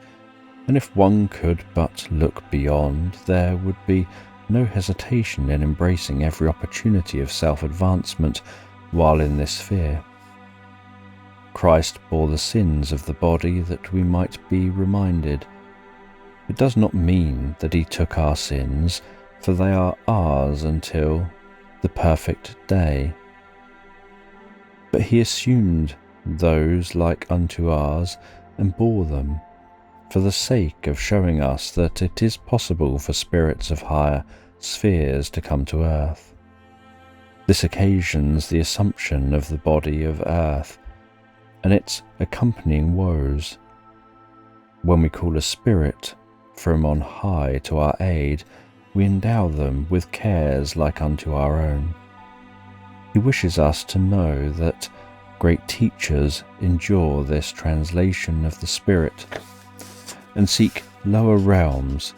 and if one could but look beyond, there would be no hesitation in embracing every opportunity of self-advancement while in this sphere. Christ bore the sins of the body that we might be reminded. It does not mean that he took our sins, for they are ours until the perfect day. But he assumed those like unto ours and bore them, for the sake of showing us that it is possible for spirits of higher spheres to come to earth. This occasions the assumption of the body of earth and its accompanying woes. When we call a spirit from on high to our aid, we endow them with cares like unto our own. He wishes us to know that great teachers endure this translation of the spirit and seek lower realms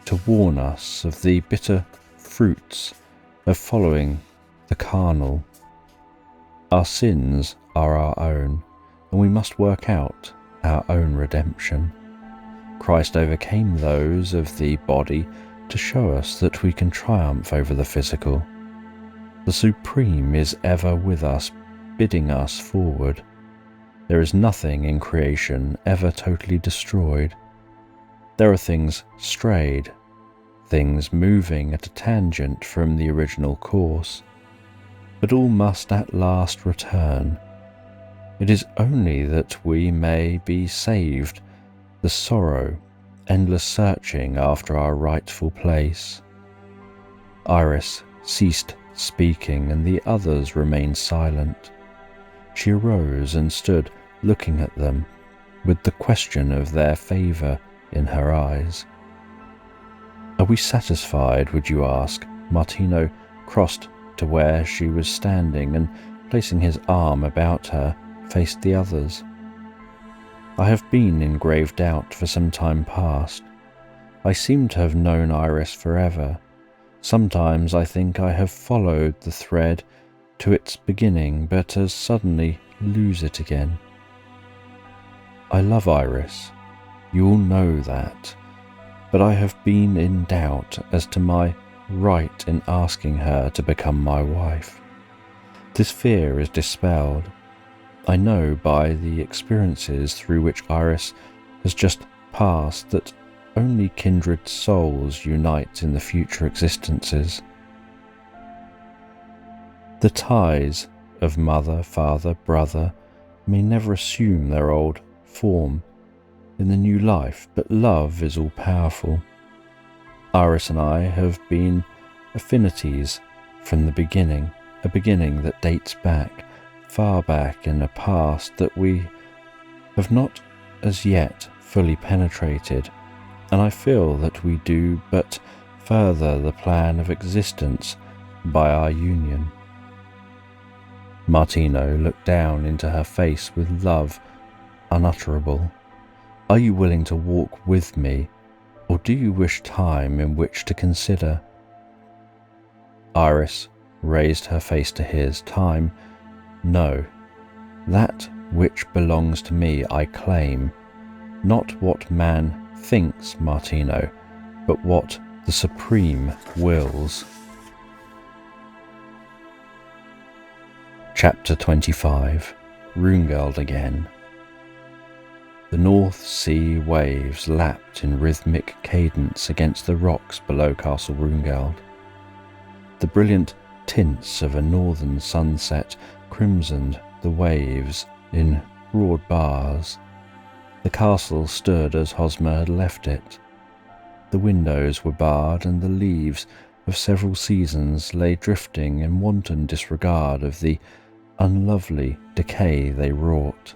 to warn us of the bitter fruits of following the carnal. Our sins are our own, and we must work out our own redemption. Christ overcame those of the body to show us that we can triumph over the physical. The Supreme is ever with us, bidding us forward. There is nothing in creation ever totally destroyed. There are things strayed, things moving at a tangent from the original course, but all must at last return. It is only that we may be saved the sorrow, endless searching after our rightful place. Iris ceased speaking, and the others remained silent. She arose and stood looking at them, with the question of their favour in her eyes. "Are we satisfied, would you ask?" Martino crossed to where she was standing and, placing his arm about her, faced the others. "I have been in grave doubt for some time past. I seem to have known Iris forever. Sometimes I think I have followed the thread to its beginning, but as suddenly lose it again. I love Iris, you all know that, but I have been in doubt as to my right in asking her to become my wife. This fear is dispelled. I know by the experiences through which Iris has just passed that only kindred souls unite in the future existences. The ties of mother, father, brother may never assume their old form in the new life, but love is all-powerful. Iris and I have been affinities from the beginning, a beginning that dates back, far back in a past that we have not as yet fully penetrated, and I feel that we do but further the plan of existence by our union. Martino looked down into her face with love unutterable. Are you willing to walk with me, or do you wish time in which to consider? Iris raised her face to his. Time? No. That which belongs to me I claim, not what man thinks, Martino, but what the Supreme wills. Chapter 25. Runegeld again. The North Sea waves lapped in rhythmic cadence against the rocks below Castle Runegeld. The brilliant tints of a northern sunset crimsoned the waves in broad bars. The castle stood as Hosmer had left it. The windows were barred, and the leaves of several seasons lay drifting in wanton disregard of the unlovely decay they wrought.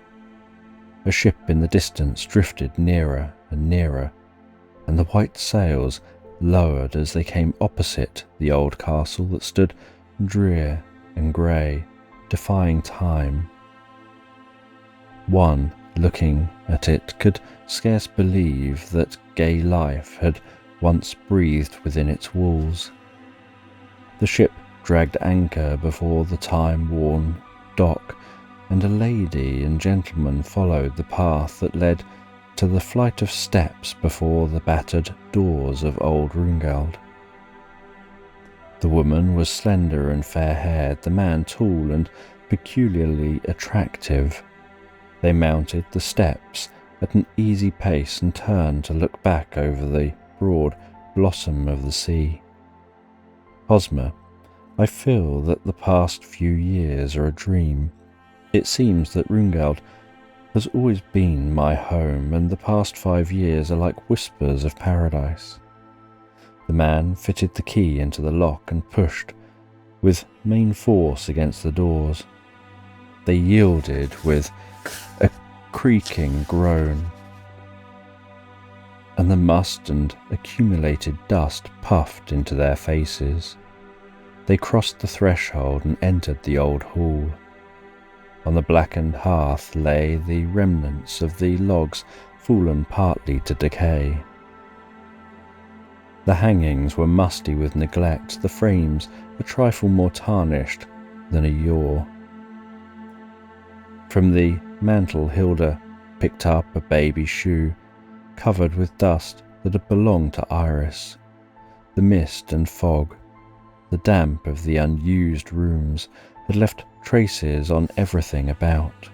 A ship in the distance drifted nearer and nearer, and the white sails lowered as they came opposite the old castle that stood drear and grey, defying time. One, looking at it, could scarce believe that gay life had once breathed within its walls. The ship dragged anchor before the time-worn dock, and a lady and gentleman followed the path that led to the flight of steps before the battered doors of old Runegeld. The woman was slender and fair-haired, the man tall and peculiarly attractive. They mounted the steps at an easy pace and turned to look back over the broad blossom of the sea. Hosmer, I feel that the past few years are a dream. It seems that Runegeld has always been my home, and the past 5 years are like whispers of paradise. The man fitted the key into the lock and pushed with main force against the doors. They yielded with a creaking groan, and the must and accumulated dust puffed into their faces. They crossed the threshold and entered the old hall. On the blackened hearth lay the remnants of the logs fallen partly to decay. The hangings were musty with neglect, the frames a trifle more tarnished than a yore. From the mantel Hilda picked up a baby shoe, covered with dust that had belonged to Iris. The mist and fog, the damp of the unused rooms, had left traces on everything about.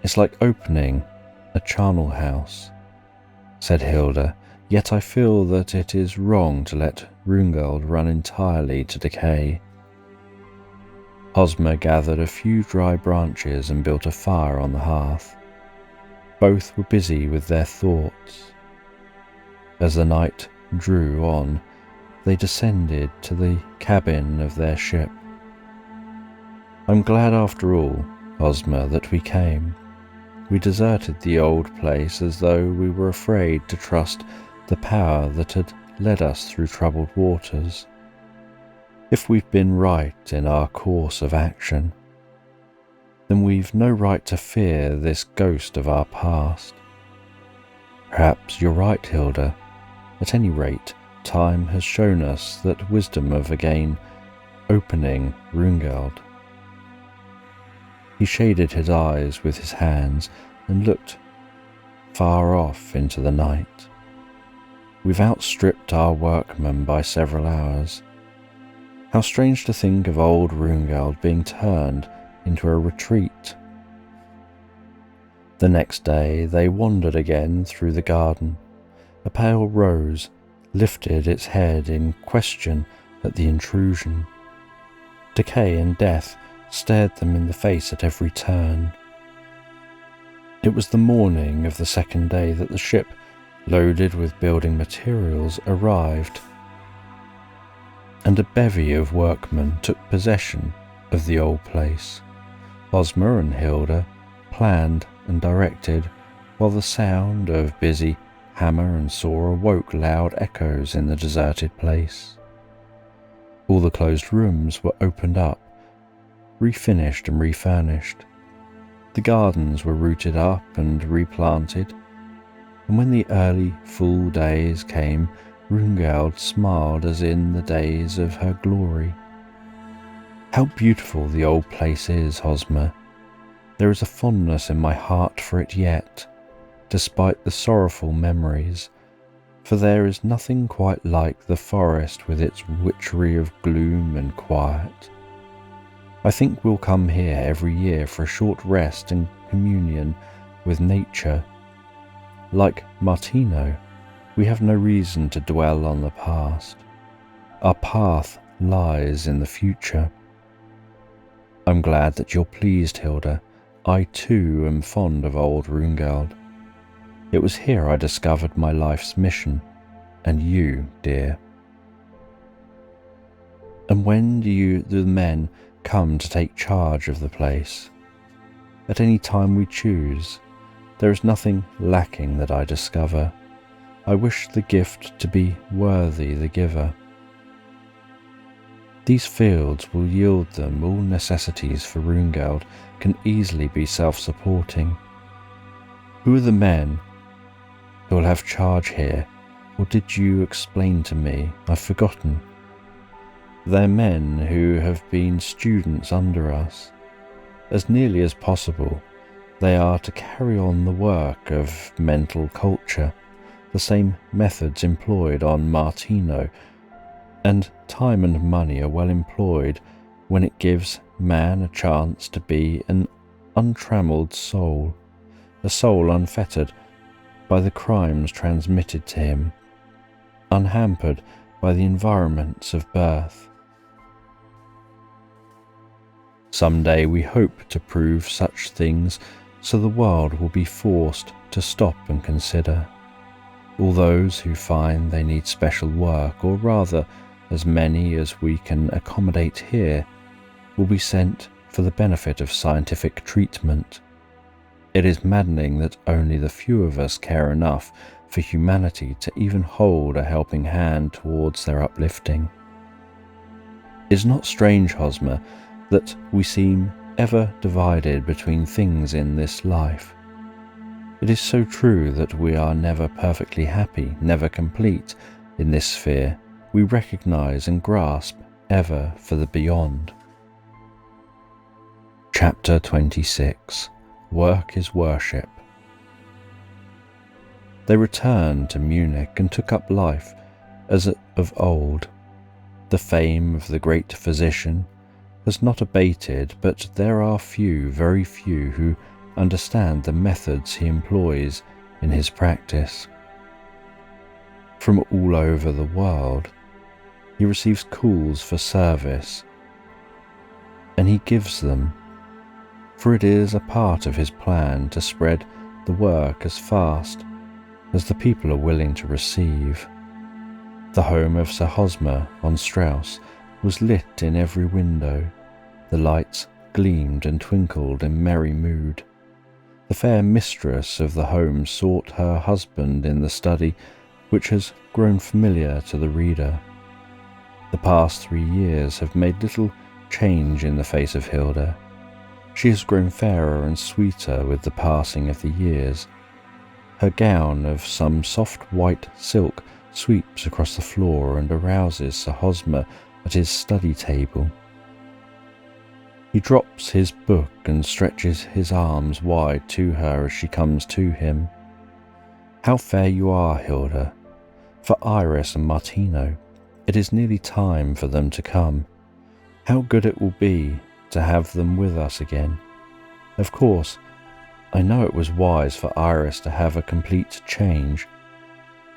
It's like opening a charnel house, said Hilda, yet I feel that it is wrong to let Runegeld run entirely to decay. Hosmer gathered a few dry branches and built a fire on the hearth. Both were busy with their thoughts. As the night drew on, they descended to the cabin of their ship. I'm glad after all, Hosmer, that we came. We deserted the old place as though we were afraid to trust the power that had led us through troubled waters. If we've been right in our course of action, then we've no right to fear this ghost of our past. Perhaps you're right, Hilda. At any rate, time has shown us that wisdom of again opening Runegeld. He shaded his eyes with his hands and looked far off into the night. We've outstripped our workmen by several hours. How strange to think of old Runegeld being turned into a retreat. The next day they wandered again through the garden. A pale rose lifted its head in question at the intrusion. Decay and death stared them in the face at every turn. It was the morning of the second day that the ship, loaded with building materials, arrived, and a bevy of workmen took possession of the old place. Hosmer and Hilda planned and directed, while the sound of busy hammer and saw awoke loud echoes in the deserted place. All the closed rooms were opened up, refinished and refurnished. The gardens were rooted up and replanted, and when the early full days came, Rungeld smiled as in the days of her glory. How beautiful the old place is, Hosmer. There is a fondness in my heart for it yet, despite the sorrowful memories, for there is nothing quite like the forest with its witchery of gloom and quiet. I think we'll come here every year for a short rest and communion with nature. Like Martino, we have no reason to dwell on the past. Our path lies in the future. I'm glad that you're pleased, Hilda. I too am fond of old Rungeld. It was here I discovered my life's mission, and you, dear. And when do the men come to take charge of the place? At any time we choose. There is nothing lacking that I discover. I wish the gift to be worthy the giver. These fields will yield them all necessities for Rungeld can easily be self-supporting. Who are the men who will have charge here, or did you explain to me? I've forgotten. They're men who have been students under us. As nearly as possible, they are to carry on the work of mental culture, the same methods employed on Martino, and time and money are well employed when it gives man a chance to be an untrammelled soul, a soul unfettered by the crimes transmitted to him, unhampered by the environments of birth. Some day we hope to prove such things, so the world will be forced to stop and consider. All those who find they need special work, or rather as many as we can accommodate here, will be sent for the benefit of scientific treatment. It is maddening that only the few of us care enough for humanity to even hold a helping hand towards their uplifting. It is not strange, Hosmer, that we seem ever divided between things in this life. It is so true that we are never perfectly happy, never complete in this sphere. We recognize and grasp ever for the beyond. Chapter 26. Work is Worship. They returned to Munich and took up life as of old. The fame of the great physician has not abated, but there are few, very few, who understand the methods he employs in his practice. From all over the world, he receives calls for service, and he gives them, for it is a part of his plan to spread the work as fast as the people are willing to receive. The home of Sir Hosmer von Strauss was lit in every window. The lights gleamed and twinkled in merry mood. The fair mistress of the home sought her husband in the study, which has grown familiar to the reader. The past 3 years have made little change in the face of Hilda. She has grown fairer and sweeter with the passing of the years. Her gown of some soft white silk sweeps across the floor and arouses Sir Hosmer at his study table. He drops his book and stretches his arms wide to her as she comes to him. How fair you are, Hilda! For Iris and Martino, it is nearly time for them to come. How good it will be to have them with us again. Of course, I know it was wise for Iris to have a complete change,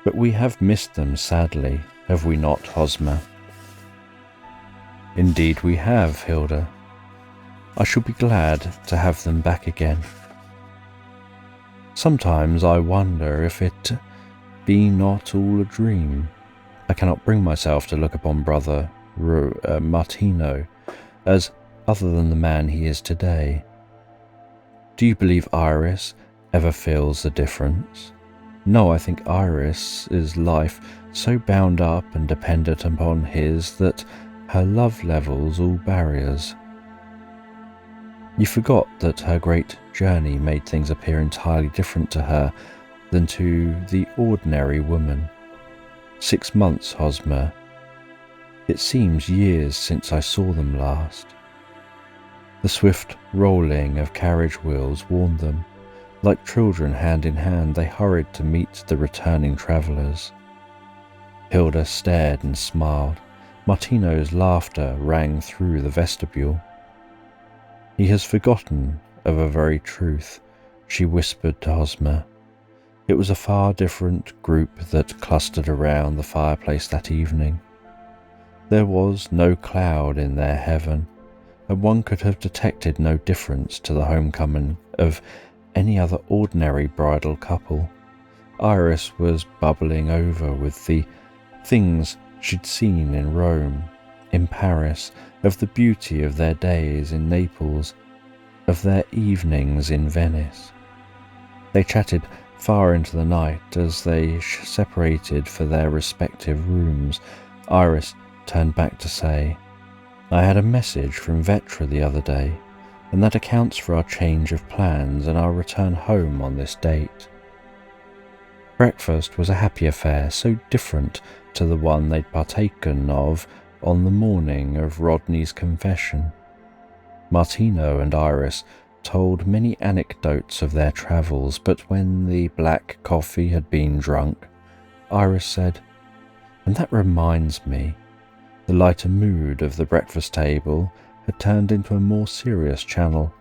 but we have missed them sadly, have we not, Hosmer? Indeed we have, Hilda. I shall be glad to have them back again. Sometimes I wonder if it be not all a dream. I cannot bring myself to look upon Brother Martino as other than the man he is today. Do you believe Iris ever feels the difference? No, I think Iris is life so bound up and dependent upon his that her love levels all barriers. You forgot that her great journey made things appear entirely different to her than to the ordinary woman. 6 months, Hosmer. It seems years since I saw them last. The swift rolling of carriage wheels warned them. Like children, hand in hand, they hurried to meet the returning travellers. Hilda stared and smiled. Martino's laughter rang through the vestibule. He has forgotten of a very truth, she whispered to Hosmer. It was a far different group that clustered around the fireplace that evening. There was no cloud in their heaven, and one could have detected no difference to the homecoming of any other ordinary bridal couple. Iris was bubbling over with the things she'd seen in Rome, in Paris, of the beauty of their days in Naples, of their evenings in Venice. They chatted far into the night as they separated for their respective rooms. Iris turned back to say, I had a message from Vetra the other day, and that accounts for our change of plans and our return home on this date. Breakfast was a happy affair, so different to the one they'd partaken of on the morning of Rodney's confession. Martino and Iris told many anecdotes of their travels, but when the black coffee had been drunk, Iris said, And that reminds me, the lighter mood of the breakfast table had turned into a more serious channel.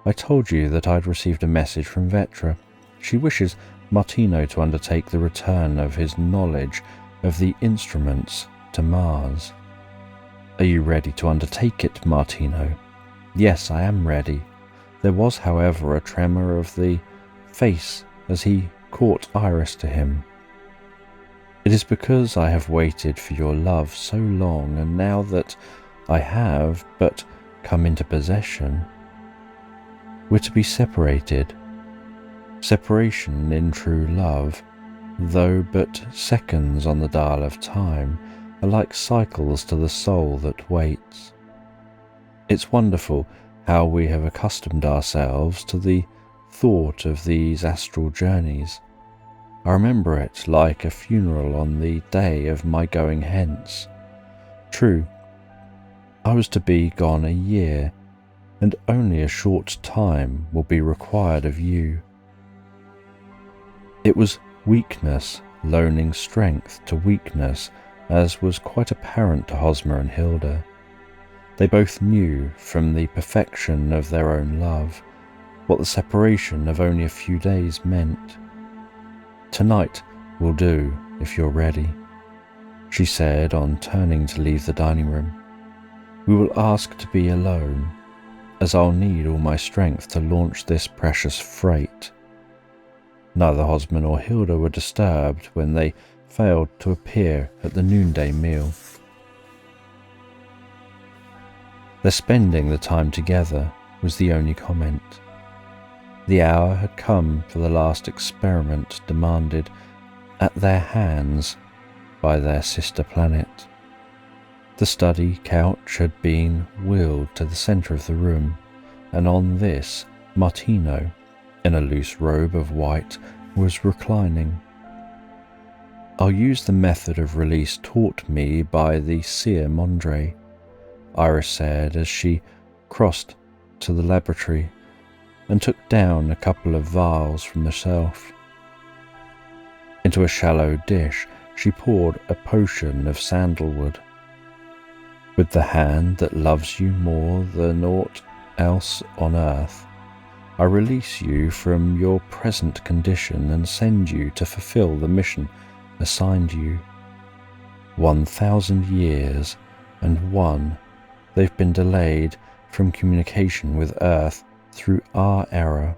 I told you that I'd received a message from Vetra. She wishes Martino to undertake the return of his knowledge of the instruments to Mars. Are you ready to undertake it, Martino? Yes, I am ready. There was, however, a tremor of the face as he caught Iris to him. It is because I have waited for your love so long, and now that I have but come into possession, we're to be separated. Separation in true love, though but seconds on the dial of time, are like cycles to the soul that waits. It's wonderful how we have accustomed ourselves to the thought of these astral journeys. I remember it like a funeral on the day of my going hence. True, I was to be gone a year, and only a short time will be required of you. It was weakness loaning strength to weakness, as was quite apparent to Hosmer and Hilda. They both knew from the perfection of their own love what the separation of only a few days meant. Tonight will do if you're ready, she said on turning to leave the dining room. We will ask to be alone, as I'll need all my strength to launch this precious freight. Neither Hosmer nor Hilda were disturbed when they failed to appear at the noonday meal. Their spending the time together was the only comment. The hour had come for the last experiment demanded at their hands by their sister planet. The study couch had been wheeled to the centre of the room, and on this Martino, in a loose robe of white, was reclining. I'll use the method of release taught me by the seer Mondre, Iris said as she crossed to the laboratory and took down a couple of vials from the shelf. Into a shallow dish she poured a potion of sandalwood. With the hand that loves you more than aught else on earth, I release you from your present condition and send you to fulfill the mission assigned you. 1,000 years and one they've been delayed from communication with Earth through our error.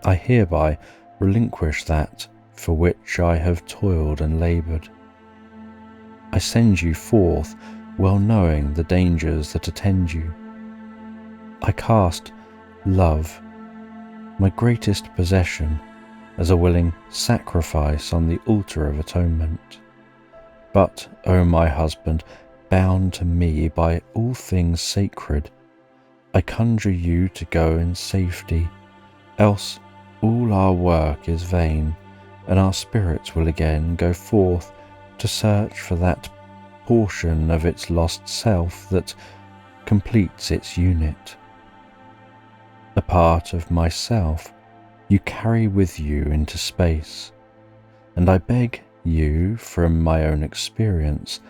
I hereby relinquish that for which I have toiled and laboured. I send you forth well knowing the dangers that attend you. I cast love, my greatest possession, as a willing sacrifice on the altar of atonement. But, O my husband, bound to me by all things sacred, I conjure you to go in safety, else all our work is vain, and our spirits will again go forth to search for that portion of its lost self that completes its unit. A part of myself you carry with you into space, and I beg you, from my own experience,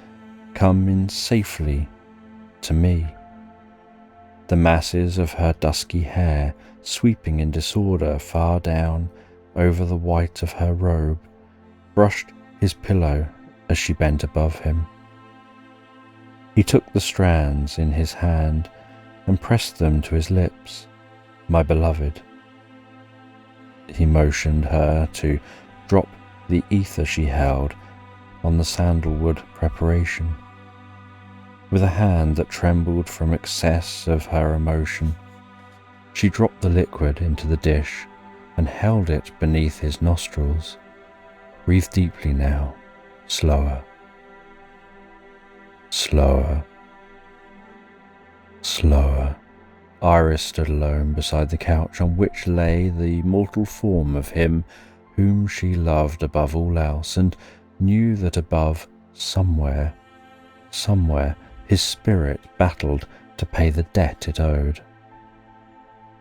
come in safely to me. The masses of her dusky hair, sweeping in disorder far down over the white of her robe, brushed his pillow as she bent above him. He took the strands in his hand and pressed them to his lips. My beloved. He motioned her to drop the ether she held on the sandalwood preparation. With a hand that trembled from excess of her emotion, she dropped the liquid into the dish and held it beneath his nostrils. Breathe deeply now, slower, slower, slower. Iris stood alone beside the couch on which lay the mortal form of him whom she loved above all else, and knew that above, somewhere, his spirit battled to pay the debt it owed.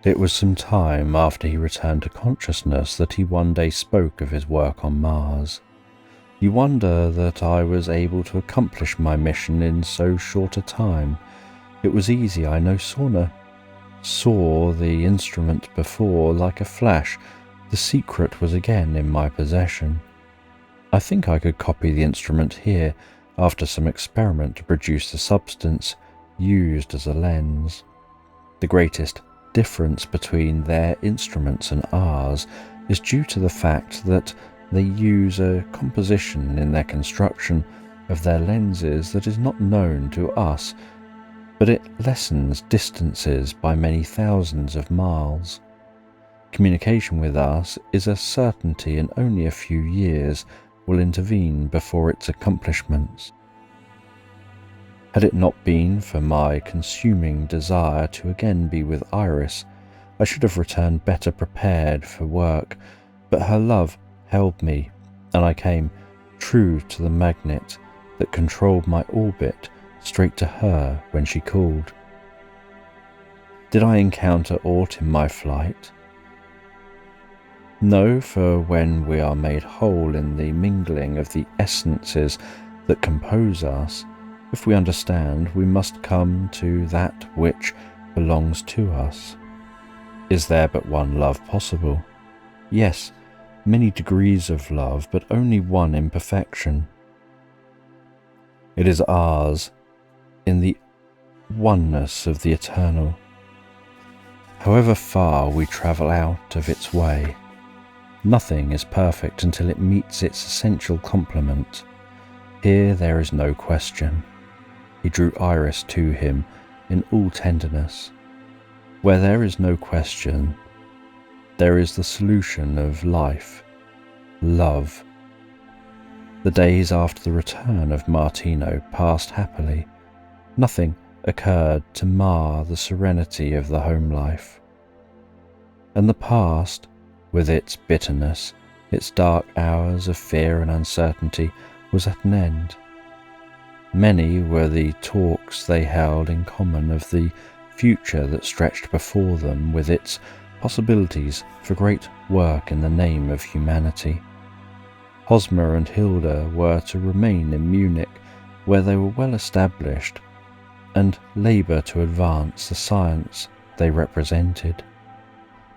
It was some time after he returned to consciousness that he one day spoke of his work on Mars. You wonder that I was able to accomplish my mission in so short a time. It was easy, I no sooner saw the instrument before, like a flash, the secret was again in my possession. I think I could copy the instrument here after some experiment to produce the substance used as a lens. The greatest difference between their instruments and ours is due to the fact that they use a composition in their construction of their lenses that is not known to us, but it lessens distances by many thousands of miles. Communication with us is a certainty, and only a few years will intervene before its accomplishments. Had it not been for my consuming desire to again be with Iris, I should have returned better prepared for work, but her love held me, and I came, true to the magnet that controlled my orbit, straight to her when she called. Did I encounter aught in my flight? No, for when we are made whole in the mingling of the essences that compose us, if we understand, we must come to that which belongs to us. Is there but one love possible? Yes, many degrees of love, but only one imperfection. It is ours in the oneness of the eternal. However far we travel out of its way, nothing is perfect until it meets its essential complement. Here there is no question. He drew Iris to him in all tenderness. Where there is no question, there is the solution of life, love. The days after the return of Martino passed happily. Nothing occurred to mar the serenity of the home life. And the past, with its bitterness, its dark hours of fear and uncertainty, was at an end. Many were the talks they held in common of the future that stretched before them, with its possibilities for great work in the name of humanity. Hosmer and Hilda were to remain in Munich, where they were well established, and labour to advance the science they represented.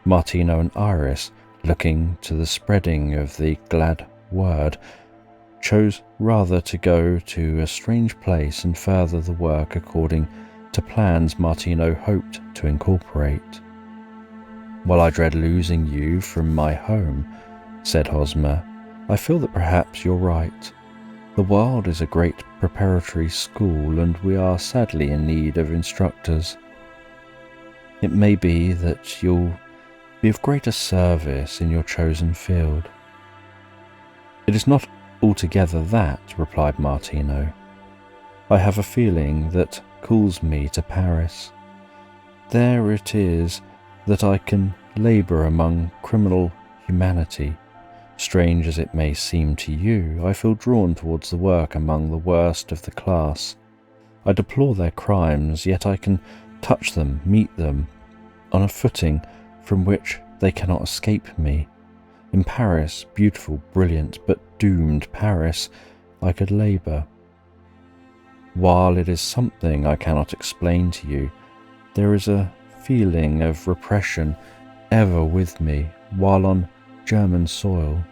Martino and Iris, looking to the spreading of the glad word, chose rather to go to a strange place and further the work according to plans Martino hoped to incorporate. "While I dread losing you from my home," said Hosmer, "I feel that perhaps you're right. The world is a great preparatory school, and we are sadly in need of instructors. It may be that you'll be of greater service in your chosen field." "It is not altogether that," replied Martino. "I have a feeling that calls me to Paris. There it is that I can labour among criminal humanity. Strange as it may seem to you, I feel drawn towards the work among the worst of the class. I deplore their crimes, yet I can touch them, meet them, on a footing from which they cannot escape me. In Paris, beautiful, brilliant, but doomed Paris, I could labour. While it is something I cannot explain to you, there is a feeling of repression ever with me while on German soil.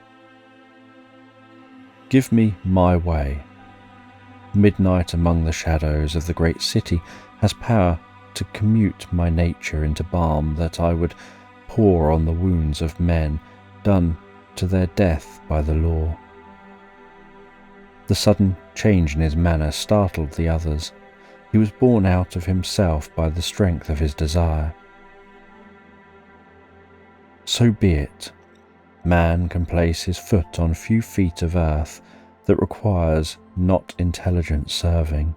Give me my way. Midnight among the shadows of the great city has power to commute my nature into balm that I would pour on the wounds of men done to their death by the law." The sudden change in his manner startled the others. He was borne out of himself by the strength of his desire. "So be it. Man can place his foot on few feet of earth that requires not intelligent serving.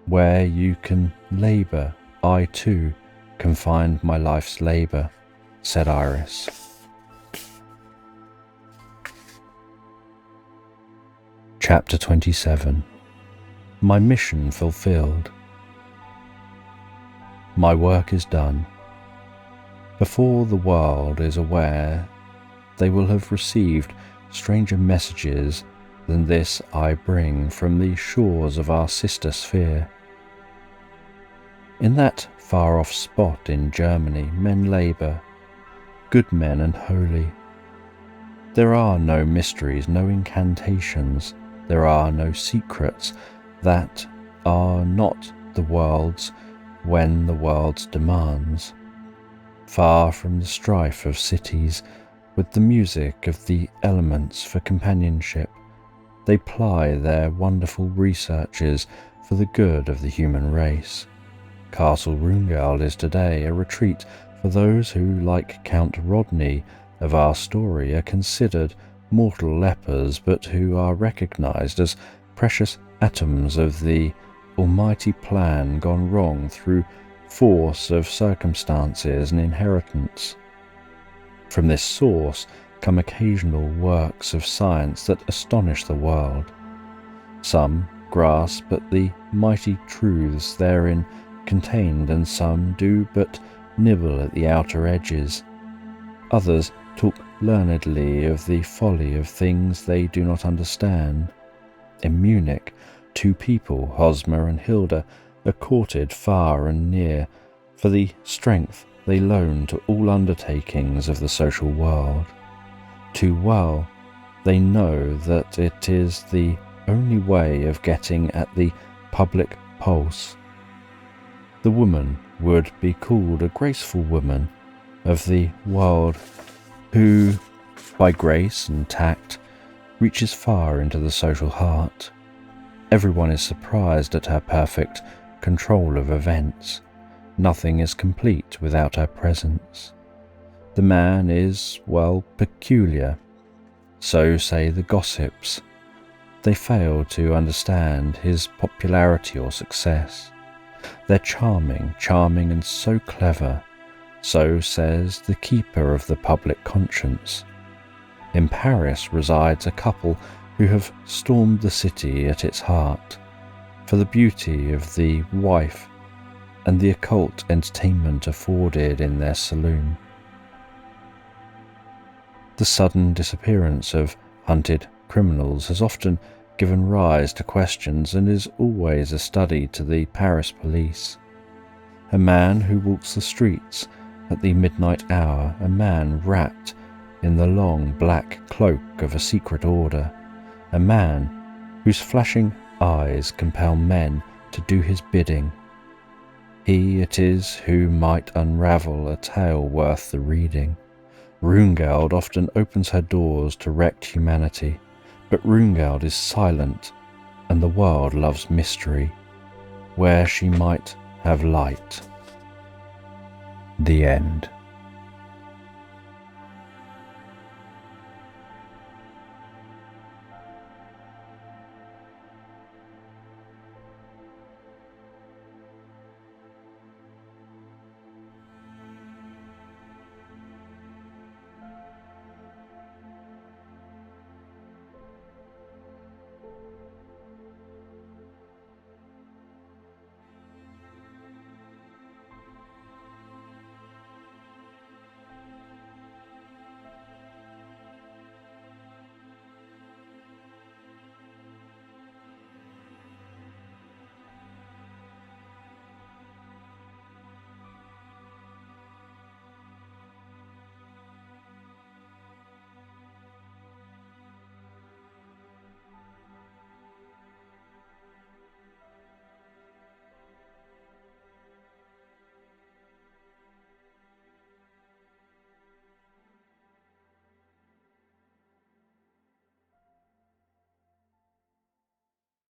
Where you can labour, I too can find my life's labour," said Iris. Chapter 27. My mission fulfilled. My work is done. Before the world is aware, they will have received stranger messages than this I bring from the shores of our sister sphere. In that far-off spot in Germany men labour, good men and holy. There are no mysteries, no incantations, there are no secrets that are not the world's when the world's demands. Far from the strife of cities, with the music of the elements for companionship, they ply their wonderful researches for the good of the human race. Castle Rungald is today a retreat for those who, like Count Rodney of our story, are considered mortal lepers, but who are recognized as precious atoms of the almighty plan gone wrong through force of circumstances and inheritance. From this source come occasional works of science that astonish the world. Some grasp at the mighty truths therein contained, and some do but nibble at the outer edges. Others talk learnedly of the folly of things they do not understand. In Munich, two people, Hosmer and Hilda, are courted far and near for the strength they loan to all undertakings of the social world. Too well they know that it is the only way of getting at the public pulse. The woman would be called a graceful woman of the world, who, by grace and tact, reaches far into the social heart. Everyone is surprised at her perfect control of events. Nothing is complete without her presence. The man is, well, peculiar. So say the gossips. They fail to understand his popularity or success. They're charming and so clever. So says the keeper of the public conscience. In Paris resides a couple who have stormed the city at its heart, for the beauty of the wife and the occult entertainment afforded in their saloon. The sudden disappearance of hunted criminals has often given rise to questions and is always a study to the Paris police. A man who walks the streets at the midnight hour, a man wrapped in the long black cloak of a secret order, a man whose flashing eyes compel men to do his bidding. He it is who might unravel a tale worth the reading. Runegeld often opens her doors to wrecked humanity, but Runegeld is silent, and the world loves mystery, where she might have light. The end.